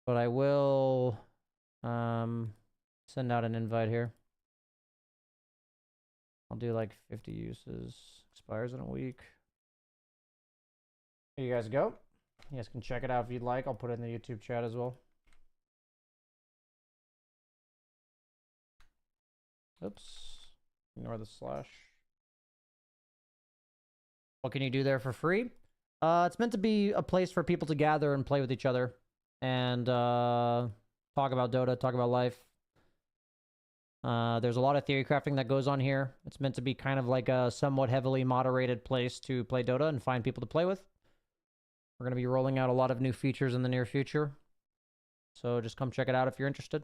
But I will send out an invite here. I'll do like 50 uses. Expires in a week. Here you guys go. You guys can check it out if you'd like. I'll put it in the YouTube chat as well. Oops. Ignore the slash. What can you do there for free? It's meant to be a place for people to gather and play with each other. And talk about Dota, talk about life. There's a lot of theory crafting that goes on here. It's meant to be kind of like a somewhat heavily moderated place to play Dota and find people to play with. We're going to be rolling out a lot of new features in the near future. So just come check it out if you're interested.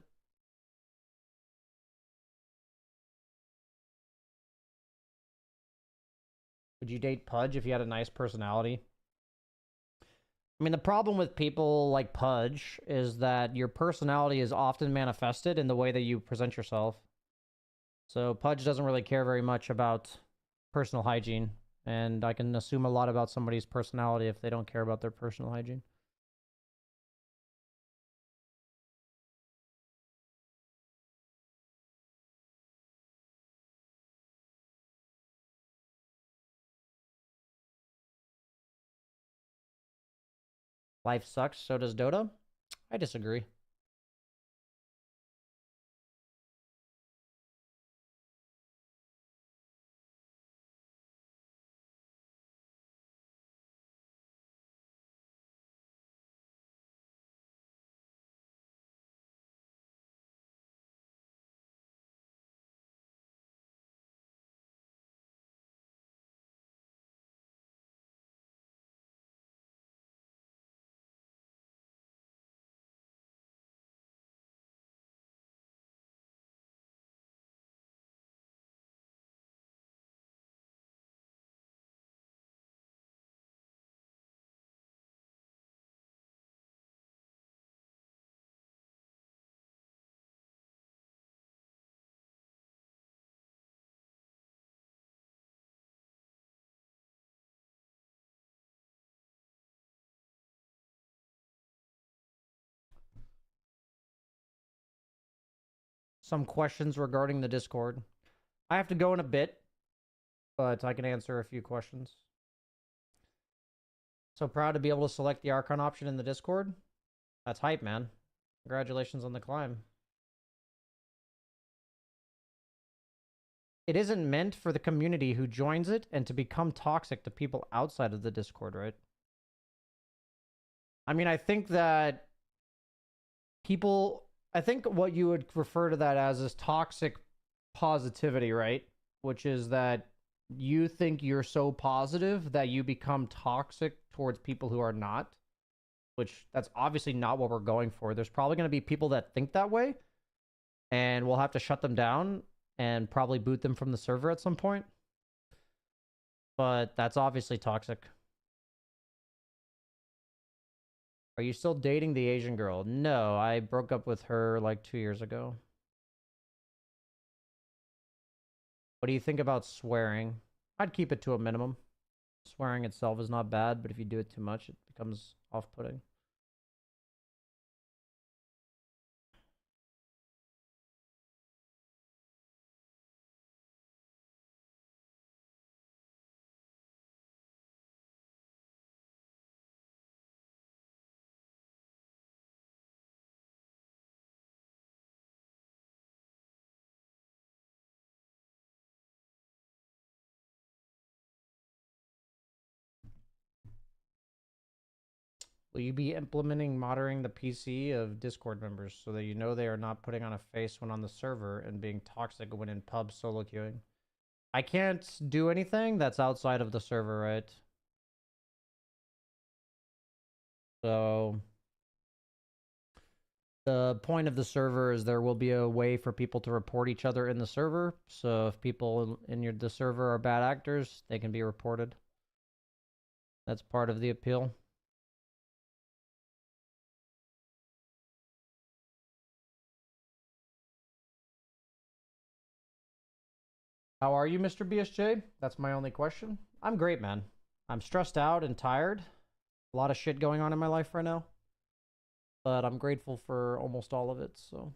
Would you date Pudge if you had a nice personality? I mean, the problem with people like Pudge is that your personality is often manifested in the way that you present yourself. So Pudge doesn't really care very much about personal hygiene. And I can assume a lot about somebody's personality if they don't care about their personal hygiene. Life sucks, so does Dota? I disagree. Some questions regarding the Discord. I have to go in a bit, but I can answer a few questions. So proud to be able to select the Archon option in the Discord. That's hype, man. Congratulations on the climb. It isn't meant for the community who joins it and to become toxic to people outside of the Discord, right? I mean, I think that people... I think what you would refer to that as is toxic positivity, right? Which is that you think you're so positive that you become toxic towards people who are not. Which, that's obviously not what we're going for. There's probably going to be people that think that way. And we'll have to shut them down and probably boot them from the server at some point. But that's obviously toxic. Are you still dating the Asian girl? No, I broke up with her like 2 years ago. What do you think about swearing? I'd keep it to a minimum. Swearing itself is not bad, but if you do it too much, it becomes off-putting. Will you be implementing monitoring the PC of Discord members so that you know they are not putting on a face when on the server and being toxic when in pub solo queuing? I can't do anything that's outside of the server, right? So the point of the server is there will be a way for people to report each other in the server. So if people in the server are bad actors, they can be reported. That's part of the appeal. How are you, Mr. BSJ? That's my only question. I'm great, man. I'm stressed out and tired. A lot of shit going on in my life right now. But I'm grateful for almost all of it, so.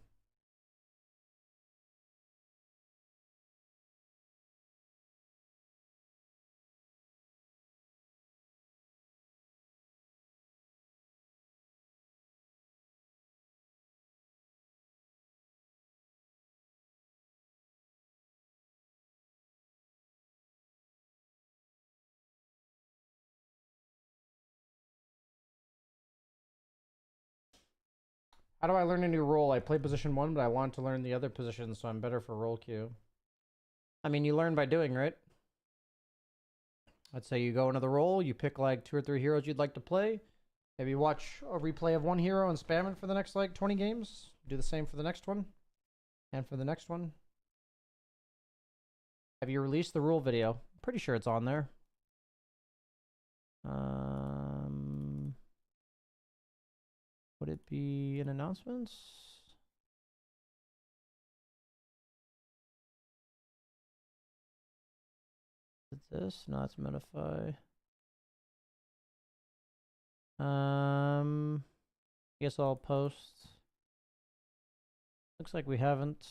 How do I learn a new role? I play position 1, but I want to learn the other positions, so I'm better for role queue. I mean, you learn by doing, right? Let's say you go into the role, you pick like 2 or 3 heroes you'd like to play. Maybe watch a replay of one hero and spam it for the next like 20 games. Do the same for the next one. And for the next one. Have you released the rule video? I'm pretty sure it's on there. Would it be in announcements? Is it this? No, it's Menify. Guess I'll post. Looks like we haven't.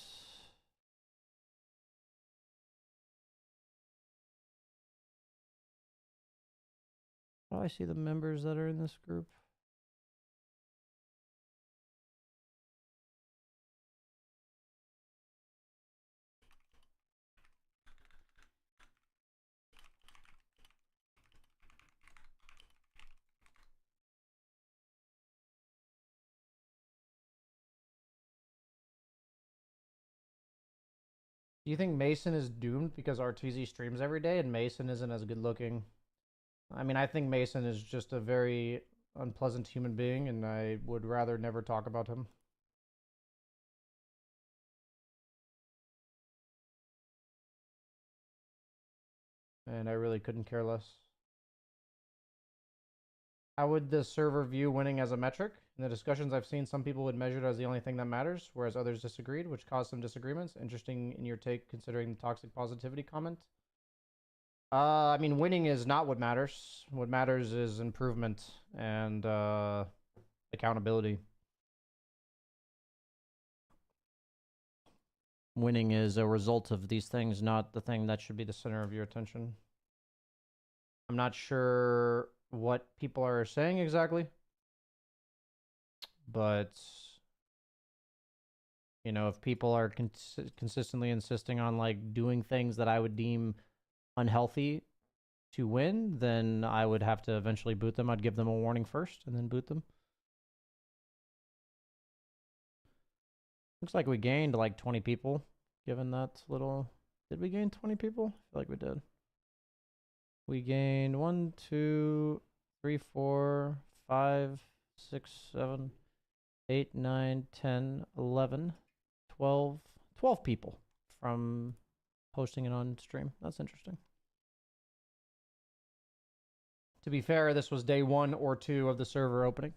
Oh, I see the members that are in this group. Do you think Mason is doomed because RTZ streams every day and Mason isn't as good looking? I mean, I think Mason is just a very unpleasant human being and I would rather never talk about him. And I really couldn't care less. How would the server view winning as a metric? In the discussions I've seen, some people would measure it as the only thing that matters, whereas others disagreed, which caused some disagreements. Interesting in your take, considering the toxic positivity comment. I mean, winning is not what matters. What matters is improvement and accountability. Winning is a result of these things, not the thing that should be the center of your attention. I'm not sure what people are saying exactly, but you know, if people are consistently insisting on like doing things that I would deem unhealthy to win, then I would have to eventually boot them. I'd give them a warning first and then boot them. Looks like we gained like 20 people, given that little... Did we gain 20 people? I feel like we did. We gained 1, 2, 3, 4, 5, 6, 7, 8, 9, 10, 11, 12 people from posting it on stream. That's interesting. To be fair, this was day 1 or 2 of the server opening.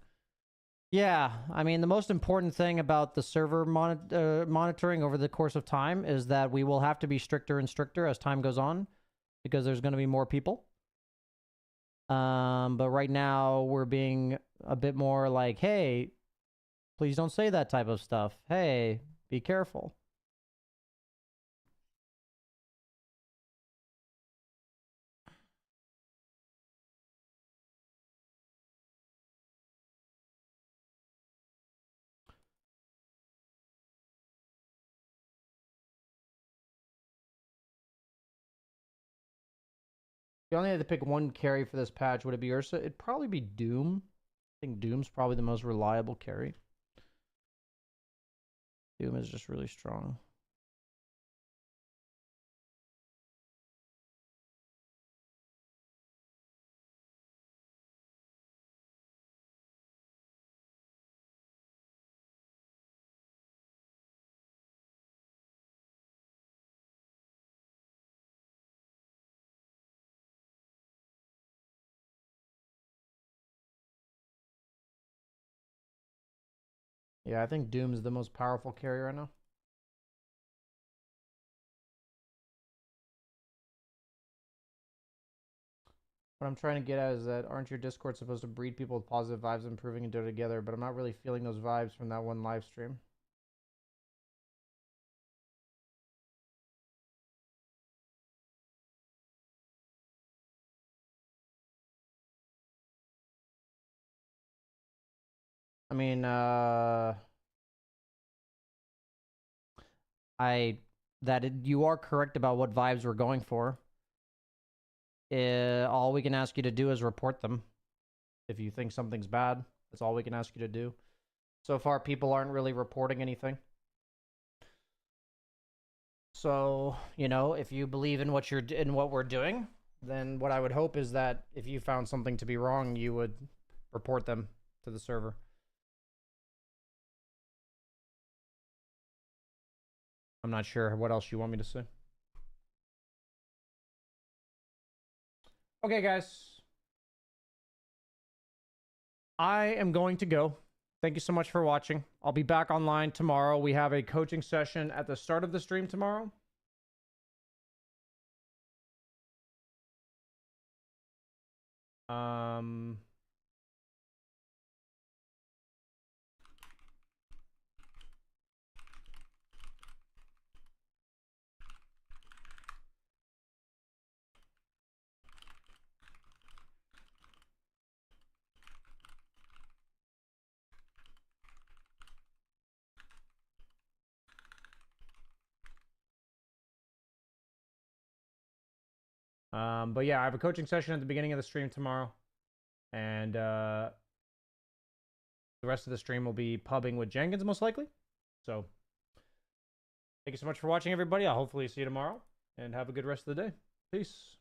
Yeah, I mean, the most important thing about the server monitoring over the course of time is that we will have to be stricter and stricter as time goes on, because there's going to be more people. But right now, we're being a bit more like, hey, please don't say that type of stuff. Hey, be careful. You only had to pick one carry for this patch. Would it be Ursa? It'd probably be Doom. think Doom's probably the most reliable carry. Doom is just really strong. Yeah, I think Doom is the most powerful carry right now. What I'm trying to get at is that aren't your Discord supposed to breed people with positive vibes, improving and do it together? But I'm not really feeling those vibes from that one live stream. I mean, you are correct about what vibes we're going for. All we can ask you to do is report them. If you think something's bad, that's all we can ask you to do. So far, people aren't really reporting anything. So, you know, if you believe in what we're doing, then what I would hope is that if you found something to be wrong, you would report them to the server. I'm not sure what else you want me to say. Okay, guys. I am going to go. Thank you so much for watching. I'll be back online tomorrow. We have a coaching session at the start of the stream tomorrow. But yeah, I have a coaching session at the beginning of the stream tomorrow. And the rest of the stream will be pubbing with Jenkins, most likely. So, thank you so much for watching, everybody. I'll hopefully see you tomorrow. And have a good rest of the day. Peace.